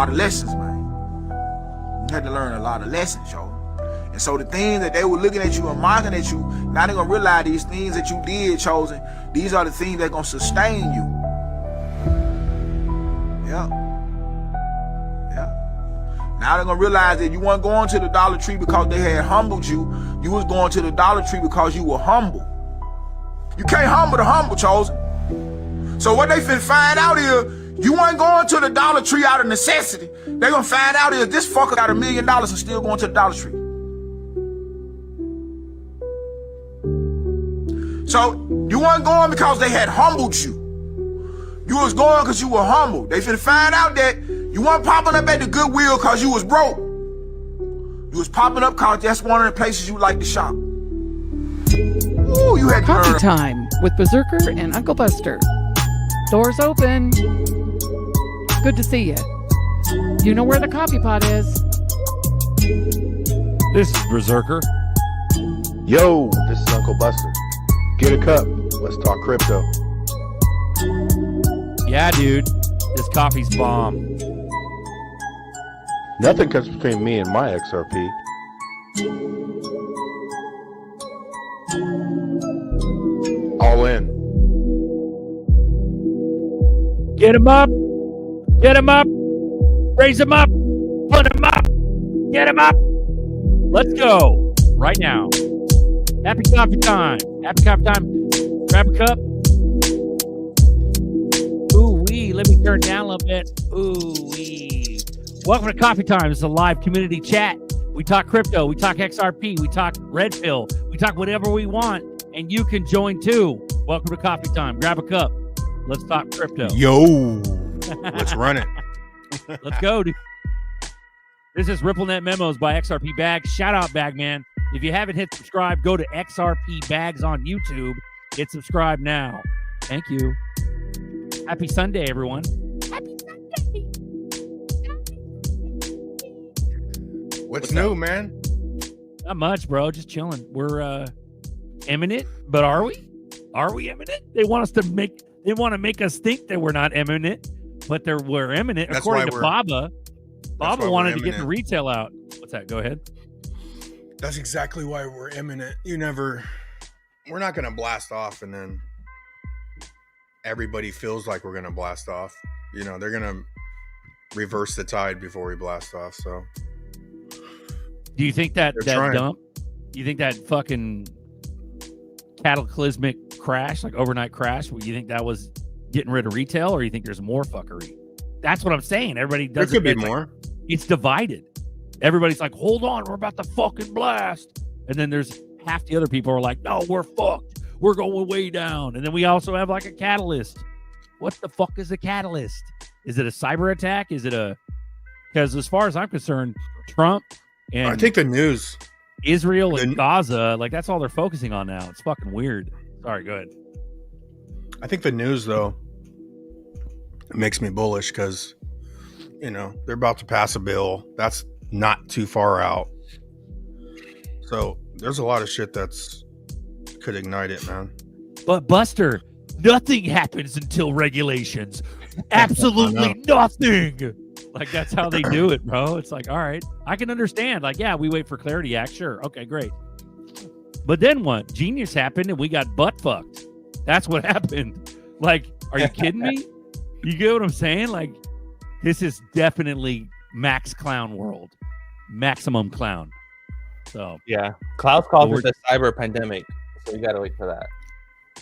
lot of lessons, man. You had to learn a lot of lessons, yo. And so the things that they were looking at you and mocking at you, now they're gonna realize these things that you did, Chosen, these are the things that gonna sustain you. Yeah. Now they're gonna realize that you weren't going to the Dollar Tree because they had humbled you. You was going to the Dollar Tree because you were humble. You can't humble the humble, Chosen. So what they finna find out is you weren't going to the Dollar Tree out of necessity. They gonna find out is this fucker got $1 million and still going to the Dollar Tree. So you weren't going because they had humbled you. You was going because you were humble. They finna find out that you weren't popping up at the Goodwill because you was broke. You was popping up because that's one of the places you like to shop. Ooh, you had Coffee time with Berserker and Uncle Buster. Doors open. Good to see you. You know where the coffee pot is. This is Berserker. Yo, this is Uncle Buster. Get a cup. Let's talk crypto. Yeah, dude. This coffee's bomb. Nothing comes between me and my XRP. All in. Get him up. Get him up. Raise him up. Put him up. Get him up. Let's go. Right now. Happy coffee time. Happy coffee time. Grab a cup. Ooh-wee. Let me turn it down a little bit. Ooh-wee. Welcome to Coffee Time. This is a live community chat. We talk crypto. We talk XRP. We talk red pill. We talk whatever we want. And you can join too. Welcome to Coffee Time. Grab a cup. Let's talk crypto. Yo. Let's run it. Let's go, dude. This is RippleNet Memos by XRP Bags. Shout out, Bagman. If you haven't hit subscribe, go to XRP Bags on YouTube. Hit subscribe now. Thank you. Happy Sunday, everyone. Happy Sunday. What's new, man? Not much, bro. Just chilling. We're imminent, but are we? Are we imminent? They want to make us think that we're not imminent, but we're imminent. That's according to why Baba. Baba wanted to get the retail out. What's that? Go ahead. That's exactly why we're imminent. We're not going to blast off and then everybody feels like we're going to blast off. They're going to reverse the tide before we blast off. So do you think that dump, you think that fucking cataclysmic crash, like overnight crash, you think that was getting rid of retail, or you think there's more fuckery? That's what I'm saying. Everybody does. There could be more. It's divided. Everybody's like, hold on, we're about to fucking blast. And then there's half the other people are like, no, we're fucked. We're going way down. And then we also have like a catalyst. What the fuck is a catalyst? Is it a cyber attack? Is it because as far as I'm concerned, Trump and I think the news, Israel and Gaza, like that's all they're focusing on now. It's fucking weird. Sorry, go ahead. I think the news though makes me bullish because they're about to pass a bill that's not too far out. So there's a lot of shit that's could ignite it, man. But Buster, nothing happens until regulations. Absolutely nothing. Like that's how they do it, bro. It's like, all right, I can understand. Like, yeah, we wait for Clarity Act. Sure. Okay, great. But then what? Genius happened and we got butt fucked. That's what happened. Like, are you kidding me? You get what I'm saying? Like, this is definitely max clown world. Maximum clown. So yeah. Klaus calls it the cyber pandemic. So we gotta wait for that.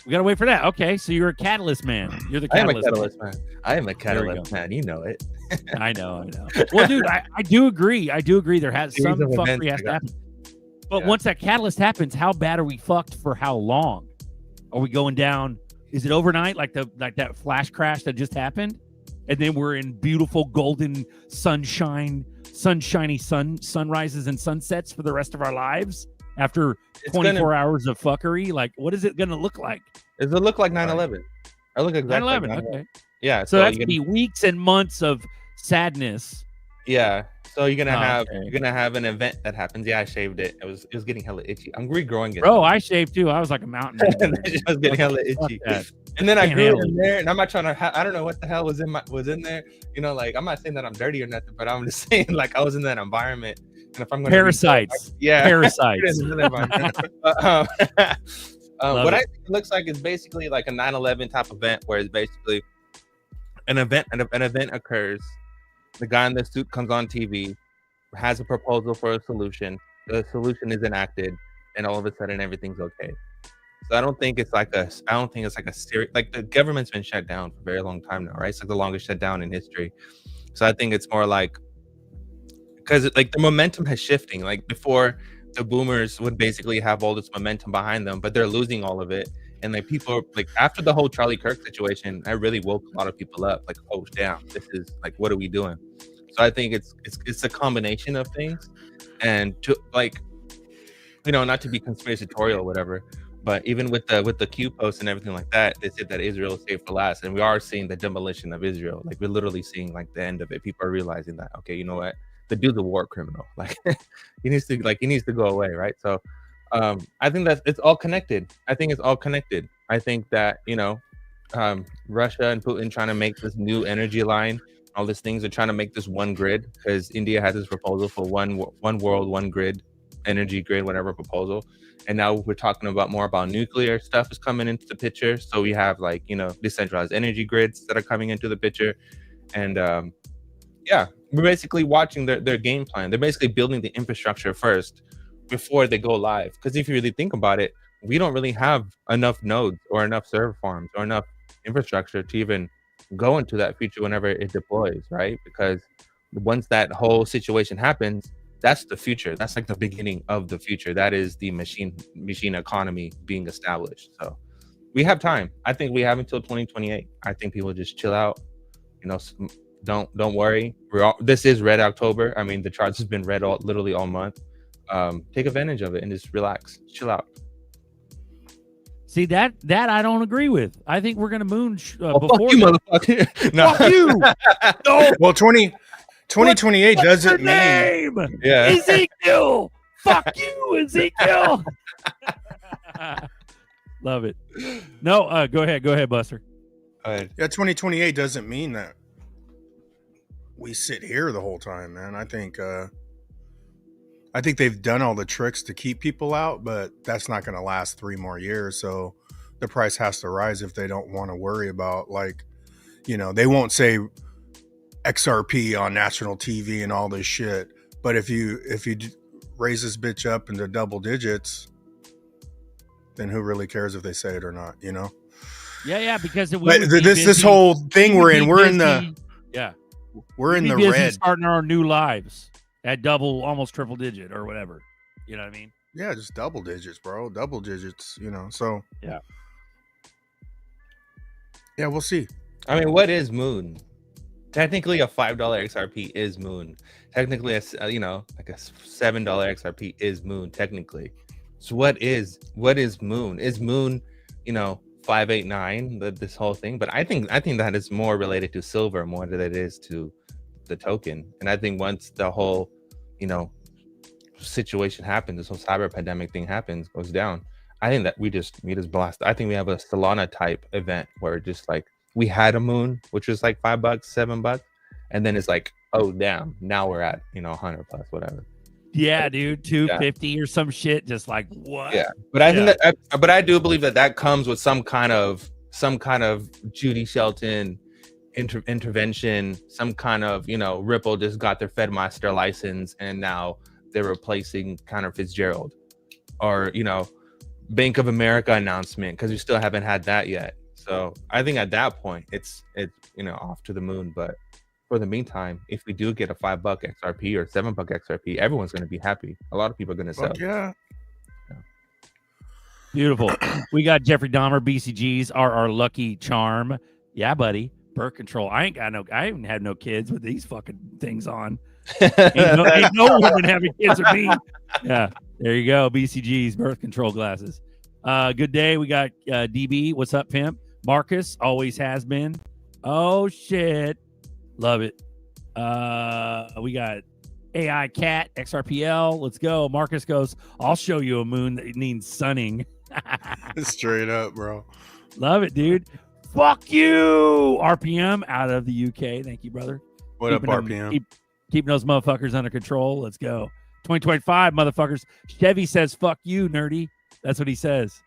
We gotta wait for that. Okay, so you're a catalyst man. You're the catalyst. I am a catalyst man. You know it. I know. Well, dude, I do agree. There has some fuckery has to happen. But once that catalyst happens, how bad are we fucked for how long? Are we going down? Is it overnight like that flash crash that just happened? And then we're in beautiful golden sunshiny sunrises and sunsets for the rest of our lives after 24 hours of fuckery. Like, what is it going to look like? Does it look like 9/11? I look exactly 9/11. like 9/11. Okay. Yeah. So that's going to be weeks and months of sadness Yeah. So you're gonna Okay. have an event that happens. Yeah, I shaved it. It was getting hella itchy. I'm regrowing it. Bro, I shaved too. I was like a mountain man. the other day. I was getting hella Fuck itchy. that. And then I Can't grew it handle in it. there, and I'm not trying to. I don't know what the hell was in there. You know, like I'm not saying that I'm dirty or nothing, but I'm just saying like I was in that environment, and if I'm gonna Parasites. yeah, Parasites. in another environment. But, what it. I think it looks like is basically like a 9/11 type event, where it's basically an event occurs. The guy in the suit comes on TV, has a proposal for a solution. The solution is enacted, and all of a sudden everything's okay. So I don't think it's like a serious, like the government's been shut down for a very long time now, right? It's like the longest shutdown in history. So I think it's more like, because like the momentum has shifting. Like before, the boomers would basically have all this momentum behind them, but they're losing all of it. And like people, like after the whole Charlie Kirk situation, I really woke a lot of people up. Like, oh damn, this is like, what are we doing? So I think it's a combination of things, and to like, not to be conspiratorial or whatever, but even with the Q posts and everything like that, they said that Israel is saved for last, and we are seeing the demolition of Israel. Like we're literally seeing like the end of it. People are realizing that, okay, you know what, the dude's a war criminal. Like he needs to go away, right? So I think that it's all connected. I think it's all connected. I think that Russia and Putin trying to make this new energy line, all these things are trying to make this one grid, because India has this proposal for one world, one grid, energy grid, whatever proposal. And now we're talking about more about nuclear stuff is coming into the picture. So we have like, decentralized energy grids that are coming into the picture. And we're basically watching their game plan. They're basically building the infrastructure first before they go live. Because if you really think about it, we don't really have enough nodes or enough server farms or enough infrastructure to even go into that future whenever it deploys, right? Because once that whole situation happens, that's the future. That's like the beginning of the future. That is the machine economy being established. So we have time. I think we have until 2028. I think people just chill out. Don't worry. This is Red October. I mean, the charts has been red literally all month. Take advantage of it and just relax, chill out. See, that I don't agree with. I think we're gonna moon before fuck you, motherfucker. No. Fuck you. No. Well, 2028 doesn't mean. Name? Yeah. Ezekiel. Fuck you, Ezekiel. Love it. No, go ahead, Buster. Yeah, 2028 doesn't mean that we sit here the whole time, man. I think they've done all the tricks to keep people out, but that's not going to last 3 more years. So the price has to rise if they don't want to worry about, like, they won't say XRP on national TV and all this shit. But if you raise this bitch up into double digits, then who really cares if they say it or not? Yeah, because this whole thing we're in the red, starting our new lives at double, almost triple digit or whatever. You know what I mean? Yeah, just double digits, bro. Double digits, So yeah, we'll see. I mean, what is Moon? Technically, a $5 XRP is Moon. Technically, like a $7 XRP is Moon. Technically, so what is Moon? Is Moon, 589? This whole thing, but I think that is more related to silver more than it is to the token. And I think once the whole, situation happens, this whole cyber pandemic thing goes down, I think that we just blast. I think we have a Solana type event where just like we had a Moon, which was like $5, $7, and then it's like, oh damn, now we're at 100 plus whatever. Yeah, dude, 250 or some shit. Just like what? Yeah, but I think but I do believe that comes with some kind of Judy Shelton intervention, some kind of Ripple just got their FedMaster license and now they're replacing Connor Fitzgerald, or Bank of America announcement, because we still haven't had that yet. So I think at that point it's off to the moon. But for the meantime, if we do get a $5 XRP or $7 XRP, everyone's going to be happy. A lot of people are going to sell. Yeah. Beautiful. We got Jeffrey Dahmer, BCGs are our lucky charm. Yeah, buddy. Birth control. I haven't had no kids with these fucking things on. Ain't no woman having kids with me. Yeah, there you go. BCGs, birth control glasses. Good day. We got DB. What's up, pimp? Marcus always has been. Oh shit, love it. We got AI Cat XRPL. Let's go. Marcus goes, I'll show you a moon that needs sunning. Straight up, bro. Love it, dude. Fuck you. RPM out of the UK. Thank you, brother. What up, RPM? Keeping those motherfuckers under control. Let's go. 2025, motherfuckers. Chevy says, fuck you, nerdy. That's what he says.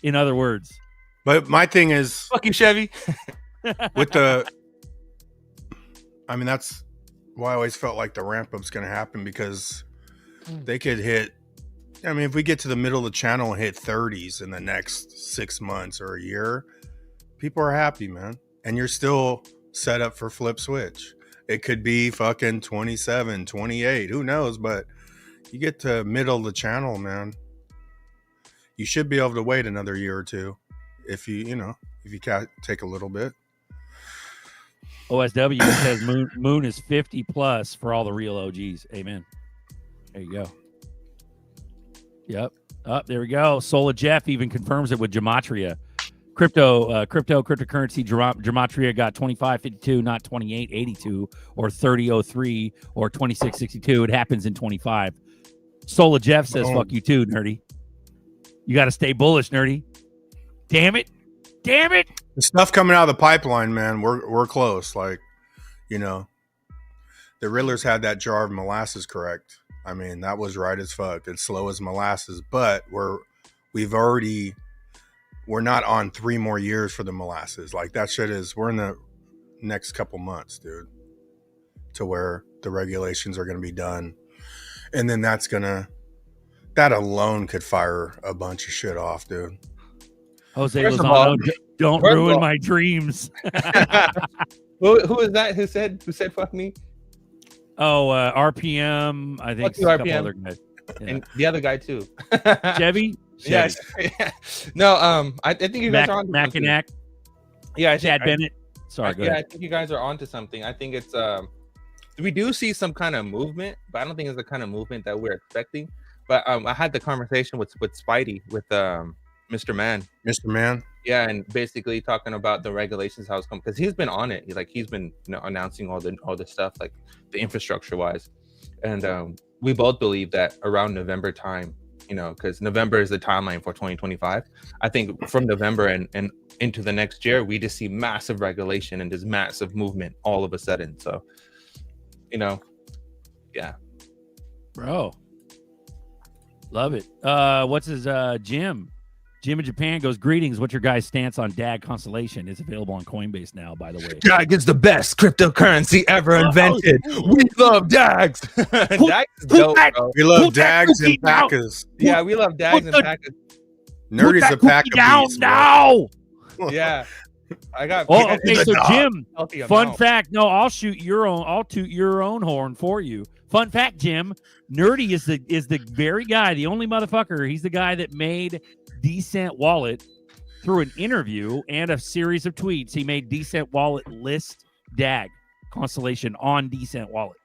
In other words. But my thing is, Fuck you, Chevy. with the, I mean, that's why I always felt like the ramp up's going to happen, because they could hit, I mean, if we get to the middle of the channel and hit 30s in the next 6 months or a year, people are happy, man. And you're still set up for flip switch. It could be fucking 27, 28, who knows? But you get to middle of the channel, man, you should be able to wait another year or two if you can't take a little bit. OSW says moon is 50 plus for all the real OGs. Amen. There you go. Yep. There we go. Sola Jeff even confirms it with Gematria. Cryptocurrency Gematria got 2552, not 2882 or 3003 or 2662. It happens in 25. Sola Jeff says, fuck you too, nerdy. You got to stay bullish, nerdy. Damn it. The stuff coming out of the pipeline, man, we're close. Like, the Riddlers had that jar of molasses correct. I mean, that was right as fuck. It's slow as molasses, but we're not on 3 more years for the molasses. Like, that shit we're in the next couple months, dude, to where the regulations are going to be done. And then that alone cocould fire a bunch of shit off, dude. Jose Lozano, don't ruin my dreams. Who is that? Who said fuck me? Oh, RPM. I think fuck you, a couple RPM. other guys. Yeah. And the other guy too. Chevy. Yes. No. I think you guys are on Mackinac. Yeah, Chad Bennett. Sorry, go ahead. I think you guys are onto something. I think it's we do see some kind of movement, but I don't think it's the kind of movement that we're expecting. But I had the conversation with Spidey, with Mr. Man. Mr. Man. Yeah, and basically talking about the regulations, how it's coming, because he's been on it. He's been announcing all the stuff, like the infrastructure wise, and we both believe that around November time, because November is the timeline for 2025. I think from November and into the next year, we just see massive regulation and this massive movement all of a sudden. So, yeah, bro, love it. What's his Jim? Jim in Japan goes, greetings. What's your guys' stance on DAG Constellation? It's available on Coinbase now, by the way. DAG is the best cryptocurrency ever invented. We love DAGs. DAGs is dope, bro. We love DAGs and Packas. Yeah, we love DAGs and Packas. Nerdy's a pack of beasts, now. Yeah. I got okay, so Jim, fun amount. fact. No, I'll toot your own horn for you. Fun fact, Jim, Nerdy is the very guy, the only motherfucker. He's the guy that made Decent Wallet through an interview and a series of tweets. He made Decent Wallet list DAG Constellation on Decent Wallet.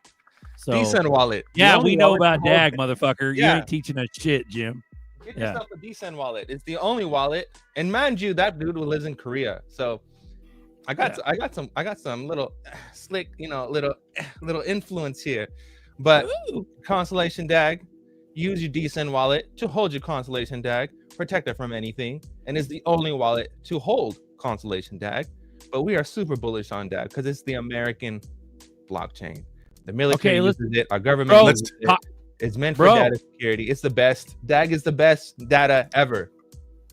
So Decent Wallet. Yeah, we know about DAG, motherfucker. Yeah. You ain't teaching us shit, Jim. Get yourself a Decent Wallet. It's the only wallet, and mind you, that dude lives in Korea. So I got some little slick, little influence here. But Constellation DAG, use your Decent Wallet to hold your Constellation DAG, protect it from anything, and it's the only wallet to hold Constellation DAG. But we are super bullish on DAG because it's the American blockchain. The military uses it. Our government uses it. It's meant for data security. It's the best. DAG is the best data ever.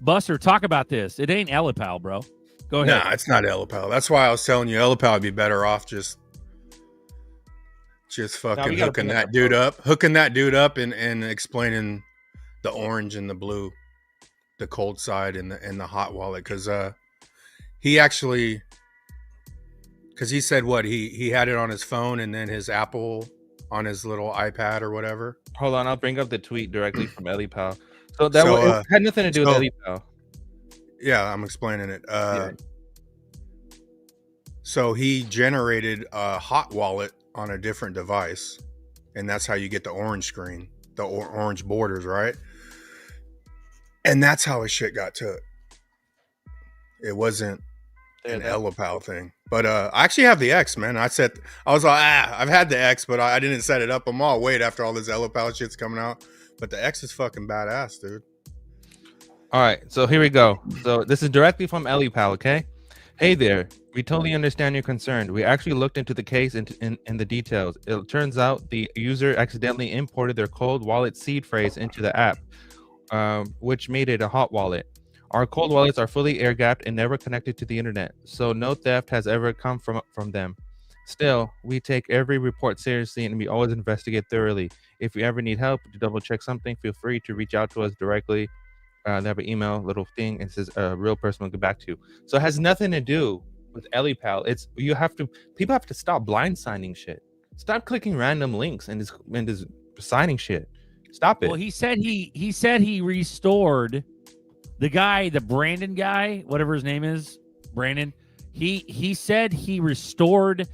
Buster, talk about this. It ain't Elipal, bro. Go ahead. Nah, it's not Elipal. That's why I was telling you Elipal would be better off just fucking hooking that dude up and explaining the orange and the blue, the cold side and the hot wallet, because he said what he had it on his phone and then his Apple on his little iPad or whatever. Hold on, I'll bring up the tweet directly from Elipal. So it had nothing to do with Elipal. Yeah, I'm explaining it. So he generated a hot wallet on a different device, and that's how you get the orange screen, the orange borders, right? And that's how his shit got to it. It wasn't an Elipal thing. But I actually have the X, man. I was like, I've had the X, but I didn't set it up. I'm all wait after all this Elopal shit's coming out. But the X is fucking badass, dude. All right, so here we go. So this is directly from Elipal, okay? Hey there. We totally understand your concern. We actually looked into the case in the details. It turns out the user accidentally imported their cold wallet seed phrase into the app, which made it a hot wallet. Our cold wallets are fully air-gapped and never connected to the internet, so no theft has ever come from them. Still, we take every report seriously and we always investigate thoroughly. If you ever need help to double-check something, feel free to reach out to us directly. They have an email, little thing, and says a real person will get back to you. So it has nothing to do with Elipal. People have to stop blind signing shit. Stop clicking random links and just signing shit. Stop it. Well, he said he restored the Brandon guy, whatever his name is, Brandon. He said he restored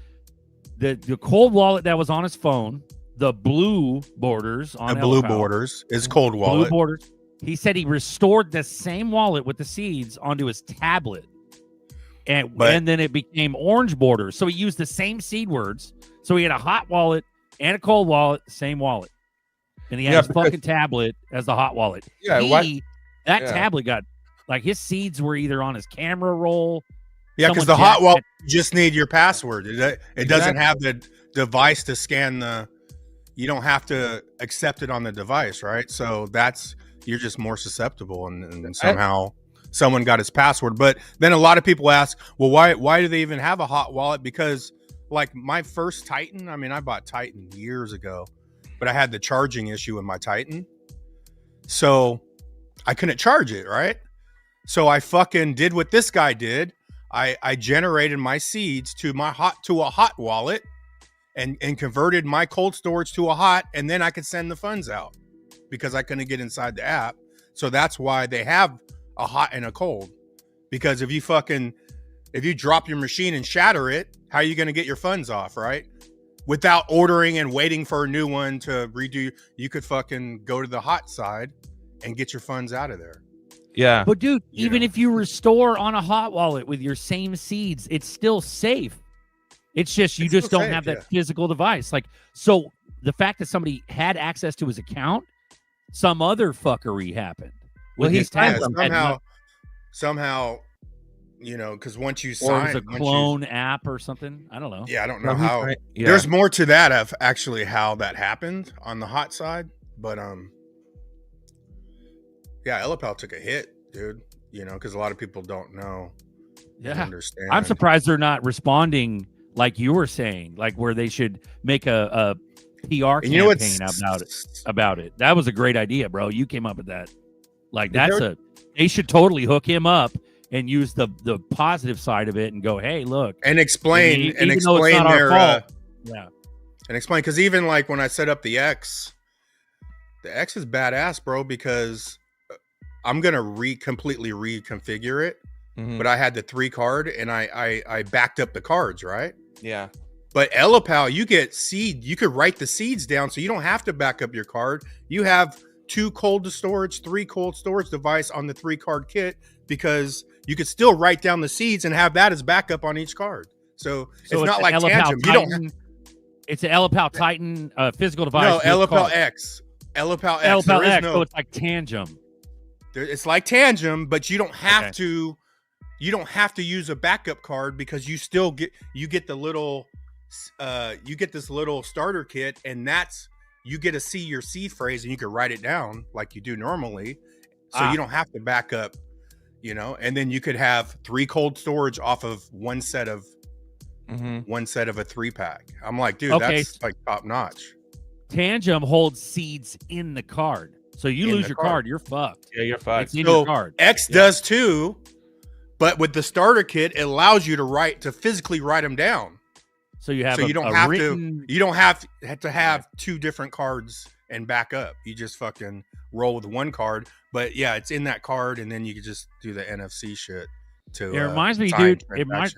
the cold wallet that was on his phone, the blue borders on the blue Elipal. borders is cold wallet. Blue borders. He said he restored the same wallet with the seeds onto his tablet. And then it became orange borders. So he used the same seed words. So he had a hot wallet and a cold wallet, same wallet. And he had his fucking tablet as the hot wallet. Yeah, tablet got, like, his seeds were either on his camera roll. Yeah, because the hot wallet, you just need your password. It doesn't have the device to scan you don't have to accept it on the device, right? So you're just more susceptible, and somehow someone got his password. But then a lot of people ask, well, why do they even have a hot wallet? Because like my first Titan, I mean, I bought Titan years ago, but I had the charging issue with my Titan. So I couldn't charge it, right? So I fucking did what this guy did. I generated my seeds to a hot wallet and converted my cold storage to a hot, and then I could send the funds out because I couldn't get inside the app. So that's why they have a hot and a cold. Because if you drop your machine and shatter it, how are you going to get your funds off, right? Without ordering and waiting for a new one to redo, you could fucking go to the hot side and get your funds out of there. Yeah. But dude, even if you restore on a hot wallet with your same seeds, it's still safe. It's just you just don't have that physical device. Like, so the fact that somebody had access to his account, some other fuckery happened. Well, he's somehow, because once you sign, or it was a clone app or something. I don't know. Yeah, I don't know how. Yeah. There's more to that of actually how that happened on the hot side, but yeah, Elipal took a hit, dude. Because a lot of people don't know. Yeah, understand. I'm surprised they're not responding like you were saying, like where they should make a PR campaign about it. That was a great idea, bro. You came up with that. Like they should totally hook him up and use the positive side of it and go, hey, look, and explain and explain their fault. And explain, because even like when I set up the X is badass, bro, because I'm gonna completely reconfigure it. Mm-hmm. But I had the 3 card and I backed up the cards, right? Yeah. But Elipal, you get seed. You could write the seeds down, so you don't have to back up your card. You have 2 cold storage, 3 cold storage device on the 3 card kit, because you could still write down the seeds and have that as backup on each card. So it's not like Tantrum. It's an Elipal Titan physical device. No, Elipal X. Elipal X. Elipal X. So it's like Tantrum. It's like Tantrum, but you don't have to. You don't have to use a backup card, because you still get the little you get this little starter kit, and you get to see your seed phrase and you can write it down like you do normally, so you don't have to back up, and then you could have 3 cold storage off of one set of a 3-pack. I'm like, dude, that's like top notch. Tantrum holds seeds in the card, so you lose your card, you're fucked. Yeah, you're fucked. It's in your card. X does too. But with the starter kit, it allows you to physically write them down. So you have you don't have to have 2 different cards and back up. You just fucking roll with 1 card. But yeah, it's in that card, and then you can just do the NFC shit to. It reminds me, dude. It reminds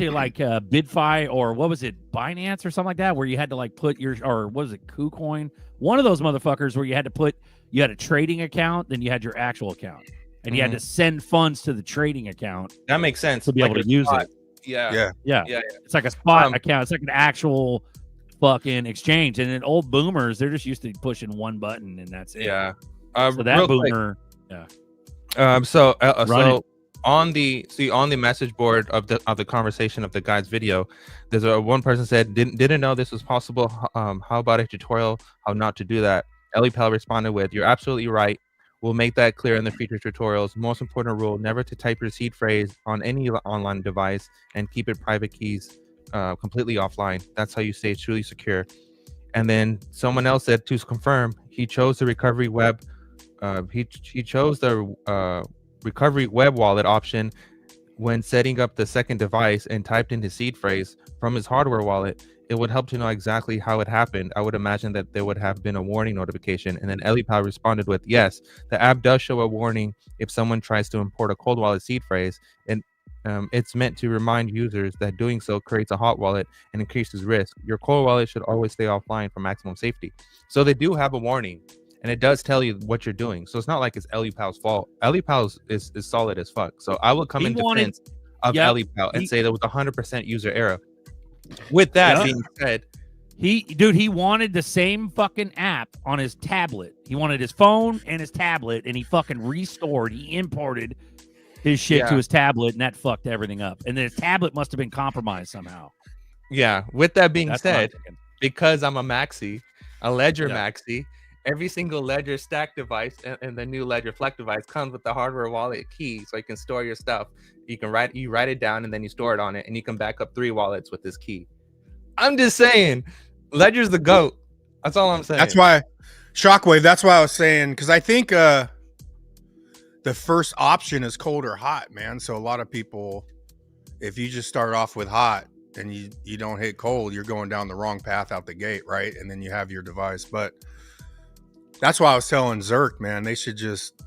me of like BidFi, or what was it, Binance or something like that, where you had to like put or what was it, KuCoin? One of those motherfuckers where you had a trading account, then you had your actual account. And you had to send funds to the trading account. That makes sense. To be able to use it. Yeah. Yeah. It's like a spot Um, account. It's like an actual fucking exchange. And then old boomers, they're just used to pushing one button and that's it. Yeah. So that real quick, boomer, So Run it. on the message board of the conversation of the guy's video, there's one person said didn't know this was possible. How about a tutorial how not to do that? Ellie Pal responded with, "You're absolutely right. We'll make that clear in the future tutorials. Most important rule: never to type your seed phrase on any online device and keep it private keys completely offline. That's how you stay truly secure." And then someone else said to confirm, he chose the recovery web. He chose the recovery web wallet option when setting up the second device and typed in his seed phrase from his hardware wallet. It would help to know exactly how it happened. I would imagine that there would have been a warning notification. And then EliPal responded with, yes, the app does show a warning if someone tries to import a cold wallet seed phrase. And it's meant to remind users that doing so creates a hot wallet and increases risk. Your cold wallet should always stay offline for maximum safety. So they do have a warning. And it does tell you what you're doing. So it's not like it's EliPal's fault. EliPal is solid as fuck. So I will come in defense of EliPal and say there was 100% user error. With that being said, he wanted the same fucking app on his tablet. He wanted his phone and his tablet, and he fucking restored. He imported his shit to his tablet, and that fucked everything up. And then his tablet must have been compromised somehow. Yeah. With that being That's said, because I'm a Ledger maxi, every single Ledger stack device and the new Ledger Flex device comes with the hardware wallet key, so you can store your stuff. You write it down and then you store it on it, and you can back up 3 wallets with this key. I'm just saying, Ledger's the GOAT. That's all I'm saying. That's why Shockwave. That's why I was saying, because I think the first option is cold or hot, man. So a lot of people, if you just start off with hot and you don't hit cold, you're going down the wrong path out the gate, right? And then you have your device, but. That's why I was telling ZRK, man, they should just,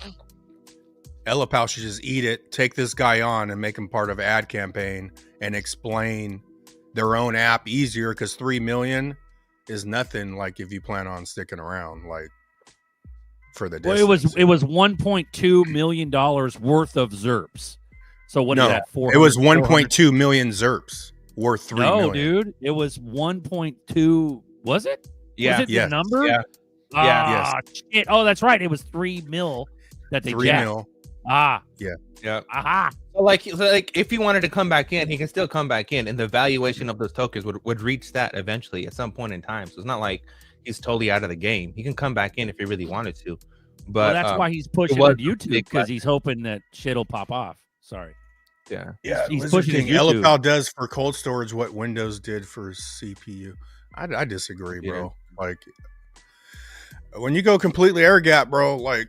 EliPal should just eat it, take this guy on and make him part of an ad campaign and explain their own app easier, because 3 million is nothing like if you plan on sticking around, like for the distance. Well, it was $1.2 million worth of ZERPs. So what is that? It was 1.2 million ZERPs worth 3 million. No, dude, it was 1.2. Was it? Yeah. Was it the number? Yeah. Ah, shit. Oh, that's right. It was 3 mil that they 3 jacked. mil. Ah. Yeah. Aha. So like if he wanted to come back in, he can still come back in, and the valuation of those tokens would reach that eventually at some point in time. So it's not like he's totally out of the game. He can come back in if he really wanted to. But that's why he's pushing on YouTube, because he's hoping that shit'll pop off. Sorry. Yeah, he's pushing his YouTube. EliPal does for cold storage what Windows did for CPU. I disagree, bro. Like, when you go completely air gap, bro, like,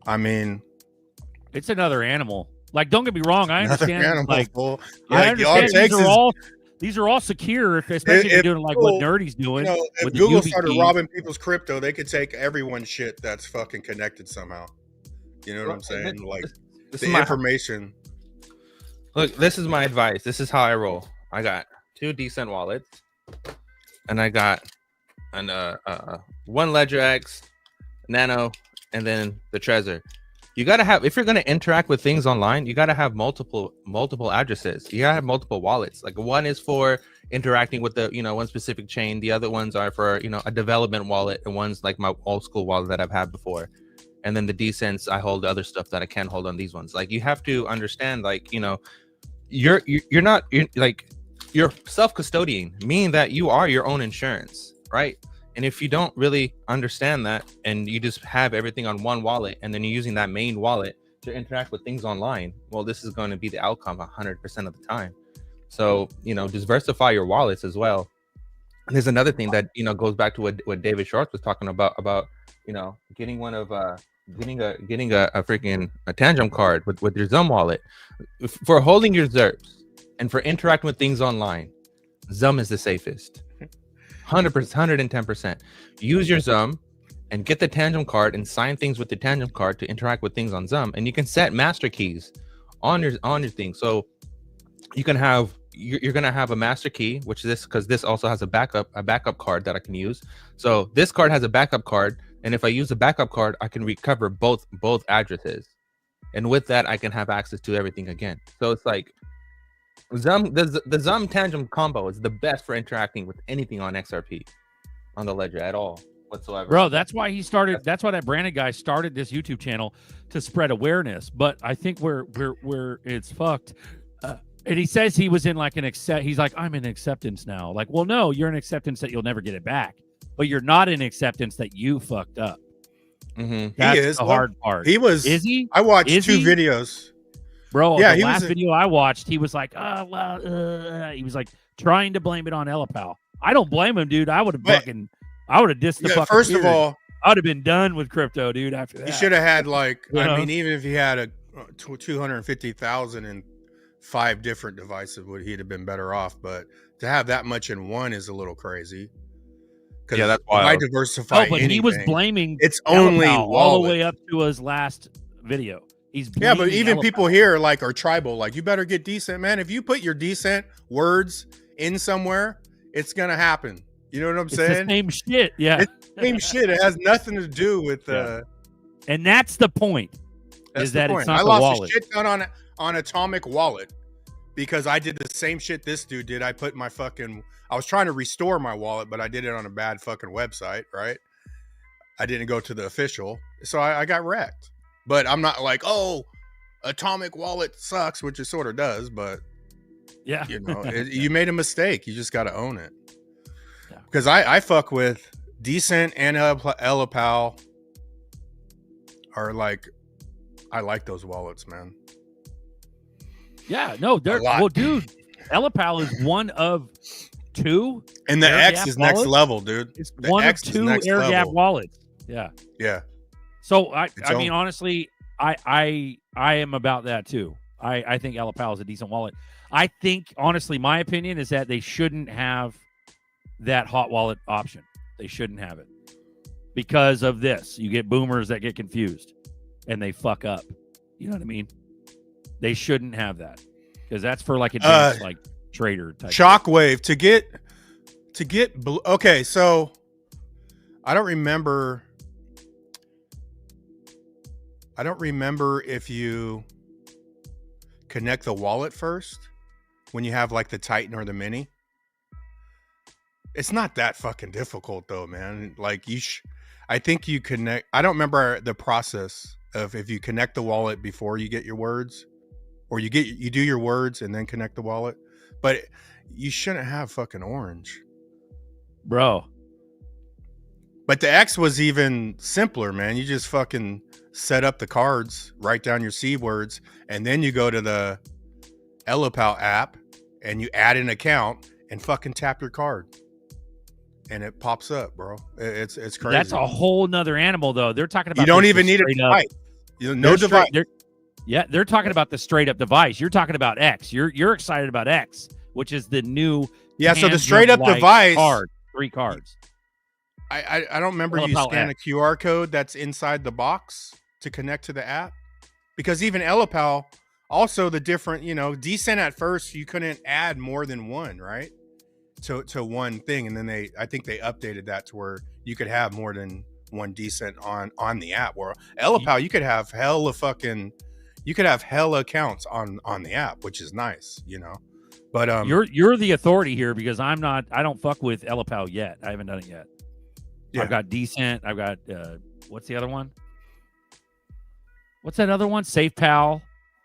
I mean, it's another animal. Like, don't get me wrong, I understand. I understand these are all secure, especially if you're doing like what Nerdy's doing. You know, if Google started robbing people's crypto, they could take everyone's shit that's fucking connected somehow. You know what I'm saying? Like, the information. Look, this is my advice. This is how I roll. I got 2 decent wallets, and I got one Ledger X, Nano, and then the Trezor. You gotta have, if you're gonna interact with things online, you gotta have multiple addresses. You gotta have multiple wallets. Like, one is for interacting with the one specific chain. The other ones are for a development wallet, and one's like my old school wallet that I've had before. And then the decents, I hold other stuff that I can't hold on these ones. Like, you have to understand, like, you're self-custodian, meaning that you are your own insurance, right? And if you don't really understand that, and you just have everything on one wallet, and then you're using that main wallet to interact with things online, well, this is going to be the outcome 100% of the time. So, diversify your wallets as well. And there's another thing that, goes back to what David Shorts was talking about, getting one of, getting a freaking Tangem card with your Zum wallet. For holding your ZERPs and for interacting with things online, Zum is the safest. 100%, 110%. Use your Zum and get the Tangem card and sign things with the Tangem card to interact with things on Zum. And you can set master keys on your thing. So you can have, you're gonna have a master key, which is this, because this also has a backup card that I can use. So this card has a backup card, and if I use a backup card, I can recover both addresses. and with that, I can have access to everything again. So it's like the Zum Tangent combo is the best for interacting with anything on XRP, on the ledger at all whatsoever. Bro, that's why he started. That's why that Brandon guy started this YouTube channel to spread awareness. But I think where it's fucked. And he says he was in like an accept. He's like, I'm in acceptance now. Like, well, no, you're in acceptance that you'll never get it back. But you're not in acceptance that you fucked up. Mm-hmm. That's he is the hard part. He was. Is he? I watched Is 2 he? videos. Bro, Yeah, the he last was video I watched, he was like, oh, well, he was like trying to blame it on Elapal. I don't blame him, dude. I would have dissed the fucking First of all, I would have been done with crypto, dude, after that. he should have had like, You know? I mean, even if he had a 250,000 and 5 different devices, he'd have been better off. But to have that much in one is a little crazy. Yeah, that's why wild. diversify. Oh, but he was blaming it's only Elapal all the wallet. way up to his last video. He's Yeah, but blaming even Elapal. people here like are tribal. Like, you better get decent, man. If you put your decent words in somewhere, it's gonna happen. You know what I'm It's saying? the same shit. Yeah. It's the same shit. It has nothing to do with And that's the point. That's is the that point. it's not I the lost wallet. a shit ton on Atomic Wallet because I did the same shit this dude did. I put I was trying to restore my wallet, but I did it on a bad fucking website, right? I didn't go to the official, so I got wrecked. But I'm not like, oh, Atomic Wallet sucks, which it sort of does, but Yeah. you know, you made a mistake. You just got to own it. Yeah. Because I fuck with Decent and Elapal are like, I like those wallets, man. Yeah. No, they're A lot. well, dude. Elapal is one of 2. And the Air X gap is next wallet? level, dude. It's The one X of is 2 next air gap level. wallets. Yeah. Yeah. So I It's mean, own. honestly, I am about that too. I think Elapal is a decent wallet. I think, honestly, my opinion is that they shouldn't have that hot wallet option. They shouldn't have it because of this. You get boomers that get confused and they fuck up. You know what I mean? They shouldn't have that because that's for like advanced like trader type. Shockwave okay, so I don't remember if you connect the wallet first when you have like the Titan or the Mini. It's not that fucking difficult though, man. Like I think you connect. I don't remember the process of if you connect the wallet before you get your words, or you do your words and then connect the wallet. But you shouldn't have fucking orange, Bro. But the X was even simpler, man. You just fucking set up the cards, write down your seed words, and then you go to the Elapal app and you add an account and fucking tap your card. And it pops up, bro. It's crazy. That's a whole nother animal, though. They're talking about you don't this even need a straight up. device. No device. They're talking about the straight up device. You're talking about X. You're excited about X, which is the new So the straight up device card, 3 cards. I don't remember you Elapal scan a X. QR code that's inside the box to connect to the app, because even Elapal, also the different, Decent at first you couldn't add more than one, right? To one thing, and then I think they updated that to where you could have more than one Decent on the app. Where Elapal, you could have hella accounts on the app, which is nice, But You're the authority here because I don't fuck with Elapal yet. I haven't done it yet. Yeah. I've got Decent. I've got what's the other one? What's that other one? SafePal.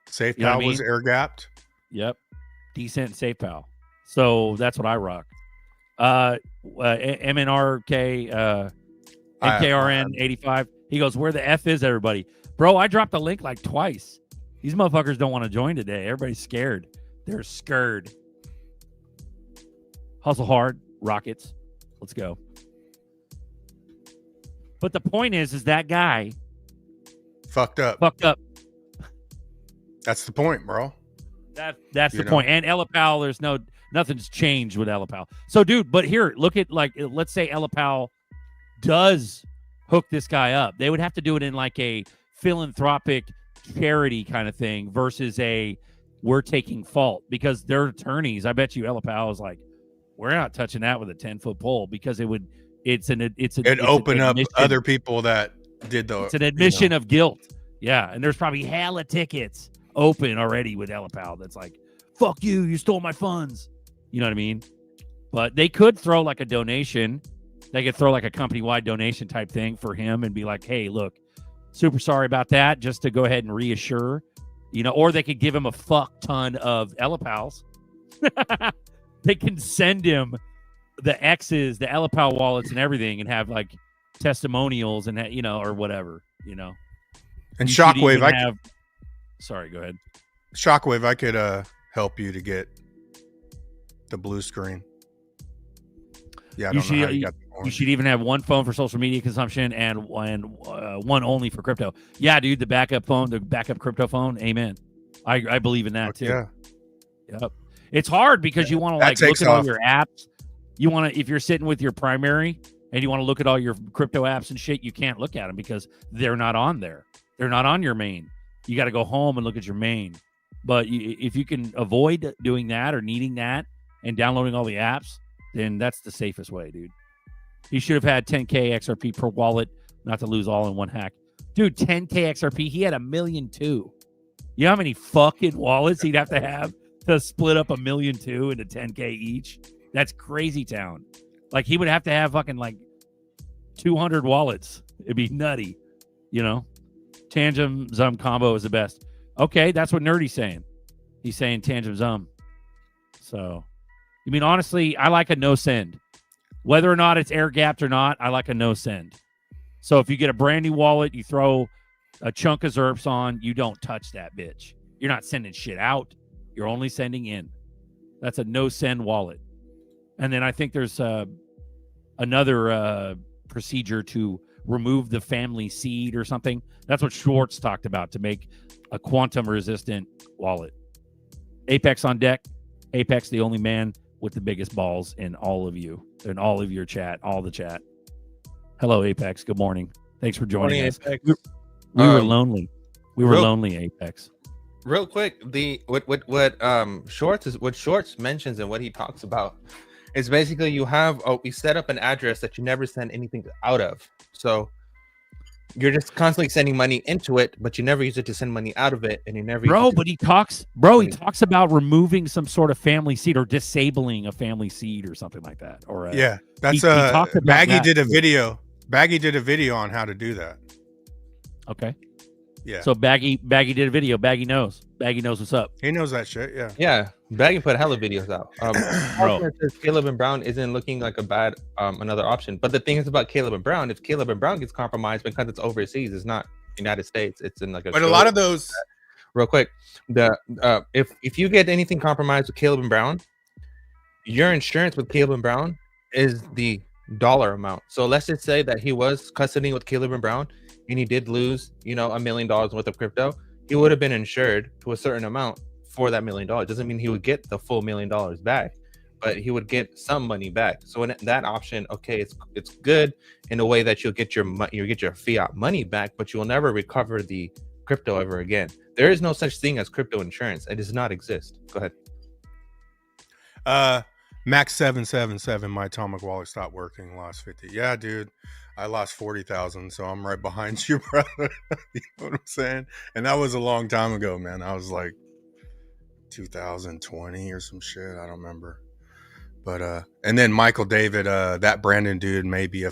SafePal You know what I was mean? air gapped. Yep. Decent SafePal. So that's what I rock. MNRK NKRN 85. He goes, where the F is everybody? Bro, I dropped the link like twice. These motherfuckers don't want to join today. Everybody's scared. They're scared. Hustle hard, Rockets. Let's go. But the point is that guy Fucked up. That's the point, bro. That's the point. And Elapal, nothing's changed with Elapal. So, dude, but here, look at let's say Elapal does hook this guy up. They would have to do it in like a philanthropic charity kind of thing versus we're taking fault, because their attorneys, I bet you Elapal is like, we're not touching that with a 10-foot pole, because it'd open up other people that did it's an admission of guilt. Yeah, and there's probably hella tickets open already with Elapal that's like, fuck you, you stole my funds. You know what I mean? But they could throw like a donation. They could throw like a company-wide donation type thing for him and be like, hey, look, super sorry about that, just to go ahead and reassure, or they could give him a fuck ton of Elapals. They can send him the X's, the Elapal wallets and everything and have like testimonials and, or whatever, And You should Shockwave, even have... Sorry, go ahead. Shockwave, I could help you to get the blue screen. Yeah, I don't know how you got the orange. You should even have one phone for social media consumption and one only for crypto. Yeah, dude, the backup phone, the backup crypto phone. Amen. I believe in that too. Yeah. Yep. It's hard because you want to like look at all your apps. You want to, if you're sitting with your primary and you want to look at all your crypto apps and shit, you can't look at them because they're not on there. They're not on your main. You got to go home and look at your main. But if you can avoid doing that or needing that and downloading all the apps, then that's the safest way, dude. He should have had 10K XRP per wallet, not to lose all in one hack. Dude, 10K XRP, he had 1.2 million. You know how many fucking wallets he'd have to split up 1.2 million into 10K each? That's crazy town. Like, he would have to have fucking like 200 wallets. It'd be nutty, Tangem Zum combo is the best. Okay, that's what Nerdy's saying. He's saying Tangem Zum. So, I mean, honestly, I like a no send. Whether or not it's air gapped or not, I like a no send. So if you get a brand new wallet, you throw a chunk of ZRPs on, you don't touch that bitch. You're not sending shit out. You're only sending in. That's a no send wallet. And then I think there's another procedure to remove the family seed or something. That's what Schwartz talked about, to make a quantum resistant wallet. Apex on deck. Apex, the only man with the biggest balls in all of you, in all of your chat, all the chat. Hello, Apex. Good morning. Thanks for joining us. Apex. We were lonely. We were lonely, Apex. Real quick, what Shorts mentions and what he talks about is basically we set up an address that you never send anything out of. So you're just constantly sending money into it, but you never use it to send money out of it, and you never. He talks about removing some sort of family seed or disabling a family seed or something like that. Or that's he talked about Baggy that. did a video. Baggy did a video on how to do that. Okay. Yeah. So Baggy did a video. Baggy knows what's up. He knows that shit. Yeah. Yeah. Baggy put hella videos out. Bro. Caleb and Brown isn't looking like a bad another option. But the thing is about Caleb and Brown, if Caleb and Brown gets compromised because it's overseas, it's not United States. It's in like a. But a lot of those. Real quick, if you get anything compromised with Caleb and Brown, your insurance with Caleb and Brown is the dollar amount. So let's just say that he was custodying with Caleb and Brown, and he did lose, $1 million worth of crypto. He would have been insured to a certain amount for that $1 million. Doesn't mean he would get the full $1 million back, but he would get some money back. So in that option, okay, it's good in a way that you'll get your fiat money back, but you will never recover the crypto ever again. There is no such thing as crypto insurance. It does not exist. Go ahead. Max 777, my atomic wallet stopped working, lost 50. Yeah, dude, I lost 40,000, so I'm right behind you, brother. You know what I'm saying? And that was a long time ago, man. I was like 2020 or some shit. I don't remember. But and then Michael David, that Brandon dude may be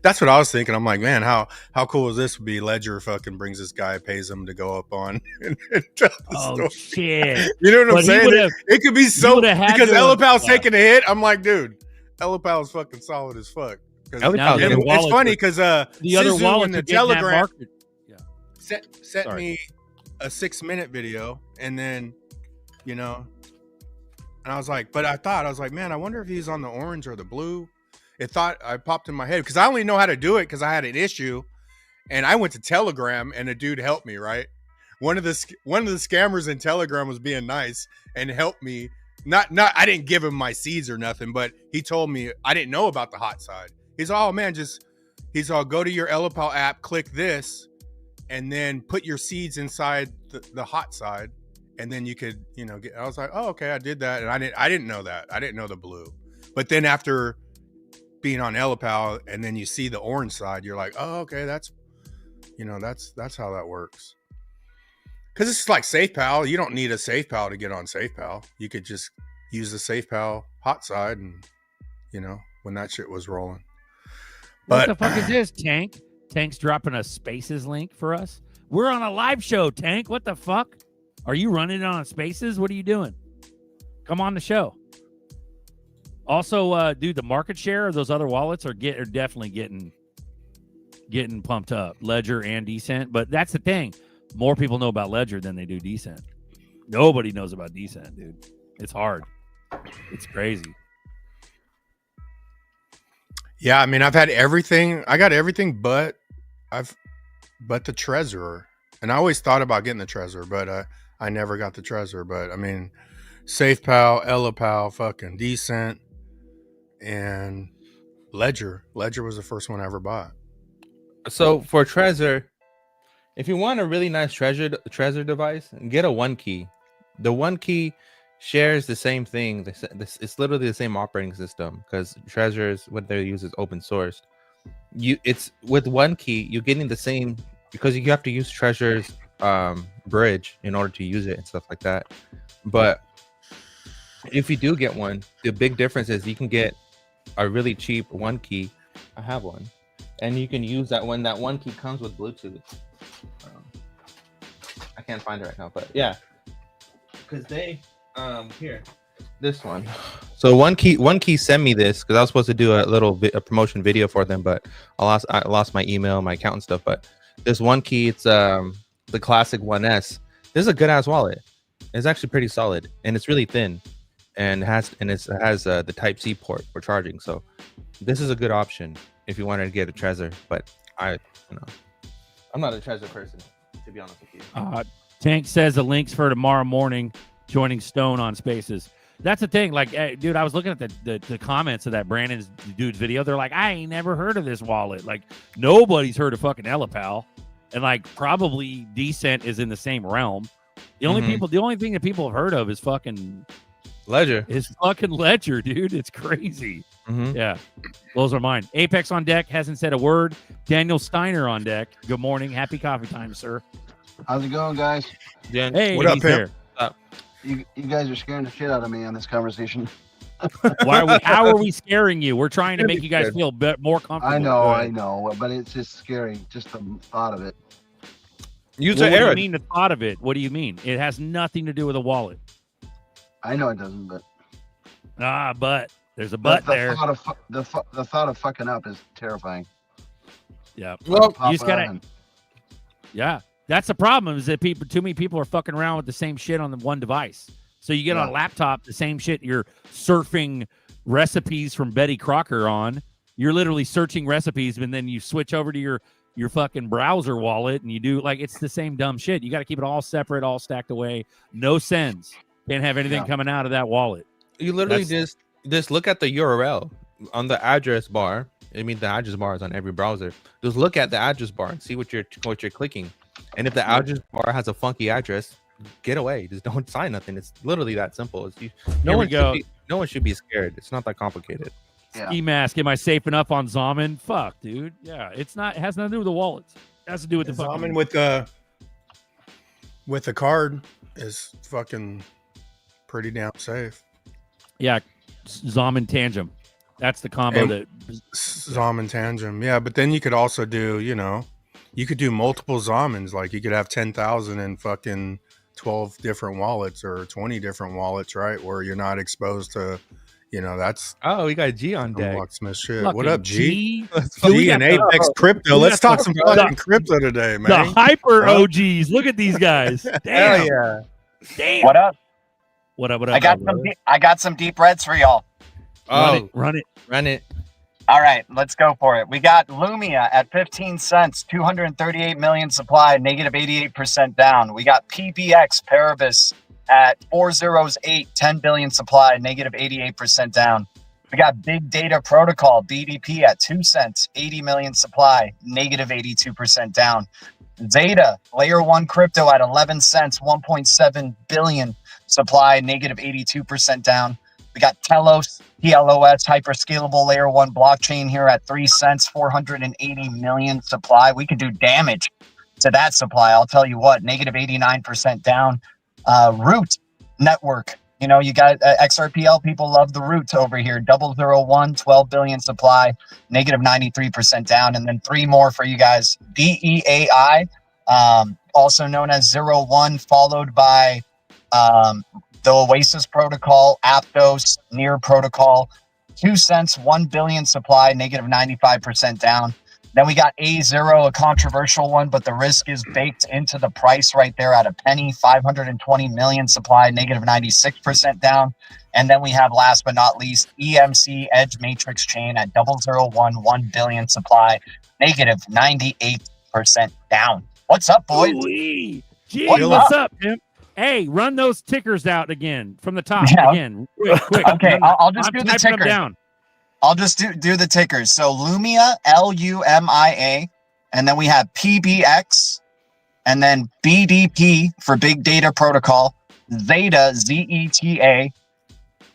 that's what I was thinking. I'm like, man, how cool is this? Would be Ledger fucking brings this guy, pays him to go up on and tell the story. Shit. You know what I'm saying? It could be so because Elapal's taking a hit. I'm like, dude, Elapal's fucking solid as fuck. It's funny because the other wallet in the Telegram sent me a 6-minute video, and then and I was like, man, I wonder if he's on the orange or the blue. I popped in my head because I only know how to do it because I had an issue, and I went to Telegram and a dude helped me. Right, one of the scammers in Telegram was being nice and helped me. Not I didn't give him my seeds or nothing, but he told me I didn't know about the hot side. He's all, man, go to your Elapal app, click this, and then put your seeds inside the hot side. And then you could, get. I was like, oh, okay, I did that, and I didn't know that. I didn't know the blue. But then after being on Elapal, and then you see the orange side, you're like, oh, okay, that's how that works. Because it's like SafePal. You don't need a SafePal to get on SafePal. You could just use the SafePal hot side, and when that shit was rolling. What But the fuck is this, Tank? Tank's dropping a Spaces link for us. We're on a live show, Tank. What the fuck? Are you running it on Spaces? What are you doing? Come on the show. Also, dude, the market share of those other wallets are definitely getting pumped up. Ledger and Decent, but that's the thing. More people know about Ledger than they do Decent. Nobody knows about Decent, dude. It's hard. It's crazy. yeah, I mean, I've had everything. I got everything, but the Treasurer, and I always thought about getting the Treasurer, but I never got the Treasurer. But I mean, SafePal, EllaPal, fucking Decent, and Ledger. Ledger was the first one I ever bought. So for Trezor, if you want a really nice Trezor device, get a One Key. The One Key shares the same thing. It's literally the same operating system because Trezor is what they use is open sourced. It's with One Key, you're getting the same because you have to use Trezor's bridge in order to use it and stuff like that. But if you do get one, the big difference is you can get a really cheap One Key. I have one. And you can use that when that One Key comes with Bluetooth. I can't find it right now, but yeah, because they here, this one. So One Key sent me this because I was supposed to do a promotion video for them, but I lost my email, my account and stuff. But this One Key, it's the classic 1S. This is a good ass wallet. It's actually pretty solid, and it's really thin, and it has the Type-C port for charging. So this is a good option if you wanted to get a Trezor, but I'm not a Trezor person, to be honest with you. Tank says the links for tomorrow morning joining Stone on Spaces. That's the thing. Like, hey, dude, I was looking at the comments of that Brandon's dude's video. They're like, I ain't never heard of this wallet. Like, nobody's heard of fucking EllaPal, and like probably Decent is in the same realm. The only thing that people have heard of is fucking Ledger. Is fucking Ledger, dude. It's crazy. Mm-hmm. Yeah. Those are mine. Apex on deck, hasn't said a word. Daniel Steiner on deck. Good morning. Happy coffee time, sir. How's it going, guys? Yeah. Hey, What up, he's pimp? there. You guys are scaring the shit out of me on this conversation. How are we scaring you? We're trying to make you guys feel more comfortable. I know, but it's just scary. Just the thought of it. User What do error. you mean the thought of it? What do you mean? It has nothing to do with a wallet. I know it doesn't, but But there's a but there. The thought of fucking up is terrifying. Yeah. Well, you just gotta. Yeah, that's the problem. Is that too many people are fucking around with the same shit on the one device. So you get on a laptop, the same shit. You're surfing recipes from Betty Crocker on. You're literally searching recipes, and then you switch over to your fucking browser wallet, and you do like it's the same dumb shit. You got to keep it all separate, all stacked away. No sends. Can't have anything coming out of that wallet. You literally just look at the URL on the address bar. I mean, the address bar is on every browser. Just look at the address bar and see what you're clicking. And if the address bar has a funky address, get away. Just don't sign nothing. It's literally that simple. No one should be scared. It's not that complicated. Yeah. Ski mask. Am I safe enough on Zaman? Fuck, dude. Yeah, it's not. It has nothing to do with the wallets. It has to do with the fucking. Zaman with the card is fucking pretty damn safe. Yeah, Zaman Tangem. That's the combo that. Zaman Tangem, yeah. But then you could also do, you could do multiple Zamans. Like you could have 10,000 in fucking 12 different wallets or 20 different wallets, right? Where you're not exposed to, that's. Oh, we got G on deck. Locksmith shit. Fucking What up, G? G G and Apex Crypto. Let's talk some fucking crypto today, man. The hyper OGs. Look at these guys. Damn. Hell yeah. Damn. What up? What up? I got some deep reds for y'all. Oh, Run it. All right, let's go for it. We got Lumia at 15 cents, 238 million supply, negative 88% down. We got PBX Paribus at 408, 10 billion supply, negative 88% down. We got Big Data Protocol, BDP at 2 cents, 80 million supply, negative 82% down. Zeta, layer 1 crypto at 11 cents, 1.7 billion supply, negative 82% down. We got Telos, TLOS, hyperscalable layer 1 blockchain here at 3 cents, 480 million supply. We could do damage. to that supply. I'll tell you what, negative 89% down. Root network. You know, you got XRPL people love the root over here. 001, 12 billion supply, negative 93% down. And then 3 more for you guys. DEAI, also known as 01, followed by the Oasis protocol, Aptos, Near protocol. 2 cents, 1 billion supply, negative 95% down. Then we got A0, a controversial one, but the risk is baked into the price right there at a penny. 520 million supply, negative 96% down. And then we have, last but not least, EMC Edge Matrix Chain at 001, 1 billion supply, negative 98% down. What's up, boys? Ooh-wee. Gee, What's what's up, Pimp? Hey, run those tickers out again from the top again. Quick. Okay, I'll just do the typing them tickers. down. I'll just do the tickers. So Lumia, LUMIA, and then we have PBX, and then BDP for Big Data Protocol, Zeta, ZETA,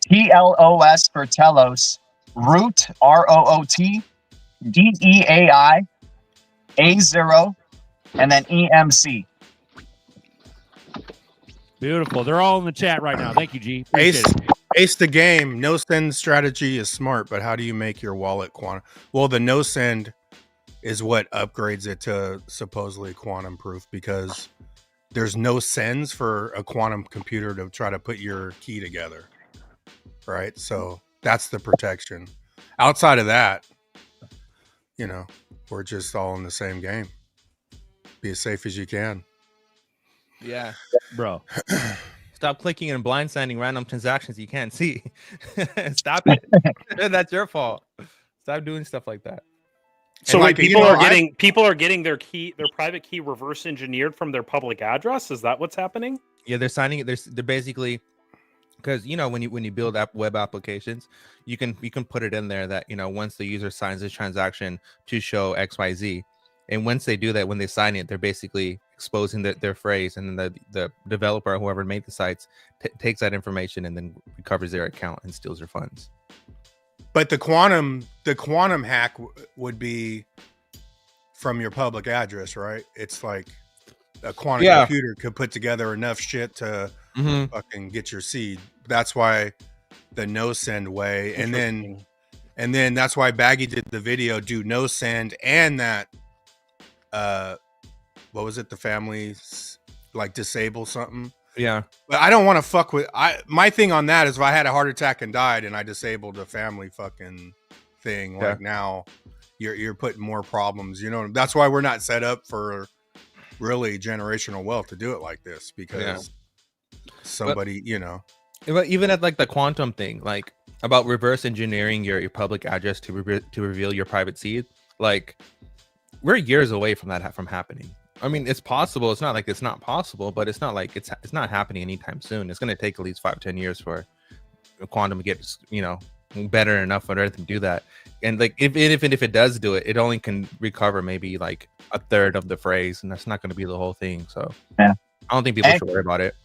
TLOS for Telos, Root, ROOT, DEAI, A0, and then EMC. Beautiful. They're all in the chat right now. Thank you, G. Appreciate Ace, it. ace the game. No send strategy is smart, but how do you make your wallet quantum? Well, the no send is what upgrades it to supposedly quantum proof, because there's no sends for a quantum computer to try to put your key together. Right. So that's the protection. Outside of that, you know, we're just all in the same game. Be as safe as you can. Yeah, Bro. stop clicking and blindsiding random transactions you can't see. Stop it. That's your fault. Stop doing stuff like that. So And wait, like, you people know, are getting their private key reverse engineered from their public address. Is that what's happening? Yeah, they're signing it. They're basically, because you know when you build web applications, you can put it in there that, you know, once the user signs this transaction to show XYZ, and once they do that, when they sign it, they're basically exposing their phrase, and then the developer, whoever made the sites, takes that information and then recovers their account and steals their funds. But the quantum hack would be from your public address, right? It's like a quantum computer could put together enough shit to fucking get your seed. That's why the no send way, and then that's why Baggy did the video, do no send, and that what was it? The families like disable something. Yeah. But I don't want to fuck with. My thing on that is, if I had a heart attack and died and I disabled a family fucking thing, like now you're putting more problems. You know, that's why we're not set up for really generational wealth to do it like this, because somebody, you know. Even at like the quantum thing, like about reverse engineering your public address to reveal your private seed, like we're years away from that from happening. I mean, it's possible. It's not like it's not possible, but it's not like it's not happening anytime soon. It's going to take at least 5-10 years for quantum to get, you know, better enough for Earth to do that. And like if it does do it, it only can recover maybe like a third of the phrase, and that's not going to be the whole thing. So I don't think people should worry about it.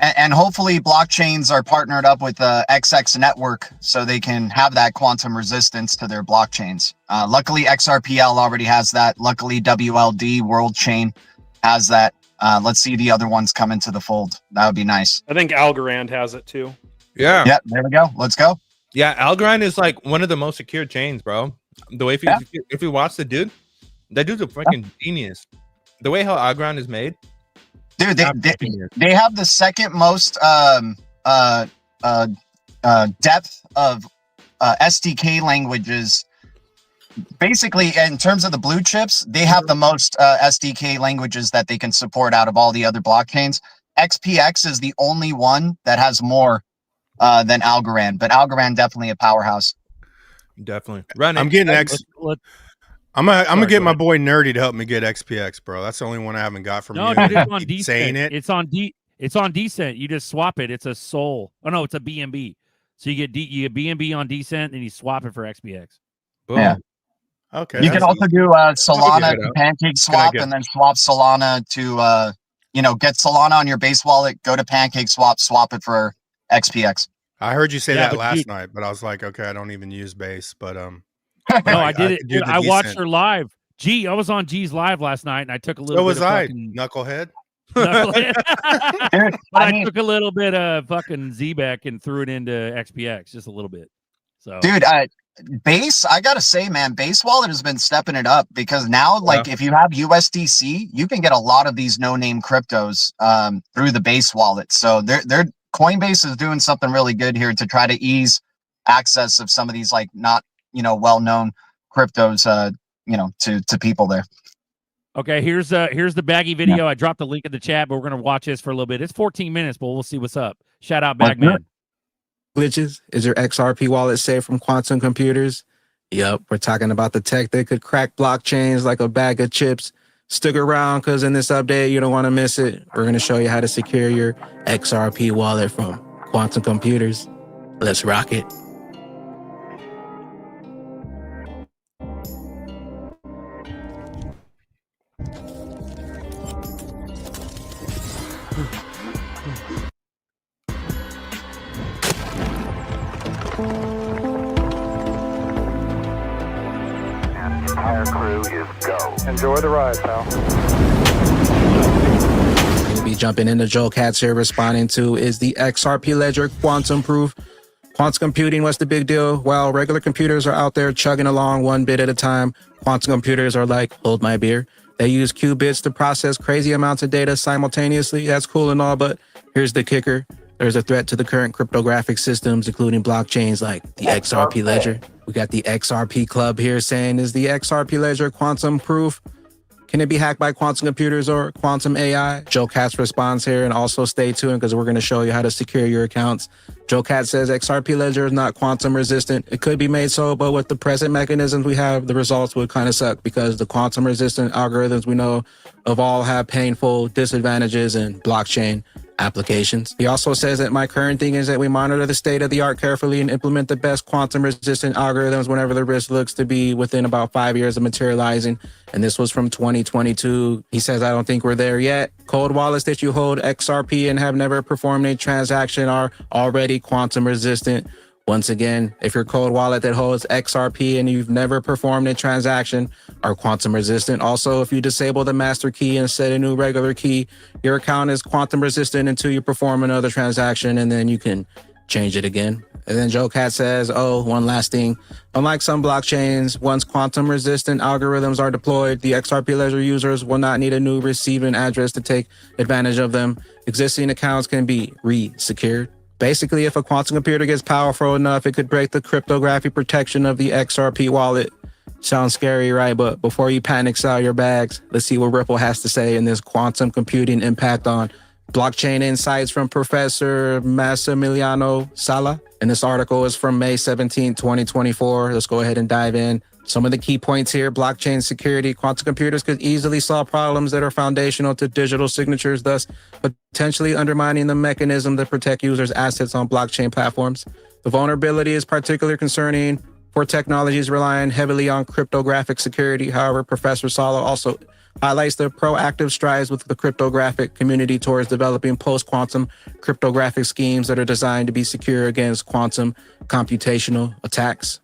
And hopefully blockchains are partnered up with the XX network so they can have that quantum resistance to their blockchains. Luckily, XRPL already has that. Luckily, WLD World Chain has that. Let's see the other ones come into the fold. That would be nice. I think Algorand has it too. Yeah. Yeah, there we go. Let's go. Yeah, Algorand is like one of the most secure chains, bro. The way if you watch the dude, that dude's a freaking genius. The way how Algorand is made. Dude, they have the second most depth of SDK languages. Basically, in terms of the blue chips, they have the most SDK languages that they can support out of all the other blockchains. XPX is the only one that has more than Algorand, but Algorand definitely a powerhouse. Definitely. I'm getting I'm gonna get my boy Nerdy to help me get XPX, bro. That's the only one I haven't got from you. No, dude, it's on Keep Decent. saying it. It's on Decent. You just swap it. It's a Sol. Oh no, it's a BNB. So you get BNB on Decent, and you swap it for XPX. Boom. Yeah. Okay. You can also do Solana to Pancake swap, good. and then swap Solana to get Solana on your base wallet, go to Pancake swap it for XPX. I heard you say Yeah, that but last dude- night, but I was like, okay, I don't even use base, but No, I did it. do the I watched Decent. her live. G, I was on G's live last night, and I took a little. So bit was of I, fucking- knucklehead. Dude, But I I mean, took a little bit of fucking Z-Beck and threw it into XPX, just a little bit. So, dude, base, I gotta say, man, base wallet has been stepping it up because now, like, if you have USDC, you can get a lot of these no-name cryptos through the base wallet. So they're Coinbase is doing something really good here to try to ease access of some of these like not well-known cryptos to people there. okay, here's the baggy video. I dropped the link in the chat, but we're gonna watch this for a little bit. It's 14 minutes, but we'll see what's up. Shout out, Bagman. Glitches? Is your XRP wallet safe from quantum computers? Yep, we're talking about the tech that could crack blockchains like a bag of chips. Stick around because in this update, you don't want to miss it. We're going to show you how to secure your XRP wallet from quantum computers. Let's rock it. Entire crew is go. Enjoy the ride, pal. Going to be jumping into Joe Katz here. Responding to is the XRP ledger quantum proof. Quantum computing, what's the big deal? While regular computers are out there chugging along one bit at a time, quantum computers are like, hold my beer. They use qubits to process crazy amounts of data simultaneously. That's cool and all, but here's the kicker. There's a threat to the current cryptographic systems, including blockchains like the XRP ledger. We got the XRP Club here saying, is the XRP ledger quantum proof? Can it be hacked by quantum computers or quantum AI? Joe Katz responds here, and also stay tuned because we're going to show you how to secure your accounts. Joe Katz says XRP ledger is not quantum resistant. It could be made so, but with the present mechanisms we have, the results would kind of suck because the quantum resistant algorithms we know of all have painful disadvantages in blockchain applications. He also says that my current thing is that we monitor the state of the art carefully and implement the best quantum resistant algorithms whenever the risk looks to be within about 5 years of materializing. And this was from 2022. He says, I don't think we're there yet. Cold wallets that you hold XRP and have never performed a transaction are already quantum resistant. Once again, if your cold wallet that holds XRP and you've never performed a transaction are quantum resistant. Also, if you disable the master key and set a new regular key, your account is quantum resistant until you perform another transaction, and then you can change it again. And then Joe Cat says, oh, one last thing. Unlike some blockchains, once quantum resistant algorithms are deployed, the XRP ledger users will not need a new receiving address to take advantage of them. Existing accounts can be re-secured. Basically, if a quantum computer gets powerful enough, it could break the cryptographic protection of the XRP wallet. Sounds scary, right? But before you panic sell your bags, let's see what Ripple has to say in this quantum computing impact on blockchain insights from Professor Massimiliano Sala. And this article is from May 17, 2024. Let's go ahead and dive in. Some of the key points here: blockchain security. Quantum computers could easily solve problems that are foundational to digital signatures, thus potentially undermining the mechanism to protect users' assets on blockchain platforms. The vulnerability is particularly concerning for technologies relying heavily on cryptographic security. However, Professor Sala also highlights the proactive strides with the cryptographic community towards developing post-quantum cryptographic schemes that are designed to be secure against quantum computational attacks.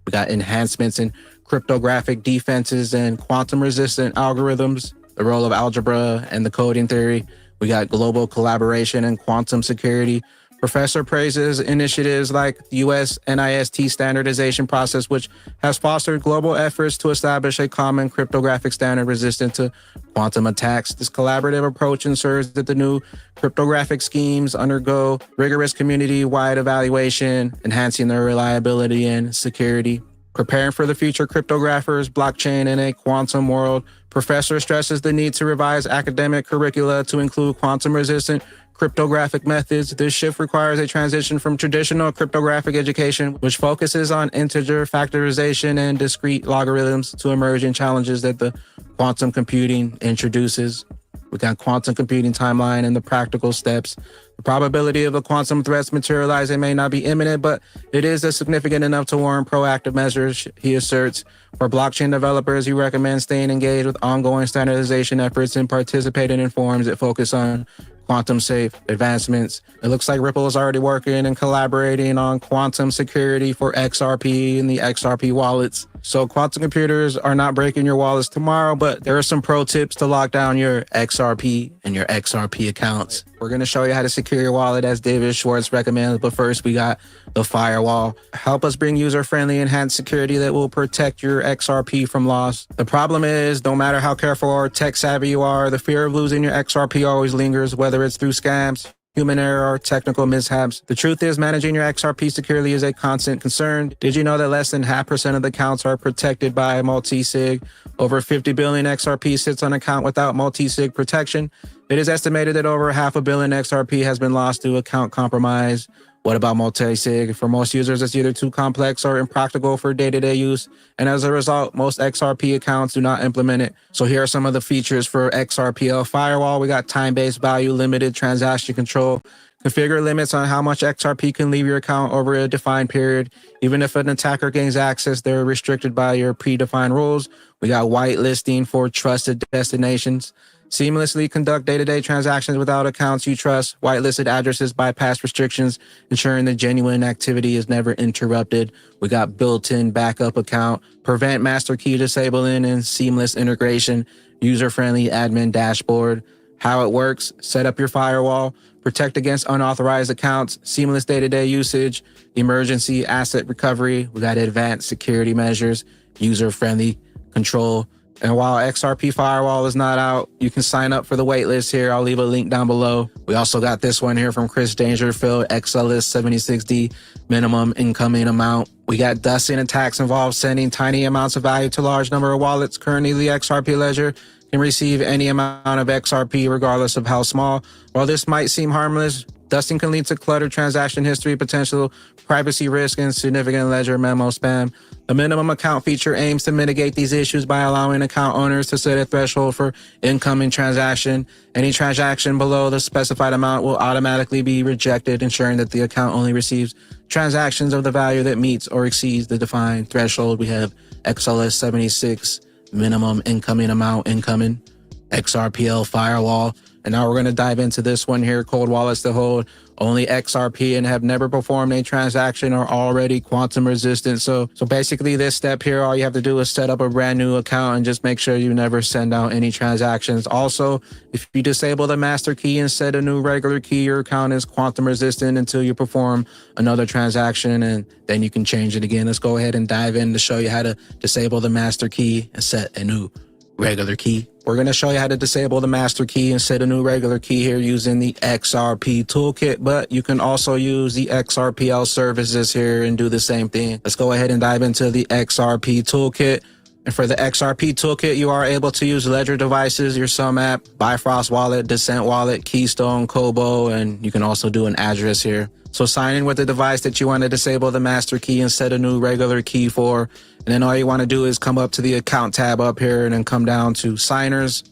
We got enhancements in cryptographic defenses and quantum-resistant algorithms, the role of algebra and the coding theory. We got global collaboration and quantum security. Professor praises initiatives like the U.S. NIST standardization process, which has fostered global efforts to establish a common cryptographic standard resistant to quantum attacks. This collaborative approach ensures that the new cryptographic schemes undergo rigorous community-wide evaluation, enhancing their reliability and security. Preparing for the future cryptographers, blockchain in a quantum world. Professor stresses the need to revise academic curricula to include quantum-resistant cryptographic methods. This shift requires a transition from traditional cryptographic education, which focuses on integer factorization and discrete logarithms, to emerging challenges that the quantum computing introduces. We got quantum computing timeline and the practical steps. The probability of the quantum threats materializing may not be imminent, but it is significant enough to warrant proactive measures, he asserts. For blockchain developers, he recommends staying engaged with ongoing standardization efforts and participating in forums that focus on quantum safe advancements. It looks like Ripple is already working and collaborating on quantum security for XRP and the XRP wallets. So quantum computers are not breaking your wallets tomorrow, but there are some pro tips to lock down your XRP and your XRP accounts. We're going to show you how to secure your wallet as David Schwartz recommends, but first we got the firewall. Help us bring user-friendly enhanced security that will protect your XRP from loss. The problem is, no matter how careful or tech-savvy you are, the fear of losing your XRP always lingers, whether it's through scams, human error, or technical mishaps. The truth is, managing your XRP securely is a constant concern. Did you know that less than 0.5% of the accounts are protected by multi-sig? Over 50 billion XRP sits on an account without multi-sig protection. It is estimated that over 500 million XRP has been lost to account compromise. What about multi-sig? For most users, it's either too complex or impractical for day-to-day use. And as a result, most XRP accounts do not implement it. So here are some of the features for XRPL Firewall. We got time-based value, limited transaction control, configure limits on how much XRP can leave your account over a defined period. Even if an attacker gains access, they're restricted by your predefined rules. We got whitelisting for trusted destinations. Seamlessly conduct day-to-day transactions without accounts you trust. Whitelisted addresses bypass restrictions, ensuring the genuine activity is never interrupted. We got built-in backup account, prevent master key disabling and seamless integration, user-friendly admin dashboard. How it works: set up your firewall, protect against unauthorized accounts, seamless day-to-day usage, emergency asset recovery. We got advanced security measures, user-friendly control. And while XRP Firewall is not out, you can sign up for the waitlist here. I'll leave a link down below. We also got this one here from Chris Dangerfield, XLS 76D, minimum incoming amount. We got dusting attacks involve sending tiny amounts of value to a large number of wallets. Currently, the XRP ledger can receive any amount of XRP regardless of how small. While this might seem harmless, dusting can lead to cluttered transaction history, potential privacy risk, and significant ledger memo spam. The minimum account feature aims to mitigate these issues by allowing account owners to set a threshold for incoming transaction. Any transaction below the specified amount will automatically be rejected, ensuring that the account only receives transactions of the value that meets or exceeds the defined threshold. We have XLS 76, minimum incoming amount incoming, XRPL Firewall. And now we're going to dive into this one here, cold wallets that hold only XRP and have never performed a transaction are already quantum resistant. So basically this step here, all you have to do is set up a brand new account and just make sure you never send out any transactions. Also, if you disable the master key and set a new regular key, your account is quantum resistant until you perform another transaction, and then you can change it again. Let's go ahead and dive in to show you how to disable the master key and set a new regular key. We're going to show you how to disable the master key and set a new regular key here using the XRP toolkit, but you can also use the XRPL services here and do the same thing. Let's go ahead and dive into the XRP toolkit. And for the XRP toolkit, you are able to use ledger devices, your Sum app, Bifrost wallet, Descent wallet, Keystone, Kobo, and you can also do an address here. So sign in with the device that you want to disable the master key and set a new regular key for. And then all you want to do is come up to the account tab up here and then come down to signers.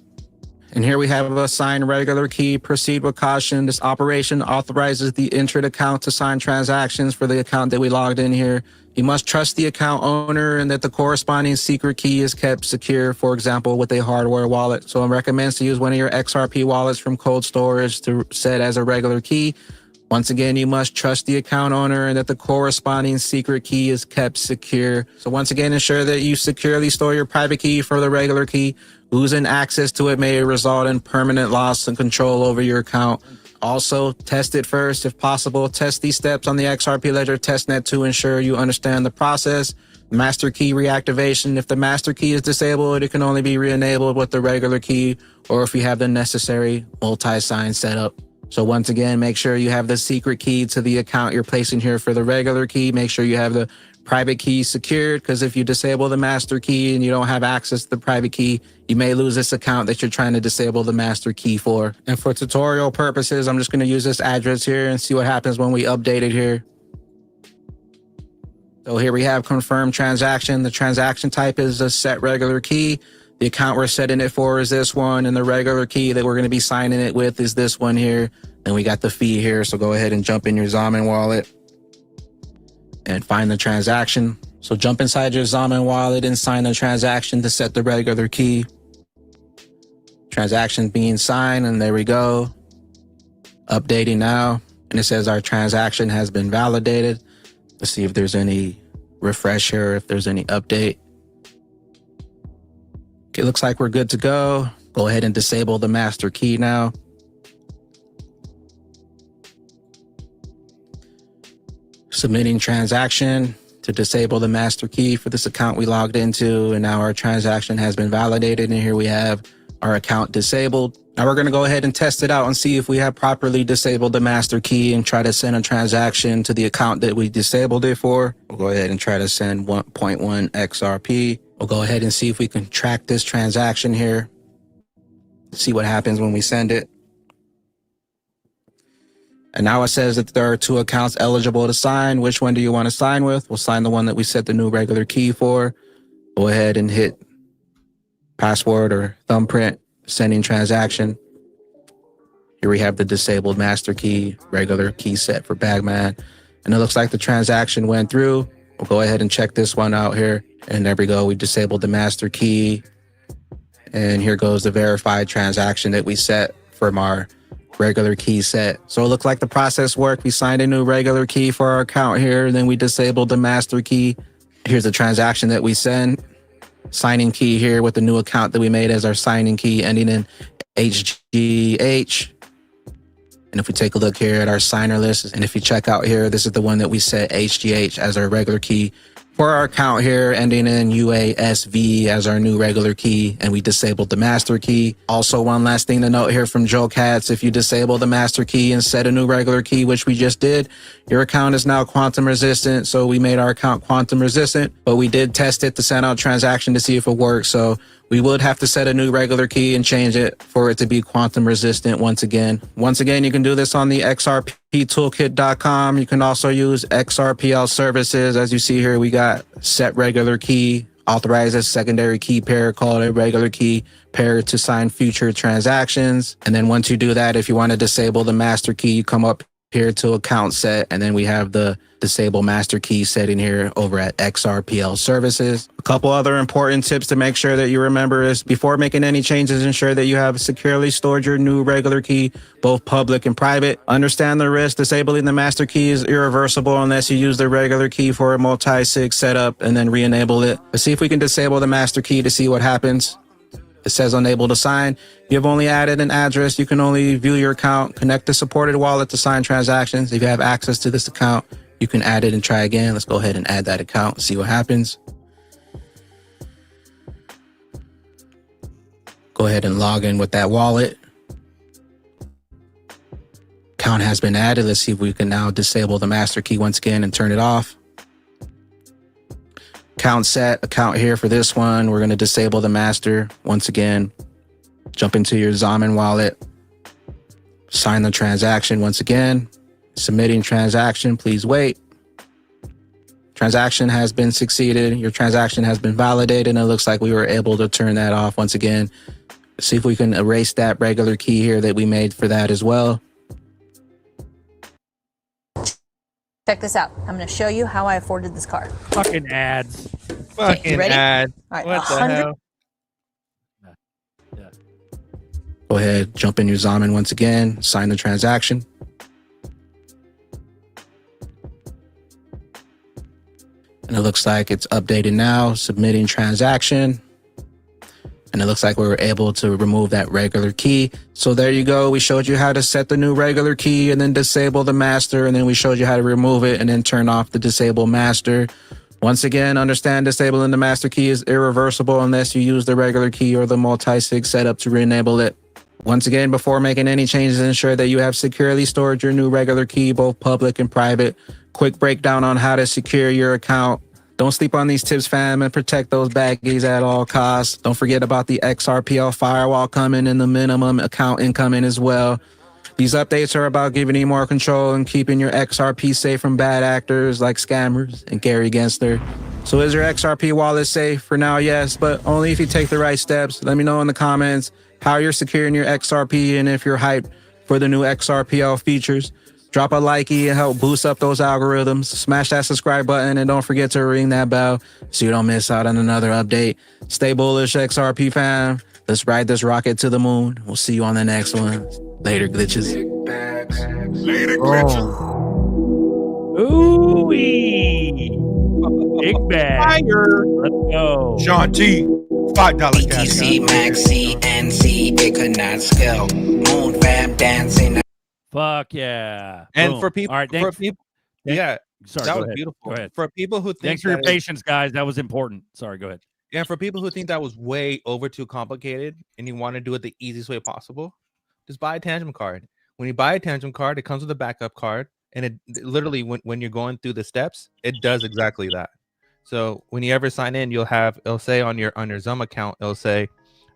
And here we have a sign regular key. Proceed with caution. This operation authorizes the entered account to sign transactions for the account that we logged in here. You must trust the account owner and that the corresponding secret key is kept secure, for example, with a hardware wallet. So it recommends to use one of your XRP wallets from cold storage to set as a regular key. Once again, you must trust the account owner and that the corresponding secret key is kept secure. So once again, ensure that you securely store your private key for the regular key. Losing access to it may result in permanent loss and control over your account. Also, test it first. If possible, test these steps on the XRP Ledger testnet to ensure you understand the process. Master key reactivation. If the master key is disabled, it can only be re-enabled with the regular key or if you have the necessary multi-sign setup. So once again, make sure you have the secret key to the account you're placing here for the regular key. Make sure you have the private key secured, because if you disable the master key and you don't have access to the private key, you may lose this account that you're trying to disable the master key for. And for tutorial purposes, I'm just going to use this address here and see what happens when we update it here. So here we have confirmed transaction. The transaction type is a set regular key. The account we're setting it for is this one, and the regular key that we're going to be signing it with is this one here. And we got the fee here, so go ahead and jump in your Zamen wallet and find the transaction. So jump inside your Zamen wallet and sign the transaction to set the regular key. Transaction being signed, and there we go. Updating now, and it says our transaction has been validated. Let's see if there's any refresh here, if there's any update. Okay, looks like we're good to go. Go ahead and disable the master key now. Submitting transaction to disable the master key for this account we logged into, and now our transaction has been validated, and here we have our account disabled. Now we're going to go ahead and test it out and see if we have properly disabled the master key and try to send a transaction to the account that we disabled it for. We'll go ahead and try to send 1.1 XRP. We'll go ahead and see if we can track this transaction here. See what happens when we send it. And now it says that there are 2 accounts eligible to sign. Which one do you want to sign with? We'll sign the one that we set the new regular key for. Go ahead and hit password or thumbprint, sending transaction. Here we have the disabled master key, regular key set for Bagman. And it looks like the transaction went through. We'll go ahead and check this one out here. And there we go. We disabled the master key. And here goes the verified transaction that we set from our regular key set. So it looked like the process worked. We signed a new regular key for our account here, and then we disabled the master key. Here's the transaction that we sent. Signing key here with the new account that we made as our signing key, ending in HGH. And if we take a look here at our signer list, and if you check out here, this is the one that we set HGH as our regular key for our account here, ending in UASV as our new regular key, and we disabled the master key. Also, one last thing to note here from Joe Cats, if you disable the master key and set a new regular key, which we just did, your account is now quantum resistant. So we made our account quantum resistant, but we did test it to send out transaction to see if it works. So we would have to set a new regular key and change it for it to be quantum resistant once again. Once again, you can do this on the xrptoolkit.com. You can also use XRPL services. As you see here, we got set regular key, authorize a secondary key pair called a regular key pair to sign future transactions. And then once you do that, if you want to disable the master key, you come up here to account set, and then we have the disable master key setting here over at XRPL services. A couple other important tips to make sure that you remember is before making any changes, ensure that you have securely stored your new regular key, both public and private. Understand the risk. Disabling the master key is irreversible unless you use the regular key for a multi-sig setup and then re-enable it. Let's see if we can disable the master key to see what happens. It says unable to sign. You've only added an address. You can only view your account. Connect the supported wallet to sign transactions. If you have access to this account, you can add it and try again. Let's go ahead and add that account and see what happens. Go ahead and log in with that wallet. Account has been added. Let's see if we can now disable the master key once again and turn it off. Account set, account here for this one. We're going to disable the master once again. Jump into your Zaman wallet. Sign the transaction once again. Submitting transaction, please wait. Transaction has been succeeded. Your transaction has been validated, and it looks like we were able to turn that off once again. Let's see if we can erase that regular key here that we made for that as well. Check this out. I'm going to show you how I afforded this car. Fucking ads. Fucking ready? ads. All right, What the 100 hell? Go ahead, jump in your Zaman once again, sign the transaction. And it looks like it's updated now, submitting transaction. And it looks like we were able to remove that regular key. So there you go. We showed you how to set the new regular key and then disable the master. And then we showed you how to remove it and then turn off the disable master. Once again, understand disabling the master key is irreversible unless you use the regular key or the multi-sig setup to re-enable it. Once again, before making any changes, ensure that you have securely stored your new regular key, both public and private. Quick breakdown on how to secure your account. Don't sleep on these tips, fam, and protect those baggies at all costs. Don't forget about the XRPL firewall coming and the minimum account incoming as well. These updates are about giving you more control and keeping your XRP safe from bad actors like scammers and Gary Gensler. So is your XRP wallet safe? For now, yes, but only if you take the right steps. Let me know in the comments how you're securing your XRP and if you're hyped for the new XRPL features. Drop a likey and help boost up those algorithms. Smash that subscribe button and don't forget to ring that bell so you don't miss out on another update. Stay bullish, XRP fam. Let's ride this rocket to the moon. We'll see you on the next one. Later, glitches. Later, glitches. Ooh-wee. Big bag. Fire. Let's go. Sean T. $5 cash. BTC, Maxi, NC, it could not scale. Moon fam dancing. Fuck yeah. And Boom. for people, All right, thanks. yeah, Sorry, that go was ahead. beautiful. Go ahead. For people who think Thanks for your that patience, guys. That was important. Sorry, go ahead. yeah, for people who think that was way over too complicated and you want to do it the easiest way possible, just buy a tantrum card. When you buy a tantrum card, it comes with a backup card, and it literally when you're going through the steps, it does exactly that. So when you ever sign in, it'll say on your Zoom account, it'll say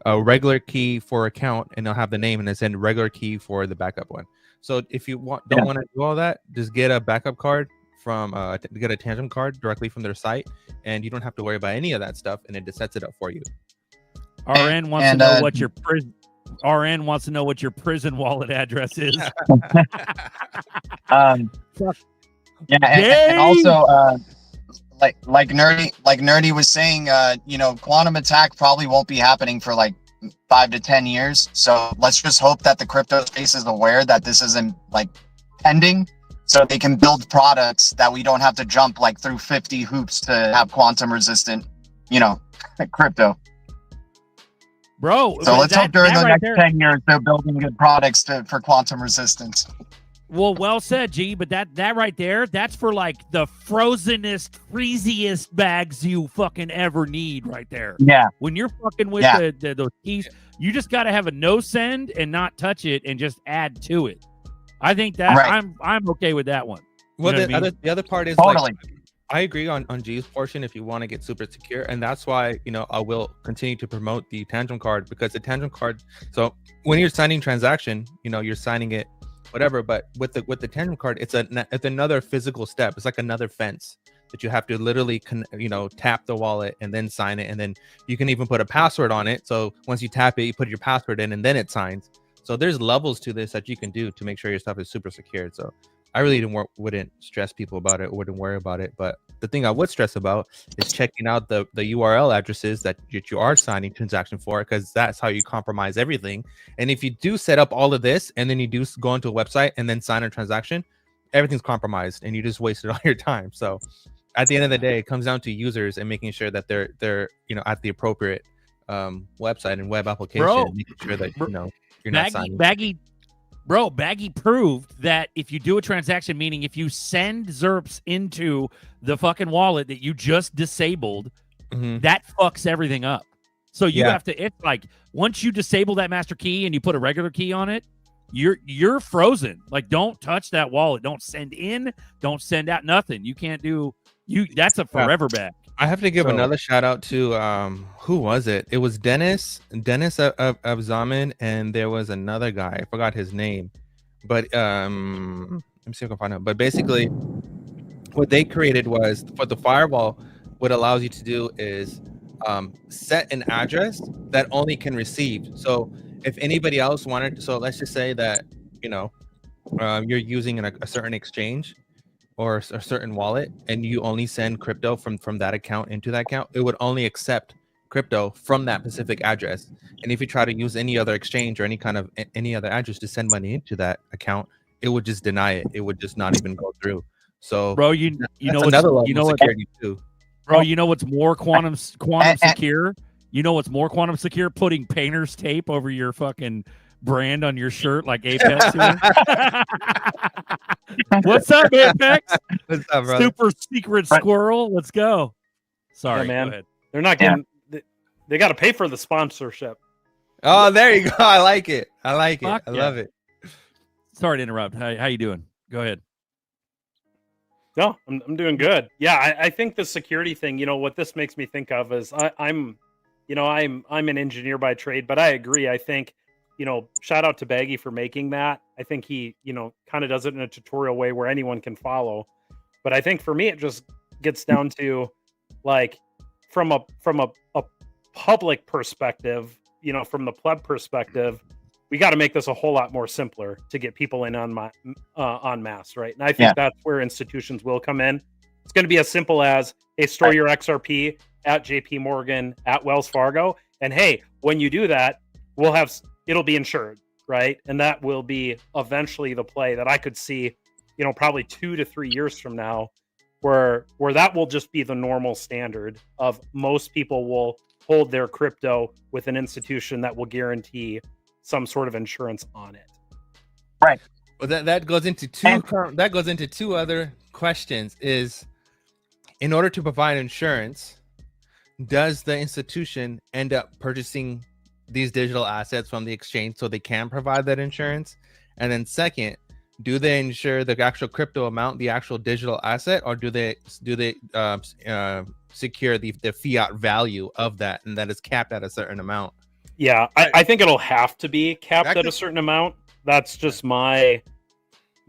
a regular key for account, and it'll have the name, and it's in regular key for the backup one. So if you don't want to do all that, just get a backup card from get a tantrum card directly from their site, and you don't have to worry about any of that stuff, and it just sets it up for you. RN wants to know what your RN wants to know what your prison wallet address is. Yeah, and also like nerdy was saying, quantum attack probably won't be happening for like 5 to 10 years. So let's just hope that the crypto space is aware that this isn't like pending, so they can build products that we don't have to jump like through 50 hoops to have quantum resistant, crypto. Bro, So let's hope during the right next 10 years they're building good products for quantum resistance. Well said, G. But that right there, that's for like the frozenest, freeziest bags you fucking ever need, right there. Yeah. When you're fucking with those keys, you just got to have a no send and not touch it and just add to it. I think that I'm okay with that one. Well, the other part is totally. I agree on G's portion if you want to get super secure, and that's why I will continue to promote the tantrum card, because the tantrum card. So when you're signing transaction, you're signing it, whatever. But with the tantrum card, it's another physical step. It's like another fence that you have to literally tap the wallet and then sign it, and then you can even put a password on it. So once you tap it, you put your password in, and then it signs. So there's levels to this that you can do to make sure your stuff is super secured. So I really wouldn't stress people about it, wouldn't worry about it. But the thing I would stress about is checking out the URL addresses that you are signing transaction for, because that's how you compromise everything. And if you do set up all of this and then you do go onto a website and then sign a transaction, everything's compromised and you just wasted all your time. So at the end of the day, it comes down to users and making sure that they're at the appropriate website and web application, making sure that you're not signing. Baggy proved that if you do a transaction, meaning if you send ZERPs into the fucking wallet that you just disabled, that fucks everything up. So you have to, it's like, once you disable that master key and you put a regular key on it, you're frozen. Like, don't touch that wallet. Don't send in, don't send out, nothing. You can't do, that's a forever bag. I have to give another shout out to who was it? It was Dennis of Zaman, and there was another guy. I forgot his name, but let me see if I can find out. But basically, what they created was, for the firewall, what allows you to do is set an address that only can receive. So if anybody else wanted, so let's just say that you're using a certain exchange or a certain wallet, and you only send crypto from that account into that account, it would only accept crypto from that specific address. And if you try to use any other exchange or any other address to send money into that account, it would just deny it. It would just not even go through. So, bro, you know another level of security too. Bro, you know what's more quantum secure? You know what's more quantum secure? Putting painter's tape over your fucking brand on your shirt like Apex. What's up, Apex? What's up, brother? Super secret squirrel. Let's go. Sorry, man. Go ahead. They're not getting. They got to pay for the sponsorship. Oh, there you go. I like it. I love it. Sorry to interrupt. How you doing? Go ahead. No, I'm doing good. Yeah, I think the security thing, what this makes me think of is I'm an engineer by trade, but I agree. I think, shout out to Baggy for making that. I think he, kind of does it in a tutorial way where anyone can follow. But I think for me, it just gets down to, like, from a public perspective, from the pleb perspective, we got to make this a whole lot more simpler to get people in on mass, right? And I think that's where institutions will come in. It's going to be as simple as, hey, store your XRP at JP Morgan, at Wells Fargo. And hey, when you do that, it'll be insured, right? And that will be eventually the play that I could see, probably 2 to 3 years from now, where that will just be the normal standard of most people will hold their crypto with an institution that will guarantee some sort of insurance on it. Right. Well, that goes into two other questions. Is in order to provide insurance, does the institution end up purchasing these digital assets from the exchange so they can provide that insurance? And then second, do they insure the actual crypto amount, the actual digital asset, or do they secure the fiat value of that, and that is capped at a certain amount? Yeah, I think it'll have to be capped at a certain amount. That's just my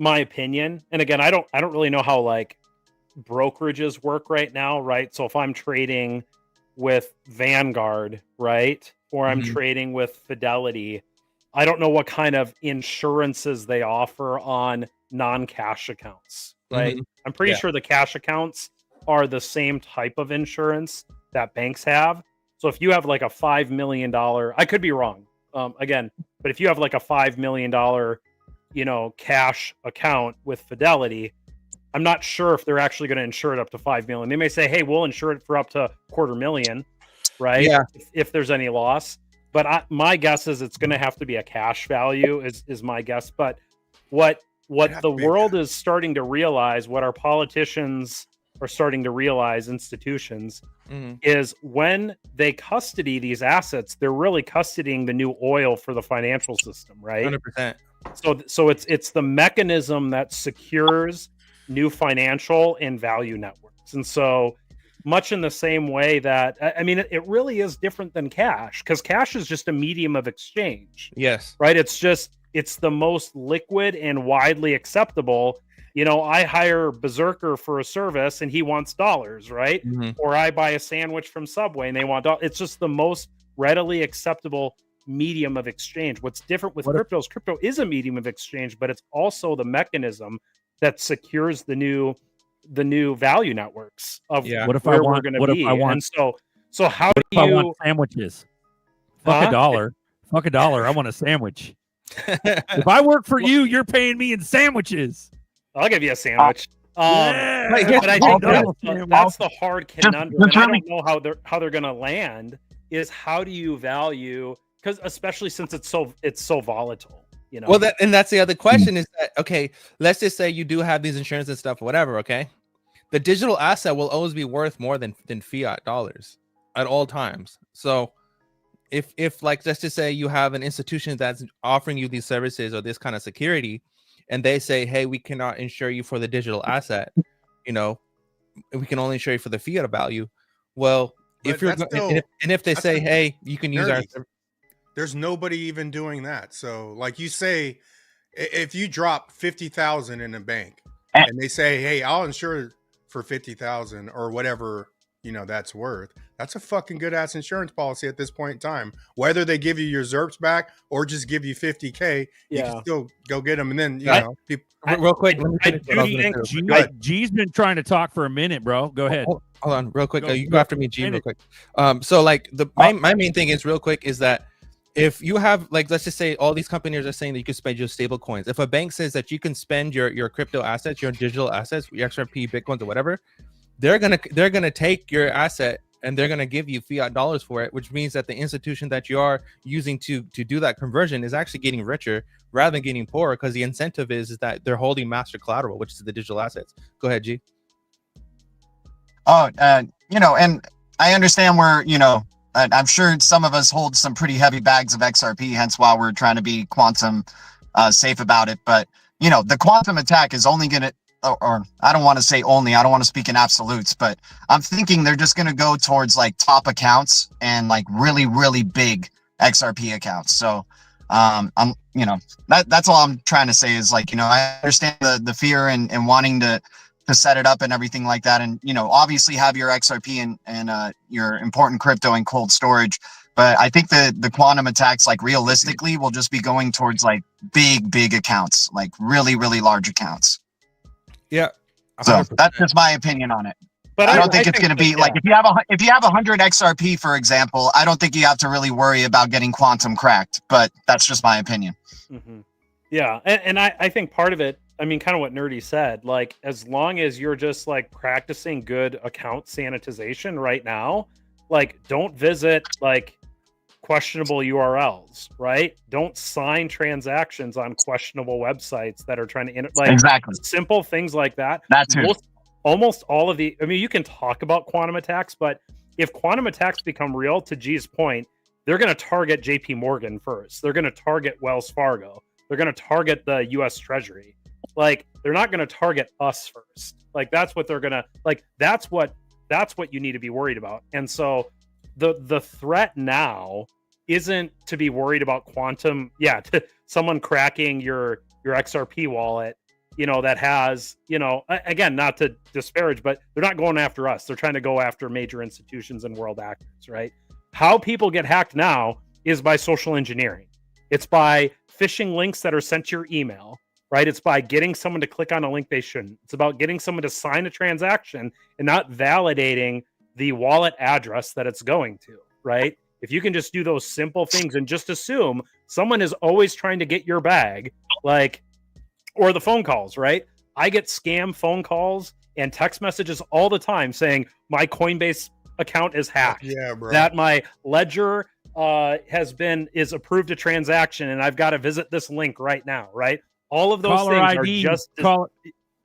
opinion. And again, I don't really know how like brokerages work right now, right? So if I'm trading with Vanguard, right, or I'm trading with Fidelity, I don't know what kind of insurances they offer on non-cash accounts, right? I'm pretty sure the cash accounts are the same type of insurance that banks have. So if you have like a $5 million, I could be wrong, again, but if you have like a $5 million, cash account with Fidelity, I'm not sure if they're actually going to insure it up to 5 million. They may say, hey, we'll insure it for up to $250,000, right? Yeah. If there's any loss. But my guess is it's going to have to be a cash value is my guess. But what the world is starting to realize, what our politicians are starting to realize, institutions, is when they custody these assets, they're really custodying the new oil for the financial system, right? 100%. So it's the mechanism that secures new financial and value networks. And so much in the same way that, I mean, it really is different than cash, because cash is just a medium of exchange. Yes. Right? It's the most liquid and widely acceptable. I hire Berserker for a service and he wants dollars, right? Or I buy a sandwich from Subway and they want dollars. It's just the most readily acceptable medium of exchange. What's different with crypto is a medium of exchange, but it's also the mechanism that secures the new value networks of where we're going to be. And so how do you... I want sandwiches. Fuck $1. Fuck $1. I want a sandwich. If I work for you, you're paying me in sandwiches. I'll give you a sandwich. But I think that's the hard conundrum. And I don't know how they're going to land. Is how do you value? Because especially since it's so volatile. Well, that's the other question is that, okay, let's just say you do have these insurance and stuff, whatever, okay? The digital asset will always be worth more than fiat dollars at all times. So if like, let's just say you have an institution that's offering you these services or this kind of security, and they say, hey, we cannot insure you for the digital asset, we can only insure you for the fiat value. Well, if they say, hey, you can use our... There's nobody even doing that. So like you say, if you drop 50,000 in a bank and they say, hey, I'll insure for 50,000 or whatever, that's worth, that's a fucking good ass insurance policy at this point in time. Whether they give you your ZERPs back or just give you 50K, you can still go get them. And then, people... Real quick. G's been trying to talk for a minute, bro. Go ahead. Hold on real quick. You go after me, G, real quick. So like my main thing is real quick is that if you have, like, let's just say all these companies are saying that you can spend your stable coins. If a bank says that you can spend your crypto assets, your digital assets, your XRP, Bitcoins, or whatever, they're gonna take your asset and they're gonna give you fiat dollars for it, which means that the institution that you are using to do that conversion is actually getting richer rather than getting poorer, because the incentive is that they're holding master collateral, which is the digital assets. Go ahead, G. And I understand where, I'm sure some of us hold some pretty heavy bags of XRP, hence why we're trying to be quantum safe about it. But, the quantum attack is only going to, or I don't want to say only, I don't want to speak in absolutes, but I'm thinking they're just going to go towards like top accounts and like really, really big XRP accounts. So, that's all I'm trying to say is like, I understand the fear and wanting to set it up and everything like that. And, obviously have your XRP and your important crypto in cold storage. But I think the quantum attacks, like realistically, will just be going towards like big accounts, like really, really large accounts. Yeah. 100%. So that's just my opinion on it. But I don't think it's going to be like, if you have 100 XRP, for example, I don't think you have to really worry about getting quantum cracked, but that's just my opinion. Mm-hmm. Yeah. And I think part of it, I mean, kind of what Nerdy said, like, as long as you're just like practicing good account sanitization right now, like don't visit like questionable URLs, right? Don't sign transactions on questionable websites that are trying to like Exactly. simple things like that. That too. Almost all of the, I mean, you can talk about quantum attacks, but if quantum attacks become real, to G's point, they're going to target JP Morgan first. They're going to target Wells Fargo. They're going to target the US Treasury. Like, they're not going to target us first. Like, that's what they're going to, like, that's what you need to be worried about. And so the threat now isn't to be worried about quantum. Yeah. Someone cracking your XRP wallet, you know, that has, you know, again, not to disparage, but they're not going after us. They're trying to go after major institutions and world actors, right? How people get hacked now is by social engineering. It's by phishing links that are sent to your email, right? It's by getting someone to click on a link they shouldn't. It's about getting someone to sign a transaction and not validating the wallet address that it's going to, right? If you can just do those simple things and just assume someone is always trying to get your bag, like, or the phone calls, right? I get scam phone calls and text messages all the time saying my Coinbase account is hacked. Yeah, bro. That my ledger is approved a transaction and I've got to visit this link right now, right? All of those Caller things ID, are just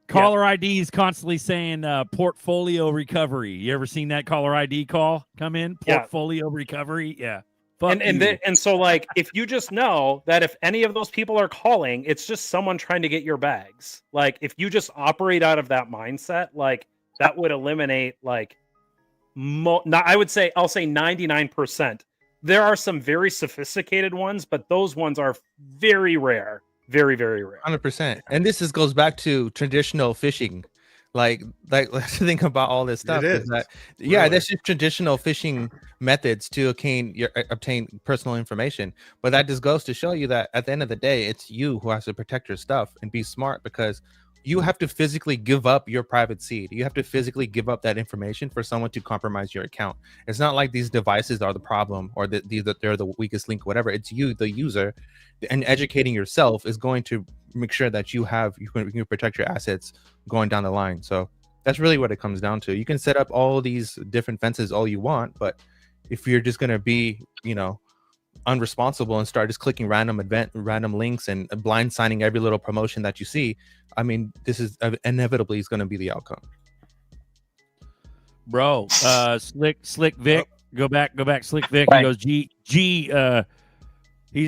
caller ID is constantly saying portfolio recovery. You ever seen that caller ID call come in? Portfolio recovery. Yeah. And so, like, if you just know that if any of those people are calling, it's just someone trying to get your bags. Like, if you just operate out of that mindset, like, that would eliminate, like, I'll say 99%. There are some very sophisticated ones, but those ones are very rare. Very, very rare. 100%. And this goes back to traditional phishing. Like let's think about all this stuff. It is. That's just traditional phishing methods to obtain personal information. But that just goes to show you that at the end of the day, it's you who has to protect your stuff and be smart, because you have to physically give up your private seed. You have to physically give up that information for someone to compromise your account. It's not like these devices are the problem or they're the weakest link, whatever. It's you, the user, and educating yourself is going to make sure that you can protect your assets going down the line. So that's really what it comes down to. You can set up all these different fences all you want, but if you're just going to be, you know, unresponsible and start just clicking random links and blind signing every little promotion that you see, I mean, this is inevitably is going to be the outcome. Bro, Slick Vic, go back, Slick Vic. Right. He goes, G,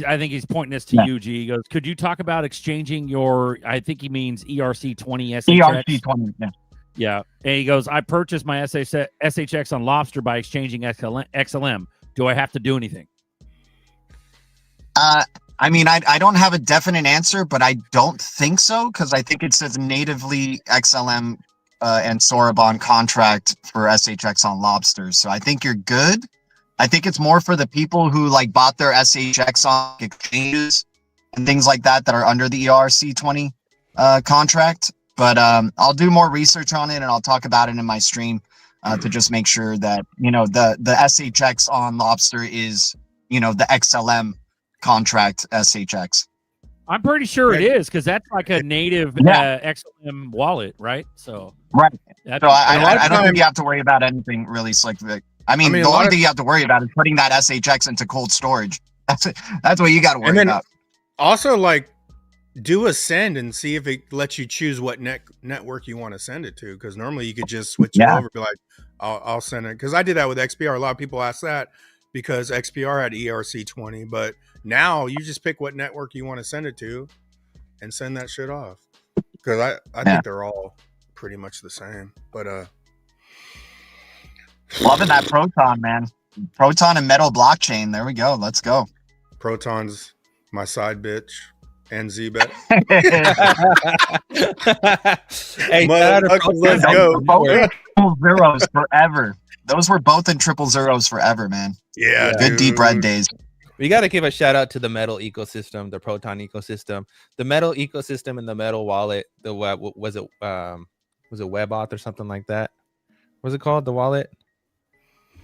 I think he's pointing this to you, G. He goes, could you talk about exchanging your, I think he means ERC20 SHX. ERC20, yeah. Yeah. And he goes, I purchased my SHX on Lobster by exchanging XLM. Do I have to do anything? I mean, I don't have a definite answer, but I don't think so, because I think it says natively XLM and Sorabon contract for SHX on Lobster. So I think you're good. I think it's more for the people who like bought their SHX on exchanges and things like that are under the ERC20 contract. But I'll do more research on it and I'll talk about it in my stream to just make sure that, you know, the SHX on Lobster is, you know, the XLM contract SHX. I'm pretty sure it is, because that's like a native XLM wallet, right? So right. So I don't think you have to worry about anything really, Slick Vic. I mean, the only thing you have to worry about is putting that SHX into cold storage. That's what you got to worry about. Also, like, do a send and see if it lets you choose what network you want to send it to. Because normally you could just switch it over, be like, I'll send it. Because I did that with XPR. A lot of people ask that because XPR had ERC20, but now you just pick what network you want to send it to and send that shit off. Because I think they're all pretty much the same. But loving that Proton, man. Proton and Metal blockchain. There we go. Let's go. Proton's my side bitch. And ZBet. Hey, let's go. Both triple zeros forever. Those were both in triple zeros forever, man. Yeah, good deep red days. We got to give a shout out to the Metal ecosystem, the Proton ecosystem, the Metal ecosystem, and the Metal wallet. The web was it WebAuth or something like that? What's it called? The wallet?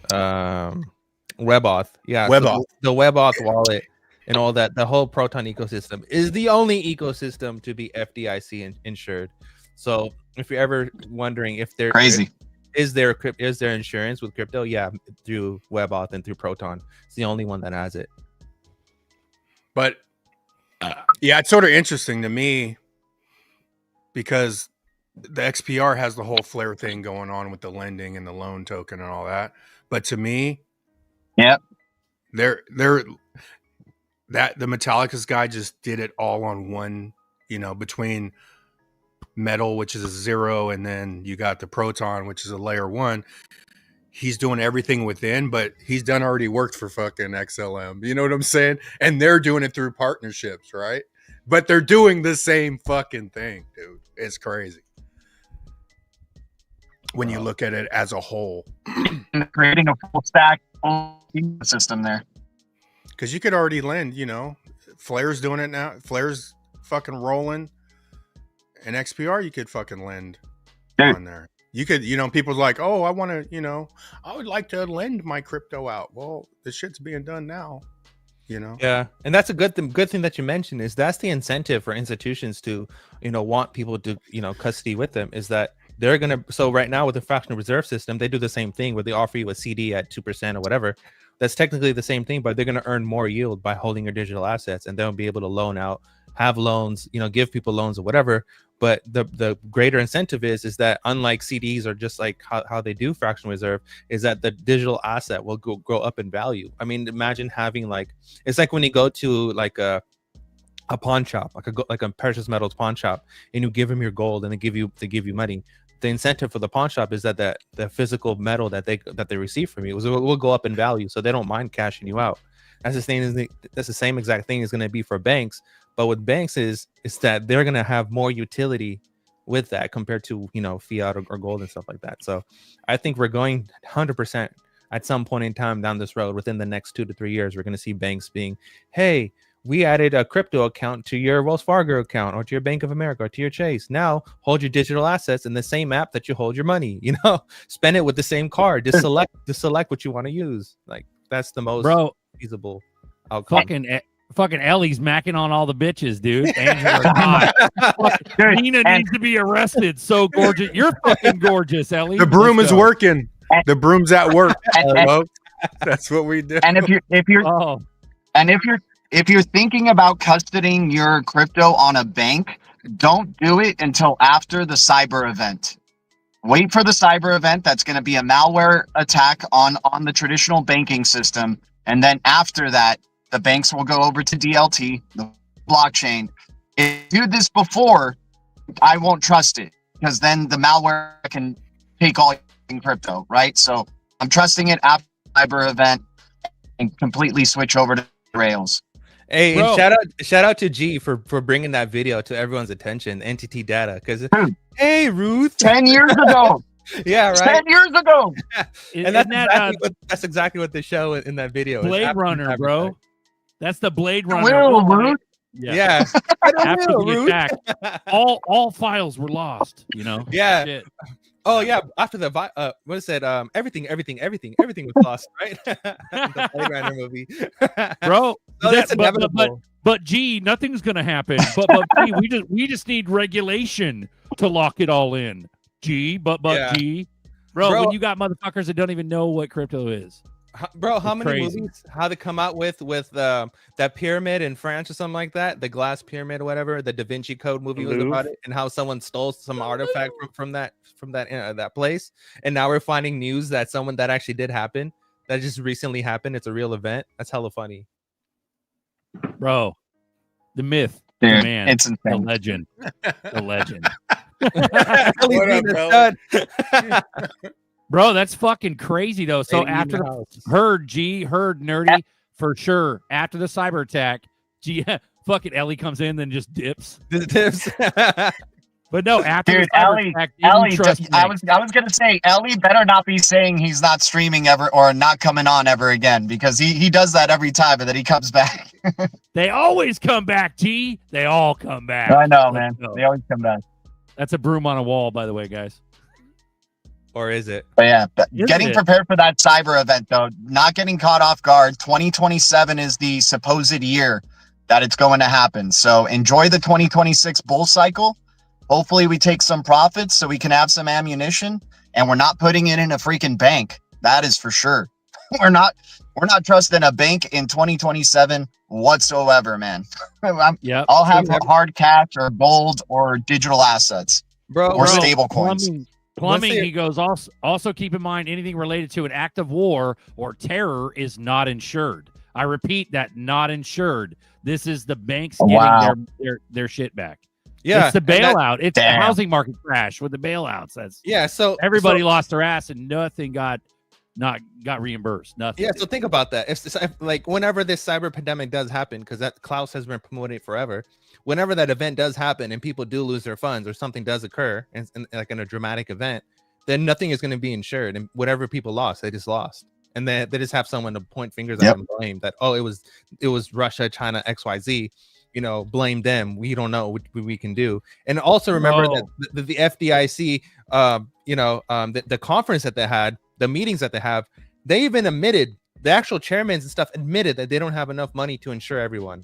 WebAuth. Yeah, WebAuth. So the WebAuth wallet. And all that, the whole Proton ecosystem is the only ecosystem to be FDIC insured. So if you're ever wondering if is there insurance with crypto? Yeah, through WebAuth and through Proton. It's the only one that has it. But yeah, it's sort of interesting to me because the XPR has the whole Flare thing going on with the lending and the loan token and all that. But to me, Yep. they're that the Metallicus guy just did it all on one, between Metal, which is a 0, and then you got the Proton, which is a layer 1. He's doing everything within, but he's done already worked for fucking XLM. You know what I'm saying? And they're doing it through partnerships, right? But they're doing the same fucking thing, dude. It's crazy when you look at it as a whole. Creating a full stack system there. Because you could already lend, Flare's doing it now. Flare's fucking rolling. And XPR, you could fucking lend on there. You could, people's like, oh, I want to, I would like to lend my crypto out. Well, the shit's being done now, Yeah, and that's a good thing that you mentioned is that's the incentive for institutions to, want people to, custody with them is that they're going to. So right now with the fractional reserve system, they do the same thing where they offer you a CD at 2% or whatever. That's technically the same thing, but they're going to earn more yield by holding your digital assets, and they'll be able to loan out, have loans, give people loans or whatever. But the greater incentive is that unlike CDs or just like how they do fractional reserve, is that the digital asset will grow up in value. I mean, imagine having it's like when you go to like a pawn shop, like a precious metals pawn shop, and you give them your gold and they give you money. The incentive for the pawn shop is that the physical metal that they receive from you will go up in value, so they don't mind cashing you out. That's the same exact thing is going to be for banks. But with banks is that they're going to have more utility with that compared to, fiat or gold and stuff like that. So I think we're going 100% at some point in time down this road within the next 2 to 3 years. We're going to see banks being, hey, we added a crypto account to your Wells Fargo account or to your Bank of America or to your Chase. Now hold your digital assets in the same app that you hold your money, spend it with the same card. Just select what you want to use. Like that's the most feasible outcome. Fucking Ellie's macking on all the bitches, dude. Nina needs to be arrested. So gorgeous. You're fucking gorgeous, Ellie. The broom is working. The broom's at work. That's what we do. And if you're thinking about custodying your crypto on a bank, don't do it until after the cyber event. Wait for the cyber event. That's going to be a malware attack on the traditional banking system. And then after that, the banks will go over to DLT, the blockchain. If you do this before, I won't trust it because then the malware can take all your crypto, right? So I'm trusting it after the cyber event and completely switch over to Rails. Hey, and shout out to G for bringing that video to everyone's attention, entity data, because hey, Ruth, 10 years ago. Yeah, right. 10 years ago. And that's exactly what the show in that video is. Blade Runner, bro. That's the Blade Runner. Ruth. Yeah. After the attack, all files were lost. Yeah. Shit. Oh yeah. After the what is it? Everything was lost, right? The Blade Runner movie, bro. So that's inevitable. But gee, nothing's gonna happen. But gee, we just need regulation to lock it all in. Gee, gee, bro, when you got motherfuckers that don't even know what crypto is. Bro, how many movies? How they come out with that pyramid in France or something like that? The glass pyramid or whatever. The Da Vinci Code movie was about it, and how someone stole some artifact from that place, and now we're finding news that that actually did happen. That just recently happened. It's a real event. That's hella funny, bro. The myth, dude, the man, it's insane. the legend, the legend. Bro, that's fucking crazy though. So after heard Nerdy for sure. After the cyber attack, fucking Ellie comes in, then just dips. But no, after dude, the cyber attack, I was gonna say Ellie better not be saying he's not streaming ever or not coming on ever again, because he does that every time and then he comes back. They always come back, G. They all come back. I know, man. They always come back. That's a broom on a wall, by the way, guys. Or is it? But yeah, getting prepared for that cyber event, though, not getting caught off guard. 2027 is the supposed year that it's going to happen. So enjoy the 2026 bull cycle. Hopefully we take some profits so we can have some ammunition. and we're not putting it in a freaking bank. That is for sure. We're not trusting a bank in 2027 whatsoever, man. I'll have hard cash or gold or digital assets, or stable coins. Plumbing, he goes, also keep in mind anything related to an act of war or terror is not insured. I repeat that, not insured. This is the banks getting their shit back. Yeah, it's the bailout. It's the housing market crash with the bailouts. So everybody lost their ass and nothing got reimbursed. Nothing. Yeah, so think about that. If like whenever this cyber pandemic does happen, because that Klaus has been promoting it forever, whenever that event does happen and people do lose their funds or something does occur, and like in a dramatic event, then nothing is going to be insured, and whatever people lost, they just lost, and they just have someone to point fingers at and blame that, oh, it was Russia, China, XYZ. You know, blame them. We don't know what we can do. And also remember that the FDIC, the conference that they had, the meetings that they have, they even admitted, the actual chairmen and stuff admitted that they don't have enough money to insure everyone.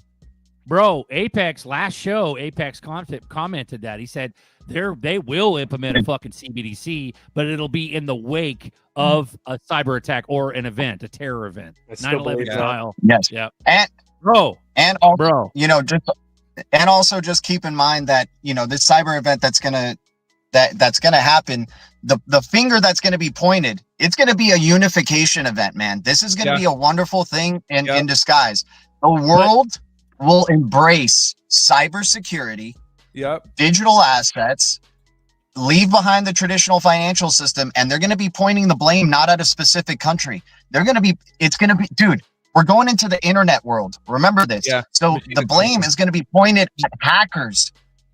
Bro, Apex last show, Apex commented that. He said they will implement a fucking CBDC, but it'll be in the wake of a cyber attack or an event, a terror event, 9/11 style. Yes. Yeah. And also, and also just keep in mind that, this cyber event that's gonna happen, the finger that's gonna be pointed, it's gonna be a unification event, man. This is gonna be a wonderful thing in disguise. The world will embrace cybersecurity, digital assets, leave behind the traditional financial system, and they're gonna be pointing the blame not at a specific country. It's gonna be, dude. We're going into the internet world. Remember this. So the blame is going to be pointed at hackers.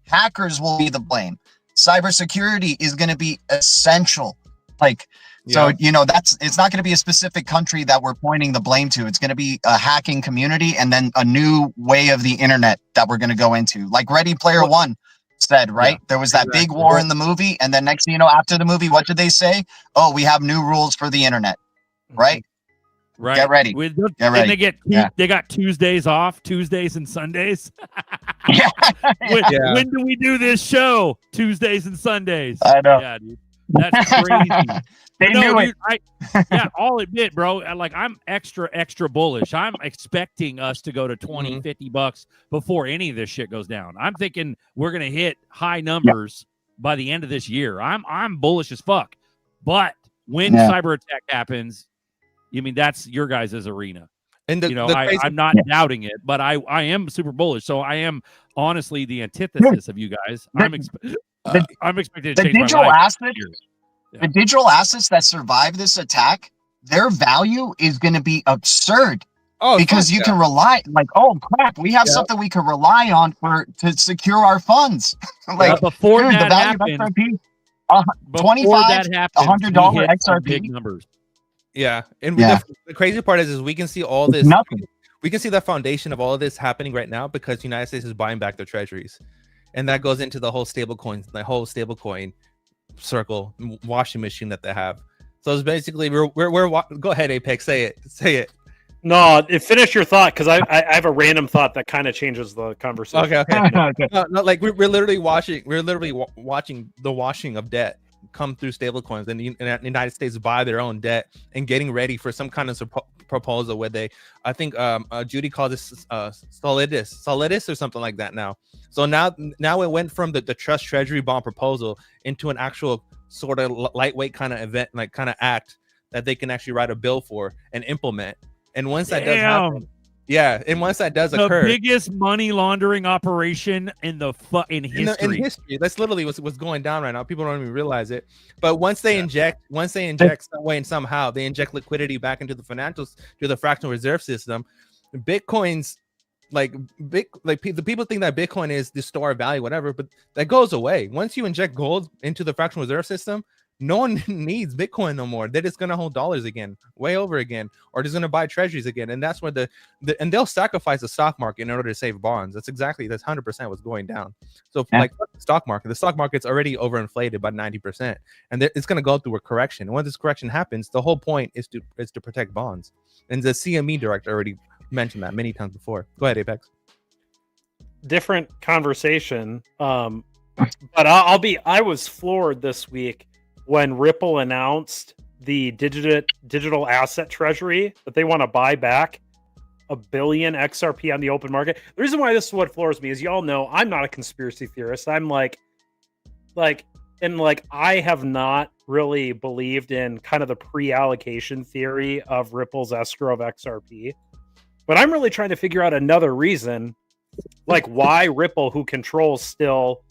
Hackers will be the blame. Cybersecurity is going to be essential. It's not going to be a specific country that we're pointing the blame to. It's going to be a hacking community and then a new way of the internet that we're going to go into. Like Ready Player One said, right? There was that big war in the movie. And then next thing you know, after the movie, what did they say? Oh, we have new rules for the internet, right? Right. Get ready. Get ready. They got Tuesdays off, Tuesdays and Sundays. When do we do this show? Tuesdays and Sundays. I know. Yeah, dude. That's crazy. They knew it. I'll admit, bro, like I'm extra bullish. I'm expecting us to go to 20, $50 before any of this shit goes down. I'm thinking we're going to hit high numbers by the end of this year. I'm bullish as fuck. But when cyber attack happens, that's your guys' arena. And I'm not doubting it, but I am super bullish. So I am honestly the antithesis of you guys. I'm expecting to change my life. The digital assets that survive this attack, their value is going to be absurd. Because you can rely, oh crap, we have something we can rely on to secure our funds. Before that happens, $25, $100 XRP big numbers. Yeah, and the crazy part is we can see all this. We can see the foundation of all of this happening right now because the United States is buying back their treasuries, and that goes into the whole the whole stablecoin circle washing machine that they have. So it's basically we're go ahead, Apex, say it. No, finish your thought because I have a random thought that kind of changes the conversation. Okay. No, like we're literally watching the washing of debt come through stablecoins, and the United States buy their own debt and getting ready for some kind of proposal where I think Judy called this solidus or something like that now. So now it went from the trust treasury bond proposal into an actual sort of lightweight kind of event, like kind of act that they can actually write a bill for and implement. And once that does happen, and once that does occur, the biggest money laundering operation in history. In history, that's literally what's going down right now. People don't even realize it. But once they inject some way and somehow they inject liquidity back into the financials, to the fractional reserve system, Bitcoin's the people think that Bitcoin is the store of value, whatever, but that goes away. Once you inject gold into the fractional reserve system, no one needs Bitcoin no more. They're just gonna hold dollars again, way over again, or just gonna buy treasuries again, and that's where and they'll sacrifice the stock market in order to save bonds. That's 100% what's going down. So like the stock market's already overinflated by 90%, and it's gonna go through a correction. And when this correction happens, the whole point is to protect bonds. And the CME director already mentioned that many times before. Go ahead, Apex. Different conversation, but I was floored this week when Ripple announced the digital asset treasury that they want to buy back 1 billion XRP on the open market. The reason why this is what floors me is, y'all know I'm not a conspiracy theorist. I'm like I have not really believed in kind of the pre-allocation theory of Ripple's escrow of XRP. But I'm really trying to figure out another reason, like why Ripple, who controls still,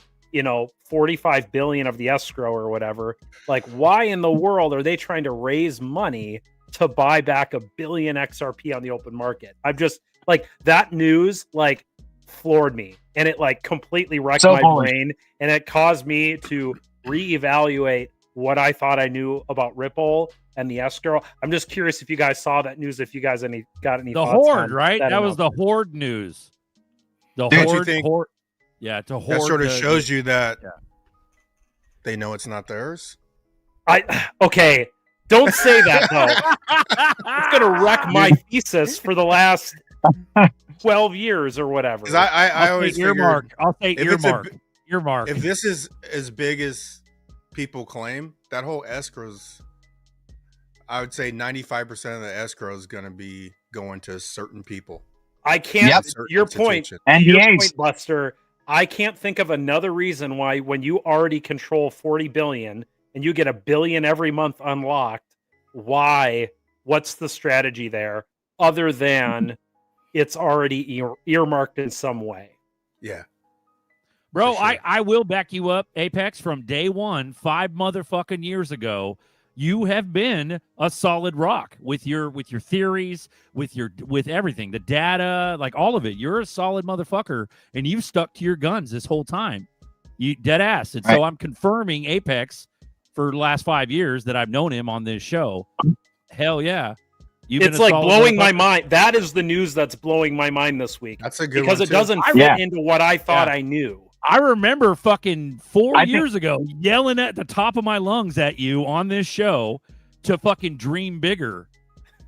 45 billion of the escrow or whatever, like why in the world are they trying to raise money to buy back 1 billion XRP on the open market? I'm just like, that news like floored me, and it like completely wrecked my brain, and it caused me to reevaluate what I thought I knew about Ripple and the escrow. I'm just curious if you guys saw that news, if you guys got any The thoughts Horde, on right? That was the announcement. Horde news. The Don't you Horde, think Horde. Yeah, to Horde. that sort of shows you that Yeah. they know it's not theirs? Okay, don't say that though. It's gonna wreck my thesis for the last 12 years or whatever. Because I I'll always say earmark. I'll say if it's earmark. Earmark. if this is as big as people claim, that whole escrow's, I would say 95% of the escrow is going to be going to certain people. I can't. Yep. Your point, NDAs. your point, Buster. I can't think of another reason why, when you already control 40 billion and you get 1 billion every month unlocked, why? What's the strategy there other than it's already earmarked in some way? Yeah. Bro, For sure. I will back you up, Apex, from day one, 5 motherfucking years ago. You have been a solid rock with your theories, with everything, the data, like all of it. You're a solid motherfucker, and you've stuck to your guns this whole time. You dead ass. And so I'm confirming Apex for the last 5 years that I've known him on this show. Hell yeah. It's like blowing my mind. That is the news that's blowing my mind this week. That's a good because one, it too. doesn't fit into what I thought I knew. I remember fucking 4 years ago yelling at the top of my lungs at you on this show to fucking dream bigger.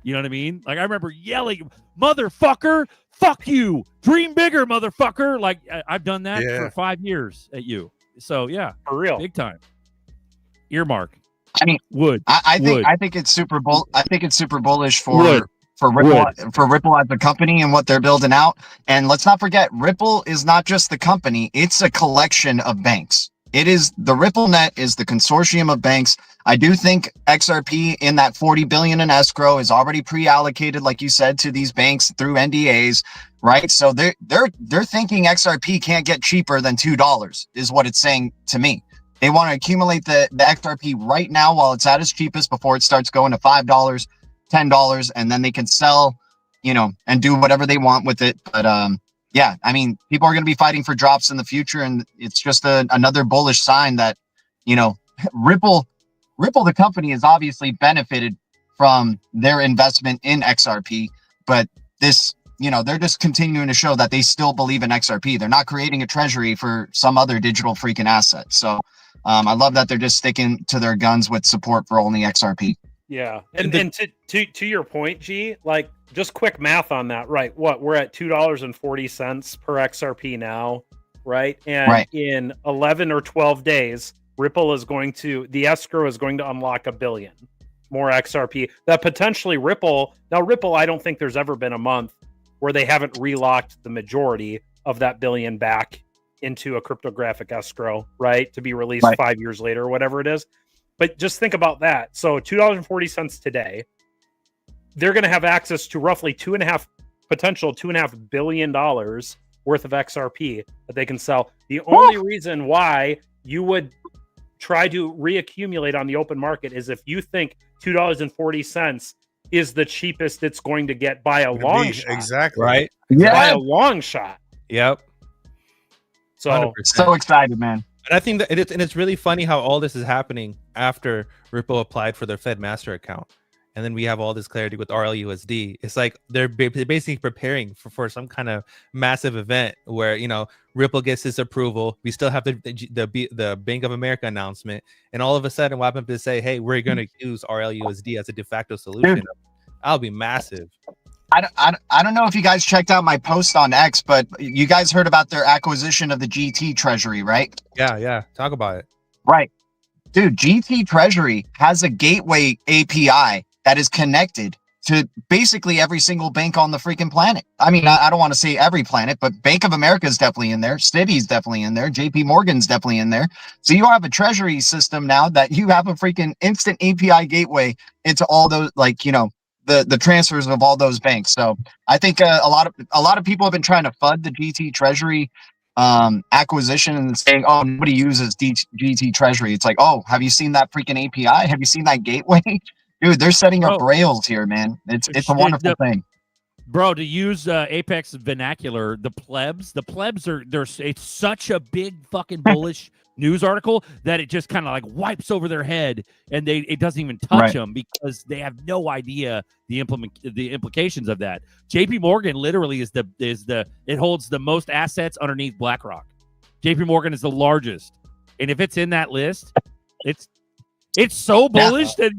You know what I mean? Like, I remember yelling, motherfucker, fuck you, dream bigger, motherfucker. Like, I've done that for 5 years at you. So, yeah. For real. Big time. Earmark. I mean, I think it's super bullish for Ripple as a company and what they're building out. And let's not forget, Ripple is not just the company; it's a collection of banks. It is the RippleNet is the consortium of banks. I do think XRP in that 40 billion in escrow is already pre-allocated, like you said, to these banks through NDAs, right? So they're thinking XRP can't get cheaper than $2, is what it's saying to me. They want to accumulate the XRP right now while it's at its cheapest before it starts going to $5, $10, and then they can sell, and do whatever they want with it. But yeah, I mean, people are going to be fighting for drops in the future, and it's just another bullish sign that, Ripple, the company, has obviously benefited from their investment in XRP, but this, they're just continuing to show that they still believe in XRP. They're not creating a treasury for some other digital freaking asset. So I love that they're just sticking to their guns with support for only XRP. Yeah. And to your point, G, like, just quick math on that, right? We're at $2.40 per XRP now, right? And in 11 or 12 days, the escrow is going to unlock 1 billion more XRP that potentially Ripple, I don't think there's ever been a month where they haven't relocked the majority of that billion back into a cryptographic escrow, right? To be released 5 years later or whatever it is. But just think about that. So $2.40 today, they're going to have access to roughly $2.5 billion worth of XRP that they can sell. The only reason why you would try to reaccumulate on the open market is if you think $2.40 is the cheapest it's going to get by a long shot. Exactly. Right? Yeah. By a long shot. Yep. So 100%. So excited, man. And I think that it's really funny how all this is happening after Ripple applied for their Fed Master account. And then we have all this clarity with RLUSD. It's like they're basically preparing for some kind of massive event where, Ripple gets this approval. We still have the Bank of America announcement. And all of a sudden, what happens to say, hey, we're going to use RLUSD as a de facto solution. That'll be massive. I don't know if you guys checked out my post on X, but you guys heard about their acquisition of the GT treasury, right? Yeah. Talk about it. Right. Dude, GT Treasury has a gateway API that is connected to basically every single bank on the freaking planet. I mean, I don't want to say every planet, but Bank of America is definitely in there. Citi's definitely in there. JP Morgan's definitely in there. So you have a treasury system now that you have a freaking instant API gateway into all those, like, you know, the transfers of all those banks. So I think a lot of people have been trying to FUD the GT Treasury acquisition and saying, oh, nobody uses GT Treasury. It's like, oh, have you seen that freaking API? Have you seen that gateway? Dude, they're setting up Bro, rails here, man. It's a wonderful thing. Bro, to use Apex vernacular, the plebs are it's such a big fucking bullish news article that it just kind of like wipes over their head, and it doesn't even touch them because they have no idea the implications of that. JP Morgan literally it holds the most assets underneath BlackRock. JP Morgan is the largest, and if it's in that list, it's so bullish that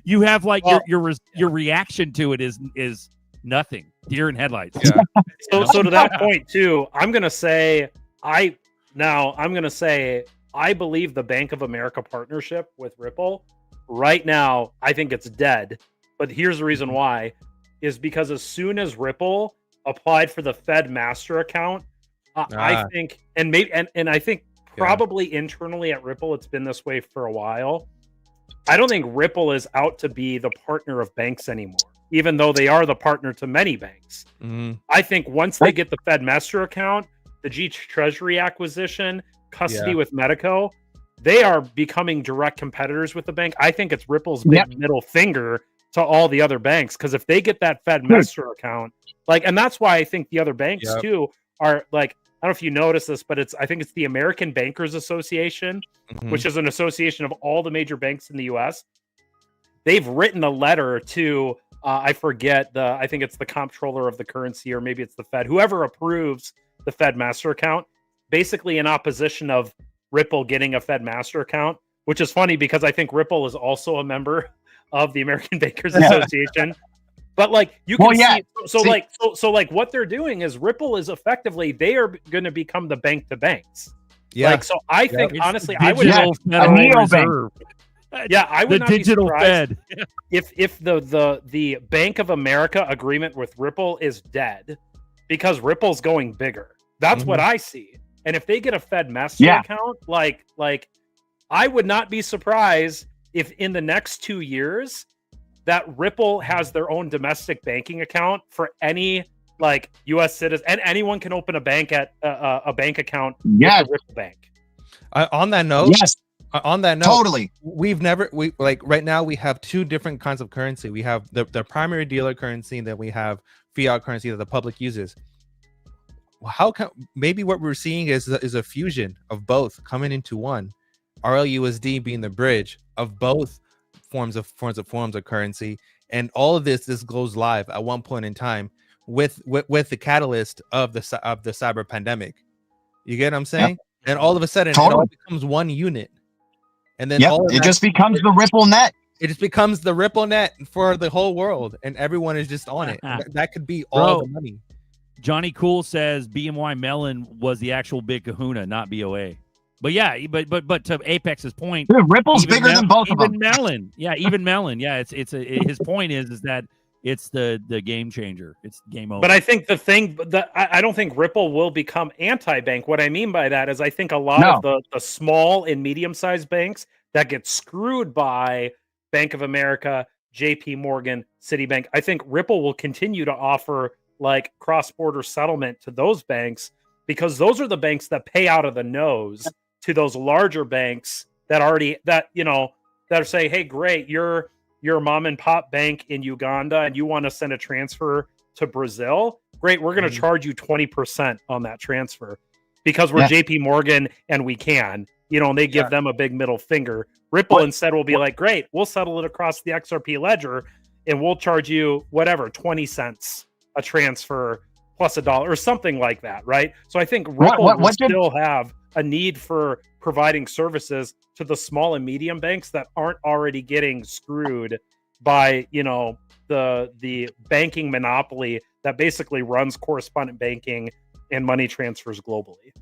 you have like your reaction to it is nothing. Deer in headlights. Yeah. So to that point too, I'm gonna say I believe the Bank of America partnership with Ripple right now, I think it's dead. But here's the reason why, is because as soon as Ripple applied for the Fed master account, I think, and maybe and I think probably internally at Ripple, it's been this way for a while. I don't think Ripple is out to be the partner of banks anymore, even though they are the partner to many banks. I think once they get the Fed master account, the G Treasury acquisition, custody with Medico, they are becoming direct competitors with the bank. I think it's Ripple's big middle finger to all the other banks, because if they get that Fed master account, like, and that's why I think the other banks too are like, I don't know if you notice this, but I think it's the American Bankers Association, which is an association of all the major banks in the US. They've written a letter to I forget I think it's the comptroller of the currency, or maybe it's the Fed, whoever approves the Fed master account, basically in opposition of Ripple getting a Fed master account, which is funny because I think Ripple is also a member of the American Bankers Association. But like you can see, like what they're doing is Ripple is effectively, they are going to become the bank to banks. Yeah. Like, so I think honestly, I would a neobank. Yeah, I would the not be digital surprised Fed. if the Bank of America agreement with Ripple is dead, because Ripple's going bigger. That's what I see. And if they get a Fed master account, like I would not be surprised if in the next 2 years that Ripple has their own domestic banking account for any like U.S. citizen, and anyone can open a bank at a bank account with the Ripple Bank. On that note, Totally. we like right now we have two different kinds of currency. We have the primary dealer currency, and then we have fiat currency that the public uses. How can maybe what we're seeing is a fusion of both coming into one, RLUSD being the bridge of both forms of currency, and all of this goes live at one point in time with the catalyst of the cyber pandemic. You get what I'm saying? And all of a sudden it all becomes one unit, and then it just becomes the Ripple net. It just becomes the Ripple net for the whole world, and everyone is just on it. That could be all the money. Johnny Cool says BMY Mellon was the actual big kahuna, not BOA. But yeah, but to Apex's point, Ripple's bigger than both of them. Even Mellon, even Mellon, his point is that it's the game changer. It's game over. But I think the thing that I don't think Ripple will become anti-bank. What I mean by that is I think a lot of the small and medium-sized banks that get screwed by Bank of America, JP Morgan, Citibank, I think Ripple will continue to offer like cross-border settlement to those banks, because those are the banks that pay out of the nose to those larger banks that are saying, hey, great, you're a mom and pop bank in Uganda and you want to send a transfer to Brazil. Great, we're going to charge you 20% on that transfer because we're JP Morgan and we can, and they give them a big middle finger. Ripple instead will be like, great, we'll settle it across the XRP ledger and we'll charge you whatever, 20 cents a transfer plus $1 or something like that, right? So I think Ripple will still have a need for providing services to the small and medium banks that aren't already getting screwed by, the banking monopoly that basically runs correspondent banking and money transfers globally.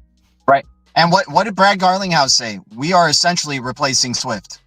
Right. And what did Brad Garlinghouse say? We are essentially replacing Swift.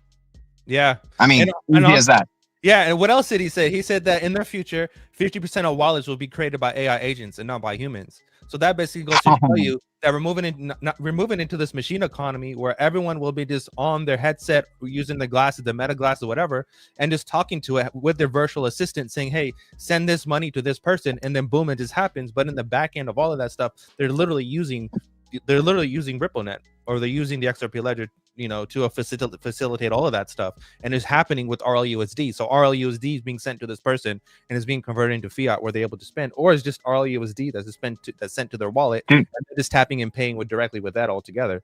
Yeah. I mean, And easy as that. Yeah, and what else did he say? He said that in the future, 50% of wallets will be created by AI agents and not by humans. So that basically goes to tell you that we're moving into this machine economy where everyone will be just on their headset using the glasses, the meta glasses, whatever, and just talking to it with their virtual assistant saying, hey, send this money to this person, and then boom, it just happens. But in the back end of all of that stuff, they're literally using RippleNet, or they're using the XRP ledger, to facilitate all of that stuff. And it's happening with RLUSD. So RLUSD is being sent to this person and is being converted into fiat where they're able to spend, or it's just RLUSD that's sent to their wallet. Dude. And they're just tapping and paying directly with that altogether,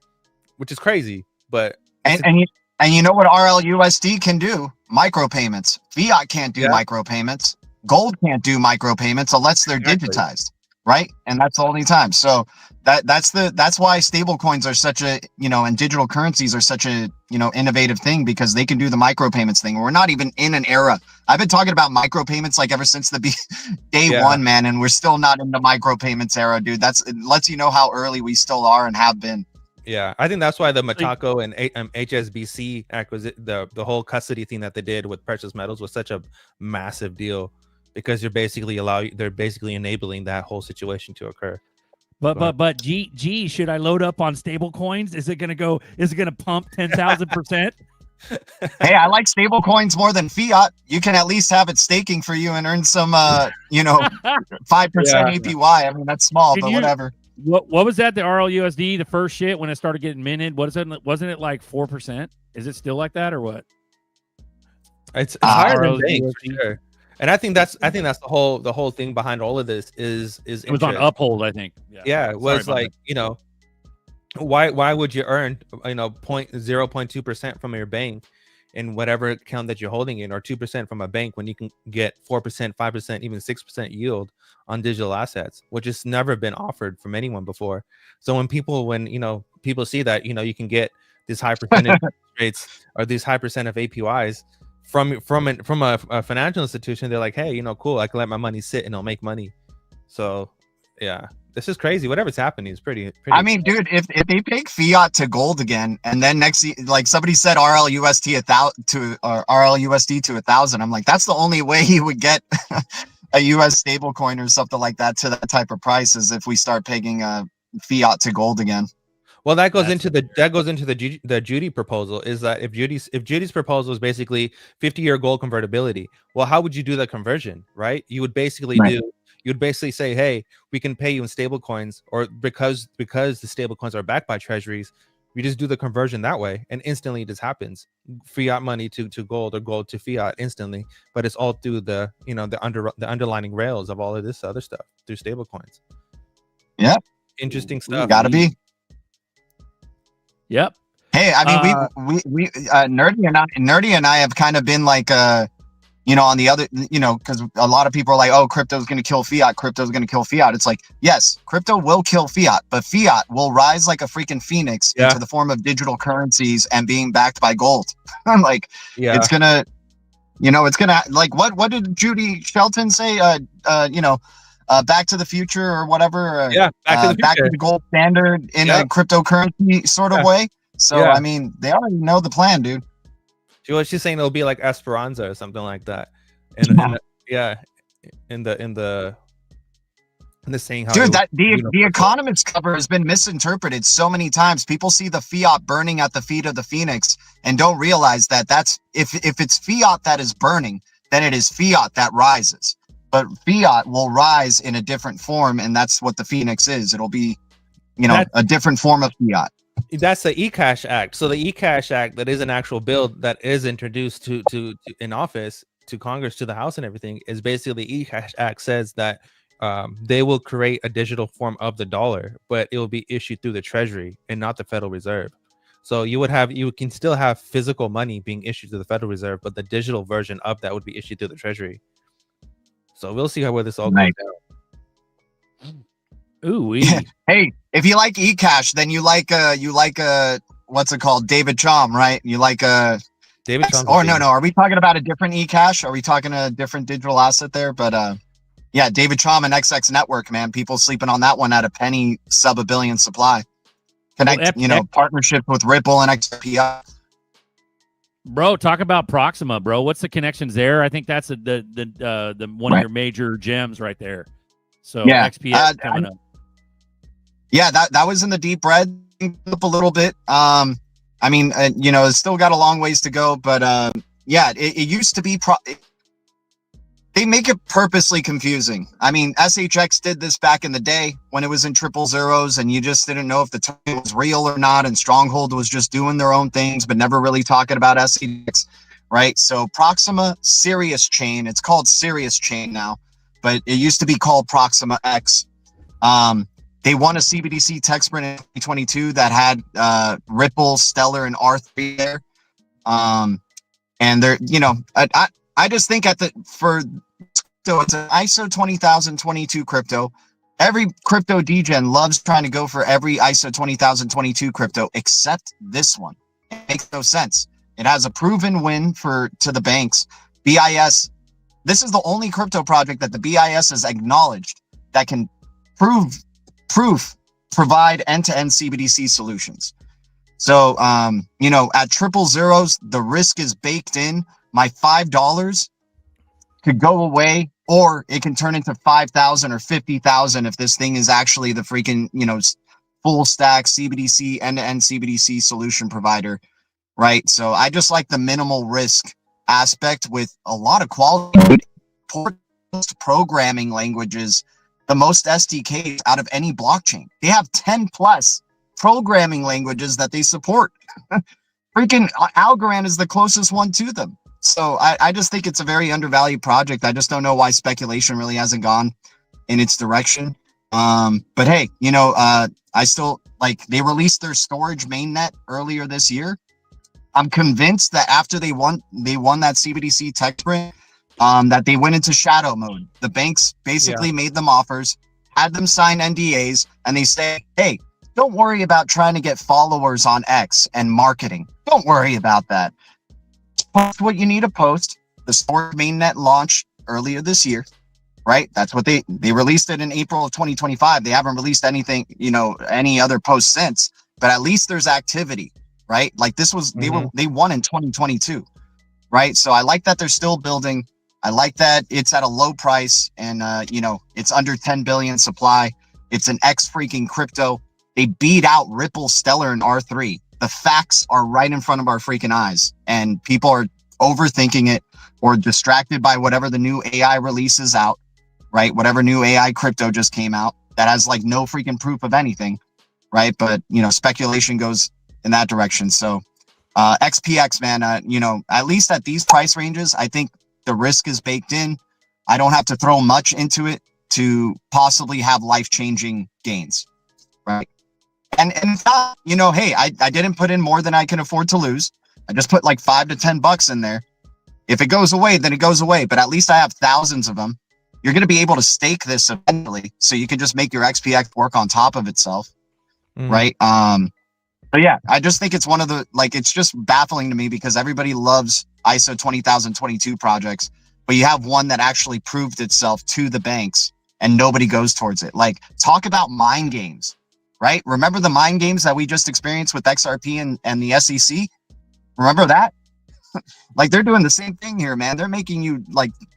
which is crazy. But and you know what RLUSD can do? Micropayments. Fiat can't do micropayments. Gold can't do micropayments unless they're digitized, right? And that's the only time. So that's why stable coins are such a, and digital currencies are such a, innovative thing, because they can do the micropayments thing. We're not even in an era. I've been talking about micropayments like ever since day one, man, and we're still not in the micropayments era, dude. It lets you know how early we still are and have been. Yeah, I think that's why the Mataco and HSBC acquisition, the whole custody thing that they did with precious metals was such a massive deal, because they're basically enabling that whole situation to occur. But G, should I load up on stable coins? Is it gonna pump 10,000%? Hey, I like stable coins more than fiat. You can at least have it staking for you and earn some 5% APY. I mean, that's small, but whatever. What was that? The RLUSD, the first shit when it started getting minted. What is it? Wasn't it like 4%? Is it still like that or what? It's higher than banks for sure. And I think that's the whole thing behind all of this is it was on Uphold, I think. Yeah, it was like, why would you earn 0.2% from your bank in whatever account that you're holding in, or 2% from a bank, when you can get 4%, 5%, even 6% yield on digital assets, which has never been offered from anyone before. So when people see that you can get this high percentage rates or these high percent of APYs from a financial institution, they're like, hey, cool, I can let my money sit and it'll make money. So yeah, this is crazy. Whatever's happening is pretty I mean, dude, if they take fiat to gold again, and then like somebody said RLUSD to 1,000, I'm like, that's the only way you would get a US stable coin or something like that to that type of price, is if we start pegging fiat to gold again. Well, that goes into the Judy proposal, is that if Judy's proposal is basically 50-year gold convertibility, well, how would you do the conversion, right? You would basically say, hey, we can pay you in stable coins, or because the stable coins are backed by treasuries, we just do the conversion that way, and instantly it just happens. Fiat money to gold, or gold to fiat instantly, but it's all through the the underlying rails of all of this other stuff through stable coins. Yeah, interesting stuff. Gotta be. Yep. Hey, I mean, we Nerdy and I have kind of been like, on the other, because a lot of people are like, oh, crypto's going to kill fiat. Crypto's going to kill fiat. It's like, yes, crypto will kill fiat, but fiat will rise like a freaking phoenix into the form of digital currencies and being backed by gold. I'm like, it's gonna, like, what did Judy Shelton say? Back to the Future or whatever. Back to the gold standard in a cryptocurrency sort of way. So I mean, they already know the plan, dude. She's saying it'll be like Esperanza or something like that. In the saying how, dude, that the Economist cover has been misinterpreted so many times. People see the fiat burning at the feet of the phoenix and don't realize that that's if it's fiat that is burning, then it is fiat that rises. But fiat will rise in a different form, and that's what the phoenix is. It'll be, a different form of fiat. That's the eCash Act. So the eCash Act, that is an actual bill that is introduced to in office to Congress, to the House and everything, is basically the eCash Act says that they will create a digital form of the dollar, but it will be issued through the Treasury and not the Federal Reserve. So you can still have physical money being issued to the Federal Reserve, but the digital version of that would be issued through the Treasury. So we'll see where this all goes down. Ooh, hey, if you like eCash, then you like what's it called, David Chom, right? You like David Chom. Or no, are we talking about a different eCash? Are we talking a different digital asset there? But yeah, David Chom and XX Network, man, people sleeping on that one at a penny sub $1 billion supply. connect, partnership with Ripple and XRP. Bro, talk about Proxima, bro. What's the connections there? I think that's the one of your major gems right there. So XPX coming up. Yeah, that was in the deep red up a little bit. I mean, it's still got a long ways to go, but it used to be they make it purposely confusing. I mean, SHX did this back in the day when it was in triple zeros and you just didn't know if the token was real or not, and Stronghold was just doing their own things but never really talking about SHX, right? So Proxima Sirius Chain, it's called Sirius Chain now, but it used to be called Proxima X. They won a CBDC tech sprint in 2022 that had Ripple, Stellar, and R3 there. And they're, I just think so it's an ISO 20022 crypto. Every crypto degen loves trying to go for every ISO 20022 crypto except this one. It makes no sense. It has a proven win to the banks. BIS, this is the only crypto project that the BIS has acknowledged that can provide end-to-end CBDC solutions. So, at triple zeros, the risk is baked in. My $5 could go away, or it can turn into 5,000 or 50,000 if this thing is actually the freaking, full stack CBDC, end-to-end CBDC solution provider, right? So I just like the minimal risk aspect with a lot of quality programming languages, the most SDKs out of any blockchain. They have 10 plus programming languages that they support. Freaking Algorand is the closest one to them. So I just think it's a very undervalued project. I just don't know why speculation really hasn't gone in its direction. But hey, I still they released their storage mainnet earlier this year. I'm convinced that after they won that CBDC tech sprint, that they went into shadow mode. The banks basically made them offers, had them sign NDAs, and they say, hey, don't worry about trying to get followers on X and marketing. Don't worry about that. Post what you need to post. The storage mainnet launched earlier this year, right? That's what they released it in April of 2025. They haven't released anything, any other post since, but at least there's activity, right? Like this was, they won in 2022, right? So I like that they're still building. I like that it's at a low price and, it's under 10 billion supply. It's an X freaking crypto. They beat out Ripple, Stellar, and R3. The facts are right in front of our freaking eyes, and people are overthinking it or distracted by whatever the new AI releases out, right? Whatever new AI crypto just came out that has no freaking proof of anything, right? But, speculation goes in that direction. So XPX, man, at least at these price ranges, I think the risk is baked in. I don't have to throw much into it to possibly have life-changing gains, right? And in fact, hey, I didn't put in more than I can afford to lose. I just put like $5 to $10 in there. If it goes away, then it goes away. But at least I have thousands of them. You're going to be able to stake this eventually, so you can just make your XPX work on top of itself, right? But yeah, I just think it's one of the it's just baffling to me because everybody loves ISO 20022 projects, but you have one that actually proved itself to the banks, and nobody goes towards it. Talk about mind games. Right? Remember the mind games that we just experienced with XRP and the SEC? Remember that? They're doing the same thing here, man. They're making you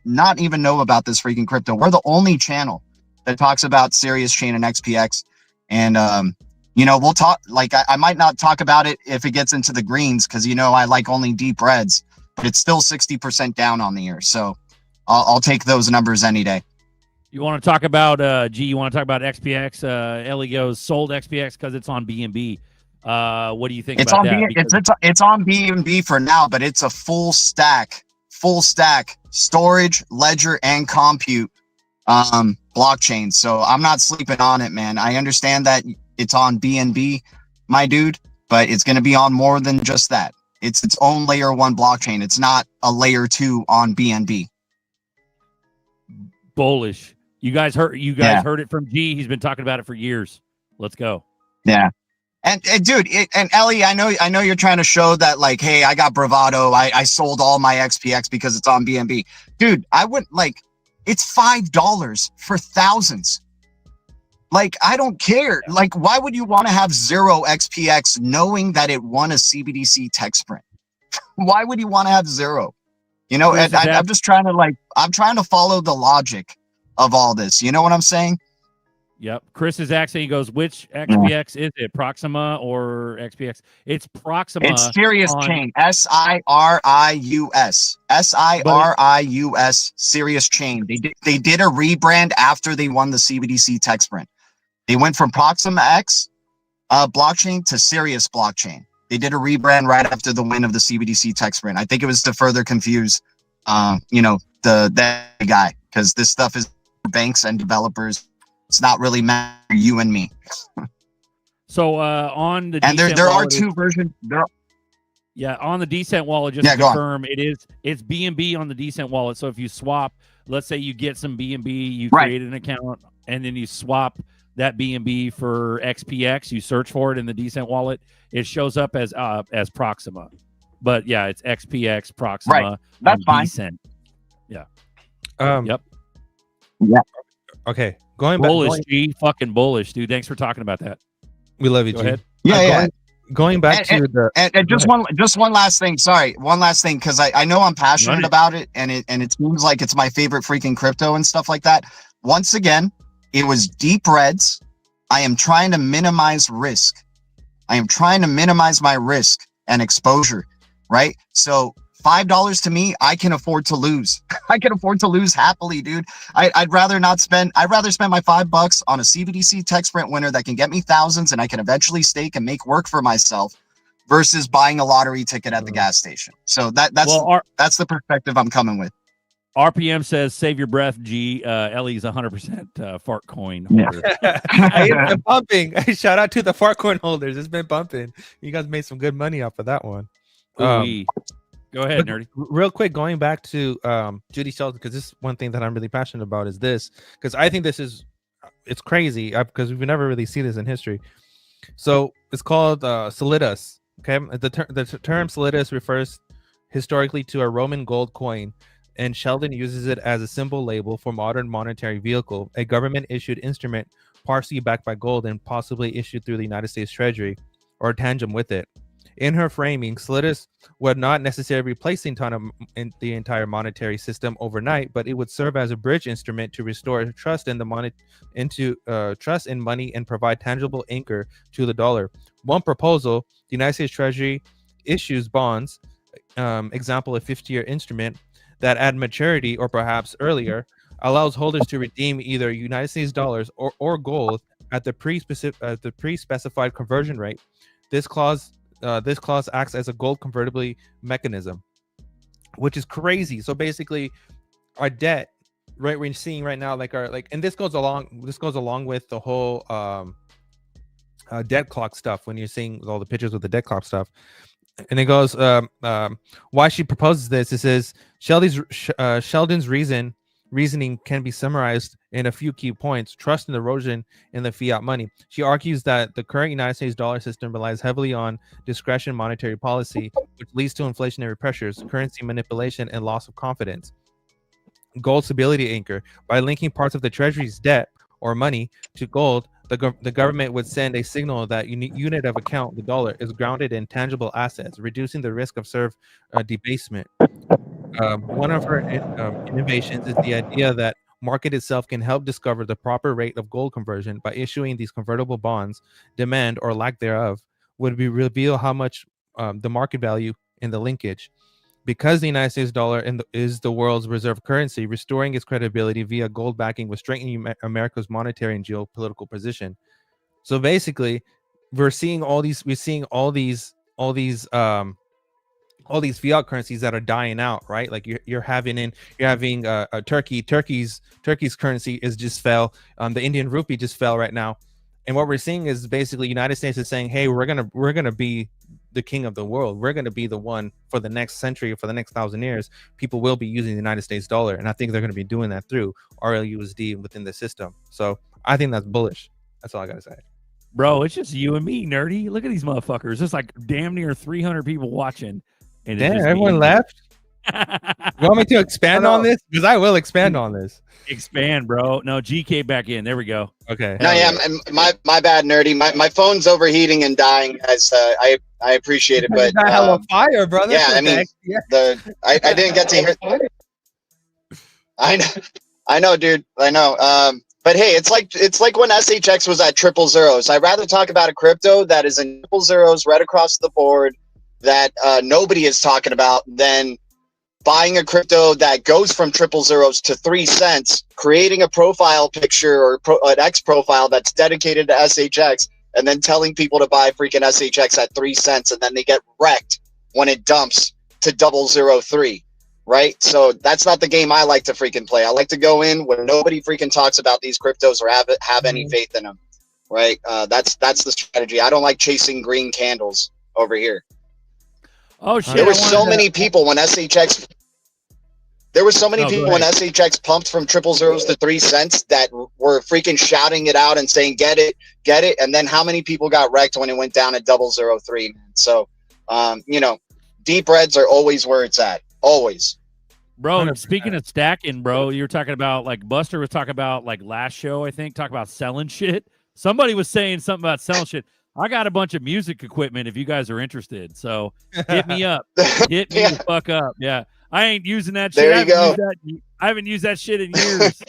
not even know about this freaking crypto. We're the only channel that talks about Sirius Chain and XPX. And, we'll talk, I might not talk about it if it gets into the greens because, I like only deep reds, but it's still 60% down on the year. So I'll take those numbers any day. You want to talk about you want to talk about XPX? Ellie goes sold XPX because it's on BNB. What do you think about that? It's on BNB for now, but it's a full stack storage, ledger, and compute blockchain. So I'm not sleeping on it, man. I understand that it's on BNB, my dude, but it's going to be on more than just that. It's its own layer 1 blockchain. It's not a layer 2 on BNB. Bullish. You guys heard it from G. He's been talking about it for years. Let's go. Yeah. And dude, and Ellie, I know you're trying to show that hey, I got bravado. I sold all my XPX because it's on BNB. Dude, I wouldn't it's $5 for thousands. Like, I don't care. Like, why would you want to have 0 XPX knowing that it won a CBDC tech sprint? Why would you want to have 0? You know, and I'm just trying to I'm trying to follow the logic of all this. You know what I'm saying? Yep. Chris is asking, he goes, which XPX is it? Proxima or XPX? It's Proxima. It's Sirius Chain. SIRIUS. SIRIUS. Sirius Chain. They did a rebrand after they won the CBDC tech sprint. They went from Proxima X blockchain to Sirius blockchain. They did a rebrand right after the win of the CBDC tech sprint. I think it was to further confuse, you know, the guy, because this stuff is banks and developers. It's not really meant for you and me. So on the and there are two versions. Yeah, on the Decent wallet, just to confirm, it's BNB on the Decent wallet. So if you swap, let's say you get some BNB, you create an account, and then you swap that BNB for XPX, you search for it in the Decent wallet, it shows up as Proxima. But yeah, it's XPX Proxima. Right. That's fine. Decent. Yeah. Yep. Yeah. Okay. Going back. Bullish, G. Fucking bullish, dude. Thanks for talking about that. We love you, Go G. ahead. Yeah, Going back to the and just one last thing. Sorry, one last thing, because I know I'm passionate about it, and it seems like it's my favorite freaking crypto and stuff like that. Once again, it was deep reds. I am trying to minimize risk. I am trying to minimize my risk and exposure, right? So $5 to me, I can afford to lose. I can afford to lose happily, dude. I'd rather spend my $5 on a CBDC tech sprint winner that can get me thousands and I can eventually stake and make work for myself versus buying a lottery ticket at the gas station. So that's the perspective I'm coming with. RPM says, save your breath, G. Ellie's 100% fart coin holder. It's been bumping. Shout out to the fart coin holders. It's been bumping. You guys made some good money off of that one. Go ahead, Nerdy. Real quick, going back to Judy Shelton, because this is one thing that I'm really passionate about is this, because I think it's crazy because we've never really seen this in history. So it's called solidus. Okay, the term solidus refers historically to a Roman gold coin, and Sheldon uses it as a symbol label for modern monetary vehicle, a government-issued instrument partially backed by gold and possibly issued through the United States Treasury or tangent with it. In her framing, solidus would not necessarily replace the entire monetary system overnight, but it would serve as a bridge instrument to restore trust in trust in money and provide tangible anchor to the dollar. One proposal: the United States Treasury issues bonds, example a 50-year instrument that at maturity or perhaps earlier allows holders to redeem either United States dollars or gold at the pre-specified conversion rate. This clause acts as a gold convertibility mechanism, which is crazy. So basically, our debt, right, we're seeing right now, and this goes along with the whole debt clock stuff. When you're seeing all the pictures with the debt clock stuff, and it goes, why she proposes this. It says Sheldon's reasoning can be summarized in a few key points. Trust and erosion in the fiat money. She argues that the current United States dollar system relies heavily on discretion monetary policy, which leads to inflationary pressures, currency manipulation, and loss of confidence. Gold stability anchor. By linking parts of the Treasury's debt or money to gold, the government would send a signal that unit of account, the dollar, is grounded in tangible assets, reducing the risk of debasement. One of her innovations is the idea that market itself can help discover the proper rate of gold conversion by issuing these convertible bonds. Demand or lack thereof would reveal how much the market value in the linkage. Because the United States dollar is the world's reserve currency, restoring its credibility via gold backing would strengthen America's monetary and geopolitical position. So basically, we're seeing all these fiat currencies that are dying out, right? Like you're having Turkey's currency is just fell. The Indian rupee just fell right now, and what we're seeing is basically United States is saying, hey, we're gonna be the king of the world. We're gonna be the one for the next century, for the next 1,000 years. People will be using the United States dollar, and I think they're gonna be doing that through RLUSD within the system. So I think that's bullish. That's all I gotta say. Bro, it's just you and me, Nerdy. Look at these motherfuckers. It's like damn near 300 people watching. And everyone left. You want me to expand on this? Because I will expand on this. Expand, bro. No, GK back in. There we go. Okay. No, yeah, my bad, nerdy. My phone's overheating and dying, guys. I appreciate it, but hella fire, brother. yeah, I mean, I didn't get to hear. I know, dude. I know. But hey, it's like when SHX was at 000. I'd rather talk about a crypto that is in 000 right across the board that nobody is talking about than buying a crypto that goes from 000 to 3 cents, creating a profile picture or an X profile that's dedicated to SHX, and then telling people to buy freaking SHX at 3 cents, and then they get wrecked when it dumps to 003. Right? So that's not the game I like to freaking play. I like to go in when nobody freaking talks about these cryptos or have any faith in them. Right? That's the strategy. I don't like chasing green candles over here. Oh shit! There were so many people when SHX. There were so many people when SHX pumped from 000 to 3 cents that were freaking shouting it out and saying, "Get it, get it!" And then how many people got wrecked when it went down at 003? Man. So, deep reds are always where it's at. Always. Bro, 100%. Speaking of stacking, bro, you were talking about, like, Buster was talking about, like, last show, I think, talk about selling shit. Somebody was saying something about selling shit. I got a bunch of music equipment if you guys are interested. So hit me up. Hit me the fuck up. Yeah. I ain't using that shit. There you go. I haven't used that shit in years.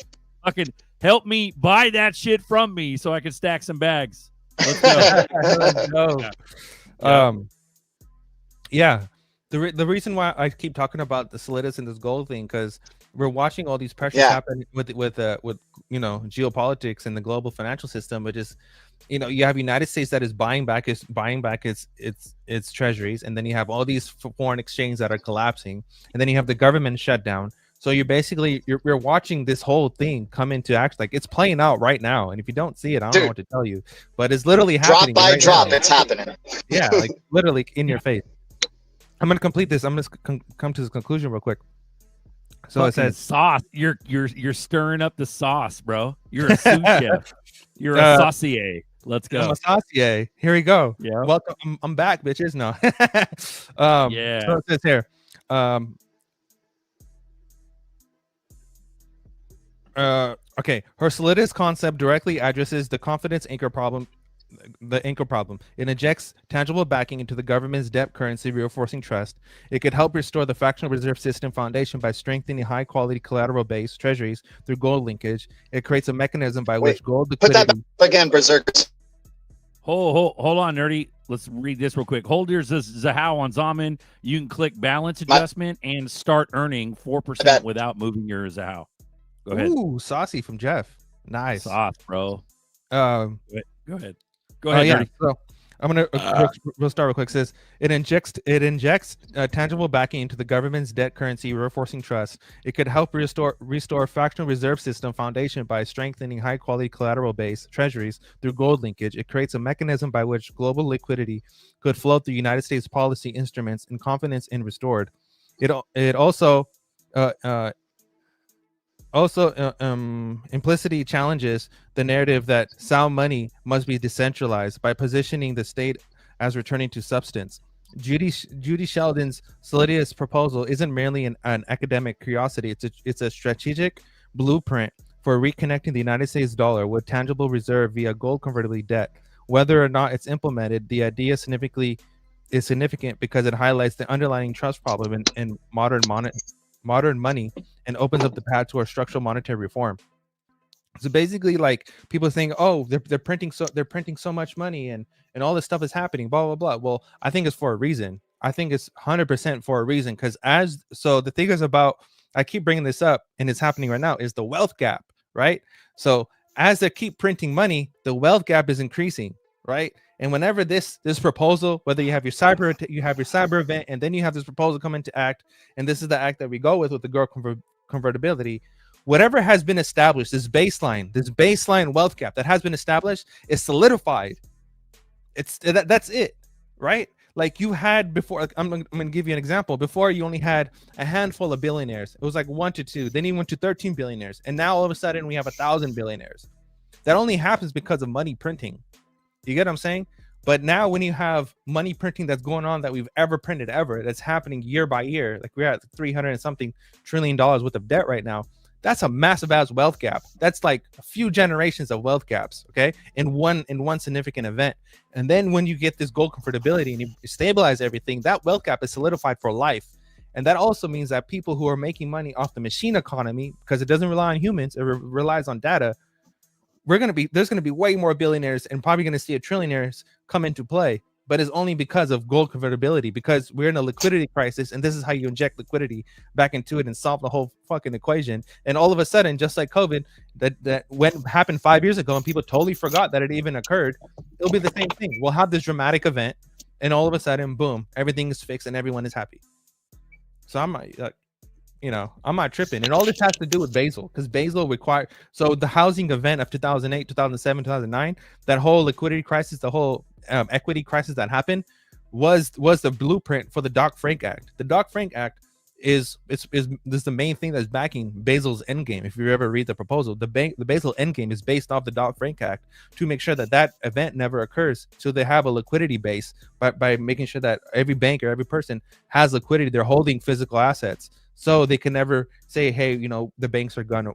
Fucking help me buy that shit from me so I can stack some bags. Let's go. Let's go. Yeah. The reason why I keep talking about the Solidus and this gold thing, because we're watching all these pressures happen with geopolitics and the global financial system, but just you have United States that is buying back its treasuries, and then you have all these foreign exchange that are collapsing, and then you have the government shutdown. So you're watching this whole thing come into action. Like, it's playing out right now, and if you don't see it, I don't know what to tell you, but it's literally happening. Drop by right drop, now. it's happening. Yeah, like literally in your face. I'm gonna complete this. I'm gonna come to this conclusion real quick. So fucking it says sauce. You're stirring up the sauce, bro. You're a sous chef. You're a saucier. Let's go. I'm a saucier. Here we go. Yeah. Welcome. I'm back, bitches. No. Yeah. So it says here. Okay. Her Solidus concept directly addresses the confidence anchor problem. It injects tangible backing into the government's debt currency, reinforcing trust. It could help restore the fractional reserve system foundation by strengthening high-quality collateral-based treasuries through gold linkage. It creates a mechanism by which gold liquidity... Put that back again, Berserkers. Hold on, nerdy. Let's read this real quick. Hold your Zahao on Zaman. You can click balance adjustment and start earning 4% without moving your Zahao. Go ahead. Ooh, saucy from Jeff. Nice. Sauce, bro. Go ahead. Go ahead. Yeah. So I'm gonna we'll start real quick. It says it injects tangible backing into the government's debt currency, reinforcing trust. It could help restore fractional reserve system foundation by strengthening high quality collateral based treasuries through gold linkage. It creates a mechanism by which global liquidity could flow through United States policy instruments and confidence in restored. It also implicitly challenges the narrative that sound money must be decentralized by positioning the state as returning to substance. Judy Sheldon's Solidus proposal isn't merely an academic curiosity. It's a strategic blueprint for reconnecting the United States dollar with tangible reserve via gold convertible debt. Whether or not it's implemented, the idea is significant because it highlights the underlying trust problem in modern money and opens up the path to our structural monetary reform. So basically, like, people think, oh, they're printing so much money and all this stuff is happening, blah blah blah. Well, I think it's for a reason. I think it's 100% for a reason, because the thing is about, I keep bringing this up and it's happening right now, is the wealth gap, right? So as they keep printing money, the wealth gap is increasing, right? And whenever this proposal, whether you have your cyber event, and then you have this proposal come into act, and this is the act that we go with the gold convertibility, whatever has been established, this baseline wealth gap that has been established is solidified. That's it, right? Like you had before. Like, I'm going to give you an example. Before, you only had a handful of billionaires. It was like 1 to 2. Then you went to 13 billionaires, and now all of a sudden we have 1,000 billionaires. That only happens because of money printing. You get what I'm saying? But now when you have money printing that's going on that we've ever printed ever, that's happening year by year, like we're at 300 and something $1 trillion worth of debt right now. That's a massive ass wealth gap. That's like a few generations of wealth gaps, okay, in one significant event. And then when you get this gold convertibility and you stabilize everything, that wealth gap is solidified for life. And that also means that people who are making money off the machine economy, because it doesn't rely on humans, it relies on data, there's going to be way more billionaires and probably going to see trillionaires come into play. But it's only because of gold convertibility, because we're in a liquidity crisis, and this is how you inject liquidity back into it and solve the whole fucking equation. And all of a sudden, just like COVID, that happened 5 years ago, and people totally forgot that it even occurred, it'll be the same thing. We'll have this dramatic event, and all of a sudden, boom, everything is fixed and everyone is happy. So I'm not tripping, and all this has to do with Basel, because Basel required. So the housing event of 2008, 2007, 2009, that whole liquidity crisis, the whole equity crisis that happened, was the blueprint for the Dodd-Frank Act. The Dodd-Frank Act is the main thing that's backing Basel's endgame. If you ever read the proposal, the Basel endgame is based off the Dodd-Frank Act to make sure that event never occurs. So they have a liquidity base by making sure that every bank or every person has liquidity. They're holding physical assets, so they can never say, hey, the banks are done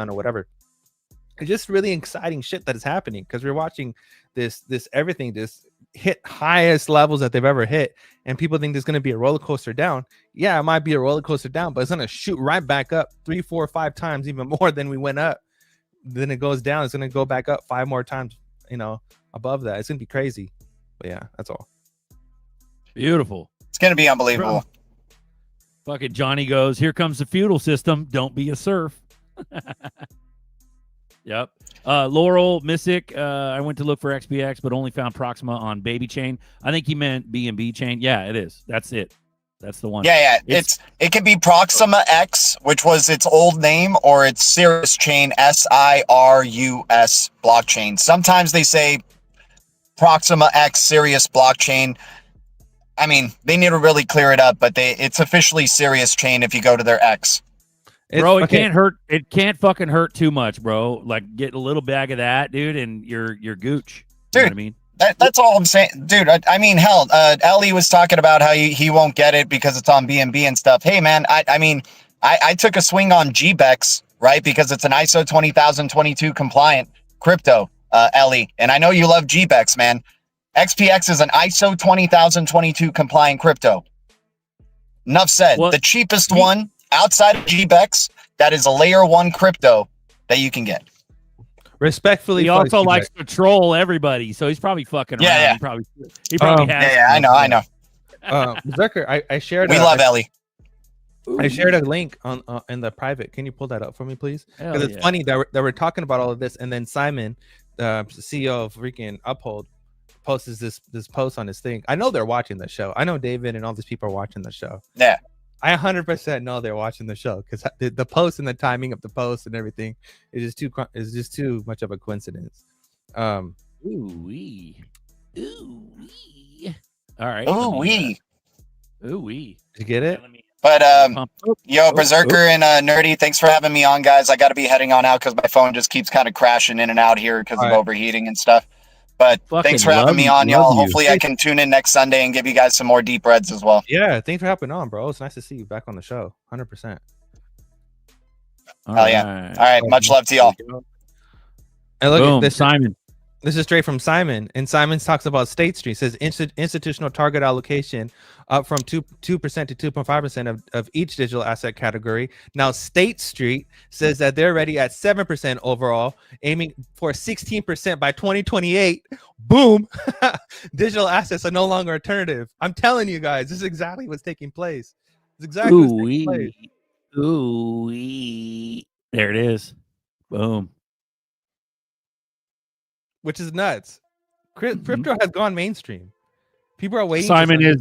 or whatever. It's just really exciting shit that is happening, because we're watching this everything just hit highest levels that they've ever hit, and people think there's going to be a roller coaster down. Yeah, it might be a roller coaster down, but it's going to shoot right back up 3, 4, 5 times, even more than we went up. Then it goes down. It's going to go back up 5 more times, above that. It's going to be crazy. But yeah, that's all. Beautiful. It's going to be unbelievable. Fucking Johnny goes, here comes the feudal system. Don't be a serf. Yep. Laurel Missick, I went to look for XPX, but only found Proxima on Baby Chain. I think he meant B&B Chain. Yeah, it is. That's it. That's the one. Yeah. It could be Proxima X, which was its old name, or it's Cirrus Chain, SIRUS blockchain. Sometimes they say Proxima X Sirius blockchain. I mean, they need to really clear it up, but it's officially Sirius Chain if you go to their X. Bro, it can't hurt. It can't fucking hurt too much, bro. Like, get a little bag of that, dude, and you're gooch. You know what I mean? That's all I'm saying, dude. I mean, hell, Ellie was talking about how he won't get it because it's on BNB and stuff. Hey, man, I took a swing on GBEX, right? Because it's an ISO 20022 compliant crypto, Ellie. And I know you love GBEX, man. XPX is an ISO 20022 compliant crypto. Enough said. The cheapest one outside of GBEX, that is a layer 1 crypto that you can get. Respectfully, he also likes to troll everybody, so he's probably fucking around. Yeah. He probably has. Yeah, I know. Zucker, I shared. We love Ellie. I shared a link on in the private. Can you pull that up for me, please? Because it's funny that we're talking about all of this, and then Simon, the CEO of freaking Uphold, posts this post on his thing. I know they're watching the show. I know David and all these people are watching the show. Yeah. I 100% know they're watching the show, because the post and the timing of the post and everything is just too much of a coincidence. Ooh-wee. All right. Ooh-wee. Ooh-wee. Did you get it? But yo, Berserker and Nerdy, thanks for having me on, guys. I got to be heading on out because my phone just keeps kind of crashing in and out here because of overheating and stuff. But thanks for having me on, y'all. Hopefully I can tune in next Sunday and give you guys some more deep reds as well. Yeah, thanks for hopping on, bro. It's nice to see you back on the show. 100%. Hell yeah. All right. Much love to y'all. And look at this, Simon. This is straight from Simon, and Simon talks about State Street. Says institutional target allocation up from 2% to 2.5% of each digital asset category. Now State Street says that they're already at 7% overall, aiming for 16% by 2028. Boom! Digital assets are no longer alternative. I'm telling you guys, this is exactly what's taking place. It's exactly what's taking place. Ooh-wee. There it is. Boom. Which is nuts. Crypto has gone mainstream. People are waiting. Simon is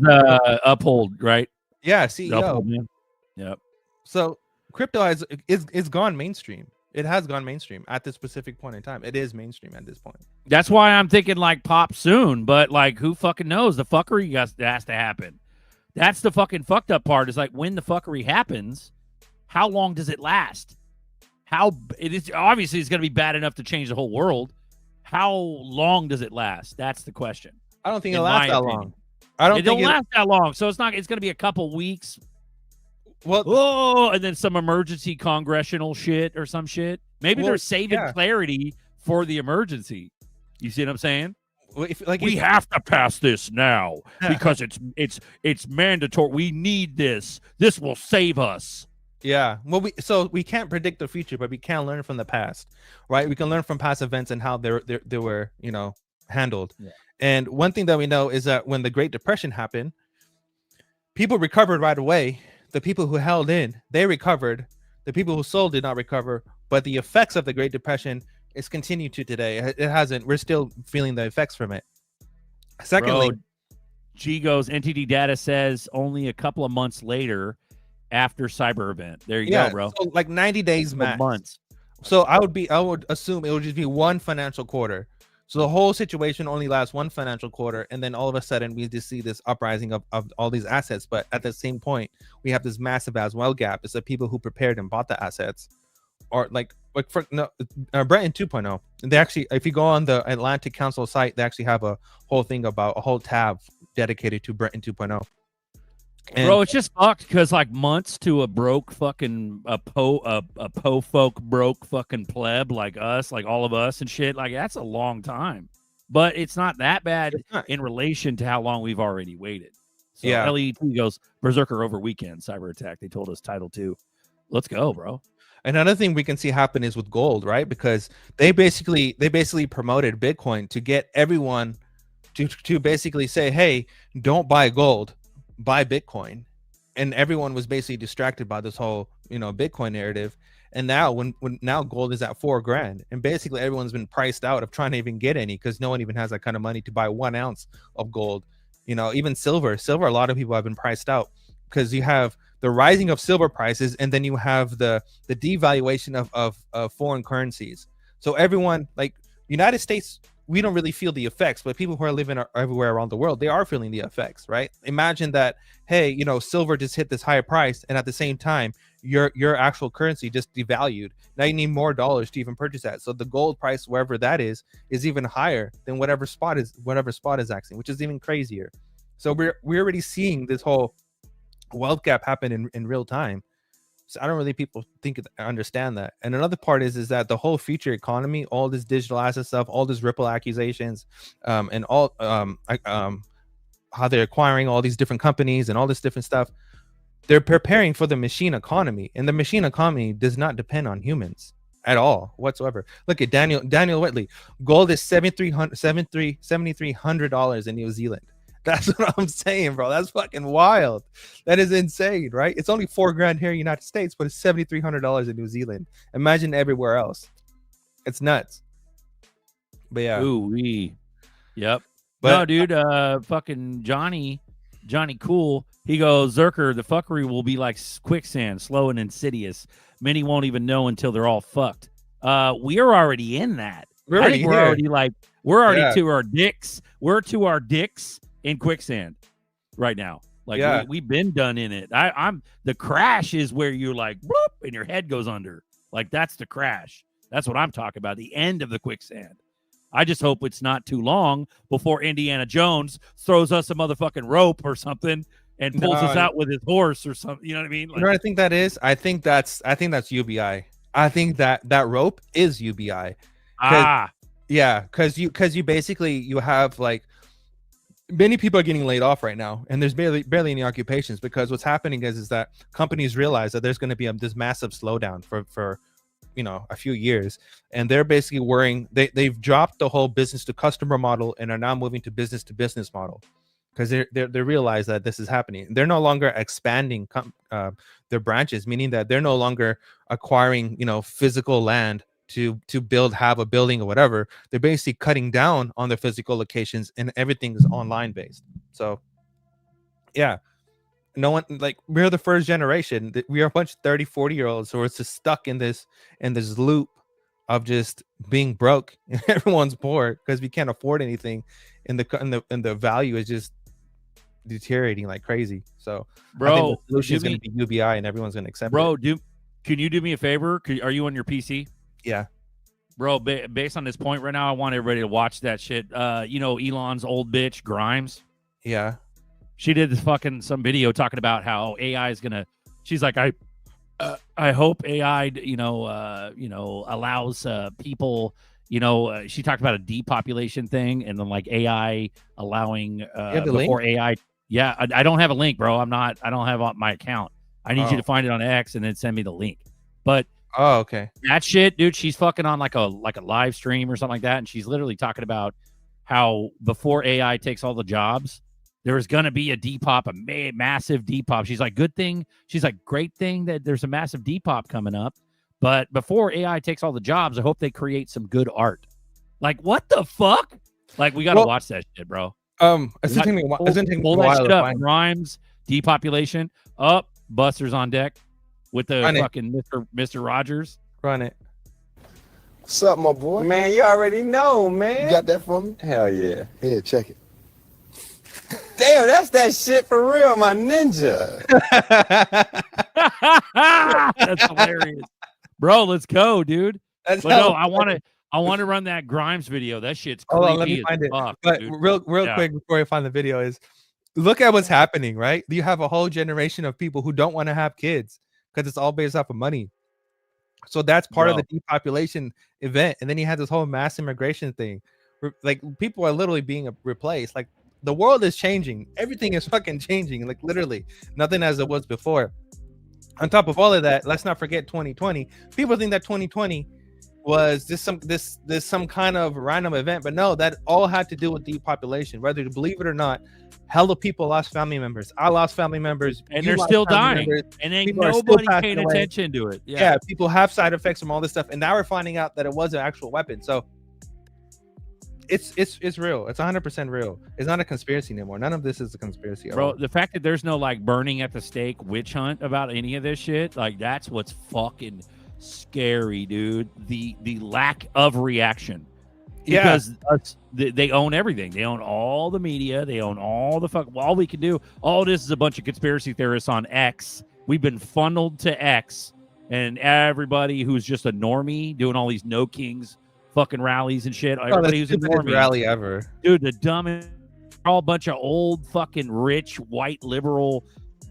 Uphold, right? Yeah, CEO. Uphold, man. Yep. So crypto is gone mainstream. It has gone mainstream at this specific point in time. It is mainstream at this point. That's why I'm thinking like pop soon, but like who fucking knows? The fuckery has to happen. That's the fucking fucked up part. Is like when the fuckery happens, how long does it last? It is obviously it's going to be bad enough to change the whole world. How long does it last? That's the question. I don't think in it'll last my that opinion. long. I don't It think don't last that long, so it's going to be a couple weeks. Well, and then some emergency congressional shit or some shit. Maybe Well, they're saving yeah. clarity for the emergency. You see what I'm saying? Well, if, like, We if- have to pass this now because it's mandatory. We need this. This will save us. Yeah. Well, we can't predict the future, but we can learn from the past, right? We can learn from past events and how they were, handled. Yeah. And one thing that we know is that when the Great Depression happened, people recovered right away. The people who held in, they recovered. The people who sold did not recover. But the effects of the Great Depression is continued to today. It hasn't. We're still feeling the effects from it. Secondly, G goes, NTD data says only a couple of months later after cyber event. There you go, bro. So like 90 days max. Months. So I would assume it would just be one financial quarter. So the whole situation only lasts one financial quarter, and then all of a sudden we just see this uprising of all these assets. But at the same point, we have this massive as well gap. It's the people who prepared and bought the assets, or like for Brenton 2.0. And they actually, if you go on the Atlantic Council site, they actually have a whole thing about a whole tab dedicated to Brenton 2.0. And Bro, it's just fucked because like months to a broke fucking a po folk broke fucking pleb like us, like all of us and shit. Like that's a long time, but it's not that bad in relation to how long we've already waited. So Yeah. LET goes Berserker over weekend cyber attack. They told us title 2. Let's go, bro. Another thing we can see happen is with gold, right? Because they basically promoted Bitcoin to get everyone to basically say, hey, don't buy gold, buy Bitcoin. And everyone was basically distracted by this whole, Bitcoin narrative. And now when now gold is at $4,000, and basically everyone's been priced out of trying to even get any, because no one even has that kind of money to buy 1 ounce of gold. Even silver, a lot of people have been priced out because you have the rising of silver prices, and then you have the devaluation of foreign currencies. So everyone, like United States, we don't really feel the effects, but people who are living everywhere around the world, they are feeling the effects, right? Imagine that, hey, silver just hit this higher price, and at the same time, your actual currency just devalued. Now you need more dollars to even purchase that. So the gold price, wherever that is even higher than whatever spot is acting, which is even crazier. So we're already seeing this whole wealth gap happen in real time. So I don't really understand that. And another part is that the whole future economy, all this digital asset stuff, all these Ripple accusations, and all how they're acquiring all these different companies and all this different stuff. They're preparing for the machine economy, and the machine economy does not depend on humans at all whatsoever. Look at Daniel Whitley. Gold is $7,300 in New Zealand. That's what I'm saying, bro. That's fucking wild. That is insane, right? It's only $4,000 here in the United States, but it's $7,300 in New Zealand. Imagine everywhere else. It's nuts. But yeah. Ooh-wee. Yep. But no, dude, fucking Johnny Cool, he goes, Zerker, the fuckery will be like quicksand, slow and insidious. Many won't even know until they're all fucked. We are already in that. We're I think already we're here. already Yeah. to our dicks. We're to our dicks in quicksand right now. Like Yeah. we've been done in it. I'm the crash is where you're like whoop and your head goes under. Like that's the crash. That's what I'm talking about. The end of the quicksand. I just hope it's not too long before Indiana Jones throws us a motherfucking rope or something and pulls us No. out with his horse or something. You know what I mean? You know what I think that is? I think that's UBI. I think that rope is UBI. Yeah, because you basically you have like many people are getting laid off right now, and there's barely any occupations, because what's happening is that companies realize that there's going to be this massive slowdown for a few years, and they're basically worrying. They've dropped the whole business to customer model and are now moving to business model, because they realize that this is happening. They're no longer expanding their branches, meaning that they're no longer acquiring physical land to have a building or whatever. They're basically cutting down on their physical locations, and everything is online based. So yeah, no one, like, we're the first generation. We are a bunch of 30-40-year-olds who are just stuck in this loop of just being broke. Everyone's poor because we can't afford anything, and the value is just deteriorating like crazy. So I think the solution is going to be UBI, and everyone's going to accept it. Bro, can you do me a favor? Are you on your PC? Yeah. Bro, based on this point right now, I want everybody to watch that shit. You know, Elon's old bitch, Grimes. Yeah. She did this fucking some video talking about how AI is gonna. She's like, I hope AI, allows people. She talked about a depopulation thing, and then like AI allowing before link? AI. Yeah, I don't have a link, bro. I don't have on my account. I need you to find it on X and then send me the link. But oh, okay, that shit, dude. She's fucking on like a live stream or something like that, and she's literally talking about how before AI takes all the jobs, there's gonna be a depop, a massive depop. She's like, good thing. She's like, great thing that there's a massive depop coming up. But before AI takes all the jobs, I hope they create some good art. Like, what the fuck? Like, we gotta watch that shit, bro. It's gonna take me a while. Pull that shit up. Rhymes, depopulation. Up, Buster's on deck with the fucking Mr. Rogers. Run it. What's up, my boy? Man, you already know, man. You got that for me? Hell yeah. Here, check it. Damn, that's that shit for real, my ninja. That's hilarious, bro. Let's go, dude. I want to run that Grimes video. That shit's creepy. Hold on, let me find it. Fuck, but dude. real quick before I find the video is, look at what's happening, right? You have a whole generation of people who don't want to have kids because it's all based off of money. So that's part of the depopulation event, and then you have this whole mass immigration thing. Like, people are literally being replaced. Like, the world is changing. Everything is fucking changing. Like, literally nothing as it was before. On top of all of that, let's not forget 2020. People think that 2020 was this some kind of random event, but no, that all had to do with depopulation. Whether you believe it or not, hella people lost family members. I lost family members, and they're still dying, and ain't nobody paying attention to it. Yeah, people have side effects from all this stuff, and now we're finding out that it was an actual weapon. So it's real. It's 100% real. It's not a conspiracy anymore. None of this is a conspiracy, bro. The fact that there's no like burning at the stake witch hunt about any of this shit, like, that's what's fucking scary, dude. The lack of reaction, because they own everything. They own all the media. They own all the fuck. All we can do, all this is a bunch of conspiracy theorists on X. We've been funneled to X, and everybody who's just a normie doing all these no kings fucking rallies and shit. Everybody who's a normie rally ever, dude. The dumbest, all bunch of old fucking rich white liberal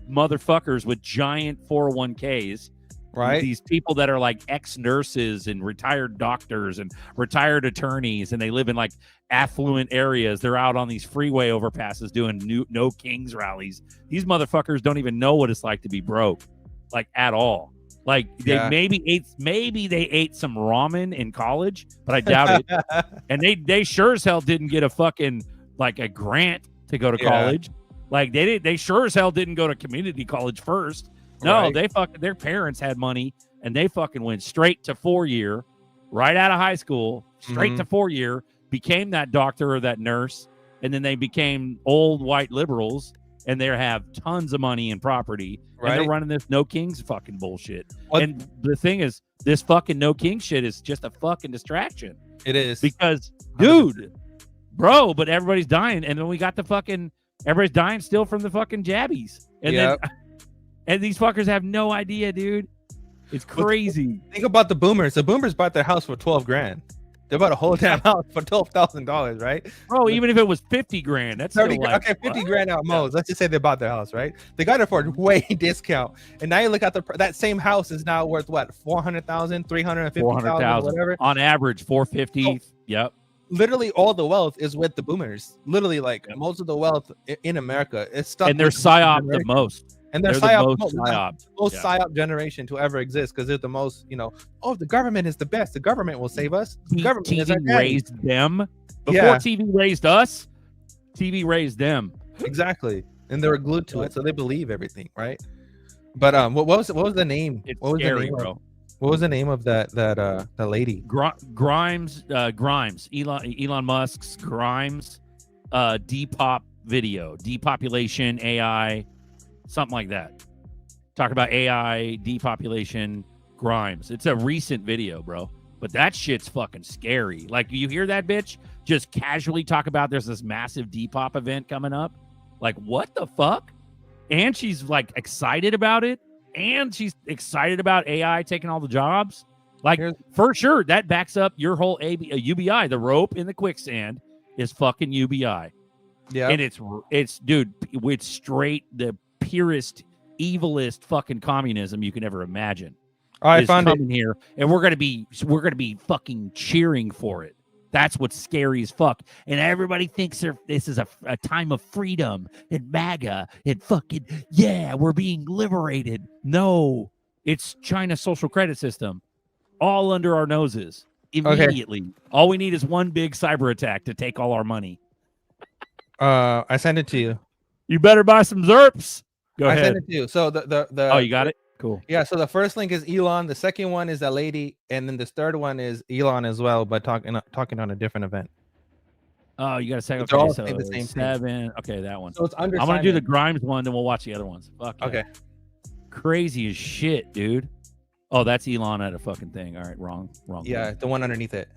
motherfuckers with giant 401ks. Right, these people that are like ex-nurses and retired doctors and retired attorneys, and they live in like affluent areas. They're out on these freeway overpasses doing no kings rallies. These motherfuckers don't even know what it's like to be broke, like, at all. Like, they maybe they ate some ramen in college, but I doubt it. And they sure as hell didn't get a fucking like a grant to go to college. Like, they sure as hell didn't go to community college first. No, their parents had money, and they fucking went straight to 4-year, right out of high school, straight to 4-year, became that doctor or that nurse, and then they became old white liberals, and they have tons of money and property, and they're running this no kings fucking bullshit. And the thing is, this fucking no king shit is just a fucking distraction. It is, because, dude, bro, but everybody's dying, and then we got everybody's dying still from the fucking jabbies, and then. And these fuckers have no idea, dude. It's crazy. Think about the boomers. The boomers bought their house for $12,000. They bought a whole damn house for $12,000, right? Bro, even if it was $50,000, that's 30, still like, okay, $50,000 out most. Let's just say they bought their house, right? They got it for a way discount, and now you look at that same house is now worth what, $400,000, $350,000, whatever. On average, $450,000. Yep. Literally, all the wealth is with the boomers. Literally, like most of the wealth in America is stuck. And they're psyop the most. And they're the most psyop generation to ever exist, because they're the most, the government is the best. The government will save us. The government TV raised them. Before TV raised us, TV raised them. Exactly. And they were glued to it, so they believe everything, right? But what was the name? What was the name, bro? What was the name of that lady? Grimes. Elon Musk's Grimes depop video, depopulation, AI. Something like that. Talk about AI, depopulation, Grimes. It's a recent video, bro. But that shit's fucking scary. Like, you hear that bitch just casually talk about there's this massive depop event coming up. Like, what the fuck? And she's like excited about it. And she's excited about AI taking all the jobs. Like for sure, that backs up your whole UBI. The rope in the quicksand is fucking UBI. Yeah, and it's dude, it's straight the purest, evilest fucking communism you can ever imagine. I is found coming here, and we're gonna be fucking cheering for it. That's what's scary as fuck. And everybody thinks this is a time of freedom and MAGA and fucking yeah, we're being liberated. No, it's China's social credit system, all under our noses immediately. Okay. All we need is one big cyber attack to take all our money. I sent it to you. You better buy some ZRPs. Go ahead. I sent it to you. So the oh, you got it. Cool. Yeah. So the first link is Elon. The second one is that lady, and then the third one is Elon as well, but talking on a different event. Oh, you got a second. Okay, so the same 7. Thing. Okay, that one. So it's under. I'm gonna do the Grimes one, then we'll watch the other ones. Fuck. Yeah. Okay. Crazy as shit, dude. Oh, that's Elon at a fucking thing. All right, wrong. Yeah, the one underneath it.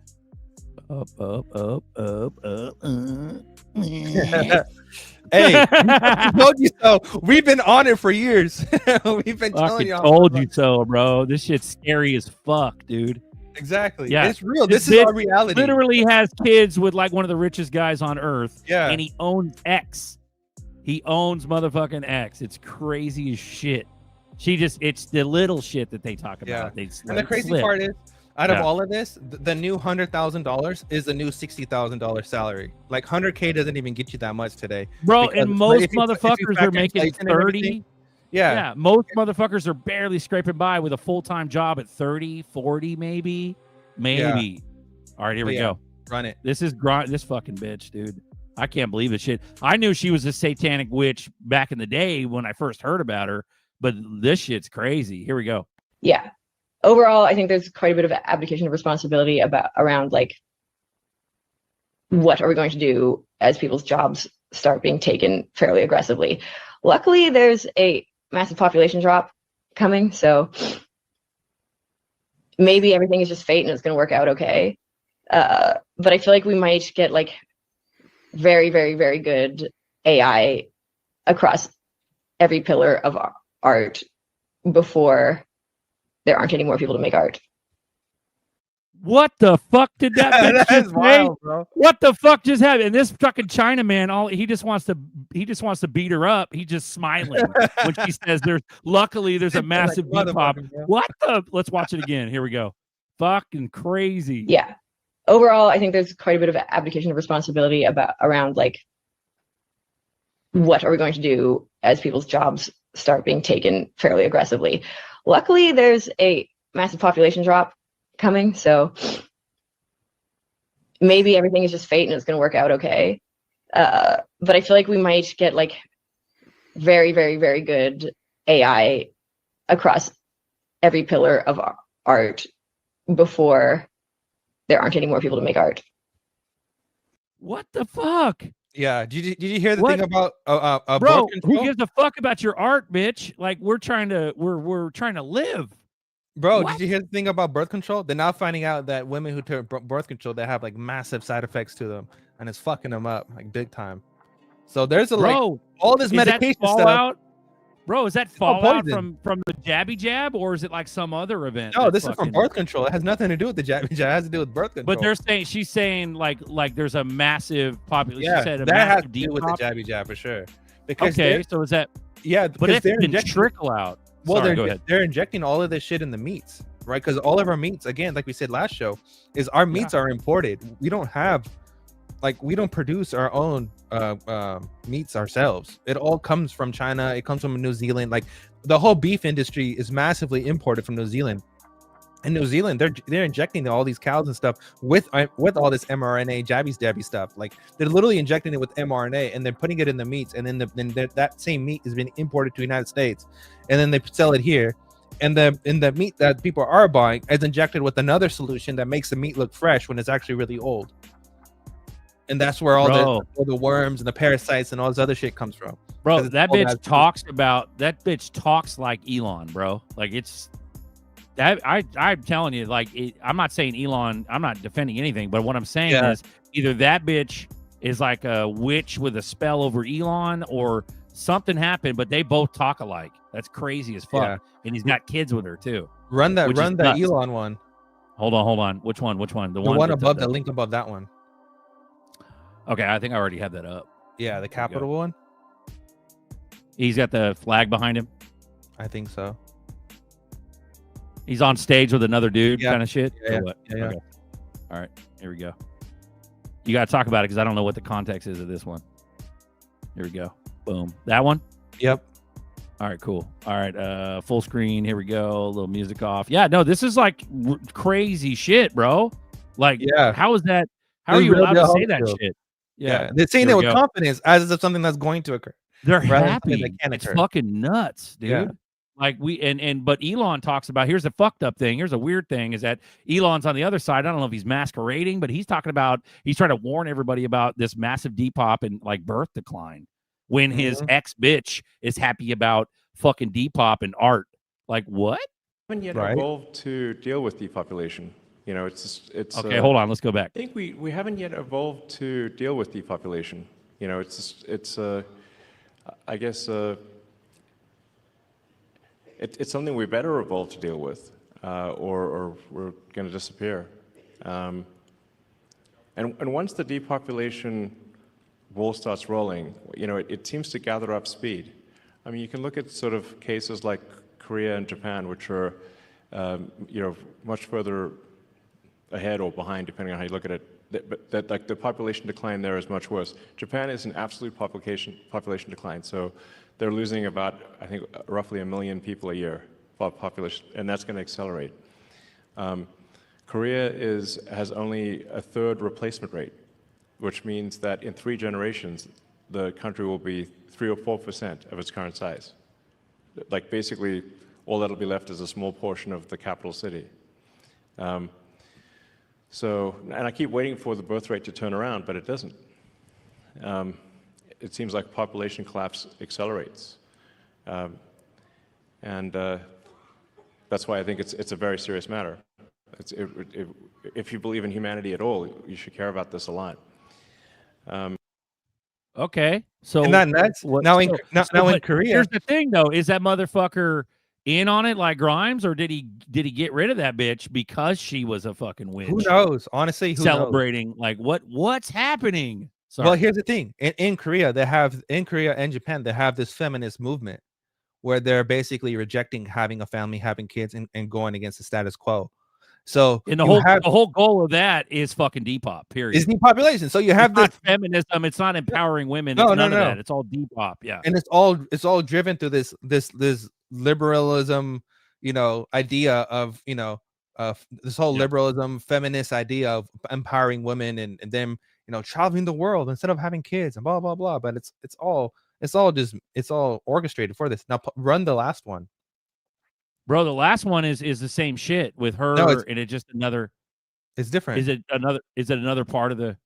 Up. Hey, I told you so. We've been on it for years. We've been telling you. Told you so, bro. This shit's scary as fuck, dude. Exactly. Yeah, it's real. This is our reality. Literally has kids with like one of the richest guys on earth. Yeah, and he owns X. He owns motherfucking X. It's crazy as shit. It's the little shit that they talk about. Yeah. And the crazy part is, out of all of this, the new $100,000 is the new $60,000 salary. Like $100K doesn't even get you that much today, bro. And most motherfuckers are making 30. Yeah, most motherfuckers are barely scraping by with a full-time job at 30, 40, maybe. Yeah. All right, here we go. Run it. This fucking bitch, dude. I can't believe this shit. I knew she was a satanic witch back in the day when I first heard about her, but this shit's crazy. Here we go. Yeah. Overall, I think there's quite a bit of abdication of responsibility around like what are we going to do as people's jobs start being taken fairly aggressively. Luckily, there's a massive population drop coming, so maybe everything is just fate and it's going to work out okay. But I feel like we might get like very, very, very good AI across every pillar of art before there aren't any more people to make art. What the fuck did that bitch just wild, bro. What the fuck just happened? And this fucking Chinaman, he just wants to beat her up. He's just smiling when she says there's a massive beat pop. What the? Let's watch it again. Here we go. Fucking crazy. Yeah. Overall, I think there's quite a bit of abdication of responsibility around like what are we going to do as people's jobs start being taken fairly aggressively. Luckily, there's a massive population drop coming, so maybe everything is just fate and it's going to work out okay. But I feel like we might get like very, very, very good AI across every pillar of art before there aren't any more people to make art. What the fuck? Yeah. Did you hear the thing about bro? Who gives a fuck about your art, bitch? Like we're trying to live. Bro, did you hear the thing about birth control? They're now finding out that women who take birth control, they have like massive side effects to them, and it's fucking them up like big time. So there's all this medication stuff. Bro, is that fallout from the jabby jab, or is it like some other event? No, this is from birth control. It has nothing to do with the jabby jab. It has to do with birth control. But she's saying like there's a massive population. Yeah, she said that has to do with the jabby jab for sure. Because so is that? Yeah, but it didn't trickle out. Well, they're injecting all of this shit in the meats, right? Because all of our meats, again, like we said last show, is our meats are imported. We don't produce our own meats ourselves. It all comes from China. It comes from New Zealand. Like the whole beef industry is massively imported from New Zealand. In New Zealand, they're injecting all these cows and stuff with all this mRNA jabby stuff. Like they're literally injecting it with mRNA and they're putting it in the meats, and then that same meat is being imported to the United States, and then they sell it here. And the meat that people are buying is injected with another solution that makes the meat look fresh when it's actually really old. And that's where all the worms and the parasites and all this other shit comes from. Bro, that bitch talks like Elon, bro. Like it's that I'm telling you, like I'm not saying Elon, I'm not defending anything, but what I'm saying is either that bitch is like a witch with a spell over Elon or something happened, but they both talk alike. That's crazy as fuck. And he's got kids with her too. Run the Elon one. Hold on. Which one? The one that- above the link above that one. Okay, I think I already had that up. Yeah, the capital one. He's got the flag behind him. I think so. He's on stage with another dude, kind of shit. Yeah. Or what? Yeah. Okay. All right, here we go. You got to talk about it because I don't know what the context is of this one. Here we go. Boom. That one? Yep. All right, cool. All right, full screen. Here we go. A little music off. Yeah, no, this is like crazy shit, bro. Like, how is that? How are you allowed to say that shit? Yeah, they're saying it with confidence as if something that's going to occur. They're rather than happy. something that can It's occur. fucking nuts, dude. Yeah. Like but Elon talks about, here's a fucked up thing. Here's a weird thing is that Elon's on the other side. I don't know if he's masquerading, but he's talking about, he's trying to warn everybody about this massive Depop and like birth decline when his ex bitch is happy about fucking Depop and art. Like what? Haven't yet evolved to deal with depopulation. You know, it's okay. Hold on, let's go back. I think we haven't yet evolved to deal with depopulation. You know, it's I guess it's something we better evolve to deal with, or we're going to disappear. And once the depopulation wall starts rolling, you know, it seems to gather up speed. I mean, you can look at sort of cases like Korea and Japan, which are, you know, much further ahead or behind, depending on how you look at it. That like the population decline there is much worse. Japan is an absolute population decline, so they're losing about, I think, roughly 1 million people a year population, and that's going to accelerate. Korea has only a third replacement rate, which means that in 3 generations, the country will be 3 or 4% of its current size. Like basically, all that'll be left is a small portion of the capital city. So, and I keep waiting for the birth rate to turn around, but it doesn't. It seems like population collapse accelerates. And that's why I think it's a very serious matter. If you believe in humanity at all, you should care about this a lot. Okay, so Isn't that nuts? Now in Korea, here's the thing though: is that motherfucker in on it like Grimes, or did he get rid of that bitch because she was a fucking witch? who knows? Honestly, who Celebrating like what's happening? Sorry. Well, here's the thing: in Korea, Korea and Japan, they have this feminist movement where they're basically rejecting having a family, having kids, and going against the status quo. So and the whole goal of that is fucking Depop. Period. Is depopulation. So you have it's not feminism. It's not empowering women. No, it's none no. of that. It's all Depop. Yeah, and it's all driven through this liberalism, you know, idea of, you know, this whole liberalism, feminist idea of empowering women and them, you know, traveling the world instead of having kids and blah blah blah. But it's all orchestrated for this. Now run the last one. bro. The last one is the same shit with her, and it's just another. It's different. Is it another part of the?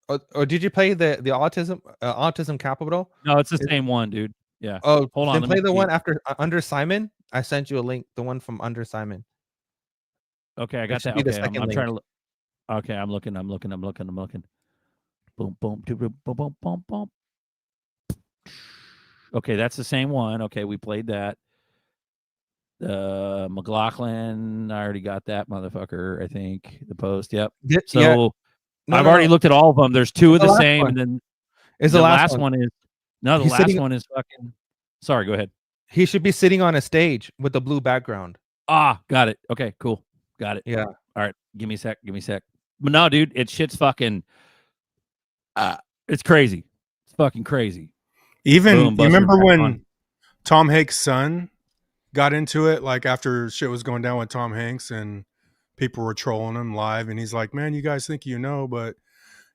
Or did you play the autism capital? No, it's the same one, dude. Yeah. Oh, hold on. Then play the one after under Simon. I sent you a link. The one from under Simon. Okay, I got that. Okay, I'm trying to look. Okay, I'm looking. Boom, boom, boom, boom, boom, boom. Okay, that's the same one. Okay, we played that. McLaughlin, I already got that motherfucker. I think the post. Yep. So I've already looked at all of them. There's 2 of the same, and then the last one is no. The last one is fucking. Sorry, go ahead. He should be sitting on a stage with a blue background. Ah, got it. Okay, cool. Got it. Yeah. All right. Give me a sec. But no, dude, shit's fucking. It's crazy. It's fucking crazy. Even Boom, you remember Buster, when Tom Hanks' son got into it, like after shit was going down with Tom Hanks and people were trolling him live, and he's like, "Man, you guys think you know, but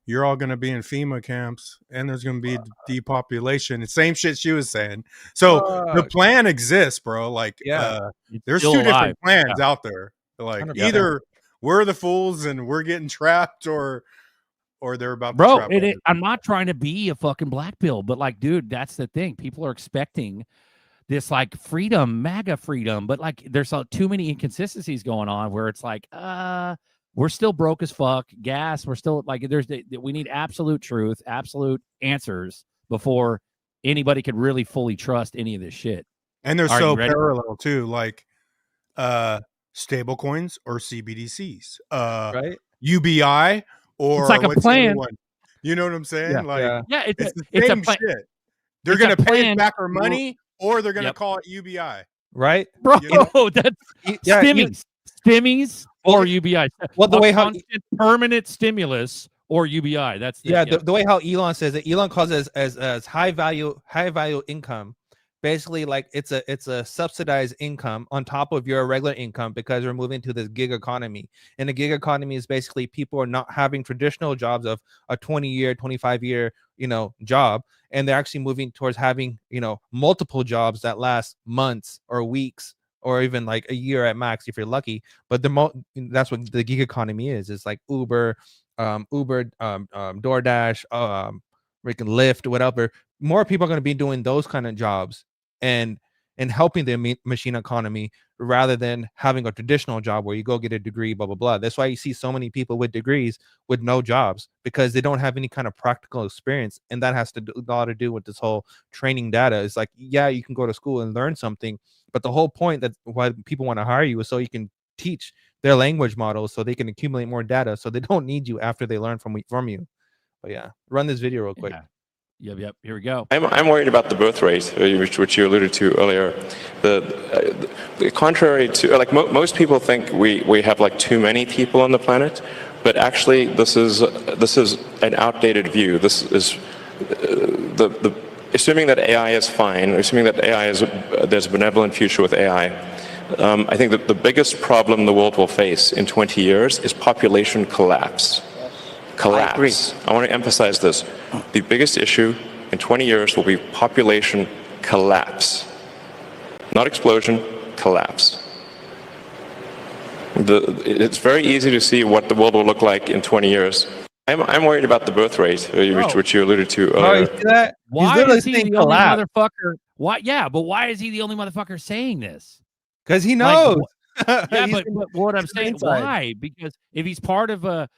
you're all going to be in FEMA camps, and there's going to be depopulation." The same shit she was saying. So the plan exists, bro. Like, there's 2 different plans out there. Like, 100%. Either we're the fools and we're getting trapped, or they're about to trap us. I'm not trying to be a fucking black pill, but like, dude, that's the thing. People are expecting this like freedom, MAGA freedom, but like there's too many inconsistencies going on where it's like, we're still broke as fuck. Gas, we're still like, we need absolute truth, absolute answers before anybody could really fully trust any of this shit. And they're so parallel too. Like, stable coins or CBDCs, Right? UBI or It's like a what's the other plan. one? You know what I'm saying? Yeah. Like Yeah. Yeah, it's the it's a same plan. shit. They're It's a gonna pay us plan. back our Well, money, or they're gonna yep. call it UBI. Right? Bro, You know? that's Yeah, stimmies Well, or UBI. well, the way how constant permanent stimulus or UBI. That's the, yeah, the way how Elon says it, Elon calls it as high value income. Basically, like it's a subsidized income on top of your regular income, because we're moving to this gig economy. And the gig economy is basically people are not having traditional jobs of a 20-year, 25-year, job, and they're actually moving towards having, multiple jobs that last months or weeks or even like a year at max if you're lucky. But that's what the gig economy is. It's like Uber, DoorDash, freaking Lyft, whatever. More people are going to be doing those kind of jobs and helping the machine economy, rather than having a traditional job where you go get a degree, blah blah blah. That's why you see so many people with degrees with no jobs, because they don't have any kind of practical experience. And that has a lot to do with this whole training data. It's like, yeah, you can go to school and learn something, but the whole point that why people want to hire you is so you can teach their language models, so they can accumulate more data, so they don't need you after they learn from you. But yeah, run this video real quick. Yep. Here we go. I'm worried about the birth rate, which you alluded to earlier. The contrary to, like, most people think we have like too many people on the planet, but actually this is an outdated view. This is assuming that AI is fine, assuming that there's a benevolent future with AI. I think that the biggest problem the world will face in 20 years is population collapse. I want to emphasize this. The biggest issue in 20 years will be population collapse. Not explosion, collapse. It's very easy to see what the world will look like in 20 years. I'm worried about the birth rate, which you alluded to earlier. you see that? Why is he the only motherfucker? Why? Yeah, but why is he the only motherfucker saying this? Because he knows. Yeah, but what I'm saying, why? Because if he's part of a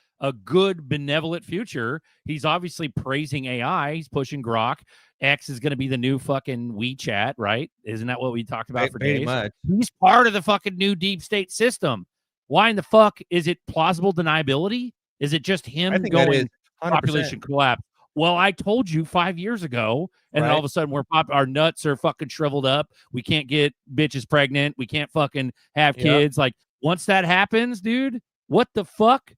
good benevolent future, he's obviously praising AI. He's pushing Grok. X is going to be the new fucking WeChat, right? Isn't that what we talked about for days? Much. He's part of the fucking new deep state system. Why in the fuck is it plausible deniability? Is it just him going population collapse? Well, I told you 5 years ago, and then all of a sudden our nuts are fucking shriveled up. We can't get bitches pregnant. We can't fucking have kids. Like, once that happens, dude, what the fuck?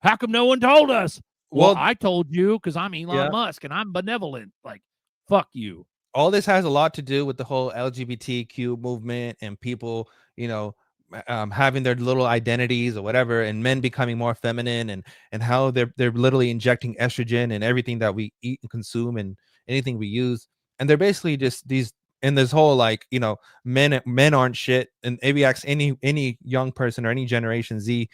How come no one told us? Well, I told you because I'm Elon Musk and I'm benevolent. Like, fuck you. All this has a lot to do with the whole LGBTQ movement and people, having their little identities or whatever, and men becoming more feminine, and how they're literally injecting estrogen in everything that we eat and consume and anything we use. And they're basically just these, and this whole men aren't shit. And if you ask any young person or any Generation Z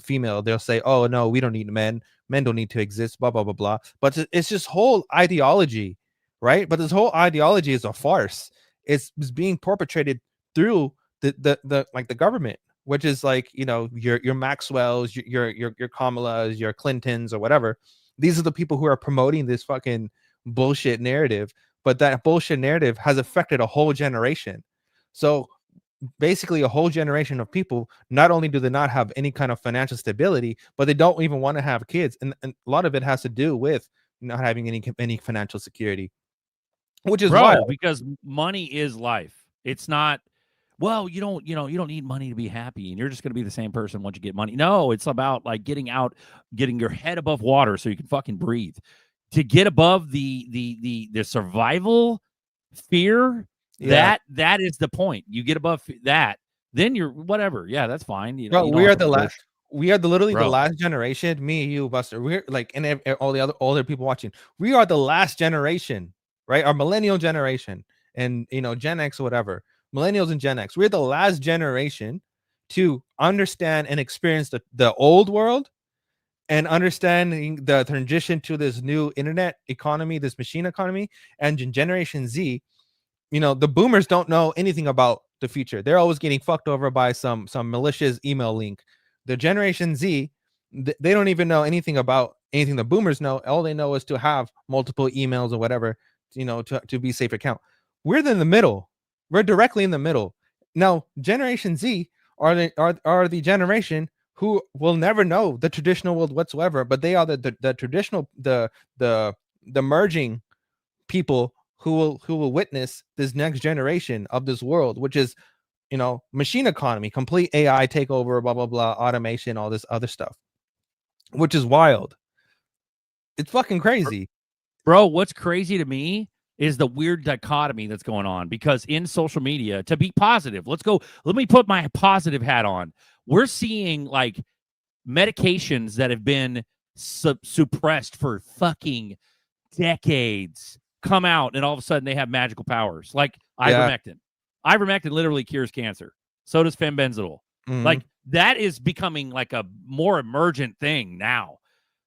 female, they'll say, oh no, we don't need men don't need to exist, blah blah blah blah. But it's just whole ideology, right? But this whole ideology is a farce. It's being perpetrated through the government, which is your Maxwell's, your Kamala's, your Clintons, or whatever. These are the people who are promoting this fucking bullshit narrative, but that bullshit narrative has affected a whole generation. So basically a whole generation of people, not only do they not have any kind of financial stability, but they don't even want to have kids, and a lot of it has to do with not having any financial security, which is wild. Because money is life. It's not, well, you don't need money to be happy, and you're just going to be the same person once you get money. No, it's about like getting your head above water so you can fucking breathe. To get above the survival fear, that is the point. You get above that, then you're whatever. Yeah, that's fine. We are literally the last generation. Me, you, Buster. We're like, and all the other older people watching. We are the last generation, right? Our millennial generation, and Gen X or whatever. Millennials and Gen X, we're the last generation to understand and experience the old world, and understanding the transition to this new internet economy, this machine economy. And in Generation Z, the boomers don't know anything about the future. They're always getting fucked over by some malicious email link. The Generation Z, they don't even know anything about anything the boomers know. All they know is to have multiple emails or whatever, to be safe account. We're in the middle. We're directly in the middle. Now, Generation Z are the generation who will never know the traditional world whatsoever, but they are the traditional the merging people who will witness this next generation of this world, which is, you know, machine economy, complete AI takeover, blah blah blah, automation, all this other stuff, which is wild. It's fucking crazy. Bro, what's crazy to me is the weird dichotomy that's going on, because in social media, to be positive, let me put my positive hat on. We're seeing like medications that have been suppressed for fucking decades come out, and all of a sudden they have magical powers, like ivermectin. Ivermectin literally cures cancer. So does fenbenzidol. Like, that is becoming like a more emergent thing now.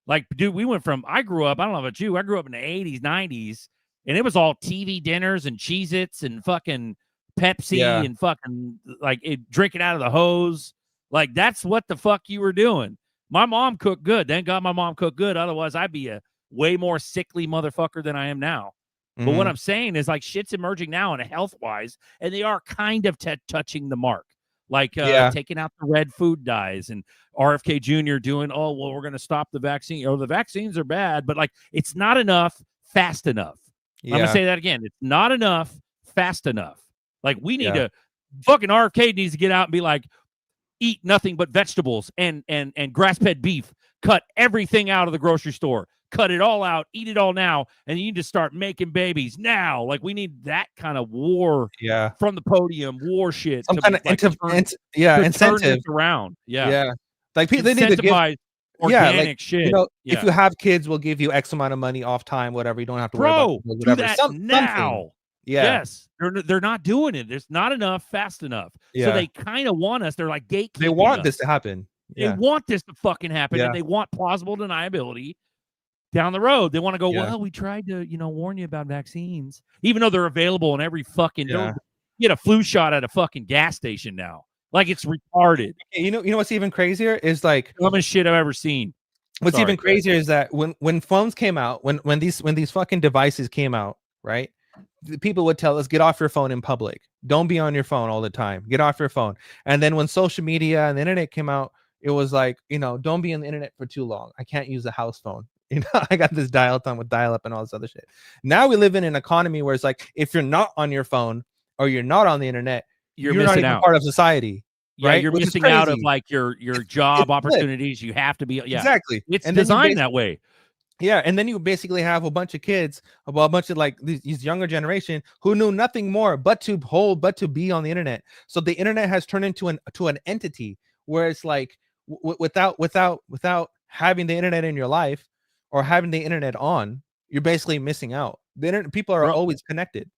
Like, dude, we went from, I grew up, I don't know about you, I grew up in the 80s, 90s, and it was all TV dinners and Cheez-Its and fucking Pepsi and fucking like drinking out of the hose. Like, that's what the fuck you were doing. My mom cooked good. Thank God my mom cooked good. Otherwise, I'd be a way more sickly motherfucker than I am now. But what I'm saying is, like, shit's emerging now, and health-wise, and they are kind of touching the mark. Like taking out the red food dyes, and RFK Jr. doing, oh, well, we're going to stop the vaccine. Oh, the vaccines are bad, but like, it's not enough fast enough. I'm going to say that again. It's not enough fast enough. Like, we need to, fucking RFK needs to get out and be like, eat nothing but vegetables and grass-fed beef. Cut everything out of the grocery store. Cut it all out, eat it all now, and you need to start making babies now. Like, we need that kind of war from the podium, war shit. Some kind of incentive around. Like, people, they need to give organic shit. You know, if you have kids, we'll give you X amount of money off time, whatever. You don't have to worry about whatever. Do that now. Yes, they're not doing it. There's not enough fast enough. So they kind of want us. They're like gatekeeping. They want this to happen. They want this to fucking happen, and they want plausible deniability down the road. They want to go, well, we tried to, warn you about vaccines, even though they're available in every fucking, you get a flu shot at a fucking gas station now. Like, it's retarded. You know what's even crazier is, like, dumbest shit I've ever seen. What's even crazier is that when phones came out, when these fucking devices came out, right? People would tell us, get off your phone in public. Don't be on your phone all the time. Get off your phone. And then when social media and the internet came out, it was like, don't be on the internet for too long. I can't use a house phone. I got this dial tone with dial up and all this other shit. Now we live in an economy where it's like, if you're not on your phone or you're not on the internet, you're missing not even out. Part of society. Right? You're missing out of like your job opportunities. You have to be. Exactly. It's designed that way. Yeah, and then you basically have a bunch of kids, a bunch of like these younger generation who knew nothing more but to be on the internet. So the internet has turned into an entity where it's like without having the internet in your life or having the internet on, you're basically missing out. The internet, people are always connected.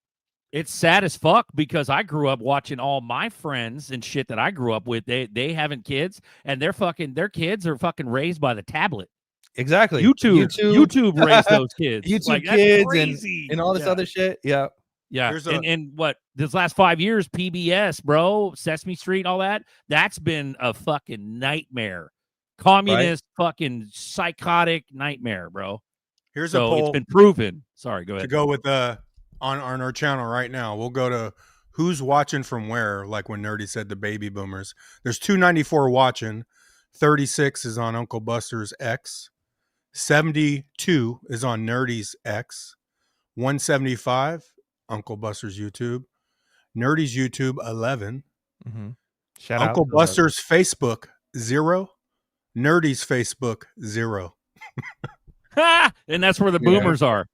It's sad as fuck, because I grew up watching all my friends and shit that I grew up with. They having kids, and their kids are fucking raised by the tablet. Exactly. YouTube raised those kids. YouTube like, kids and all this other shit. Yeah. And what this last 5 years, PBS, bro, Sesame Street, all that's been a fucking nightmare. Communist fucking psychotic nightmare, bro. Here's a poll. It's been proven. Sorry, go ahead. To go with on our channel right now, we'll go to who's watching from where, like when Nerdy said the baby boomers. There's 294 watching. 36 is on Uncle Buster's X. 72 is on Nerdy's X. 175, Uncle Buster's YouTube. Nerdy's YouTube, 11. Shout out Uncle Buster's Facebook, 0. Nerdy's Facebook, 0. And that's where the boomers are.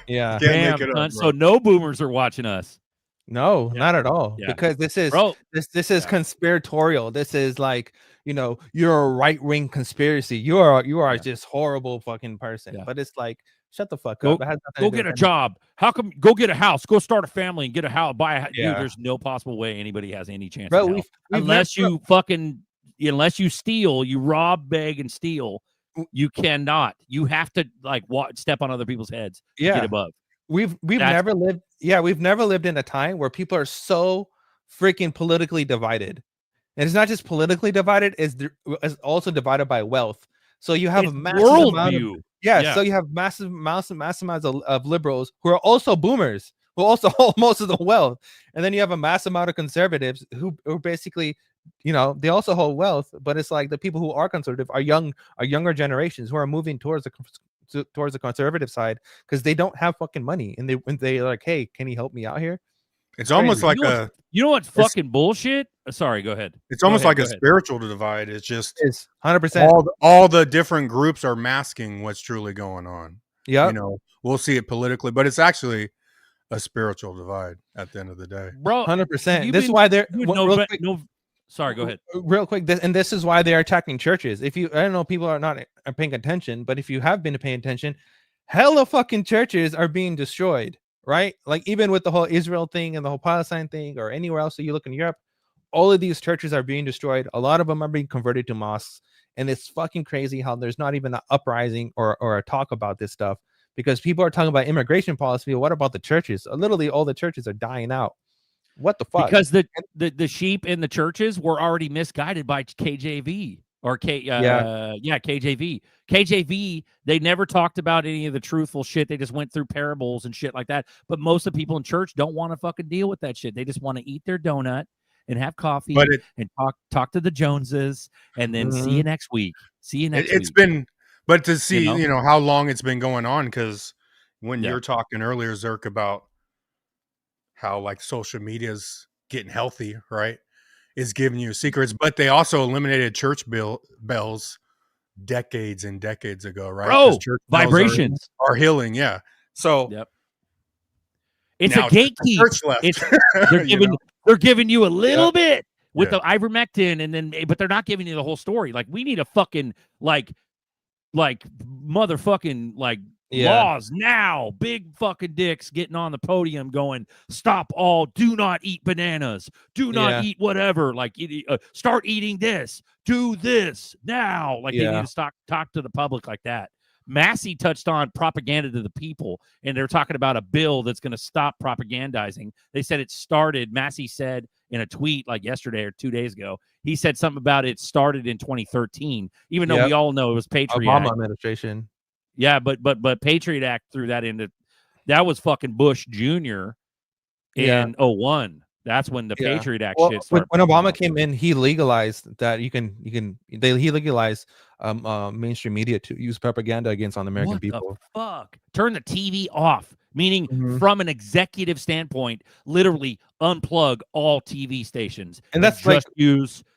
Yeah. Damn, make it up, so no boomers are watching us. No, not at all. Yeah. Because this is this is Yeah. conspiratorial. This is like, you're a right-wing conspiracy. You are just horrible fucking person. But it's like, shut the fuck up. It has nothing Go to do get a with job. How come? Go get a house. Go start a family and get a house. Buy a house. Yeah. Dude, there's no possible way anybody has any chance. Bro, in hell. Unless you steal, you rob, beg, and steal. You cannot. You have to step on other people's heads to get above. We've never lived in a time where people are so freaking politically divided. And it's not just politically divided, it's also divided by wealth. So you have a massive amount of, so you have massive amounts of liberals who are also boomers, who also hold most of the wealth, and then you have a mass amount of conservatives who basically, they also hold wealth, but it's like the people who are conservative are younger generations who are moving towards the conservative side because they don't have fucking money, and they're like, hey, can you help me out here? It's almost like you know what's fucking bullshit? Sorry, go ahead. It's almost like a spiritual divide. It's just 100%. All the different groups are masking what's truly going on. Yeah, we'll see it politically, but it's actually a spiritual divide at the end of the day, bro. 100%. This is why they're Sorry, go ahead. Real quick, this is why they're attacking churches. I don't know, people are not paying attention, but if you have been paying attention, hella fucking churches are being destroyed, right? Like even with the whole Israel thing and the whole Palestine thing, or anywhere else that you look in Europe, all of these churches are being destroyed. A lot of them are being converted to mosques, and it's fucking crazy how there's not even an uprising or a talk about this stuff, because people are talking about immigration policy. But what about the churches? Literally, all the churches are dying out. What the fuck? Because the sheep in the churches were already misguided by KJV or KJV. KJV, they never talked about any of the truthful shit. They just went through parables and shit like that. But most of the people in church don't want to fucking deal with that shit. They just want to eat their donut and have coffee and talk to the Joneses, and then see you next week. See you next week. It's been, but to see, how long it's been going on, because when you're talking earlier, Zerk, about how like social media's getting healthy, right? Is giving you secrets, but they also eliminated church bells decades and decades ago, right? Bro, Church vibrations are healing, yeah. So it's a gatekeep. They're giving you a little bit with the ivermectin, and but they're not giving you the whole story. Like we need a fucking like motherfucking laws now. Big fucking dicks getting on the podium going, stop all, do not eat bananas, do not eat whatever, start eating this, do this now. They need to talk to the public like that. Massey touched on propaganda to the people, and they're talking about a bill that's going to stop propagandizing. They said it started, Massey said in a tweet like yesterday or 2 days ago, he said something about it started in 2013, even though we all know it was Patriot Obama Act. administration. Yeah, but Patriot Act threw that into, that was fucking Bush Jr. in 01. That's when the Patriot Act shit started. When Obama came in, he legalized that he legalized mainstream media to use propaganda against un-American people. Fuck. Turn the TV off. Meaning, from an executive standpoint, literally unplug all TV stations, and that's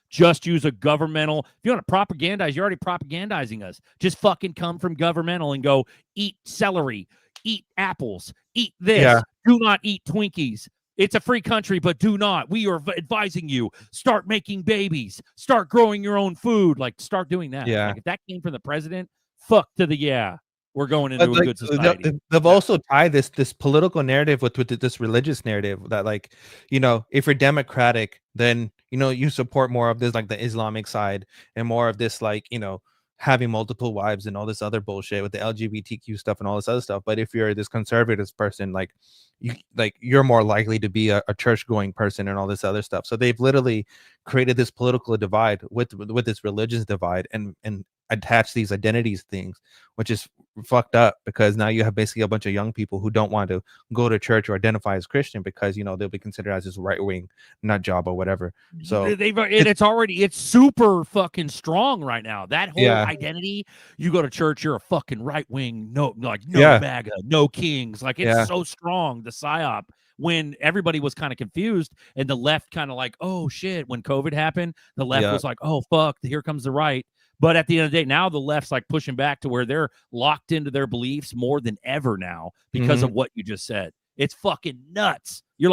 just use a governmental. If you want to propagandize, you're already propagandizing us. Just fucking come from governmental and go eat celery, eat apples, eat this. Yeah. Do not eat Twinkies. It's a free country, but do not. We are advising you, start making babies, start growing your own food. Start doing that. Yeah. If that came from the president, fuck to the we're going into a good society. They've also tied this political narrative with this religious narrative that, if you're Democratic, then you support more of this, the Islamic side, and more of this, having multiple wives and all this other bullshit with the LGBTQ stuff and all this other stuff. But if you're this conservative person, you're more likely to be a church going person and all this other stuff. So they've literally created this political divide with this religious divide and attach these identities things, which is fucked up, because now you have basically a bunch of young people who don't want to go to church or identify as Christian because they'll be considered as this right wing nut job or whatever. So it's super fucking strong right now. That whole identity, you go to church, you're a fucking right wing, no MAGA, no kings. It's so strong, the psyop. When everybody was kind of confused and the left kind of oh shit, when COVID happened, the left was like, oh fuck, here comes the right. But at the end of the day, now the left's pushing back to where they're locked into their beliefs more than ever now because of what you just said. It's fucking nuts. You're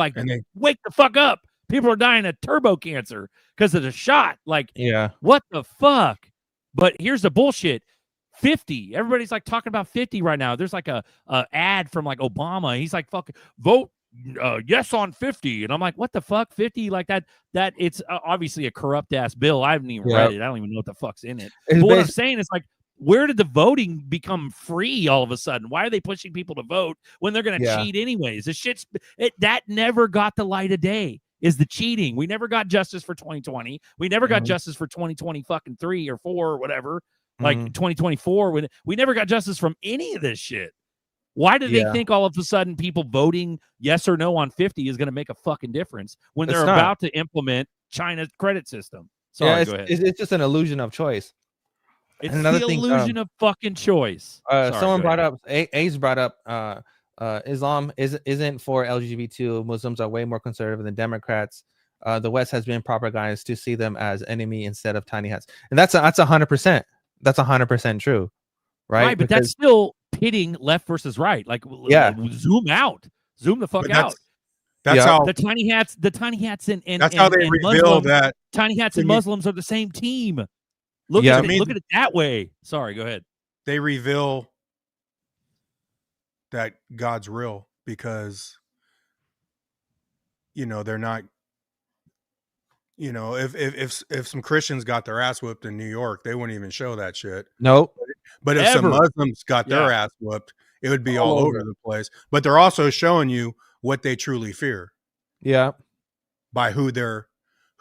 wake the fuck up. People are dying of turbo cancer because of the shot. What the fuck? But here's the bullshit. 50. Everybody's talking about 50 right now. There's a ad from Obama. He's fucking vote yes on 50, and I'm what the fuck, 50? That it's obviously a corrupt ass bill. I haven't even read it. I don't even know what the fuck's in it. But what I'm saying is where did the voting become free all of a sudden? Why are they pushing people to vote when they're going to cheat anyways? That never got the light of day, is the cheating. We never got justice for 2020. We never got justice for 2020 fucking 3 or 4 or whatever, 2024. We never got justice from any of this shit. Why do they Yeah. think all of a sudden people voting yes or no on 50 is going to make a fucking difference when It's they're not. about to implement China's credit system? Sorry, go ahead. It's just an illusion of choice. It's And another the thing, illusion of fucking choice. Sorry, someone go brought ahead. up, Ace brought up, Islam isn't for LGBT. Muslims are way more conservative than Democrats. The West has been propagandized to see them as enemy instead of tiny hats, and that's 100%. That's 100% true, right? But that's still pitting left versus right. Like, Yeah. zoom out, zoom the fuck But out. that's how the tiny hats and that's how they and reveal Muslims, that tiny hats and when you- Muslims are the same team. Look Yeah. at To it, me, look at it that way. Sorry, go ahead. they reveal that God's real because they're not. If some Christians got their ass whooped in New York, they wouldn't even show that shit. Nope. But if some Ever. Muslims got their Yeah. ass whooped, it would be All all over over. the place. But they're also showing you what they truly fear Yeah. by who they're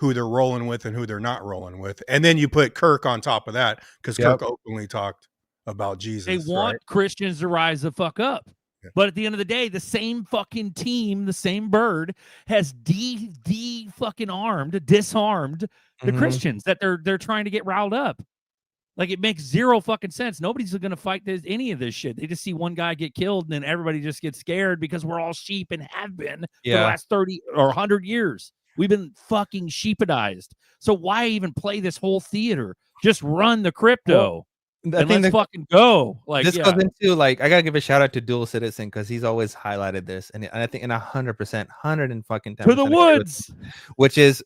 rolling with and who they're not rolling with. And then you put Kirk on top of that because Yep. Kirk openly talked about Jesus. They want right? Christians to rise the fuck up. Yeah. But at the end of the day, the same fucking team, the same bird has disarmed the Mhm. Christians that they're trying to get riled up. Like, it makes zero fucking sense. Nobody's going to fight any of this shit. They just see one guy get killed and then everybody just gets scared because we're all sheep and have been for the Yeah. last 30 or 100 years. We've been fucking sheepidized. So why even play this whole theater? Just run the crypto. I And think let's fucking go. Like, this yeah. goes into, like, I gotta give a shout out to Dual Citizen because he's always highlighted this, and I think in 100%, 110% To the woods. which is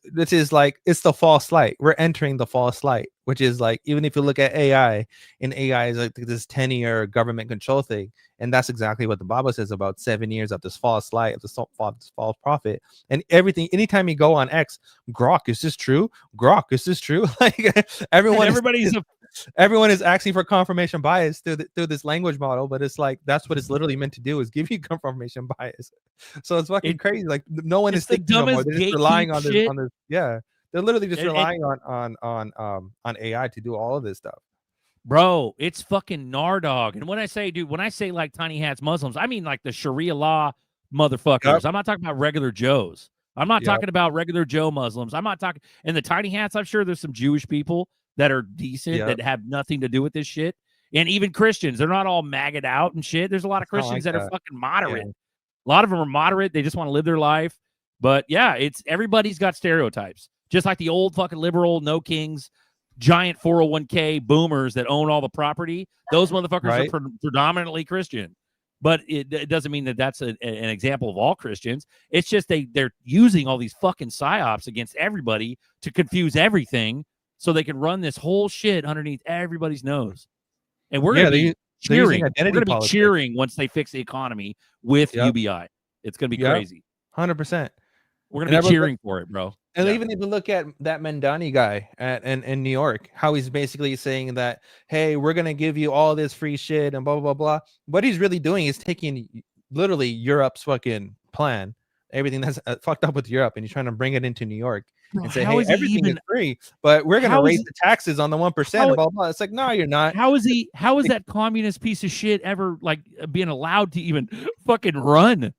like it's the false light. We're entering the false light, which is like, even if you look at AI, and AI is like this 10-year government control thing, and that's exactly what the Bible says about 7 years of this false light, of this false prophet, and everything. Anytime you go on X, Grok, is this true? Grok, is this true? Like everyone is asking for confirmation bias through this language model, but it's like that's what it's literally meant to do, is give you confirmation bias. So it's fucking crazy. Like, no one is the thinking no more. dumbest They're just relying on gatekeep this. shit. On this, yeah, they're literally just And- relying on AI to do all of this stuff. Bro, it's fucking Nardog. And when I say like tiny hats Muslims, I mean like the Sharia law motherfuckers. Yep. I'm not talking about regular Joes. I'm not Yep. talking about regular Joe Muslims. I'm not talking. And the tiny hats, I'm sure there's some Jewish people that are decent Yep. that have nothing to do with this shit. And even Christians, they're not all maggot out and shit. There's a lot of It's not Christians like that are that. fucking moderate. Yeah. A lot of them are moderate. They just want to live their life. But yeah, it's everybody's got stereotypes. Just like the old fucking liberal, no kings, giant 401k boomers that own all the property. Those motherfuckers Right. are predominantly Christian. But it doesn't mean that that's an example of all Christians. It's just they're using all these fucking psyops against everybody to confuse everything so they can run this whole shit underneath everybody's nose. And we're Yeah, going to be they're using cheering. We're identity going to be politics. cheering once they fix the economy with Yep. UBI. It's going to be Yep. crazy. 100%. We're And going to be everyone's cheering for it, bro. And Yeah. even if you look at that Mandani guy in New York, how he's basically saying that, hey, we're gonna give you all this free shit and blah blah blah blah. What he's really doing is taking literally Europe's fucking plan, everything that's fucked up with Europe, and he's trying to bring it into New York Bro, and say, how hey, is he everything even- is free, but we're gonna how is raise he- the taxes on the 1% how- and blah blah blah. It's like, no, you're not. How is that communist piece of shit ever like being allowed to even fucking run?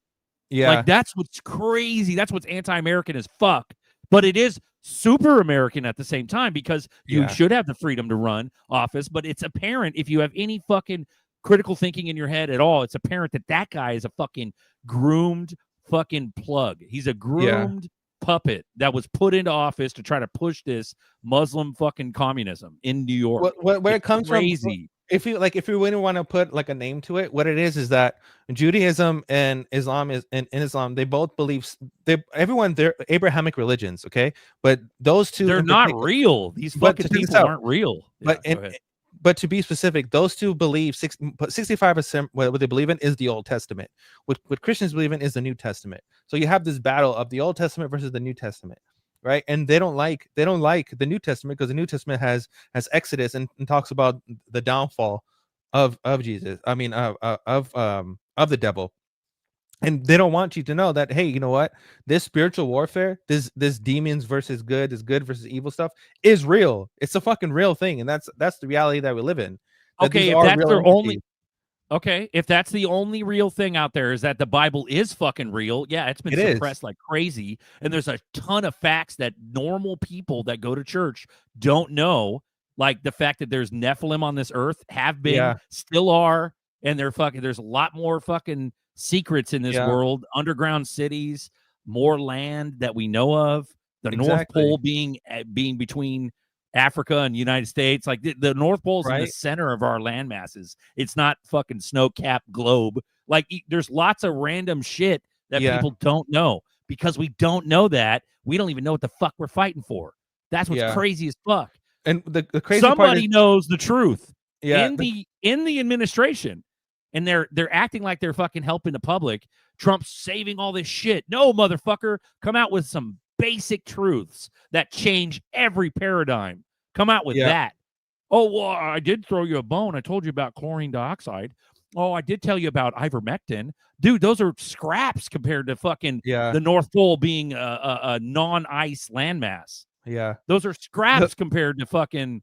Yeah, Like, that's what's crazy. That's what's anti-American as fuck. But it is super American at the same time because you Yeah. should have the freedom to run office. But it's apparent if you have any fucking critical thinking in your head at all, it's apparent that guy is a fucking groomed fucking plug. He's a groomed puppet that was put into office to try to push this Muslim fucking communism in New York. where it It's comes crazy. from. If you really want to put like a name to it, what it is that Judaism and Islam in Islam, they both believe they're Abrahamic religions, okay? But those two, They're in not particular- real. These but fucking check this people out. aren't real. But Yeah, go ahead. but to be specific, those two believe 65% what they believe in is the Old Testament. What Christians believe in is the New Testament. So you have this battle of the Old Testament versus the New Testament, right? And they don't like the New Testament because the New Testament has Exodus and talks about the downfall of Jesus. I mean of the devil. And they don't want you to know that, hey, you know what? This spiritual warfare, this demons versus good, this good versus evil stuff is real. It's a fucking real thing, and that's the reality that we live in. That Okay, these if are that's real their only entities. Okay, if that's the only real thing out there is that the Bible is fucking real, yeah, it's been It is. suppressed like crazy. And there's a ton of facts that normal people that go to church don't know, like the fact that there's Nephilim on this earth, have been, Yeah. still are, and they're fucking, there's a lot more fucking secrets in this Yeah. world, underground cities, more land that we know of, the North Exactly. Pole being between Africa and United States. Like the North Pole's in the Right. center of our land masses. It's not fucking snow-capped globe. Like there's lots of random shit that Yeah. people don't know. Because we don't know that, we don't even know what the fuck we're fighting for. That's what's Yeah. crazy as fuck. And the crazy Somebody part is, knows the truth yeah, in the administration, and they're acting like they're fucking helping the public. Trump's saving all this shit. No, motherfucker, come out with some basic truths that change every paradigm. Come out with Yeah. that. Oh, well, I did throw you a bone. I told you about chlorine dioxide. Oh, I did tell you about ivermectin. Dude, those are scraps compared to fucking Yeah. the North Pole being a non-ice landmass. Yeah. Those are scraps compared to fucking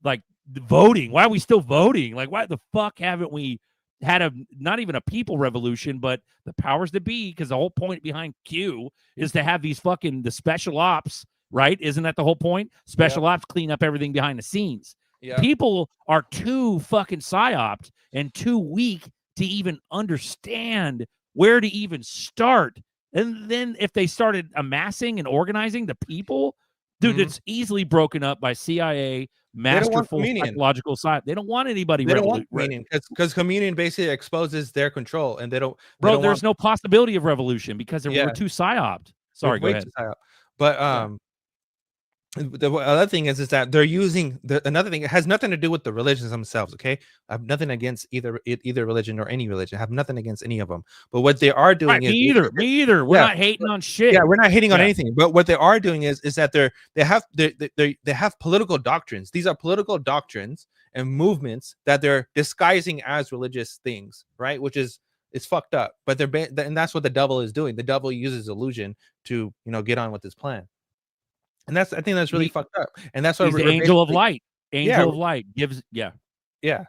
like the voting. Why are we still voting? Like, why the fuck haven't we had not even a people revolution, but the powers that be? Because the whole point behind Q is to have these fucking the special ops, right? Isn't that the whole point? Special ops clean up everything behind the scenes. Yeah. People are too fucking psyoped and too weak to even understand where to even start. And then if they started amassing and organizing the people, dude, it's easily broken up by CIA, masterful communion. psychological side. They don't want anybody. They don't want communion because communion basically exposes their control, and they don't. Bro, there's no possibility of revolution because Yeah. we're too psyoped. Sorry, go way ahead. too psyop. But the other thing is that they're using another thing. It has nothing to do with the religions themselves. Okay, I have nothing against either religion or any religion. I have nothing against any of them. But what they are doing is Me either. We're not hating on shit. Yeah, we're not hating on Yeah. anything. But what they are doing is that they have political doctrines. These are political doctrines and movements that they're disguising as religious things, right? Which is it's fucked up. But and that's what the devil is doing. The devil uses illusion to get on with his plan. And I think that's really fucked up. And that's why He's the angel of light. Angel of light gives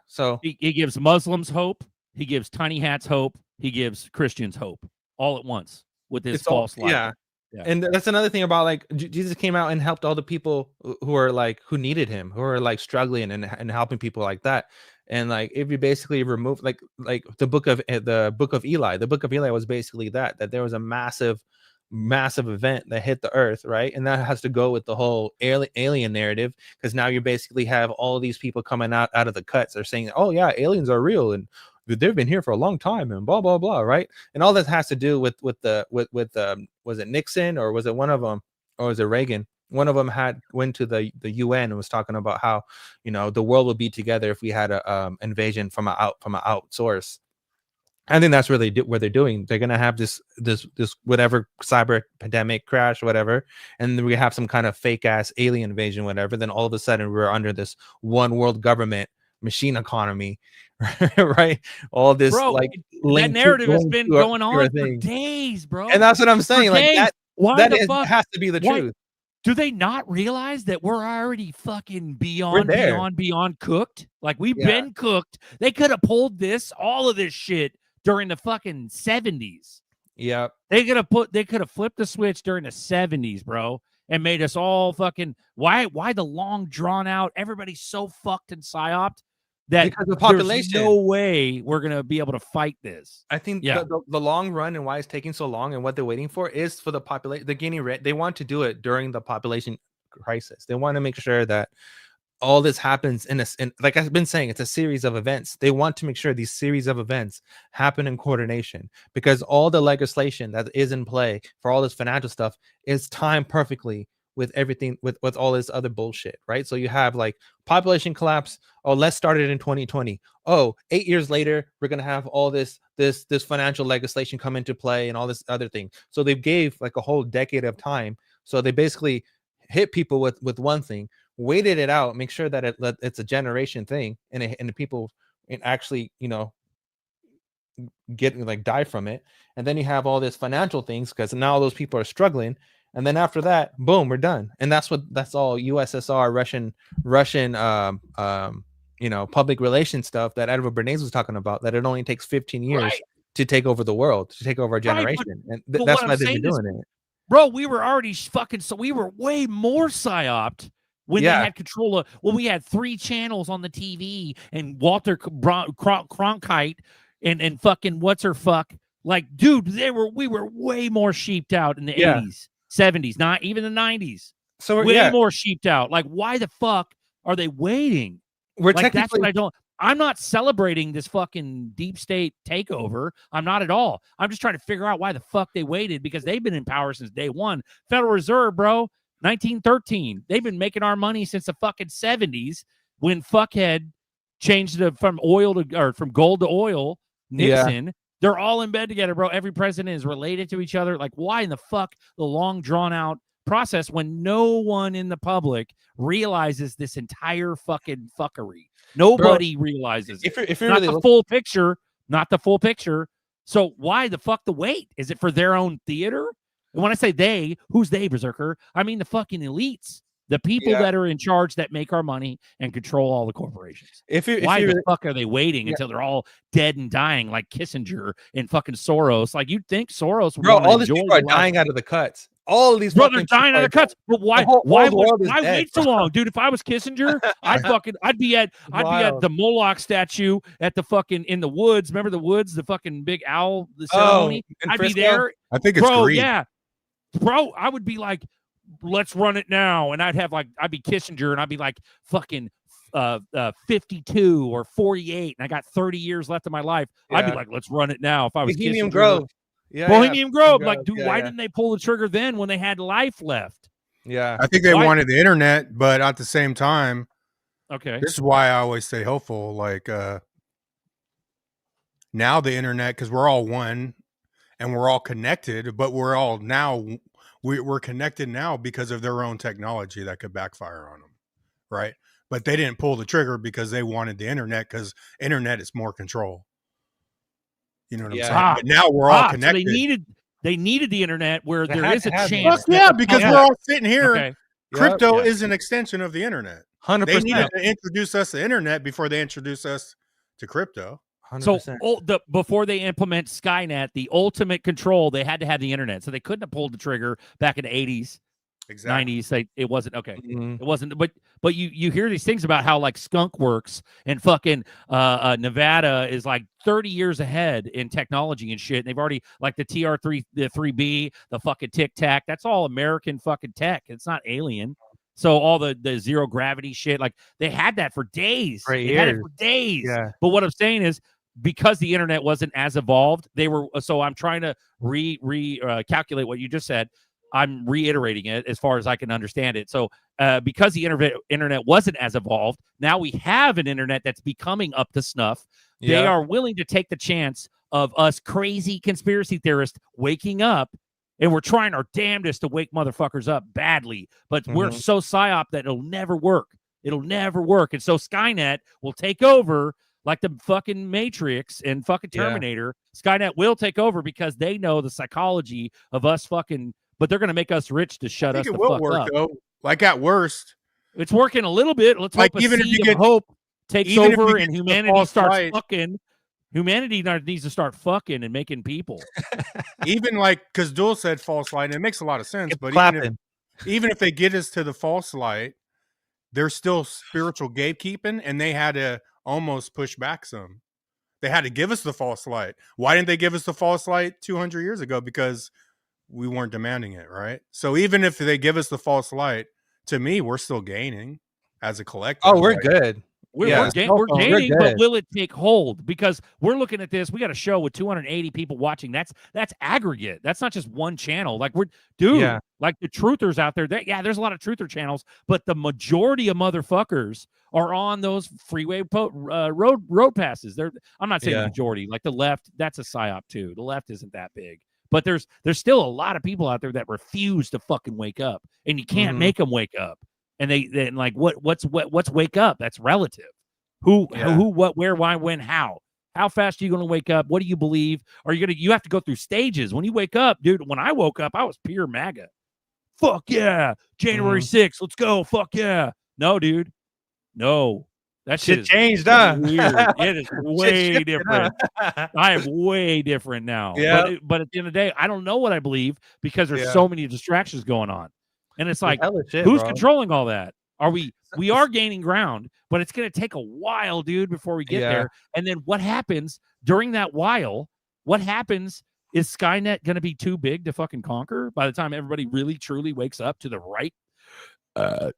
So he gives Muslims hope. He gives tiny hats hope. He gives Christians hope all at once with his false light. Yeah. And that's another thing about like Jesus came out and helped all the people who are like who needed him, who are like struggling and helping people like that. And like if you basically remove like the book of Eli, the book of Eli was basically that there was a massive event that hit the earth, right? And that has to go with the whole alien narrative, because now you basically have all these people coming out of the cuts. They're saying, oh yeah, aliens are real and they've been here for a long time and blah blah blah, right? And all this has to do with was it Nixon or was it one of them, or was it Reagan? One of them went to the UN and was talking about how the world would be together if we had a invasion from an out source. I think that's what they're doing. They're gonna have this whatever cyber pandemic crash, whatever, and then we have some kind of fake ass alien invasion, whatever. Then all of a sudden we're under this one world government machine economy, right? All this that narrative has been going on for days, bro. And that's what I'm saying. Like that has to be the truth. Do they not realize that we're already fucking beyond cooked? Like we've been cooked. They could have pulled all of this shit during the fucking 70s. Yeah. They could have flipped the switch during the 70s, bro, and made us all fucking why the long drawn out, everybody's so fucked and psyoped that because of the population. There's no way we're gonna be able to fight this. I think the long run and why it's taking so long and what they're waiting for is for the population. They're getting ready. They want to do it during the population crisis. They want to make sure that all this happens in like I've been saying, it's a series of events. They want to make sure these series of events happen in coordination, because all the legislation that is in play for all this financial stuff is timed perfectly with everything, with all this other bullshit, right? So you have like population collapse. Oh, let's start it in 2020. Oh, 8 years later, we're gonna have all this financial legislation come into play and all this other thing. So they gave like a whole decade of time. So they basically hit people with one thing, waited it out, make sure that it's a generation thing, and the people actually get like die from it. And then you have all this financial things because now those people are struggling. And then after that, boom, we're done. And that's all USSR, Russian public relations stuff that Edward Bernays was talking about, that it only takes 15 years Right. to take over the world, to take over our Right, but- generation. And but that's what why I'm they've been saying is, doing it. Bro, we were already we were way more psyoped when they Yeah. had control of, when we had 3 channels on the TV and Walter Cronkite and fucking what's her fuck. Like, dude, we were way more sheeped out in the Yeah. 80s, 70s, not even the 90s. So Way more sheeped out. Like, why the fuck are they waiting? We're Like, that's what technically- I'm not celebrating this fucking deep state takeover. I'm not at all. I'm just trying to figure out why the fuck they waited, because they've been in power since day one. Federal Reserve, bro, 1913. They've been making our money since the fucking 70s when fuckhead changed from gold to oil. Nixon. They're all in bed together, bro. Every president is related to each other. Like, why in the fuck the long drawn out process when no one in the public realizes this entire fucking fuckery? Nobody realizes if it. you're Not really the full picture, not the full picture. So why the fuck the wait? Is it for their own theater? And when I say they, who's they, Berserker? I mean the fucking elites, the people that are in charge that make our money and control all the corporations. Why the fuck are they waiting until they're all dead and dying, like Kissinger and fucking Soros? Like, you'd think Soros would Bro, wanna all these enjoy people are the life. dying out of the cuts. All of these Bro, fucking they're dying people out of cuts. But why? the Why world is dead, wait so long, dude? If I was Kissinger, I'd be at Wild. the Moloch statue at the fucking in the woods. Remember the woods, the fucking big owl, the ceremony. in I'd be Frisco? there. I think it's bro. greed. Yeah, bro. I would be like, let's run it now, and I'd be Kissinger, and I'd be like fucking 52 or 48, and I got 30 years left of my life. I'd be Yeah. like, let's run it now. If I was Bohemian Kissinger. Grove. Yeah, Bohemian Grove. Like, Grove. dude, Yeah, why yeah. didn't they pull the trigger then when they had life left? Yeah. I think they Why- wanted the internet, but at the same time, Okay. this is why I always stay hopeful. Like now the internet, because we're all one and we're all connected, but we're all now we're connected now because of their own technology that could backfire on them, right? But they didn't pull the trigger because they wanted the internet, because internet is more control. You know what I'm saying? But now we're all connected. So they needed the internet where They there had is to a have the chance. Fuck yeah, because we're all sitting here. Okay. Crypto Yeah. is an extension of the internet. 100%. They needed to introduce us to the internet before they introduce us to crypto. 100%. So before they implement Skynet, the ultimate control, they had to have the internet. So they couldn't have pulled the trigger back in the 80s, Exactly. 90s. It wasn't okay. Mhm. It wasn't. But you hear these things about how like Skunk Works and fucking Nevada is like 30 years ahead in technology and shit. And they've already like the TR3, the 3B, the fucking Tic Tac. That's all American fucking tech. It's not alien. So all the zero gravity shit, like they had that for days. For They had it years. for days. Yeah. But what I'm saying is, because the internet wasn't as evolved, they were. So I'm trying to calculate what you just said. I'm reiterating it as far as I can understand it. So because the internet wasn't as evolved, now we have an internet that's becoming up to snuff. They Yeah. are willing to take the chance of us crazy conspiracy theorists waking up, and we're trying our damnedest to wake motherfuckers up badly. But we're Mhm. so psyop that it'll never work. It'll never work. And so Skynet will take over like the fucking Matrix and fucking Yeah. Terminator. Skynet will take over because they know the psychology of us fucking, but they're going to make us rich to shut I us think the it will fuck work up. though. Like at worst, It's working a little bit. Let's Like, hope a even if seed you of get- hope takes even if you over get and to the humanity false starts light- fucking. Humanity needs to start fucking and making people. even like, because Duel said false light, and it makes a lot of sense. Get But clapping. even if they get us to the false light, there's still spiritual gatekeeping, and they had to almost push back some. They had to give us the false light. Why didn't they give us the false light 200 years ago? Because we weren't demanding it, right? So even if they give us the false light, to me, we're still gaining as a collective. Oh, we're Like, good. We're, Yeah. we're gaining, but good. will it take hold? Because we're looking at this. We got a show with 280 people watching. That's aggregate. That's not just one channel. Like Yeah. like the truthers out there. There's a lot of truther channels, but the majority of motherfuckers are on those freeway road passes. I'm not saying the Yeah. majority. Like the left, that's a psyop too. The left isn't that big. But there's still a lot of people out there that refuse to fucking wake up, and you can't Mhm. make them wake up. And they like what's wake up? That's relative. Who, what, where, why, when, how? How fast are you going to wake up? What do you believe? Are you have to go through stages. When you wake up, dude, when I woke up, I was pure MAGA. Fuck yeah. January 6th. Let's go. Fuck yeah. No, dude. No. That Shit is changed, huh? weird. It is way shifted, different. huh? I am way different now. Yeah. But at the end of the day, I don't know what I believe because there's Yeah. so many distractions going on. And it's like, hella shit, who's bro. controlling all that? We are gaining ground, but it's going to take a while, dude, before we get Yeah. there. And then what happens during that while? What happens is Skynet going to be too big to fucking conquer by the time everybody really truly wakes up to the right?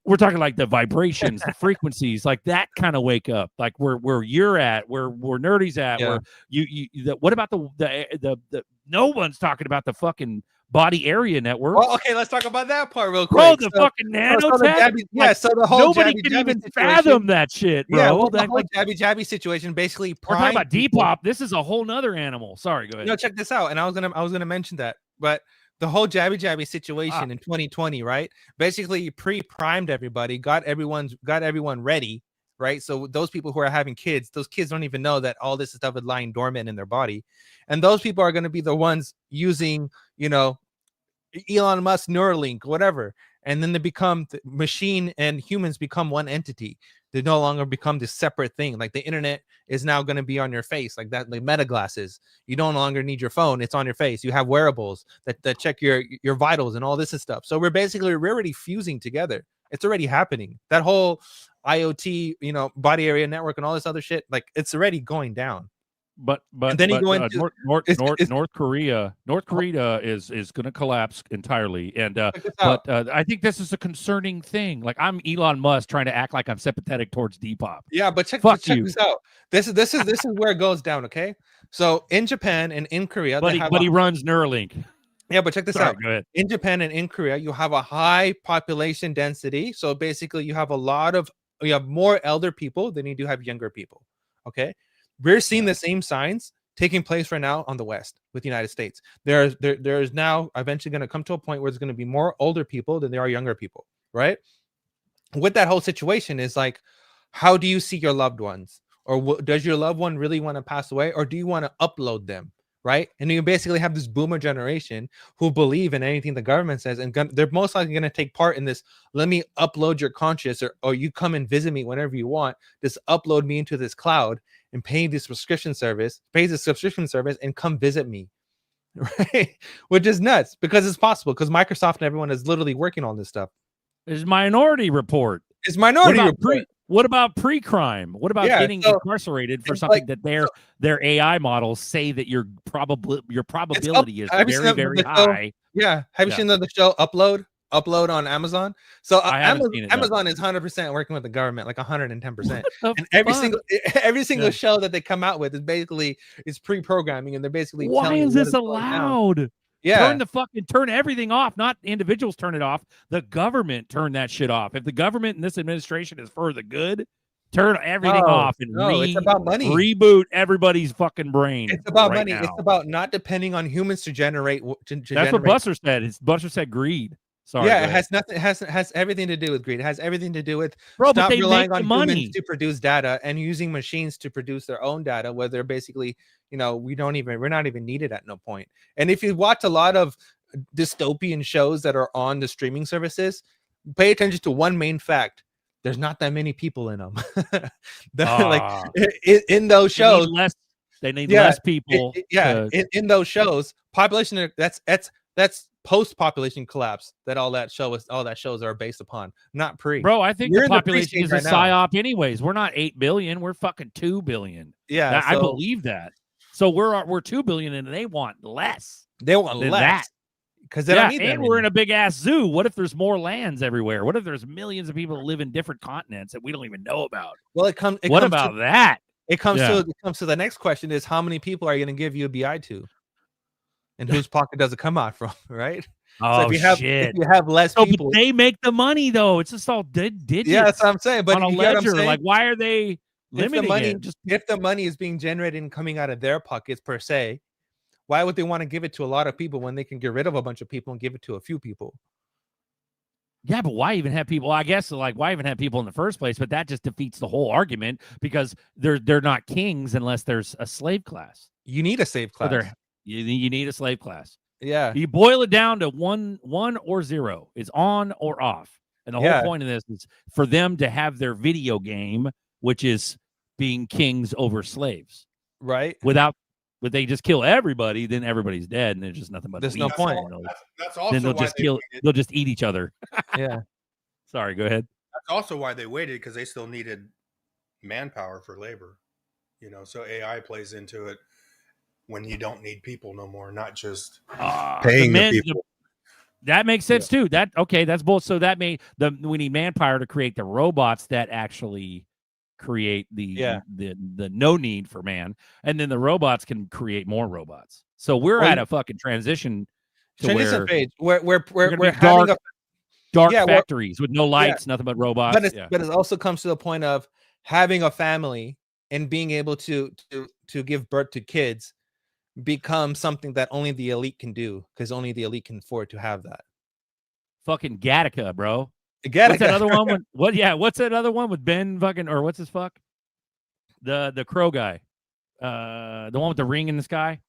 We're talking like the vibrations, the frequencies, like that kind of wake up, like where you're at, where nerdy's at, Yeah. where what about the no one's talking about the fucking body area network. Well, okay, let's talk about that part real quick. Bro, the fucking nanotech? Yeah, so the whole nobody jabby can jabby even situation- fathom that shit, bro. Yeah, well, the That, whole like, jabby jabby situation basically we're talking about people- Depop. This is a whole nother animal. Sorry, go ahead. No, check this out. And I was gonna mention that, but the whole jabby jabby situation in 2020, right? Basically pre-primed everybody, got everyone ready, right? So those people who are having kids, those kids don't even know that all this stuff is lying dormant in their body, and those people are going to be the ones using, Elon Musk Neuralink, whatever, and then they become machine and humans become one entity. They no longer become this separate thing. Like the internet is now going to be on your face, like that, like meta glasses. You no longer need your phone; it's on your face. You have wearables that check your vitals and all this and stuff. So we're already fusing together. It's already happening. That whole IoT, body area network and all this other shit, like it's already going down. But And then you go into North Korea is going to collapse entirely, and I think this is a concerning thing. Like I'm Elon Musk trying to act like I'm sympathetic towards Depop. Yeah, but check Fuck this you. out. This is where it goes down. Okay, so in Japan and in Korea, But he runs Neuralink. Yeah, but check this Sorry, out. go ahead. In Japan and in Korea, you have a high population density. So basically, you have more elder people than you do have younger people. Okay, we're seeing the same signs taking place right now on the West with the United States. There is now eventually going to come to a point where there's going to be more older people than there are younger people. Right? With that whole situation is like, how do you see your loved ones, or does your loved one really want to pass away, or do you want to upload them? Right. And you basically have this boomer generation who believe in anything the government says, and they're most likely going to take part in this. Let me upload your conscious, or you come and visit me whenever you want. Just upload me into this cloud and pay the subscription service, and come visit me. Right. Which is nuts because it's possible, because Microsoft and everyone is literally working on this stuff. It's Minority Report. It's Minority Report. What about pre-crime? What about getting incarcerated for something that their AI models say that your probability is very, very high? Yeah. Have you seen the show Upload on Amazon? So Amazon is 100% working with the government, like 110%. And every single show that they come out with is pre-programming, and they're basically why is this allowed? Yeah, turn everything off. Not individuals turn it off. The government turn that shit off. If the government and this administration is for the good, turn everything off and it's about money. Reboot everybody's fucking brain. It's about right money. now. It's about not depending on humans to generate. That's what Buster said. Buster said greed. Sorry. Yeah, it has nothing. It has everything to do with greed. It has everything to do with stop relying on humans to produce data and using machines to produce their own data, where they're basically, we're not even needed at no point. And if you watch a lot of dystopian shows that are on the streaming services, pay attention to one main fact: there's not that many people in them. In those shows, they need less people. In those shows, population that's post-population collapse that all that shows are based upon, not pre. Bro, I think the population is a right psyop anyways. We're not 8 billion, we're fucking 2 billion. Yeah, I believe that. So we're 2 billion and they want less. They want less because they don't need that. And we're in a big ass zoo. What if there's more lands everywhere? What if there's millions of people that live in different continents that we don't even know about? Well, what about that? It comes to the next question: is how many people are you going to give UBI to? And whose pocket does it come out from, right? Oh, so if you have less people, but they make the money though. It's just all digits. Yeah, that's what I'm saying. But on a ledger, like, why are they limiting it? If the money is being generated and coming out of their pockets per se, why would they want to give it to a lot of people when they can get rid of a bunch of people and give it to a few people? Yeah, but why even have people? I guess why even have people in the first place? But that just defeats the whole argument, because they're not kings unless there's a slave class. You need a slave class. You need a slave class. Yeah. You boil it down to one or zero. It's on or off. And the whole point of this is for them to have their video game which is being kings over slaves. Right. But they just kill everybody, then everybody's dead, and there's just nothing but There's meat. no point. That's also Then they'll why just they'll just eat each other. Yeah. Sorry, go ahead. That's also why they waited, because they still needed manpower for labor. You know, so AI plays into it when you don't need people no more, not just paying the people. That makes sense too. That's both. So that we need manpower to create the robots that actually create the no need for man, and then the robots can create more robots. So we're at a fucking transition phase where we're dark, having dark factories with no lights, nothing but robots. But it also comes to the point of having a family and being able to give birth to kids become something that only the elite can do, because only the elite can afford to have that. Fucking Gattaca, bro. Gattaca. What's that other one? What's that other one with Ben fucking, or what's his fuck? The crow guy. The one with the ring in the sky.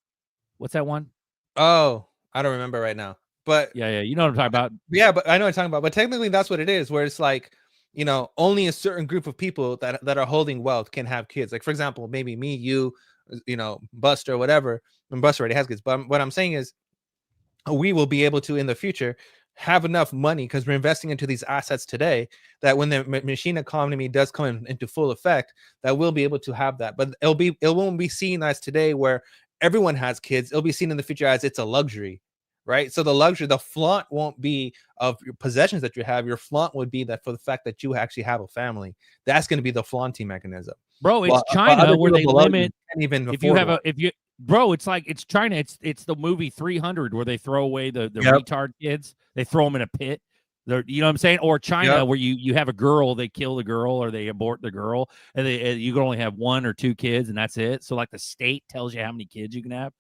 What's that one? Oh, I don't remember right now. But yeah, you know what I'm talking about. Yeah, but I know what you're talking about. But technically, that's what it is. Where it's like, you know, only a certain group of people that are holding wealth can have kids. Like, for example, maybe me, you, you know, Buster, whatever. And Buster already has kids. But what I'm saying is, we will be able to in the future have enough money, because we're investing into these assets today, that when the machine economy does come into full effect, that we'll be able to have that. But it won't be seen as today where everyone has kids. It'll be seen in the future as it's a luxury, right? So the flaunt won't be of your possessions that you have. Your flaunt would be that for the fact that you actually have a family. That's going to be the flaunting mechanism, bro. It's China where they limit. Bro, it's China. It's the movie 300 where they throw away the retard kids. They throw them in a pit. You know what I'm saying? Or China where you have a girl, they kill the girl or they abort the girl, and you can only have 1 or 2 kids, and that's it. So like the state tells you how many kids you can have.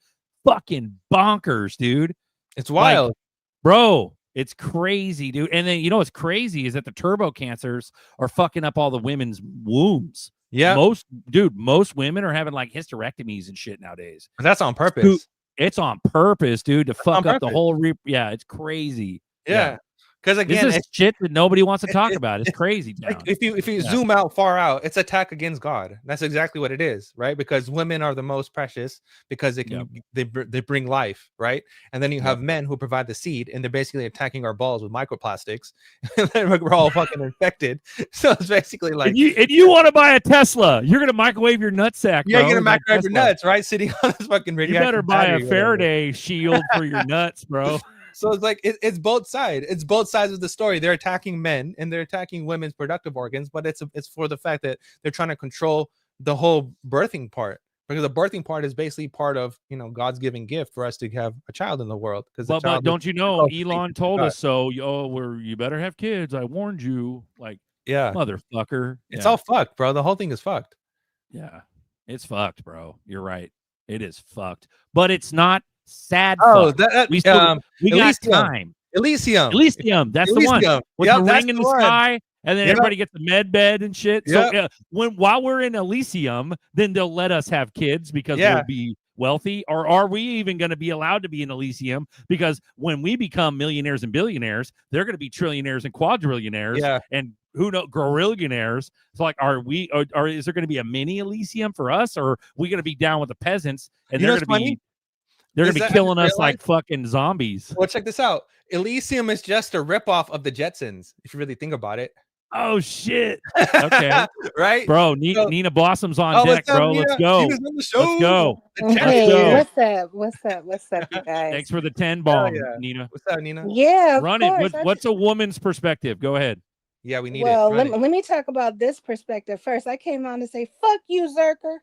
Fucking bonkers, dude. It's wild, like, bro. It's crazy, dude. And then you know what's crazy is that the turbo cancers are fucking up all the women's wombs. Yeah, most women are having like hysterectomies and shit nowadays. And that's on purpose. Dude, it's on purpose, dude, to fuck up the whole. It's crazy. Yeah. Because again, this is shit that nobody wants to talk about. It's crazy. Like if you zoom out far out, it's attack against God. That's exactly what it is, right? Because women are the most precious because they bring life, right? And then you have men who provide the seed, and they're basically attacking our balls with microplastics, and then we're all fucking infected. So it's basically like, if you want to buy a Tesla, you're gonna microwave your nutsack. You're gonna microwave your nuts, right? Sitting on this fucking radioactive. You better buy a Faraday shield for your nuts, bro. So it's like it's both sides. It's both sides of the story. They're attacking men and they're attacking women's productive organs, but it's for the fact that they're trying to control the whole birthing part, because the birthing part is basically part of, you know, God's given gift for us to have a child in the world. Because but don't you know, Elon told us so. You better have kids. I warned you. Like, motherfucker. It's all fucked, bro. The whole thing is fucked. Yeah, it's fucked, bro. You're right. It is fucked, but it's not sad. Oh, we got time. Elysium. That's the one with the ring in the sky, and then everybody gets the med bed and shit. So while we're in Elysium, then they'll let us have kids because we'll be wealthy. Or are we even going to be allowed to be in Elysium? Because when we become millionaires and billionaires, they're going to be trillionaires and quadrillionaires, and who knows, gorillionaires. So like, is there going to be a mini Elysium for us, or are we going to be down with the peasants and they're going to be? They're going to be killing us like fucking zombies. Well, check this out. Elysium is just a ripoff of the Jetsons, if you really think about it. Oh, shit. Okay. Right? Bro, Nina Blossom's on deck, bro. Let's go. Let's go. Hey, what's up, you guys? Thanks for the 10 bomb, Nina. What's up, Nina? Yeah, of Run course. it. What's a woman's perspective? Go ahead. Yeah, we need it. Let me talk about this perspective first. I came on to say, fuck you, Zerker.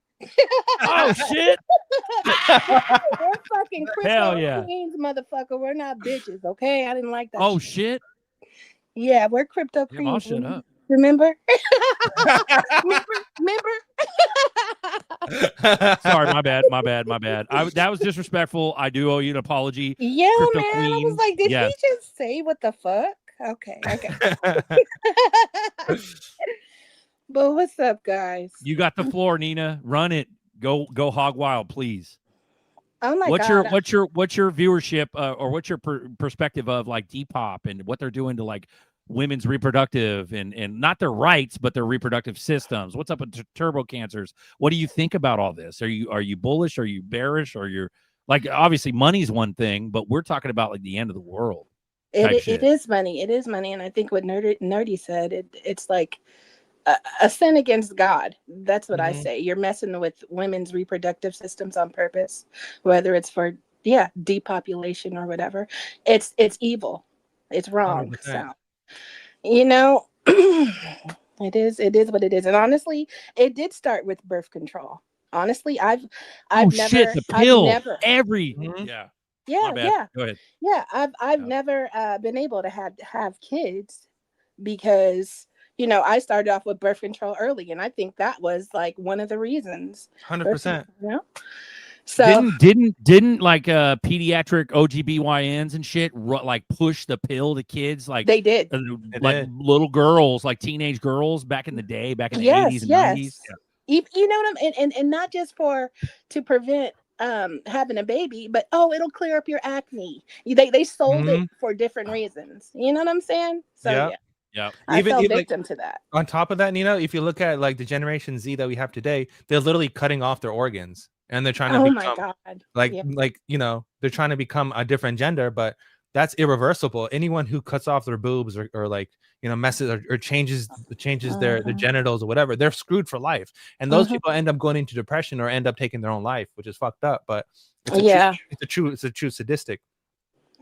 Oh, shit. We're fucking Hell yeah. queens, motherfucker. We're not bitches, okay? I didn't like that. Oh, shit. Yeah, we're crypto queens. I'll shut up. Remember? Remember? Sorry, my bad. That was disrespectful. I do owe you an apology. Yeah, Crypto man. queen. I was like, did he just say what the fuck? Okay. But what's up, guys? You got the floor, Nina. Run it. Go hog wild, please. Oh my God. What's your viewership or what's your perspective of like Depop and what they're doing to like women's reproductive and not their rights, but their reproductive systems. What's up with turbo cancers? What do you think about all this? Are you bullish? Are you bearish? Or you're like, obviously money's one thing, but we're talking about like the end of the world. It is money. It is money. And I think what Nerdy said, it's like a sin against God. That's what I say. You're messing with women's reproductive systems on purpose, whether it's for depopulation or whatever. It's evil. It's wrong. 100%. So, you know, it is what it is. And honestly, it did start with birth control. Honestly, I've never, shit, the pill, I've never, My bad. Go ahead. I've never been able to have kids because, you know, I started off with birth control early, and I think that was like one of the reasons. 100%. You know? So didn't like pediatric OGBYNs and shit like push the pill to kids, like they did, little girls, like teenage girls back in the day, back in the 80s and 90s. You know what I'm and not just to prevent having a baby, but it'll clear up your acne. They sold it for different reasons. You know what I'm saying? So yeah. I fell victim to that. On top of that, Nina, if you look at like the Generation Z that we have today, they're literally cutting off their organs, and they're trying to become like you know, they're trying to become a different gender, but that's irreversible. Anyone who cuts off their boobs or like, you know, messes or changes their genitals or whatever, they're screwed for life. And those people end up going into depression or end up taking their own life, which is fucked up. But it's a true sadistic.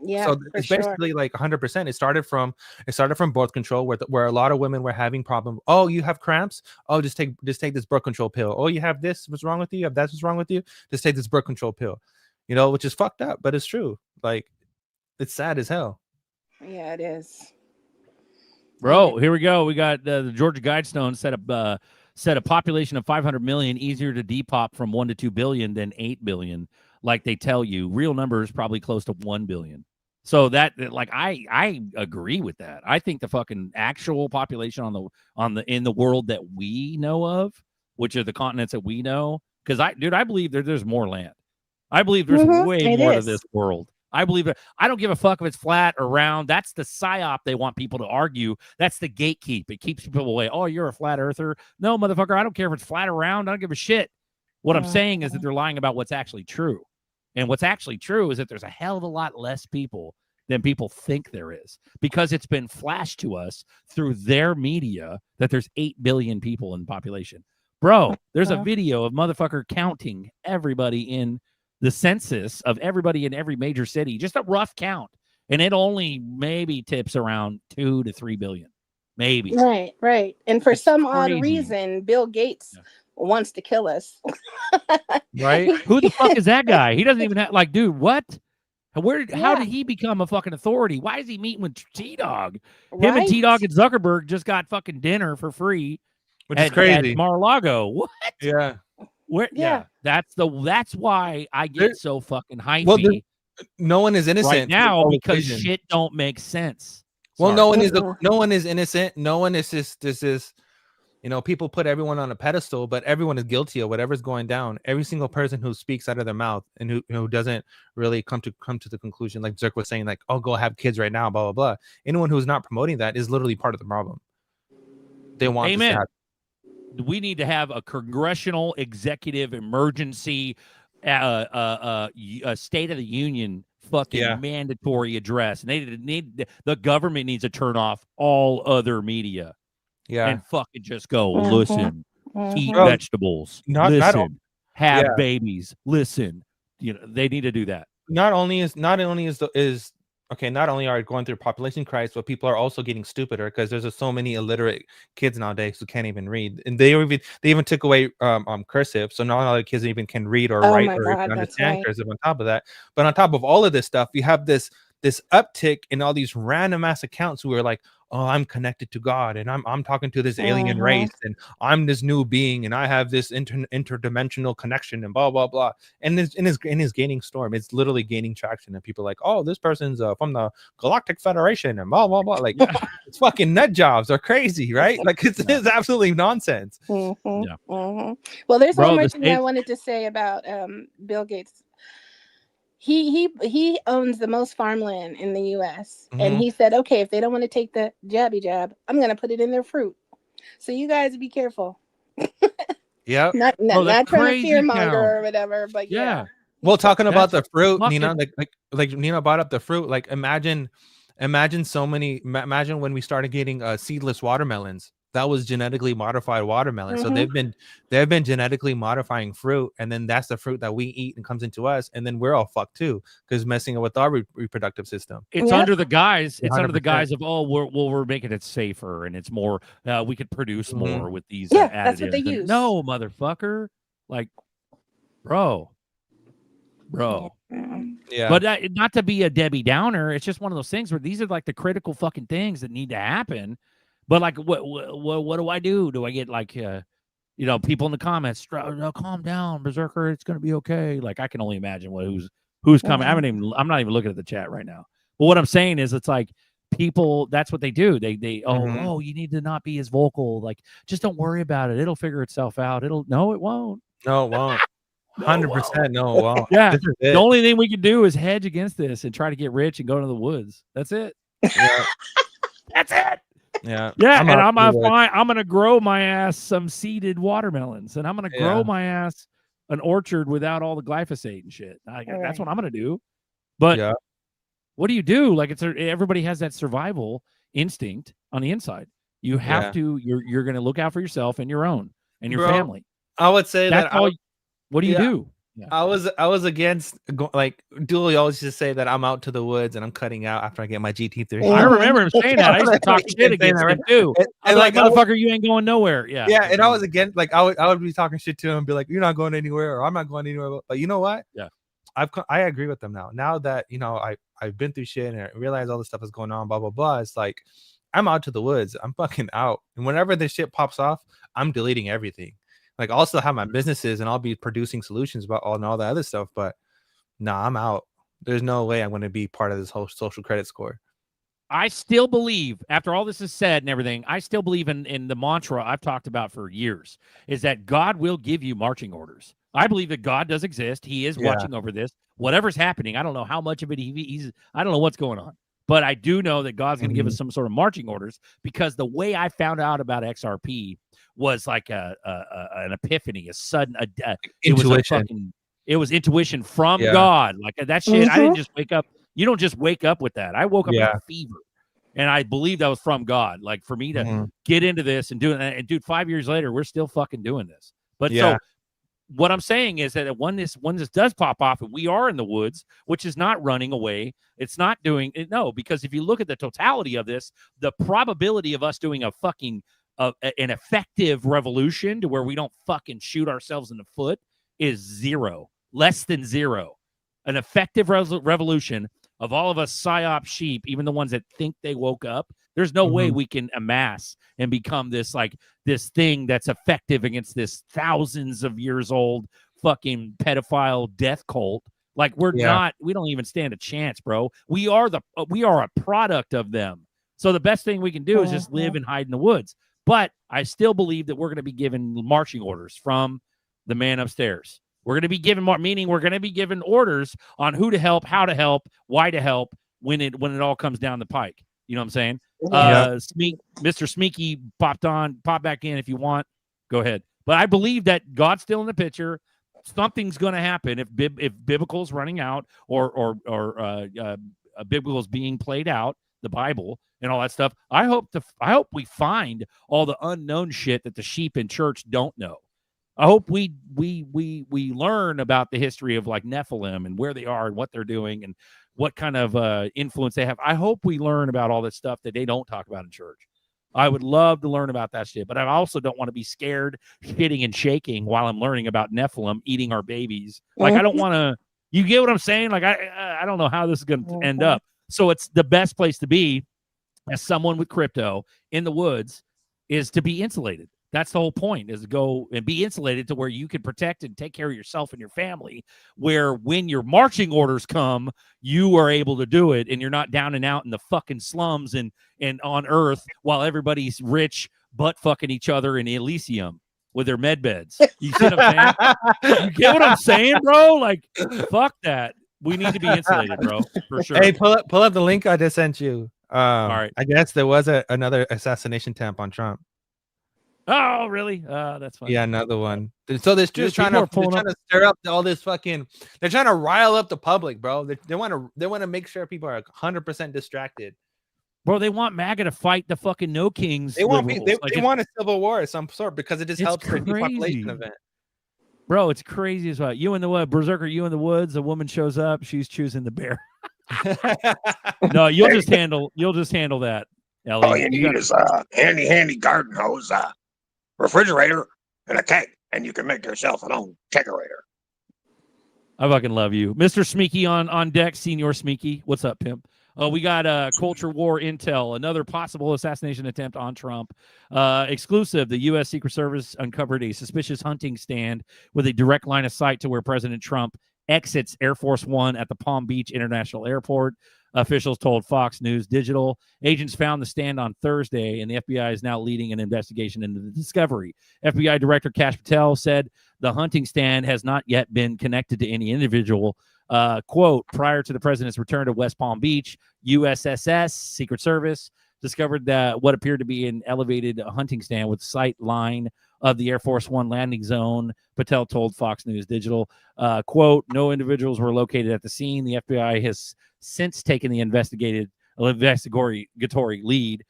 Yeah. So it's basically like 100%. It started from birth control, where a lot of women were having problems. Oh, you have cramps? Oh, just take this birth control pill. Oh, you have this? What's wrong with you? That's what's wrong with you? Just take this birth control pill. You know, which is fucked up, but it's true. Like, it's sad as hell. Yeah, it is. Bro, here we go. We got the Georgia Guidestone set a population of 500 million easier to depop from 1 to 2 billion than 8 billion. Like they tell you, real numbers probably close to 1 billion. So that, like, I agree with that. I think the fucking actual population in the world that we know of, which are the continents that we know, because I believe there's more land. I believe there's way more to this world. I believe it. I don't give a fuck if it's flat or round. That's the psyop they want people to argue. That's the gatekeep. It keeps people away. Oh, you're a flat earther. No, motherfucker, I don't care if it's flat or round. I don't give a shit. What I'm saying is that they're lying about what's actually true. And what's actually true is that there's a hell of a lot less people than people think there is, because it's been flashed to us through their media that there's 8 billion people in population. Bro, there's a video of motherfucker counting everybody in the census of everybody in every major city, just a rough count, and it only maybe tips around 2 to 3 billion, maybe. Right. And for some odd reason, Bill Gates wants to kill us. Right? Who the fuck is that guy? He doesn't even have, like, dude, what? How did he become a fucking authority? Why is he meeting with T-Dog? Him and T-Dog and Zuckerberg just got fucking dinner for free, which is crazy. At Mar-a-Lago. What? Yeah. That's why I get so fucking hypey. Well, no one is innocent right now because shit don't make sense. Well, no one is innocent. No one is this is, you know, people put everyone on a pedestal, but everyone is guilty of whatever's going down. Every single person who speaks out of their mouth and who doesn't really come to the conclusion, like Zerk was saying, like, oh, go have kids right now, blah blah blah. Anyone who's not promoting that is literally part of the problem. They want this to happen. We need to have a congressional executive emergency State of the Union fucking mandatory address. And the government needs to turn off all other media. And fucking just go, listen, eat vegetables, have babies, listen. You know, they need to do that. Not only are going through population crisis, but people are also getting stupider because there's so many illiterate kids nowadays who can't even read, and they even took away cursive, so not all the kids even can read or write or understand cursive. On top of that, but on top of all of this stuff, you have this uptick in all these random ass accounts who are like, oh, I'm connected to God, and I'm talking to this alien race, and I'm this new being, and I have this interdimensional connection, and blah blah blah. And it's gaining storm. It's literally gaining traction, and people are like, oh, this person's from the Galactic Federation, and blah blah blah. Like, it's fucking nut jobs are crazy, right? Like, it's absolutely nonsense. Well, there's one more thing I wanted to say about Bill Gates. He owns the most farmland in the U.S. and Mhm. he said, okay, if they don't want to take the jabby jab, I'm gonna put it in their fruit. So you guys be careful. Yep. Not trying to fear monger or whatever, but yeah. Well, talking about the That's fruit, fucking- Nina, like Nina brought up the fruit. Like imagine so many. Imagine when we started getting seedless watermelons. That was genetically modified watermelon. So Mhm. they've been genetically modifying fruit, and then that's the fruit that we eat and comes into us, and then we're all fucked too because messing with our reproductive system. It's under the guise. It's under the 100%. guise of we're making it safer and it's more. We could produce more with these Yeah, additives. that's what they use. No, motherfucker. Like, bro. Yeah. But not to be a Debbie Downer. It's just one of those things where these are like the critical fucking things that need to happen. But like, what do I do? Do I get like, people in the comments, calm down, Berserker, it's gonna be okay. Like, I can only imagine who's coming. I'm not even looking at the chat right now. But what I'm saying is, it's like people. That's what they do. They you need to not be as vocal. Like, just don't worry about it. It'll figure itself out. It won't. No, it won't. 100%. No, it won't. Yeah. This is it. The only thing we can do is hedge against this and try to get rich and go to the woods. That's it. Yeah. That's it. Yeah. Yeah, and out I'm to the woods. I'm gonna grow my ass some seeded watermelons, and I'm gonna grow my ass an orchard without all the glyphosate and shit. That's what I'm gonna do. But what do you do? Like, everybody has that survival instinct on the inside. You have to. You're gonna look out for yourself and your own and your family. I would say That's that. all. What do you do? Yeah. I was against like Dooley always used to say that I'm out to the woods and I'm cutting out after I get my GT3. I remember him saying that. I used to talk shit against him too. And like, motherfucker, you ain't going nowhere. Yeah. Yeah, and I was again like I would be talking shit to him and be like, you're not going anywhere, or I'm not going anywhere. But you know what? Yeah. I agree with them now. Now that I've been through shit and I realize all this stuff is going on, blah blah blah. It's like I'm out to the woods. I'm fucking out. And whenever this shit pops off, I'm deleting everything. Like, I'll still have my businesses and I'll be producing solutions about all the other stuff, but nah, I'm out. There's no way I'm going to be part of this whole social credit score. I still believe, after all this is said and everything, I still believe in the mantra I've talked about for years, is that God will give you marching orders. I believe that God does exist. He is watching over this. Whatever's happening, I don't know how much of it he's I don't know what's going on. But I do know that God's going to give us some sort of marching orders, because the way I found out about XRP was like an epiphany, a sudden intuition. It was intuition from God. Like, that shit, I didn't just wake up. You don't just wake up with that. I woke up with a fever, and I believe that was from God. Like, for me to get into this and do it. And dude, 5 years later, we're still fucking doing this. But so what I'm saying is that when this does pop off and we are in the woods, which is not running away, it's not doing it. No, because if you look at the totality of this, the probability of us doing a fucking an effective revolution to where we don't fucking shoot ourselves in the foot is zero, less than zero. An effective revolution of all of us psyop sheep, even the ones that think they woke up, there's no way we can amass and become this thing that's effective against this thousands of years old fucking pedophile death cult. Like, we don't even stand a chance, bro. We are a product of them. So the best thing we can do is just live and hide in the woods. But I still believe that we're going to be given marching orders from the man upstairs. We're going to be given meaning we're going to be given orders on who to help, how to help, why to help when it all comes down the pike. You know what I'm saying? Mr. Smeeky pop back in if you want. Go ahead. But I believe that God's still in the picture. Something's going to happen if biblical's running out or biblical's being played out, the Bible and all that stuff. I hope we find all the unknown shit that the sheep in church don't know. I hope we learn about the history of like Nephilim and where they are and what they're doing and what kind of influence they have. I hope we learn about all this stuff that they don't talk about in church. I would love to learn about that shit, but I also don't want to be scared, shitting and shaking while I'm learning about Nephilim eating our babies. Like, I don't want to. You get what I'm saying? Like, I don't know how this is going to end up. So it's the best place to be as someone with crypto in the woods is to be insulated. That's the whole point, is to go and be insulated to where you can protect and take care of yourself and your family, where when your marching orders come, you are able to do it and you're not down and out in the fucking slums and on earth while everybody's rich butt fucking each other in Elysium with their med beds. You see what I'm saying? You get what I'm saying, bro? Like, fuck that. We need to be insulated, bro, for sure. Hey, pull up the link I just sent you. All right. I guess there was another assassination attempt on Trump. Oh, really? That's fine. Yeah, another one. So they're just trying people to are pulling stir up all this fucking. They're trying to rile up the public, bro. They want to make sure people are 100% distracted. Bro, they want MAGA to fight the fucking no kings. They want liberals. they want a civil war of some sort because it just It's helps their depopulation crazy. event. Bro, it's crazy as well. You in the woods, Berserker, you in the woods, a woman shows up, she's choosing the bear. No, you'll just handle that, Ellie. All you need is a handy garden hose, refrigerator, and a keg, and you can make yourself an own kegerator. I fucking love you. Mr. Smeeky on deck, Senior Smeeky. What's up, pimp? We got culture war intel, another possible assassination attempt on Trump. Exclusive, the U.S. Secret Service uncovered a suspicious hunting stand with a direct line of sight to where President Trump exits Air Force One at the Palm Beach International Airport. Officials told Fox News Digital. Agents found the stand on Thursday, and the FBI is now leading an investigation into the discovery. FBI Director Kash Patel said the hunting stand has not yet been connected to any individual. Quote, prior to the president's return to West Palm Beach, USSS, Secret Service, discovered that what appeared to be an elevated hunting stand with sight line of the Air Force One landing zone. Patel told Fox News Digital, quote, no individuals were located at the scene. The FBI has since taken the investigatory lead,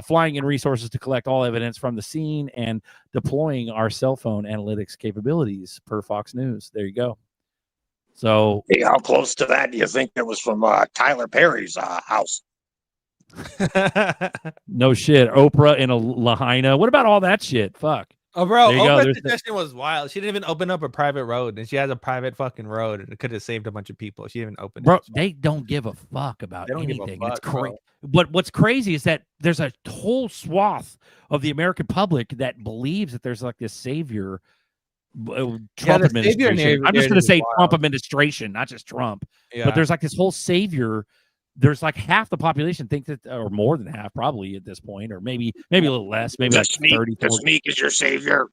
flying in resources to collect all evidence from the scene and deploying our cell phone analytics capabilities, per Fox News. There you go. So, Hey, how close to that do you think it was from Tyler Perry's house? no shit. Oprah in a Lahaina. What about all that shit? Fuck. Oh, bro, There you go. Oprah's There's suggestion was wild. She didn't even open up a private road, and she has a private fucking road, and it could have saved a bunch of people. She didn't open Bro, it. they don't give a fuck about They don't give a anything. fuck, It's crazy. bro. But what's crazy is that there's a whole swath of the American public that believes that there's like this savior Trump the savior administration. I'm just going to narrative say is Trump administration, not just Trump. Yeah. But there's like this whole savior. There's like half the population think that, or more than half probably at this point, or maybe a little less, maybe like 30, The 40. sneak is your savior.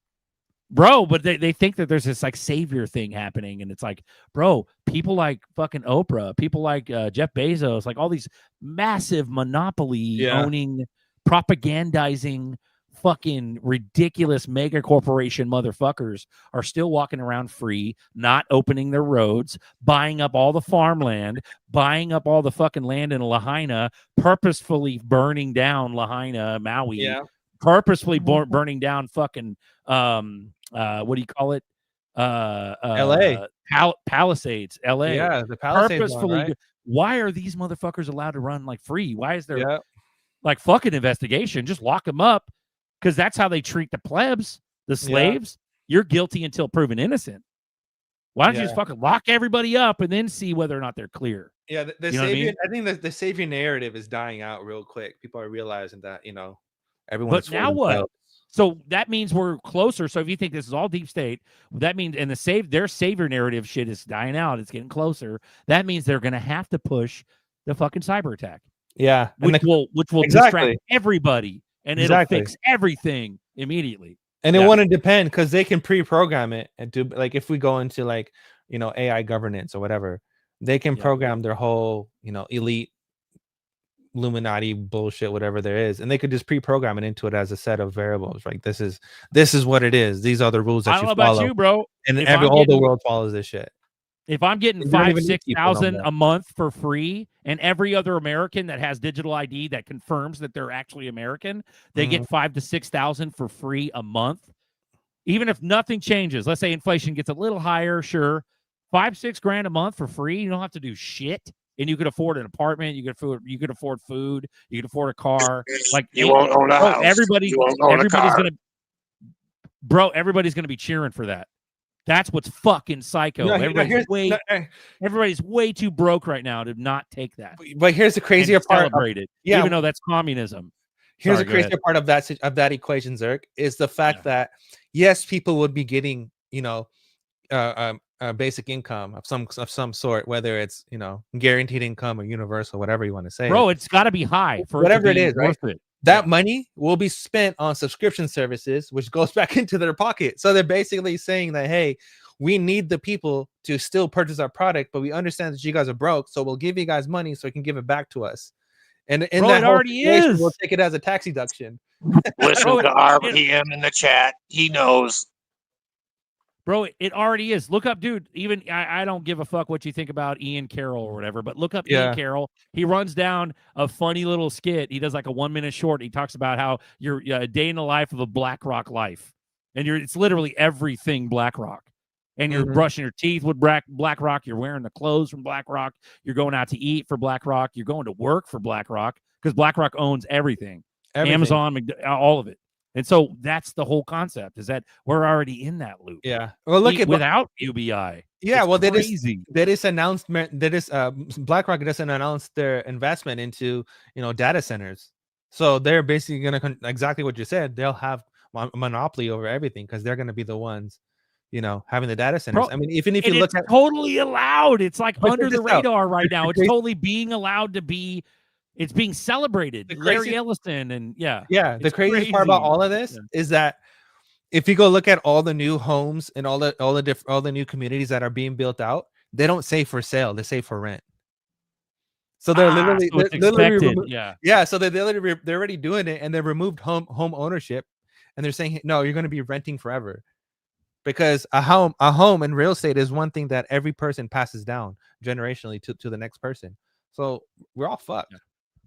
Bro, but they think that there's this like savior thing happening, and it's like, bro, people like fucking Oprah, people like Jeff Bezos, like all these massive monopoly owning, propagandizing, fucking ridiculous mega corporation motherfuckers are still walking around free, not opening their roads, buying up all the farmland, buying up all the fucking land in Lahaina, purposefully burning down Lahaina, Maui, purposefully burning down fucking what do you call it? LA. Palisades, LA. Yeah, the Palisades one, right? Why are these motherfuckers allowed to run like free? Why is there like fucking investigation? Just lock them up, because that's how they treat the plebs, the slaves. You're guilty until proven innocent. Why don't you just fucking lock everybody up and then see whether or not they're clear? Yeah, the You know what I savior. mean? I think the savior narrative is dying out real quick. People are realizing that everyone. But now what? So that means we're closer. So if you think this is all deep state, that means, and their savior narrative shit is dying out. It's getting closer. That means they're going to have to push the fucking cyber attack. Yeah, which will distract everybody, and it'll fix everything immediately. And it wouldn't depend, because they can pre-program it and do, like, if we go into like AI governance or whatever, they can program their whole elite Illuminati bullshit, whatever there is, and they could just pre-program it into it as a set of variables. Like, this is what it is. These are the rules that I don't know you follow. about you, bro. And all the world follows this shit. If I'm getting 5,000-6,000 a month for free, and every other American that has digital ID that confirms that they're actually American, they get 5,000 to 6,000 for free a month. Even if nothing changes, let's say inflation gets a little higher, sure, $5-6 grand a month for free. You don't have to do shit, and you could afford an apartment. You could afford food. You could afford a car. Like, you won't own a house. Everybody's car. Everybody's gonna be cheering for that. That's what's fucking psycho. Everybody's way too broke right now to not take that. But here's the crazier part. Celebrate it, even though that's communism. Here's the crazier part of that equation, Zerk, is the fact that yes, people would be getting basic income of some sort, whether it's guaranteed income or universal, whatever you want to say. Bro, it's got to be high for whatever it, to be it is, right? worth it. That money will be spent on subscription services, which goes back into their pocket. So they're basically saying that, hey, we need the people to still purchase our product, but we understand that you guys are broke, so we'll give you guys money so you can give it back to us. And in Bro, that it whole already situation, is. we'll take it as a tax deduction. Listen Bro, to RPM in the chat. He knows. Bro, it already is. Look up, dude. Even I don't give a fuck what you think about Ian Carroll or whatever, but look up Ian Yeah. Carroll. He runs down a funny little skit. He does like a 1 minute short. He talks about how you're a day in the life of a BlackRock life, and it's literally everything BlackRock. And you're brushing your teeth with BlackRock. You're wearing the clothes from BlackRock. You're going out to eat for BlackRock. You're going to work for BlackRock because BlackRock owns everything. Amazon, all of it. And so that's the whole concept, is that we're already in that loop. Yeah. Well, look at without UBI. Yeah, It's well, crazy. that is announcement. That is BlackRock doesn't announce their investment into data centers, so they're basically gonna exactly what you said. They'll have a monopoly over everything because they're gonna be the ones, having the data centers. Bro, I mean, even if and you look it's at totally allowed. It's like But under check the this out. radar right now. It's crazy- totally being allowed to be. It's being celebrated. The Larry crazy- Ellison and the it's craziest part about crazy. all of this is that if you go look at all the new homes and all the new communities that are being built out, they don't say for sale; they say for rent. So they're literally, so it's they're literally expected, yeah. So they're already doing it, and they've removed home ownership, and they're saying no, you're going to be renting forever, because a home in real estate is one thing that every person passes down generationally to the next person. So we're all fucked.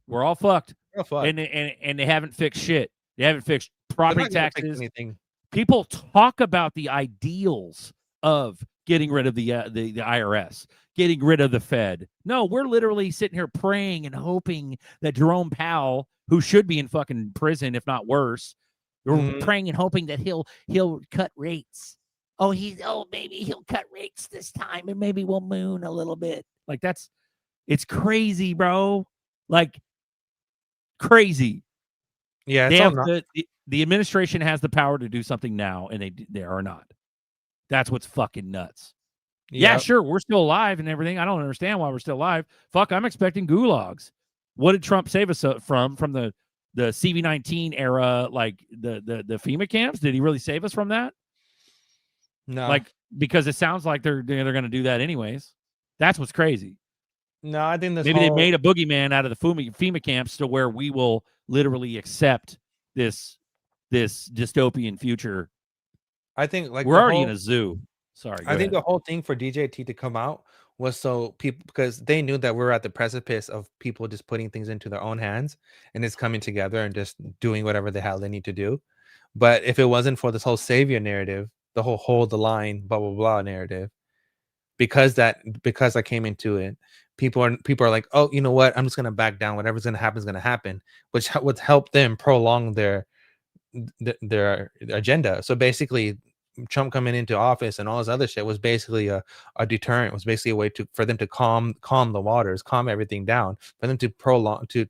We're all fucked. We're all fucked. And they haven't fixed shit. They haven't fixed They're property not gonna fix taxes. anything. People talk about the ideals of getting rid of the IRS, getting rid of the Fed. No, we're literally sitting here praying and hoping that Jerome Powell, who should be in fucking prison, if not worse, we're praying and hoping that he'll cut rates. Maybe he'll cut rates this time, and maybe we'll moon a little bit. Like it's crazy, bro. Like crazy. Yeah, They it's all have not- the administration has the power to do something now, and they are not. That's what's fucking nuts. Yeah, Yep. sure, we're still alive and everything. I don't understand why we're still alive. Fuck, I'm expecting gulags. What did Trump save us from the CV-19 era, like the FEMA camps? Did he really save us from that? No. Like, because it sounds like they're going to do that anyways. That's what's crazy. No, I think this Maybe whole... they made a boogeyman out of the FEMA camps to where we will literally accept this dystopian future. I think like we're the already whole- in a zoo. Sorry, I think go the whole thing for DJT to come out was so people, because they knew that we're at the precipice of people just putting things into their own hands and it's coming together and just doing whatever the hell they need to do. But if it wasn't for this whole savior narrative, the whole hold the line, blah blah blah narrative, because I came into it, people are like, oh, you know what? I'm just gonna back down. Whatever's gonna happen is gonna happen, which would help them prolong their agenda. So basically, Trump coming into office and all this other shit was basically a deterrent. It was basically a way for them to calm the waters, calm everything down, for them to prolong to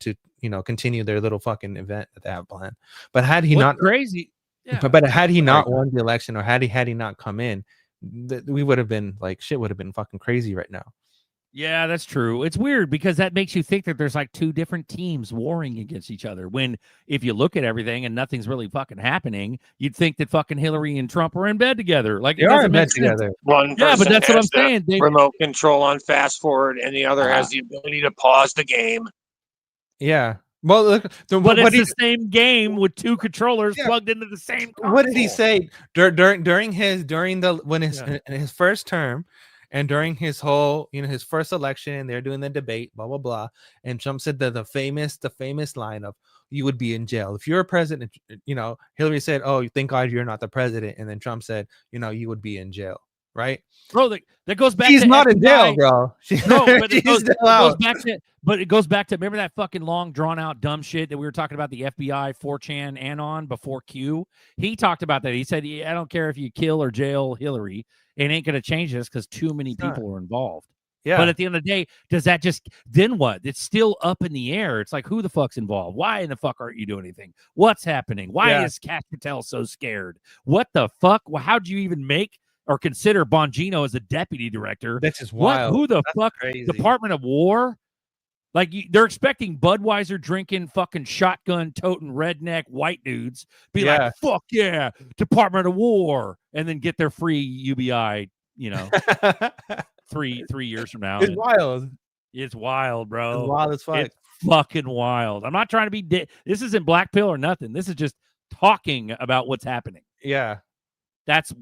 continue their little fucking event that they have planned. But had he not crazy, but had he not won the election, or had he not come in, we would have been like shit would have been fucking crazy right now. Yeah, that's true. It's weird because that makes you think that there's like two different teams warring against each other. When if you look at everything and nothing's really fucking happening, you'd think that fucking Hillary and Trump are in bed together. Like They are in bed together. One Yeah, but person that's what I'm has the saying. remote control on fast forward, and the other has the ability to pause the game. Yeah. Well, look, But it's the same game with two controllers plugged into the same console. What did he say during his first term, and during his whole his first election? They're doing the debate, blah blah blah, and Trump said that the famous line of "You would be in jail if you're a president." Hillary said, "Oh, thank God you're not the president," and then Trump said, "You would be in jail." Right, bro. That goes back. She's to not FBI. in jail, bro. No, but it goes out. back to. But it goes back to, remember that fucking long drawn out dumb shit that we were talking about, the FBI 4chan Anon before Q. He talked about that. He said, I don't care if you kill or jail Hillary, it ain't gonna change this because too many people are involved. Yeah. But at the end of the day, does that just then what? It's still up in the air. It's like, who the fuck's involved? Why in the fuck aren't you doing anything? What's happening? Why is Cash Patel so scared? What the fuck? Well, how'd you even make or consider Bongino as a deputy director? That's just what? wild. Who the That's fuck? crazy. Department of War? Like they're expecting Budweiser drinking, fucking shotgun toting redneck white dudes be like, fuck yeah, Department of War, and then get their free UBI you know, three years from now. It's wild. It's wild, bro. It's wild as fuck. It's fucking wild. I'm not trying to be. This isn't black pill or nothing. This is just talking about what's happening. Yeah.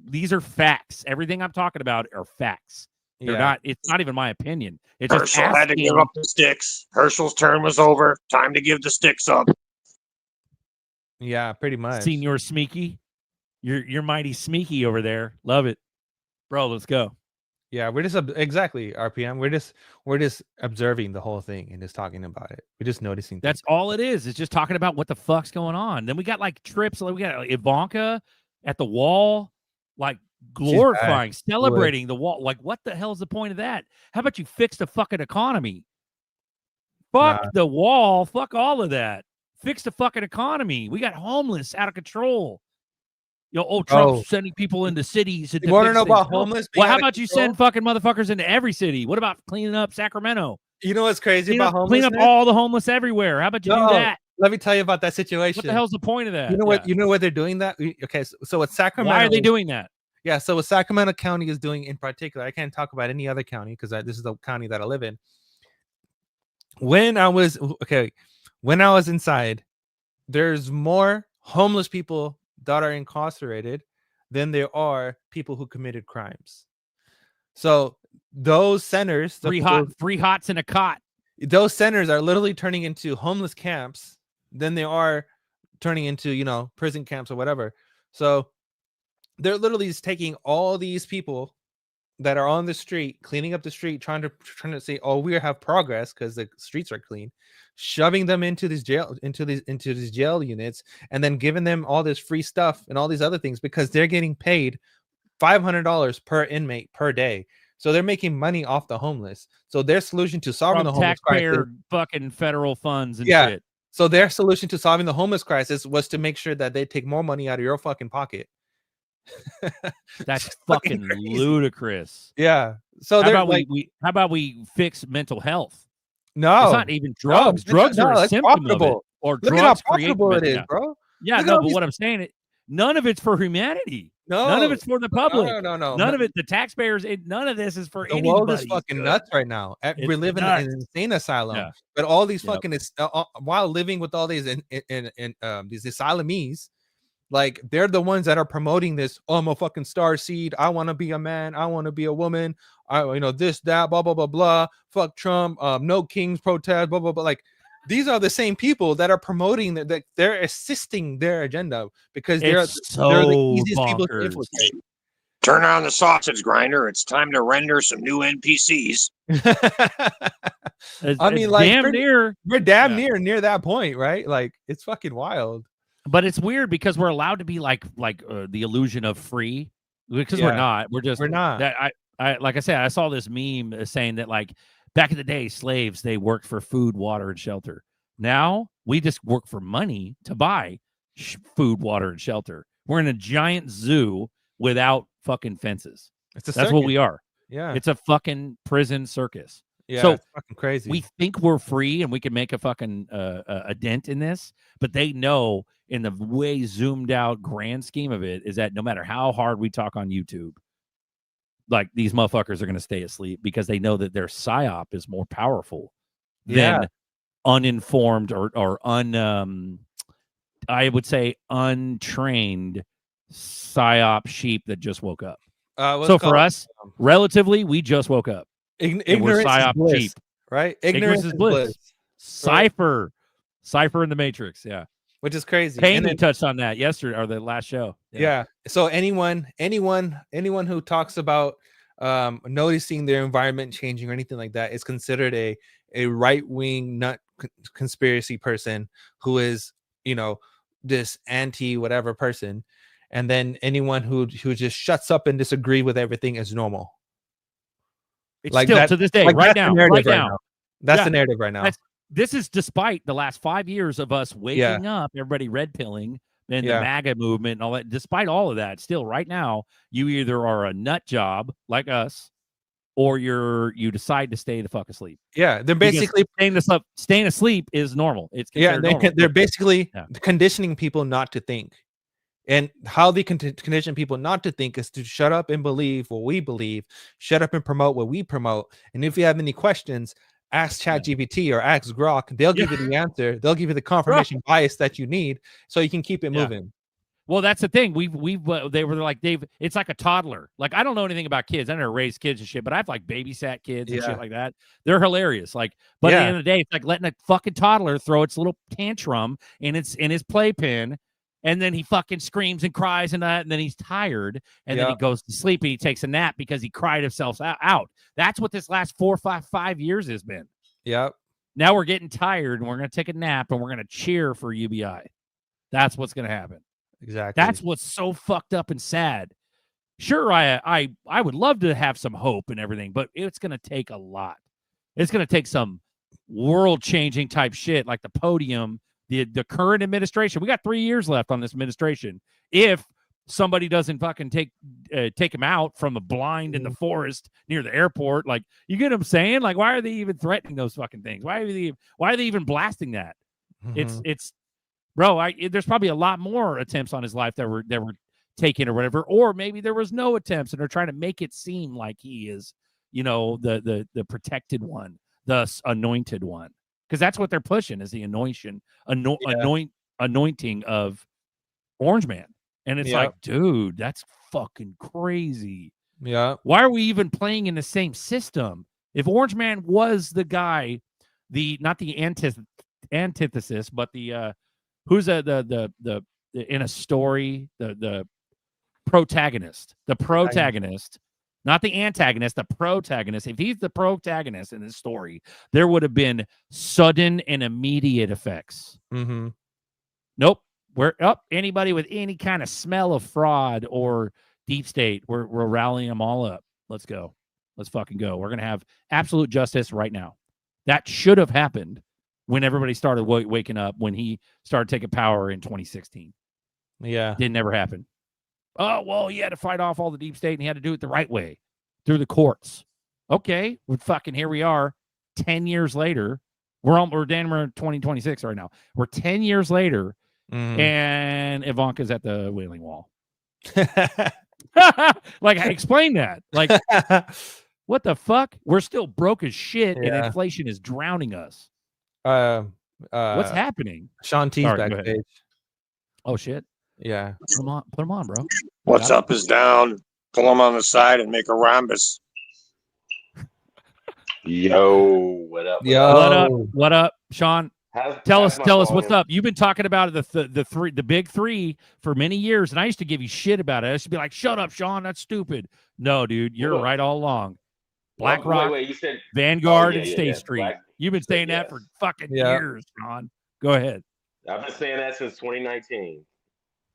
These are facts. Everything I'm talking about are facts. They're Yeah. not. It's not even my opinion. It's just Herschel had to give up the sticks. Herschel's turn was over. Time to give the sticks up. Yeah, pretty much. Senior Smeeky. You're mighty smeeky over there. Love it, bro. Let's go. Yeah, we're just exactly RPM. We're just observing the whole thing and just talking about it. We're just noticing. That's all it is. It's just talking about what the fuck's going on. Then we got like trips. Like we got Ivanka at the wall, like glorifying, celebrating the wall. Like, what the hell's the point of that? How about you fix the fucking economy? Fuck the wall. Fuck all of that. Fix the fucking economy. We got homeless out of control. Trump's sending people into cities. You want to know about homeless? Well, how about you send fucking motherfuckers into every city? What about cleaning up Sacramento? You know what's crazy about homelessness? Clean up all the homeless everywhere. How about you do that? Let me tell you about that situation. What the hell's the point of that? You know what? You know what they're doing that? Okay, so with Sacramento. Why are they doing that? Yeah, so what Sacramento County is doing in particular, I can't talk about any other county because this is the county that I live in. When I was inside, there's more homeless people that are incarcerated than there are people who committed crimes. So those centers, three hots in a cot. Those centers are literally turning into homeless camps than they are turning into, prison camps or whatever. So they're literally just taking all these people that are on the street, cleaning up the street, trying to say, oh, we have progress because the streets are clean, shoving them into these jail units, and then giving them all this free stuff and all these other things because they're getting paid $500 per inmate per day. So they're making money off the homeless. So their solution to solving the homeless taxpayer crisis, fucking federal funds and shit. So their solution to solving the homeless crisis was to make sure that they take more money out of your fucking pocket. That's fucking ludicrous. Yeah. So how about we fix mental health? No, it's not even drugs. Drugs are a symptom of it. Or look drugs at how create profitable it is, bro. Yeah, no, but what I'm saying, none of it's for humanity. No, none of it's for the public. No. None of it, the taxpayers. None of this is for the anybody. world is fucking nuts right now. We're living in an insane asylum, but all these fucking while living with all these these asylumees, like they're the ones that are promoting this. Oh, I'm a fucking star seed. I want to be a man. I want to be a woman. This, that, blah, blah, blah, blah. Fuck Trump. No kings protest. Blah, blah, blah. Like these are the same people that are promoting that they're assisting their agenda because they're the easiest people to infiltrate. Turn on the sausage grinder. It's time to render some new NPCs. I mean, like we're damn Yeah. near that point, right? Like it's fucking wild. But it's weird because we're allowed to be like the illusion of free because we're not. We're not. That I like I said, I saw this meme saying that like back in the day, slaves, they worked for food, water, and shelter. Now we just work for money to buy food, water, and shelter. We're in a giant zoo without fucking fences. That's what we are. Yeah. It's a fucking prison circus. Yeah, so it's fucking crazy. We think we're free and we can make a fucking a dent in this, but they know in the way zoomed out grand scheme of it is that no matter how hard we talk on YouTube, like these motherfuckers are going to stay asleep because they know that their psyop is more powerful than uninformed or I would say untrained psyop sheep that just woke up. So for us, relatively, we just woke up. Ignorance is bliss, cheap. Right? Ignorance is bliss. Cipher in the Matrix, yeah. Which is crazy. Payne touched on that yesterday or the last show. Yeah. So anyone who talks about noticing their environment changing or anything like that is considered a right-wing nut conspiracy person who is, this anti whatever person. And then anyone who just shuts up and disagree with everything is normal. It's like still that, to this day, like right now. That's the narrative right now. This is despite the last 5 years of us waking up, everybody red pilling, and the MAGA movement and all that. Despite all of that, still right now, you either are a nut job like us, or you decide to stay the fuck asleep. Yeah, they're basically staying asleep is normal. It's they're basically conditioning people not to think. And how they condition people not to think is to shut up and believe what we believe, shut up and promote what we promote. And if you have any questions, ask ChatGPT or ask Grok. They'll give you the answer. They'll give you the confirmation bias that you need so you can keep it moving. Well, that's the thing. They were like, Dave, it's like a toddler. Like, I don't know anything about kids. I never raised kids and shit, but I've like babysat kids and shit like that. They're hilarious. Like, but at the end of the day, it's like letting a fucking toddler throw its little tantrum in his playpen, and then he fucking screams and cries and that, and then he's tired, and then he goes to sleep and he takes a nap because he cried himself out. That's what this last 4 or 5 years has been. Yep. Now we're getting tired and we're gonna take a nap and we're gonna cheer for UBI. That's what's gonna happen. Exactly. That's what's so fucked up and sad. Sure, I would love to have some hope and everything, but it's going to take a lot. It's going to take some world-changing type shit like the podium, the current administration. We got 3 years left on this administration. If somebody doesn't fucking take him out from a blind in the forest near the airport, like, you get what I'm saying? Like, why are they even threatening those fucking things? Why are they even blasting that? It's bro, there's probably a lot more attempts on his life that were taken or whatever, or maybe there was no attempts and they're trying to make it seem like he is, the protected one, the anointed one, because that's what they're pushing is the anointing of Orange Man, and it's like, dude, that's fucking crazy. Yeah, why are we even playing in the same system? If Orange Man was the guy, not the antithesis, but the who's the in a story, the protagonist, not the antagonist, the protagonist. If he's the protagonist in this story, there would have been sudden and immediate effects. Nope. We're up. Anybody with any kind of smell of fraud or deep state, we're rallying them all up. Let's go. Let's fucking go. We're gonna have absolute justice right now. That should have happened when everybody started waking up, when he started taking power in 2016. Yeah. Didn't ever happen. Oh, well, he had to fight off all the deep state and he had to do it the right way through the courts. Okay. Well, fucking here we are 10 years later. We're damn near 2026 right now. We're 10 years later and Ivanka's at the Wailing Wall. Like, explain that. Like, what the fuck? We're still broke as shit and inflation is drowning us. What's happening? Sean T's backstage. Oh shit! Yeah, put him on, bro. What's up is down. Pull them on the side and make a rhombus. Yo, what up? What up, Sean? Tell us what's up. You've been talking about the big three for many years, and I used to give you shit about it. I used to be like, "Shut up, Sean. That's stupid." No, dude, you're right all along. BlackRock, wait, you said Vanguard, and State Street. You've been saying that for fucking years, Sean. Go ahead. I've been saying that since 2019.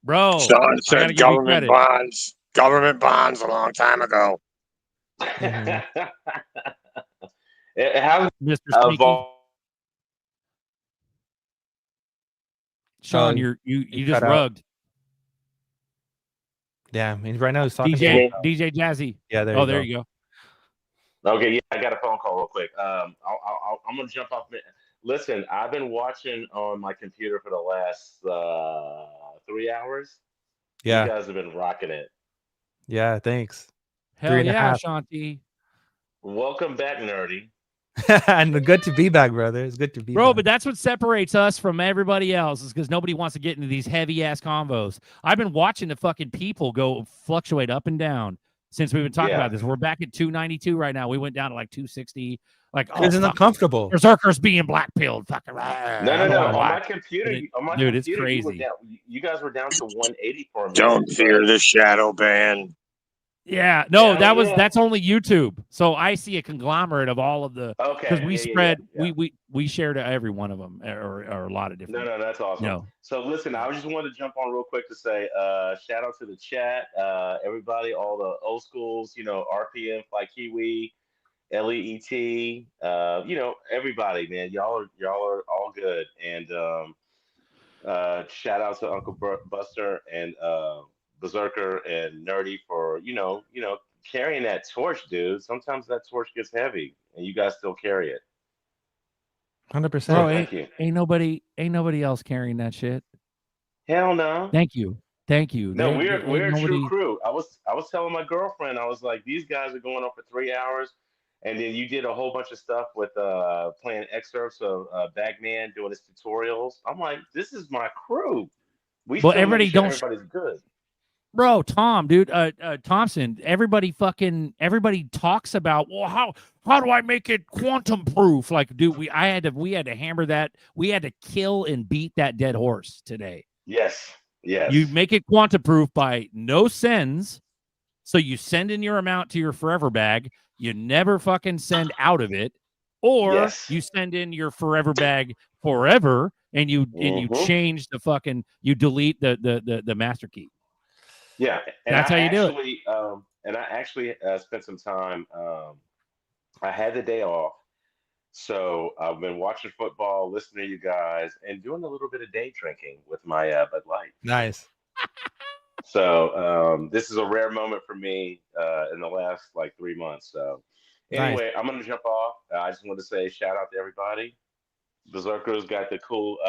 Bro, Sean said government bonds a long time ago. How Mr. Sneaky? Sean, you just rugged. Yeah, I mean, right now he's talking DJ Jazzy. Yeah, there you go. Okay, yeah, I got a phone call real quick. I'm gonna jump off. Listen, I've been watching on my computer for the last 3 hours. Yeah, you guys have been rocking it. Yeah, thanks. Hell yeah, Shanti. Welcome back, Nerdy. And good to be back, brother. It's good to be back. But that's what separates us from everybody else, is because nobody wants to get into these heavy ass convos. I've been watching the fucking people go fluctuate up and down since we've been talking about this. We're back at 292 right now. We went down to like 260. Like, isn't uncomfortable. Berserkers being black pilled. Fucking no. On my computer, it's crazy. You guys were down to 180 for me. Don't fear the shadow ban. Yeah, no, that's only YouTube. So I see a conglomerate of all of the because we spread we share to every one of them or a lot of different. No, that's awesome. No. So listen, I just wanted to jump on real quick to say shout out to the chat, everybody, all the old schools, RPM, Fly Kiwi, LEET, everybody, man, y'all are all good, and shout out to Uncle Buster and Berserker and Nerdy for carrying that torch, dude. Sometimes that torch gets heavy, and you guys still carry it. 100%. Bro, ain't nobody else carrying that shit. Hell no. Thank you. Thank you. No, Ain't we're a true nobody. crew. I was telling my girlfriend, I was like, these guys are going on for 3 hours, and then you did a whole bunch of stuff with playing excerpts of Bagman doing his tutorials. I'm like, this is my crew. We Well, still making everybody sure don't. everybody's good. Bro, Tom, dude, Thompson. Everybody talks about. Well, how do I make it quantum proof? Like, dude, we had to hammer that. We had to kill and beat that dead horse today. Yes, yes. You make it quantum proof by no sends. So you send in your amount to your forever bag. You never fucking send out of it, or Yes. you send in your forever bag forever, and you change the fucking you delete the master key. Yeah, and That's how you do it. I actually spent some time. I had the day off, so I've been watching football, listening to you guys, and doing a little bit of day drinking with my Bud Light. Nice. So this is a rare moment for me in the last like 3 months. So anyway, I'm gonna jump off. I just want to say shout out to everybody. Berserker's got the cool.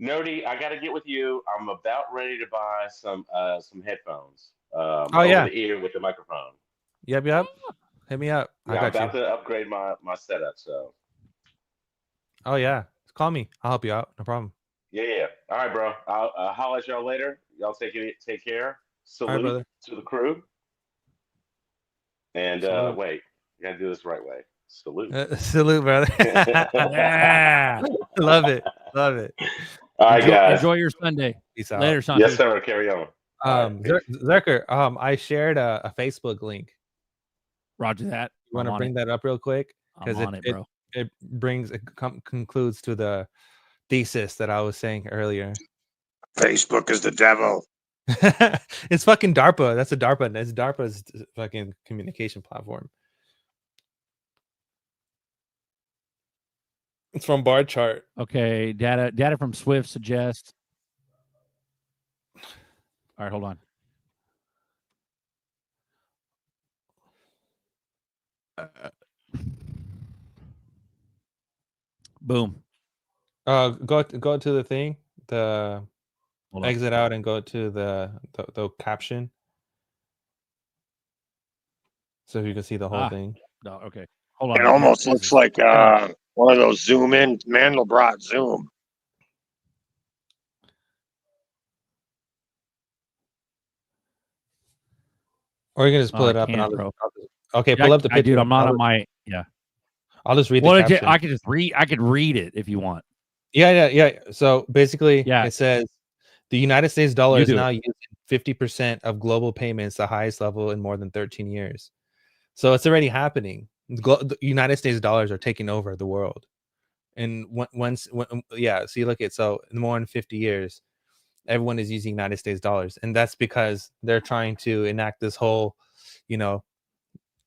Nerdy, I got to get with you. I'm about ready to buy some headphones. Oh, yeah. Over the ear with the microphone. Yep. Hit me up. Yeah, I I'm got about you. to upgrade my setup. So Oh yeah. Call me. I'll help you out. No problem. yeah. All right, bro. I'll holler at y'all later. Y'all take care. All right, Salute brother. to the crew. And Salute. wait, you gotta do this the right way. Salute. Salute, brother. Yeah. Love it. All right, guys. Enjoy your Sunday. Peace out. Later, Santi. Yes, sir. Carry on. Zerker, I shared a Facebook link. Roger that. You want to I'm on bring it. that up real quick? I'm on it, bro. It concludes to the thesis that I was saying earlier. Facebook is the devil. It's fucking DARPA. That's a DARPA. It's DARPA's fucking communication platform. It's from Bar Chart. Okay, data from Swift suggests. All right, hold on. Boom. Go to the thing. The Hold on. exit out and go to the caption. So you can see the whole thing. No, okay. Hold on. It almost looks like one of those zoom in. Mandelbrot zoom. Or you can just pull Oh, it I up and can't, I'll bro. okay, Yeah, pull up the picture. dude, I'm not on my I'll just read the Well, caption. I could just read. I could read it if you want. Yeah. So basically, Yeah. it says the United States dollar You is do now it. using 50% of global payments, the highest level in more than 13 years. So it's already happening. The United States dollars are taking over the world. And so you look at, so in more than 50 years, everyone is using United States dollars. And that's because they're trying to enact this whole, all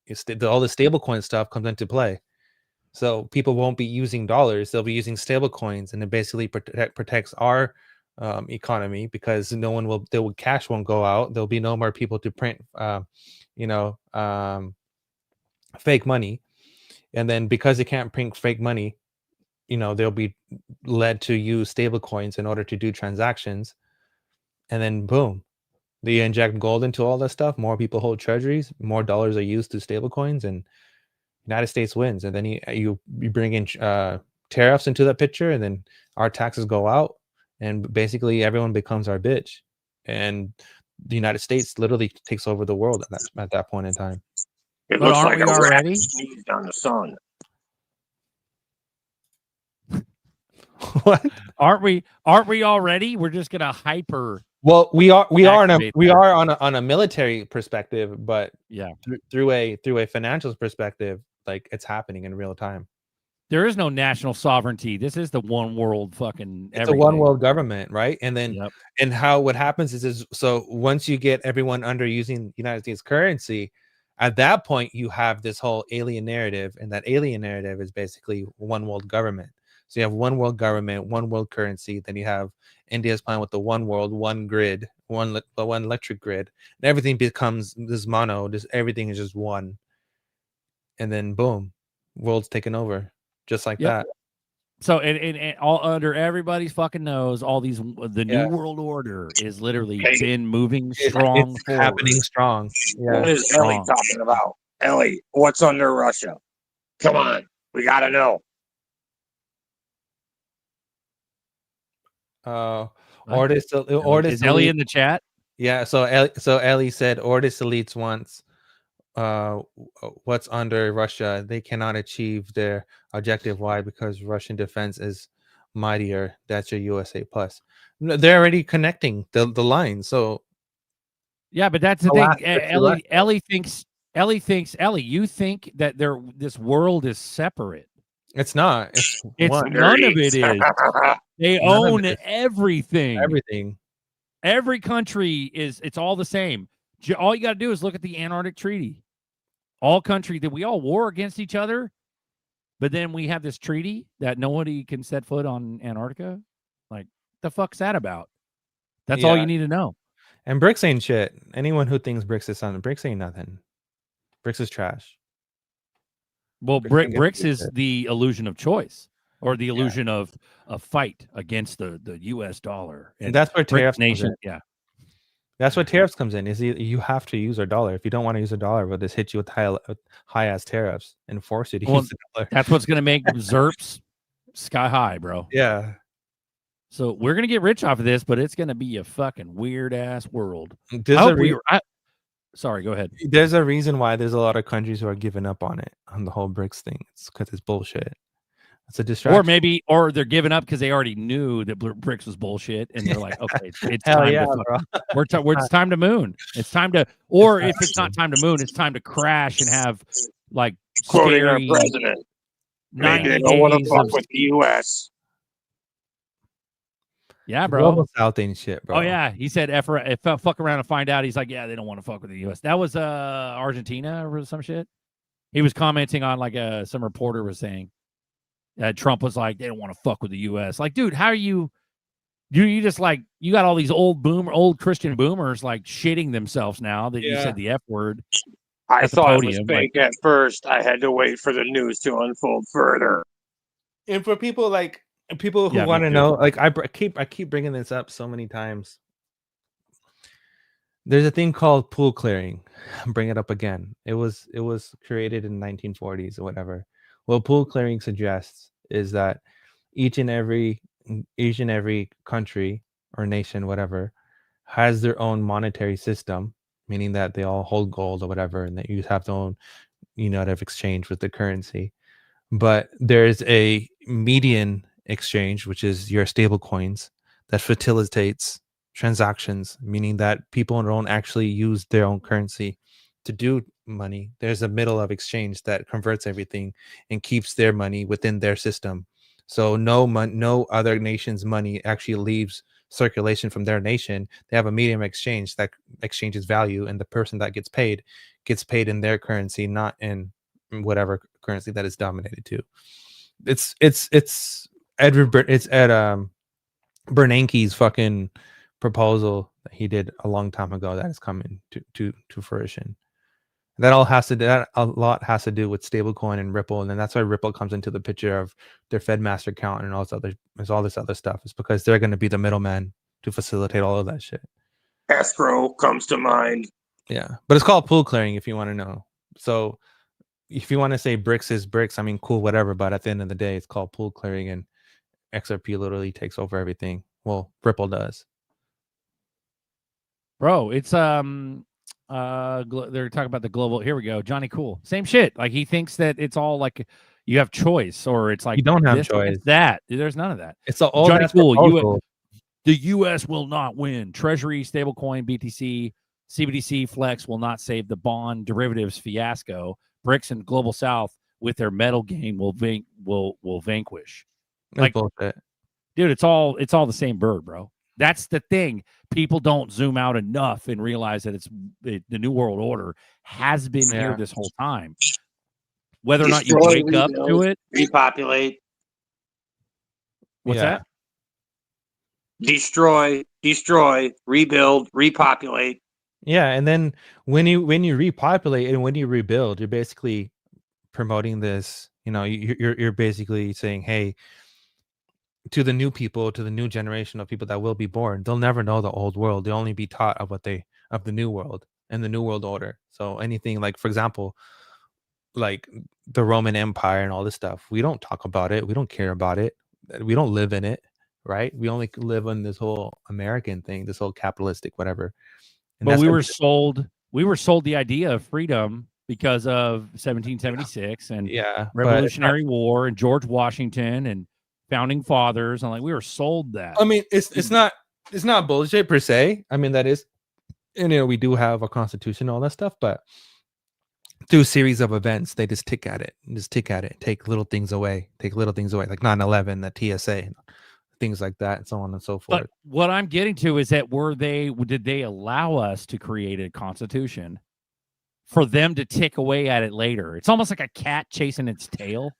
the stable coin stuff comes into play. So people won't be using dollars; they'll be using stable coins, and it basically protects our economy because cash won't go out. There'll be no more people to print, fake money, and then because they can't print fake money, they'll be led to use stable coins in order to do transactions, and then boom, they inject gold into all that stuff. More people hold treasuries, more dollars are used to stable coins, and United States wins. And then you bring in tariffs into that picture, and then our taxes go out, and basically everyone becomes our bitch, and the United States literally takes over the world at that point in time. It But looks aren't like we a already? rat sneezed on the sun. What? Aren't we already? We're just gonna hyper. Well, we are activate that. on a military perspective, but Yeah. through a financial perspective, like it's happening in real time. There is no national sovereignty. This is the one world fucking. It's a one world government, right? And then Yep. what happens is so once you get everyone under using United States currency, at that point you have this whole alien narrative, and that alien narrative is basically one world government. So you have one world government, one world currency. Then you have India's plan with the one world, one grid, one electric grid, and everything becomes this mono. Everything is just one, and then boom, world's taken over, just like that. So and all under everybody's fucking nose, all these the new world order is literally been moving strong It's forward. happening strong. What Yeah. is Ellie talking about? Ellie, what's under Russia? Come on, we gotta know. Ordis Is Ellie in the chat? Yeah, so Ellie said Ordis elites wants what's under Russia. They cannot achieve their objective. Why? Because Russian defense is mightier. That's your USA plus. No, they're already connecting the line. So Yeah, but that's the Alaska thing. to Russia. Ellie thinks you think that this world is separate. It's not. It's one. None of it is. They None of own it is. everything. Everything. Every country it's all the same. All you got to do is look at the Antarctic Treaty. All countries that we all war against each other, but then we have this treaty that nobody can set foot on Antarctica. Like, the fuck's that about? That's all you need to know. And BRICS ain't shit. Anyone who thinks BRICS is something, BRICS ain't nothing. BRICS is trash. Well, BRICS BRICS is the illusion of choice, or the illusion of a fight against the U.S. dollar. And that's where tariffs nation. comes in. That's where tariffs comes in. Is you have to use our dollar. If you don't want to use a dollar, we'll just hit you with high ass tariffs and force you to use the dollar. That's what's going to make ZERPs sky high, bro. Yeah. So we're going to get rich off of this, but it's going to be a fucking weird ass world. Sorry, go ahead. There's a reason why there's a lot of countries who are giving up on it, on the whole BRICS thing. It's because it's bullshit. It's a distraction. Or they're giving up because they already knew that BRICS was bullshit, and they're like, okay, it's Hell time yeah, to it's time to moon. It's time to, or if it's not time to moon, it's time to crash and have like Quoting our scary president. Maybe 90 they don't want to days fuck of- with the U.S. Yeah, bro. Global South ain't shit, bro. Oh yeah, he said fuck around and find out. He's like, yeah, they don't want to fuck with the U.S. That was Argentina or some shit. He was commenting on like some reporter was saying that Trump was like, they don't want to fuck with the U.S. Like, dude, how are you just like, you got all these old Christian boomers like shitting themselves now that you said the F word. I at the thought podium. it was fake at first. I had to wait for the news to unfold further. And for people who Yeah, me want to too. know, like I keep bringing this up so many times. There's a thing called pool clearing. Bring it up again. It was created in the 1940s or whatever. What pool clearing suggests is that each and every country or nation, whatever, has their own monetary system, meaning that they all hold gold or whatever, and that you have their own unit of exchange with the currency. But there's a median exchange, which is your stable coins, that facilitates transactions, meaning that people don't actually use their own currency to do money. There's a middle of exchange that converts everything and keeps their money within their system. So no other nation's money actually leaves circulation from their nation. They have a medium exchange that exchanges value, and the person that gets paid in their currency, not in whatever currency that is dominated to. It's Ed Bernanke's fucking proposal that he did a long time ago that is coming to fruition. That a lot has to do with stablecoin and Ripple, and then that's why Ripple comes into the picture of their Fed master account and all this other stuff. It's because they're going to be the middleman to facilitate all of that shit. Escrow comes to mind. Yeah, but it's called pool clearing if you want to know. So if you want to say BRICS is BRICS, I mean, cool, whatever. But at the end of the day, it's called pool clearing, and XRP literally takes over everything. Well, Ripple does. Bro, it's they're talking about the global. Here we go. Johnny Cool. Same shit. Like, he thinks that it's all like you have choice, or it's like You don't have this choice. against that. There's none of that. It's all Johnny Cool. proposal. The U.S. will not win. Treasury, stablecoin, BTC, CBDC, Flex will not save the bond derivatives fiasco. BRICS and Global South with their metal game will vanquish. That's Like, bullshit. dude, it's all the same bird, bro. That's the thing. People don't zoom out enough and realize that the New World Order has been here this whole time. Whether or not you Destroy, wake up to rebuild, it. repopulate. What's that? Destroy, rebuild, repopulate. Yeah, and then when you repopulate and when you rebuild, you're basically promoting this. You know, you're basically saying, hey, to the new people, to the new generation of people that will be born, they'll never know the old world. They'll only be taught of the new world and the new world order. So anything like, for example, like the Roman Empire and all this stuff, we don't talk about it. We don't care about it. We don't live in it, right? We only live on this whole American thing, this whole capitalistic whatever. And But that's we what- were sold the idea of freedom because of 1776 and Revolutionary War and George Washington and founding fathers. And like we were sold that. I mean, it's not bullshit per se. I mean, that is, and we do have a constitution, all that stuff, but through a series of events, they just tick at it, take little things away, like 9/11, the TSA, things like that, and so on and so forth. But what I'm getting to is that did they allow us to create a constitution for them to tick away at it later? It's almost like a cat chasing its tail.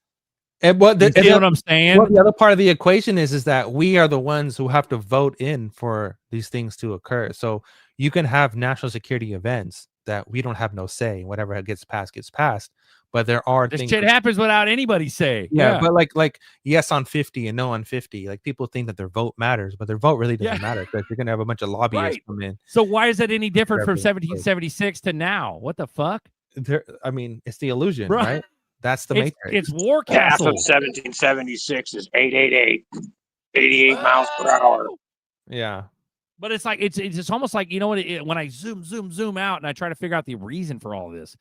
And what You see what I'm saying? Well, the other part of the equation is that we are the ones who have to vote in for these things to occur. So you can have national security events that we don't have no say. Whatever gets passed. But there are This things shit happens without anybody say. Yeah, but like yes on 50 and no on 50. Like people think that their vote matters, but their vote really doesn't matter because you're gonna have a bunch of lobbyists come in. So why is that any different from Whatever. 1776 to now? What the fuck? I mean, it's the illusion, Bro, right? That's the it's, matrix. It's War Half Castle. of 1776 is 888, 88 miles per hour. Yeah. But it's like it's almost like, you know what, when I zoom out and I try to figure out the reason for all this,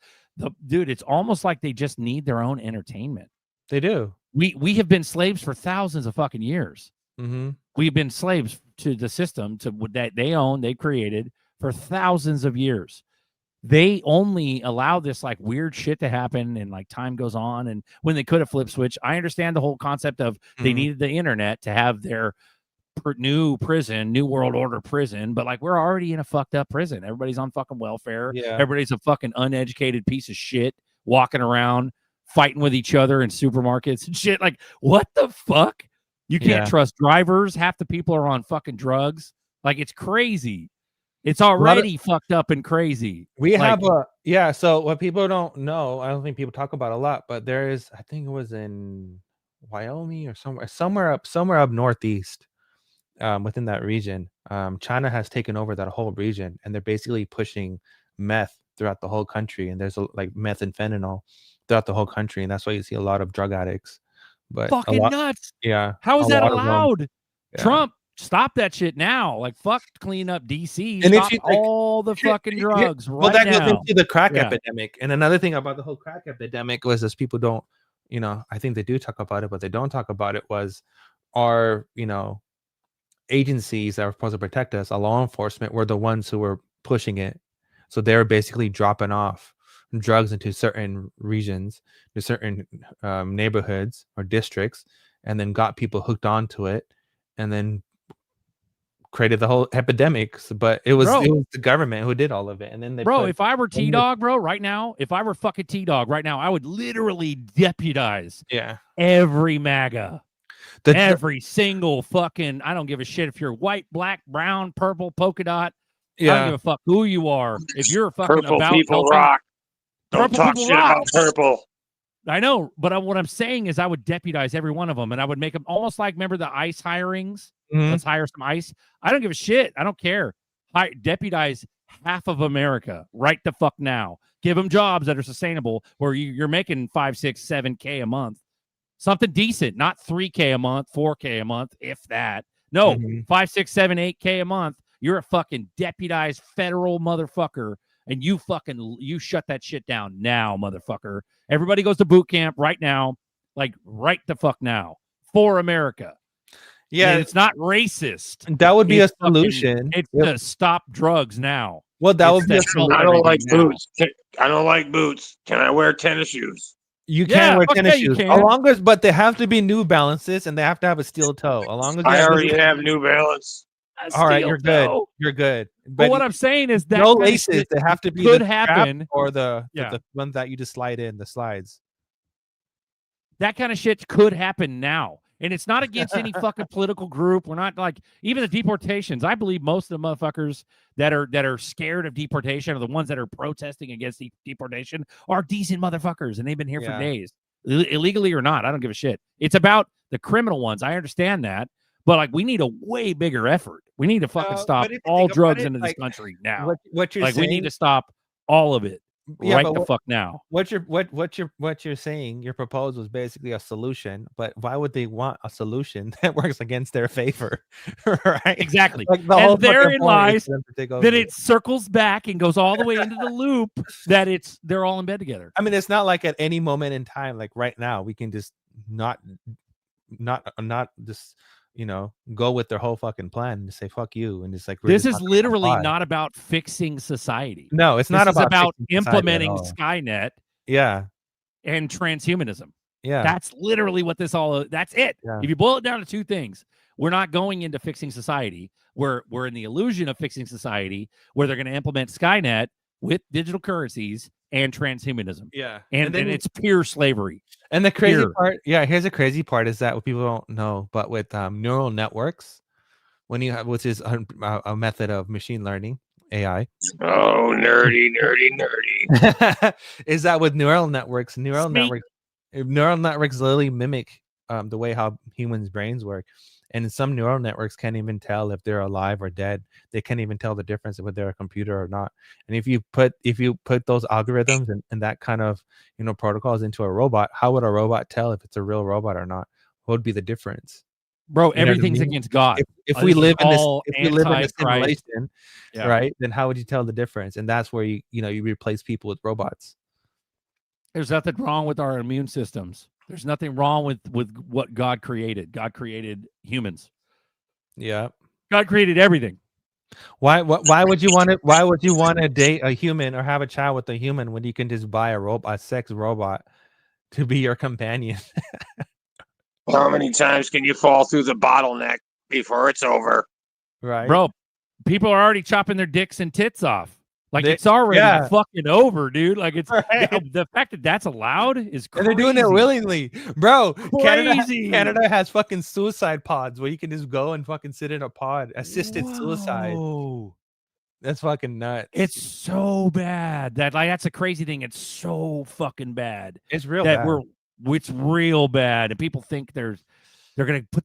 dude, it's almost like they just need their own entertainment. They do. We have been slaves for thousands of fucking years. Mm-hmm. We've been slaves to the system that they own, they created for thousands of years. They only allow this like weird shit to happen, and like time goes on. And when they could have flip switch, I understand the whole concept of they needed the internet to have their new prison, new world order prison, but like we're already in a fucked up prison. Everybody's on fucking welfare. Yeah. Everybody's a fucking uneducated piece of shit walking around fighting with each other in supermarkets and shit. Like, what the fuck? You can't trust drivers. Half the people are on fucking drugs. Like, it's crazy. It's already fucked up and crazy. We like, have so what people don't know, I don't think people talk about a lot, but there is, I think it was in Wyoming or somewhere up northeast, within that region. China has taken over that whole region, and they're basically pushing meth throughout the whole country, and there's like meth and fentanyl throughout the whole country, and that's why you see a lot of drug addicts. But fucking nuts. Yeah. How is that allowed? Yeah. Trump, stop that shit now. Like, fuck, clean up DC. And if Stop you, like, all the fucking drugs well, right that now. goes into the crack epidemic. And another thing about the whole crack epidemic was, as people don't, I think they do talk about it, but they don't talk about it, was our, agencies that were supposed to protect us, our law enforcement, were the ones who were pushing it. So they're basically dropping off drugs into certain regions, to certain neighborhoods or districts, and then got people hooked onto it, and then created the whole epidemics. But it was the government who did all of it. And then they if I were T-Dog, right now, if I were fucking T-Dog right now, I would literally deputize every MAGA. Every single fucking, I don't give a shit if you're white, black, brown, purple, polka dot. I don't give a fuck who you are. If you're fucking Purple about people helping, rock. Don't purple talk people shit rock. about purple. I know, but what I'm saying is I would deputize every one of them, and I would make them almost like, remember the ICE hirings? Mhm. Let's hire some ICE. I don't give a shit. I don't care. Deputize half of America right the fuck now. Give them jobs that are sustainable, where you're making 5, 6, 7K a month. Something decent, not 3K a month, 4K a month, if that. No, 5, 6, 7, 8K a month. You're a fucking deputized federal motherfucker, and you shut that shit down now, motherfucker. Everybody goes to boot camp right now, like right the fuck now, for America. Yeah, and it's not racist. That would be a It's solution. It's to stop drugs now. Well, that It's would be a to help solution. I don't like everything now. boots. I don't like boots. Can I wear tennis shoes? You Yeah, can wear fuck tennis yeah, you shoes, can. but they have to be New Balances, and they have to have a steel toe. As long as you I have already those- have New Balance. All right, Steel you're good. toe. You're good. But what I'm saying is that no kind of laces. shit They have to be could the strap happen. or the Yeah. one that you just slide in the slides. That kind of shit could happen now. And it's not against any fucking political group. We're not like, even the deportations. I believe most of the motherfuckers that are scared of deportation, or the ones that are protesting against deportation, are decent motherfuckers, and they've been here for Yeah. days, illegally or not. I don't give a shit. It's about the criminal ones. I understand that, but like we need a way bigger effort. We need to fucking stop but if you all think about drugs it, into this like, country now. what you're like we need saying- to stop all of it Yeah, right but the fuck now. What you're saying, your proposal is basically a solution, but why would they want a solution that works against their favor? Right? Exactly. Like the whole And therein fucking point is lies for them to take that over. it circles back and goes all the way into the loop that they're all in bed together. I mean, it's not like at any moment in time, like right now, we can just not just go with their whole fucking plan and just say fuck you and just like This is literally not about fixing society. No, it's not This is about about fixing society at implementing all. Skynet Yeah. and transhumanism. Yeah. That's literally what this all that's it. Yeah. If you boil it down to two things, we're not going into fixing society. We're in the illusion of fixing society where they're going to implement Skynet with digital currencies and transhumanism. Yeah. And then it's pure slavery. And the crazy Pure. part, here's the crazy part is that what people don't know, but with neural networks, when you have, which is a method of machine learning, AI. Oh, nerdy. Is that with neural networks literally mimic the way how humans' brains work. And some neural networks can't even tell if they're alive or dead. They can't even tell the difference if they're a computer or not. And if you put those algorithms and that kind of protocols into a robot, how would a robot tell if it's a real robot or not? What would be the difference? Bro, You know what I everything's mean? against God. If we live in this, all if we live in this anti-Christ. simulation, Yeah. right? Then how would you tell the difference? And that's where you replace people with robots. There's nothing wrong with our immune systems. There's nothing wrong with what God created. God created humans. Yeah. God created everything. Why would you want to date a human or have a child with a human when you can just buy a sex robot to be your companion? How many times can you fall through the bottleneck before it's over? Right. Bro, people are already chopping their dicks and tits off. Like it's already fucking over, dude. Like it's the fact that that's allowed is crazy. And they're doing it willingly, bro. Crazy. Canada has fucking suicide pods where you can just go and fucking sit in a pod, assisted suicide. That's fucking nuts. It's so bad that that's a crazy thing. It's so fucking bad. It's real that bad. It's real bad, and people think they're gonna put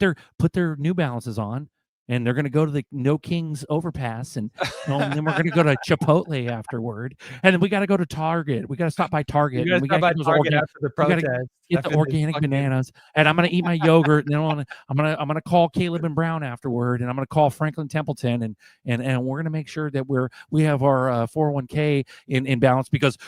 their New Balances on. And they're going to go to the No Kings overpass, and then we're going to go to Chipotle afterward. And then we got to go to Target. We got to stop by Target. You gotta stop by Target after the protest. Get the organic bananas, and I'm going to eat my yogurt. And then I'm going to call Caleb and Brown afterward, and I'm going to call Franklin Templeton, and we're going to make sure that we have our 401k in balance because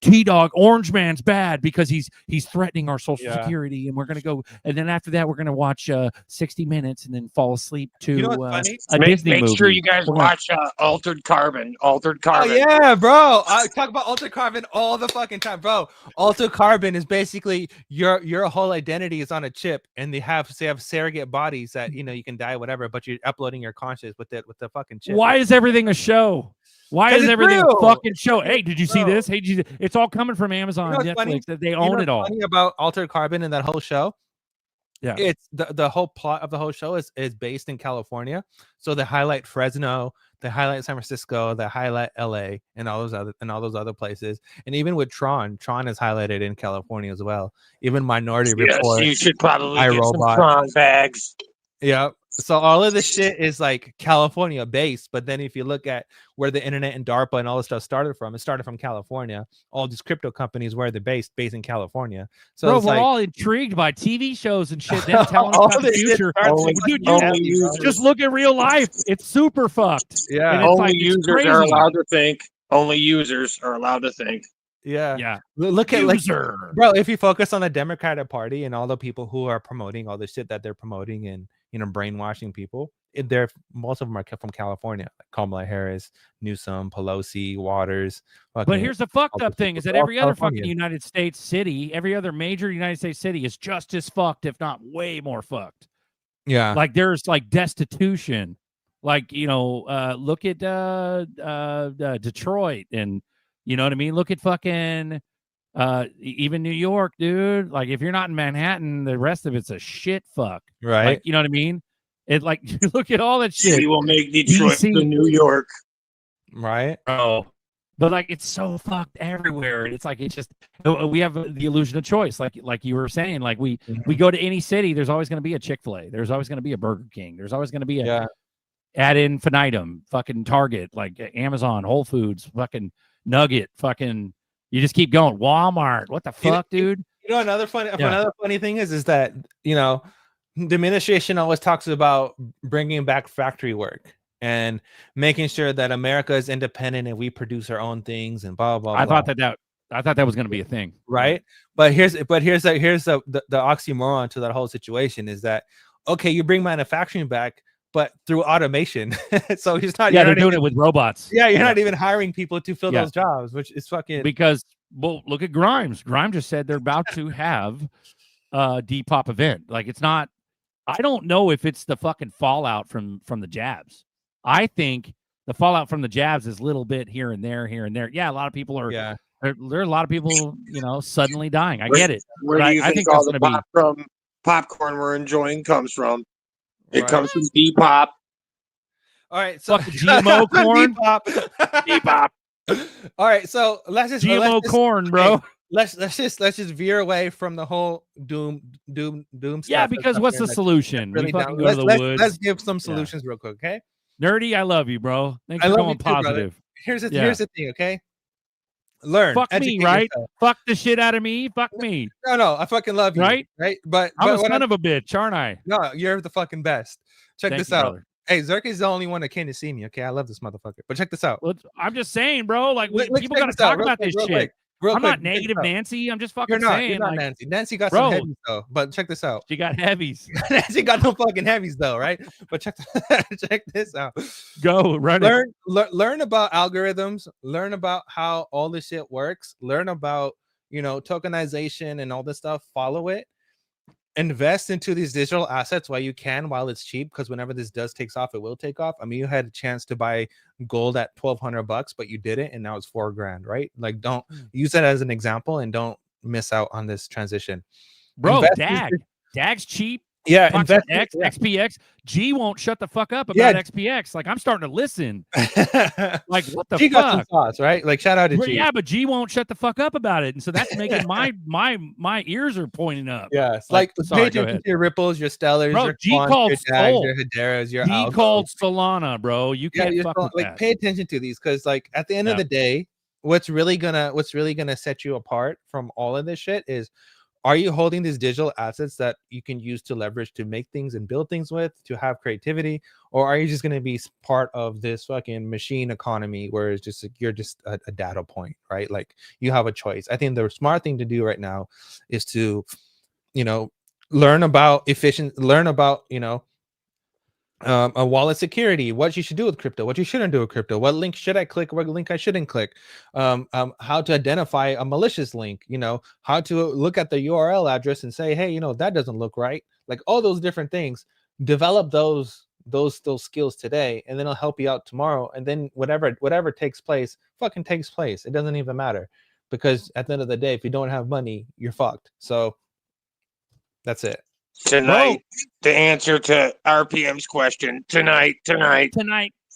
T-Dog Orange Man's bad because he's threatening our Social Security, and we're going to go. And then after that, we're going to watch 60 Minutes and then fall asleep to a Disney Make movie. sure you guys watch Altered Carbon. Altered Carbon. Oh yeah, bro. I talk about Altered Carbon all the fucking time, bro. Altered Carbon is basically your whole identity is on a chip, and they have surrogate bodies that you can die, whatever, but you're uploading your conscious with the fucking chip. Why is everything a show? Why is it's everything real. a fucking show? Hey, did you see this? Hey, it's all coming from Amazon, what's Netflix. funny? That they own it all. Funny about Altered Carbon and that whole show. Yeah, it's the whole plot of the whole show is based in California. So they highlight Fresno, they highlight San Francisco, they highlight LA and all those other places. And even with Tron is highlighted in California as well. Even Minority Report. You should probably get some iRobot. Tron bags. Yeah. So all of this shit is like California based, but then if you look at where the internet and DARPA and all this stuff started from, it started from California. All these crypto companies where they're based in California. So bro, it's we're like, all intrigued by TV shows and shit. Them telling us about the future. Dude, just look at real life. It's super fucked. Yeah. And it's Only like, it's users crazy. are allowed to think. Only users are allowed to think. Yeah. Look at bro, if you focus on the Democratic Party and all the people who are promoting all the shit that they're promoting and brainwashing people, most of them are from California, like Kamala Harris, Newsom, Pelosi, Waters. But here's the fucked up thing: is that all every other fucking Californians. United States city, every other major United States city is just as fucked, if not way more fucked. Yeah, like there's like destitution. Like look at Detroit, and you know what I mean. Look at fucking even New York, dude. Like if you're not in Manhattan, the rest of it's a shit fuck. Right. Like, you know what I mean? It like look at all that shit. We will make Detroit DC. to New York. Right. Oh, But like it's so fucked everywhere. It's like it's just we have the illusion of choice, like you were saying. Like we go to any city, there's always going to be a Chick-fil-A. There's always going to be a Burger King. There's always going to be a ad infinitum, fucking Target, like Amazon, Whole Foods, fucking Nugget, fucking. You just keep going. Walmart. What the fuck, dude? You know, another funny thing is that the administration always talks about bringing back factory work and making sure that America is independent and we produce our own things and blah blah. I blah. thought that was going to be a thing, right? But here's the oxymoron to that whole situation is that okay, you bring manufacturing back, but through automation. So he's not. Yeah, they're doing it with robots. Yeah, you're not even hiring people to fill those jobs, which is fucking. Because look at Grimes. Grimes just said they're about to have a Depop event. Like it's not. I don't know if it's the fucking fallout from the jabs. I think the fallout from the jabs is a little bit here and there. Yeah, a lot of people are. Yeah. There are a lot of people, suddenly dying. I get it. Where do you think all the pop from popcorn we're enjoying comes from? It comes from Depop. All right, so GMO corn. Depop. All right, so let's just GMO corn, bro. Let's just veer away from the whole doom stuff. Yeah, because what's the solution? Really we fucking go to the woods. Let's give some solutions real quick, okay? Nerdy, I love you, bro. Thanks for going positive. Here's the thing, okay? Learn. Fuck me, right? Yourself. Fuck the shit out of me. Fuck me. No, I fucking love you. Right? But I'm a son of a bitch, aren't I? No, you're the fucking best. Check Thank this you, out. brother. Hey, ZRK is the only one that came to see me. Okay, I love this motherfucker. But check this out. Well, I'm just saying, bro. Like people check got to this out, talk real about quick, this real shit. quick, I'm not negative Nancy. I'm just fucking saying. You're not like, Nancy. Nancy got bro, some heavies though. But check this out. She got heavies. Nancy got no fucking heavies though, right? But check this out. Go run it. Learn about algorithms. Learn about how all this shit works. Learn about tokenization and all this stuff. Follow it. Invest into these digital assets while you can, while it's cheap, because whenever this does takes off, it will take off. I mean, you had a chance to buy gold at $1,200, but you didn't, and now it's $4,000, right? Like, don't use that as an example and don't miss out on this transition. Bro, DAG's cheap. Yeah, invest X, XPX. G won't shut the fuck up about XPX. Like, I'm starting to listen. Like, what the G fuck? got some thoughts, right? Like, shout out to G. Yeah, but G won't shut the fuck up about it, and so that's making my ears are pointing up. Yeah, it's like sorry, pay attention to your Ripples, your Stellars, bro, your G Quants, called your Dags, Sol. your Hedera's, your G Algos. called Solana, bro. You can't fuck with like that. pay attention to these, because like at the end of the day, what's really gonna set you apart from all of this shit is, are you holding these digital assets that you can use to leverage to make things and build things with, to have creativity, or are you just going to be part of this fucking machine economy where it's just you're just a data point, right? Like, you have a choice. I think the smart thing to do right now is to, learn about a wallet security, what you should do with crypto, what you shouldn't do with crypto, what link should I click, what link I shouldn't click, how to identify a malicious link, how to look at the URL address and say, hey, that doesn't look right. Like, all those different things, develop those skills today, and then it'll help you out tomorrow. And then whatever takes place fucking takes place. It doesn't even matter, because at the end of the day, if you don't have money, you're fucked. So that's it. Tonight, the answer to RPM's question. Tonight.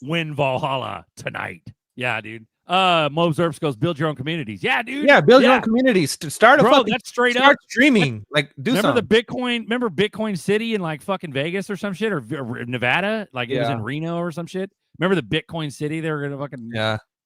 Win Valhalla tonight. Yeah, dude. Mo Zerps goes, build your own communities. Yeah, dude. Yeah, build your own communities. Start that's straight start up streaming. Like, remember Bitcoin City in like fucking Vegas or some shit, or Nevada? Like it was in Reno or some shit. Remember the Bitcoin City they were gonna fucking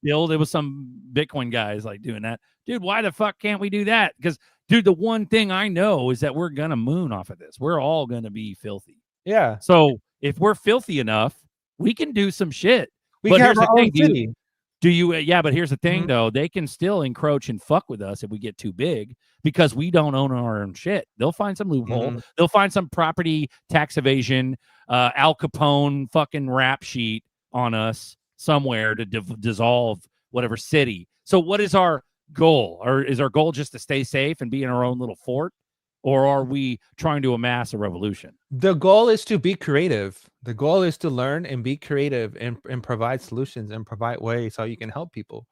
build? It was some Bitcoin guys like doing that. Dude, why the fuck can't we do that? Because dude, the one thing I know is that we're gonna moon off of this. We're all gonna be filthy. Yeah. So if we're filthy enough, we can do some shit. We can have our own city. Do you? Yeah, but here's the thing, though. They can still encroach and fuck with us if we get too big, because we don't own our own shit. They'll find some loophole. They'll find some property tax evasion, Al Capone fucking rap sheet on us somewhere to dissolve whatever city. So what is our goal? Or is our goal just to stay safe and be in our own little fort? Or are we trying to amass a revolution? The goal is to be creative. The goal is to learn and be creative and provide solutions and provide ways how you can help people.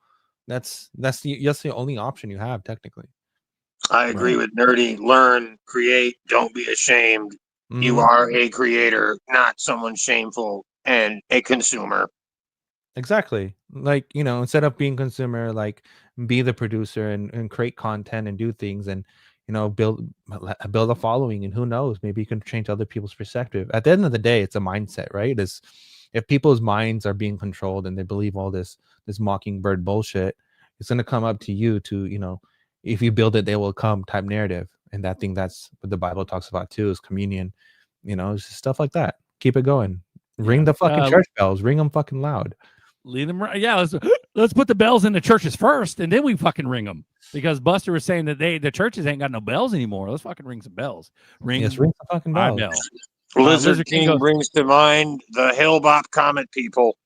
That's the only option you have, technically. I agree with Nerdy. Learn, create, don't be ashamed. You are a creator, not someone shameful and a consumer. Exactly. Like, you know, instead of being consumer, like be the producer and create content and do things and, you know, build a following. And who knows, maybe you can change other people's perspective. At the end of the day, it's a mindset, right? Is if people's minds are being controlled and they believe all this mockingbird bullshit, it's going to come up to you to, you know, if you build it, they will come type narrative. And that thing, that's what the Bible talks about too, is communion, you know, it's just stuff like that. Keep it going. Ring the fucking church bells, ring them fucking loud. Lead them right. Yeah, let's put the bells in the churches first, and then we fucking ring them. Because Buster was saying that the churches ain't got no bells anymore. Let's fucking ring some bells. Ring some fucking bells. Lizard King brings to mind the Hillbop Comet people.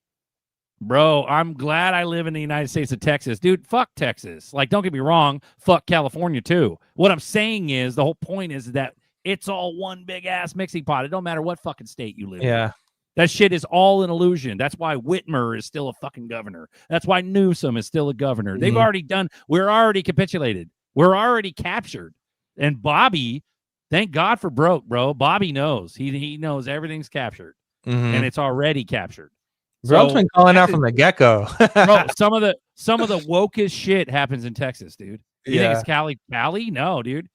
Bro, I'm glad I live in the United States of Texas. Dude, fuck Texas. Like, don't get me wrong, fuck California too. What I'm saying is, the whole point is that it's all one big ass mixing pot. It don't matter what fucking state you live in. Yeah. That shit is all an illusion. That's why Whitmer is still a fucking governor. That's why Newsom is still a governor. They've already done, we're already capitulated. We're already captured. And Bobby, thank God for broke, bro. Bobby knows. He knows everything's captured. And it's already captured. Bro's been calling out from the get-go. Bro, some of the wokest shit happens in Texas, dude. You think Yeah. it's Cali? No, dude.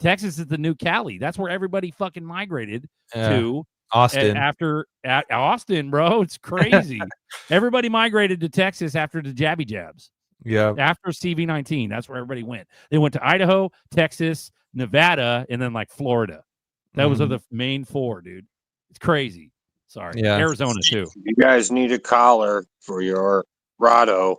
Texas is the new Cali. That's where everybody fucking migrated to. Austin. At Austin, bro. It's crazy. Everybody migrated to Texas after the jabby jabs. Yeah. After CV-19. That's where everybody went. They went to Idaho, Texas, Nevada, and then like Florida. Those are the main four, dude. It's crazy. Sorry. Yeah. Arizona too. You guys need a collar for your Rado.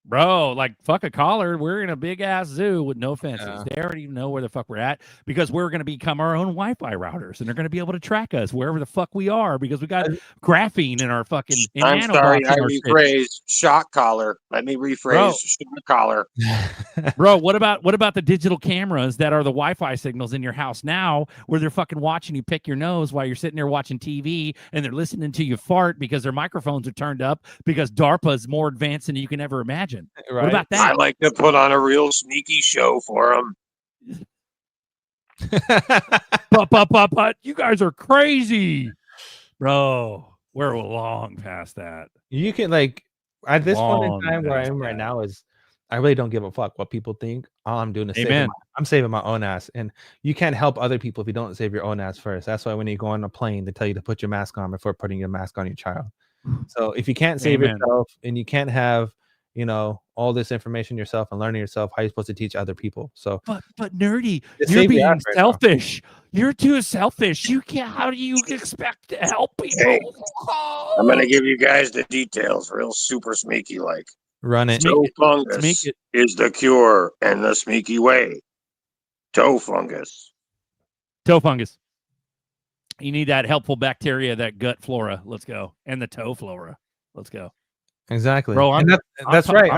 Bro, like, fuck a collar. We're in a big ass zoo with no fences. They already know where the fuck we're at because we're going to become our own Wi-Fi routers, and they're going to be able to track us wherever the fuck we are because we got graphene in our fucking. I'm sorry, I rephrased shock collar. Let me rephrase shock collar. Bro, what about the digital cameras that are the Wi-Fi signals in your house now, where they're fucking watching you pick your nose while you're sitting there watching TV, and they're listening to you fart because their microphones are turned up because DARPA's more advanced than you can ever imagine. Right. What about that? I like to put on a real sneaky show for them. But you guys are crazy, bro. We're long past that. You can, like, at this point in time where I am right now is I really don't give a fuck what people think. All I'm doing is I'm saving my own ass. And you can't help other people if you don't save your own ass first. That's why when you go on a plane, they tell you to put your mask on before putting your mask on your child. So if you can't save yourself and you can't have, you know, all this information yourself and learning yourself, how are you supposed to teach other people? So but nerdy, just you're save your being ass right now. selfish. You're too selfish. You can't. How do you expect to help people? Hey, I'm gonna give you guys the details, real super sneaky like. Run it. Toe fungus is the cure and the sneaky way. Toe fungus. Toe fungus. You need that helpful bacteria, that gut flora. Let's go. And the toe flora. Let's go. Exactly. Bro, and that's right.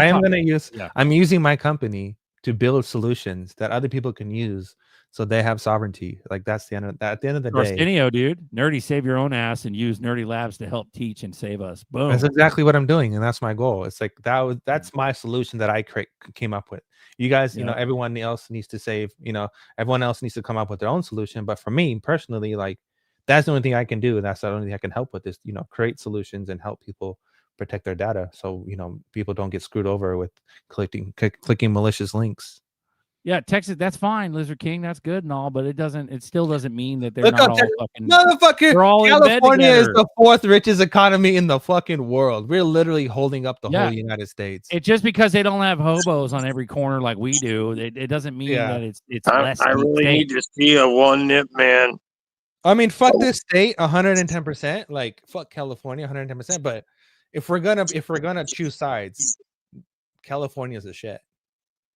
Yeah. I'm using my company to build solutions that other people can use so they have sovereignty. Like that's the end of that. At the end of the day, Arsenio, dude. Nerdy, save your own ass and use Nerdy Labs to help teach and save us. Boom. that's exactly what I'm doing, and that's my goal. It's like that's my solution that I came up with. You guys, you know, everyone else needs to save. You know, everyone else needs to come up with their own solution. But for me personally, like that's the only thing I can do. That's the only thing I can help with is, you know, create solutions and help people protect their data, so you know people don't get screwed over with clicking malicious links. Yeah, Texas, that's fine, Lizard King, that's good and all, but it still doesn't mean that they're not all fucking motherfucker. They're all California in bed is together. the fourth richest economy in the fucking world. We're literally holding up the whole United States. It's just because they don't have hobos on every corner like we do. It doesn't mean that it's less. I really need to see a one nip man. I mean, fuck this state 110%. Like fuck California 110%. But if we're gonna choose sides, California's a shit.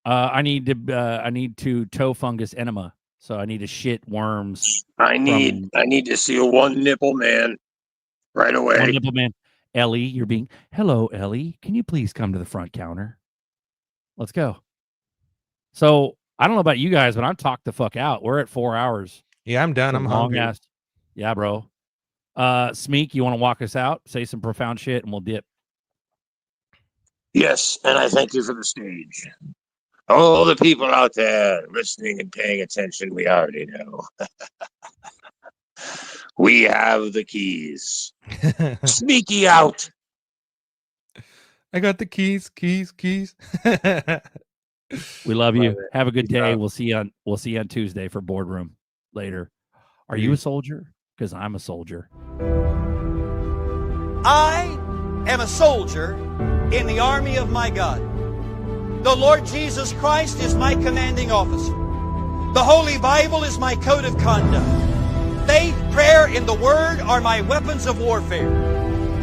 I need to toe fungus enema. So I need to shit worms. I need to see a one nipple man right away. One nipple man. Ellie, hello, Ellie. Can you please come to the front counter? Let's go. So I don't know about you guys, but I'm talked the fuck out. We're at 4 hours. Yeah, I'm done. I'm hungry. Ass. Yeah, bro. Smeek, you want to walk us out? Say some profound shit and we'll dip. Yes, and I thank you for the stage. All the people out there listening and paying attention, we already know. We have the keys. Sneaky out. I got the keys. We love you. Love it. Have a good Peace day. out. We'll see you on Tuesday for boardroom later. Are you a soldier? Because I'm a soldier. I am a soldier in the army of my God. The Lord Jesus Christ is my commanding officer. The Holy Bible is my code of conduct. Faith, prayer, and the Word are my weapons of warfare.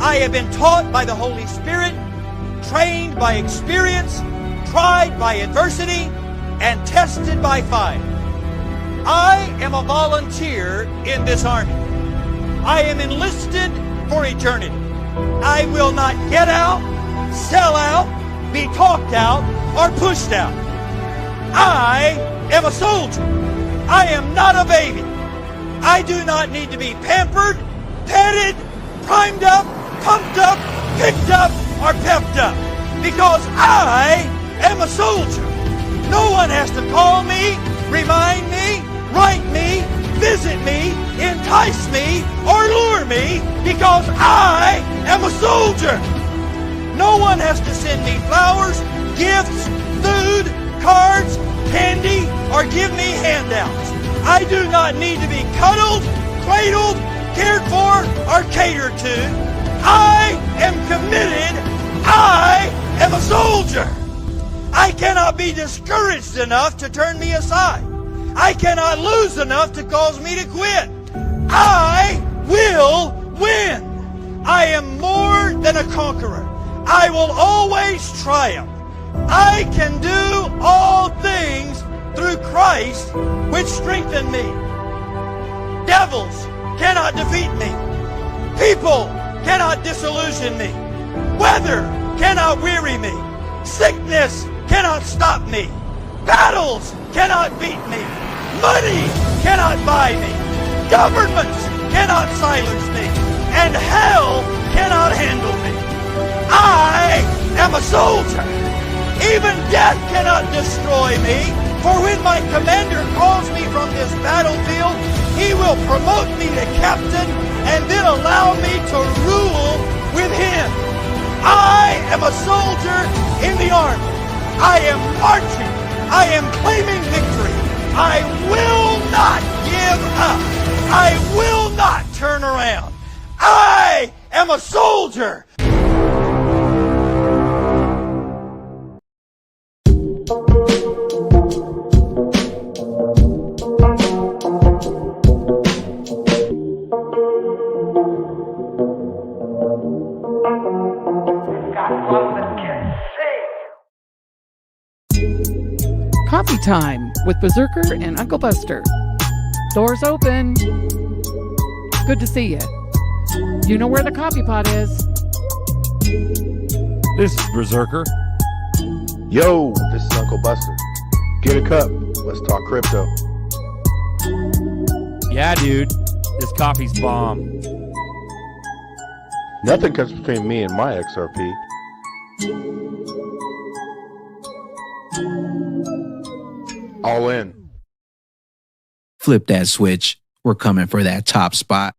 I have been taught by the Holy Spirit, trained by experience, tried by adversity, and tested by fire. I am a volunteer in this army. I am enlisted for eternity. I will not get out, sell out, be talked out, or pushed out. I am a soldier. I am not a baby. I do not need to be pampered, petted, primed up, pumped up, picked up, or pepped up. Because I am a soldier. No one has to call me, remind me, write me, visit me, entice me, or lure me, because I am a soldier. No one has to send me flowers, gifts, food, cards, candy, or give me handouts. I do not need to be cuddled, cradled, cared for, or catered to. I am committed. I am a soldier. I cannot be discouraged enough to turn me aside. I cannot lose enough to cause me to quit. I will win. I am more than a conqueror. I will always triumph. I can do all things through Christ, which strengthen me. Devils cannot defeat me. People cannot disillusion me. Weather cannot weary me. Sickness cannot stop me. Battles cannot beat me. Money cannot buy me. Governments cannot silence me. And hell cannot handle me. I am a soldier. Even death cannot destroy me. For when my commander calls me from this battlefield, he will promote me to captain and then allow me to rule with him. I am a soldier in the army. I am marching. I am claiming victory. I will not give up. I will not turn around. I am a soldier. Coffee time with Berserker and Uncle Buster. Doors open. Good to see you. You know where the coffee pot is. This is Berserker. Yo, this is Uncle Buster. Get a cup. Let's talk crypto. Yeah, dude. This coffee's bomb. Nothing comes between me and my XRP. All in. Flip that switch. We're coming for that top spot.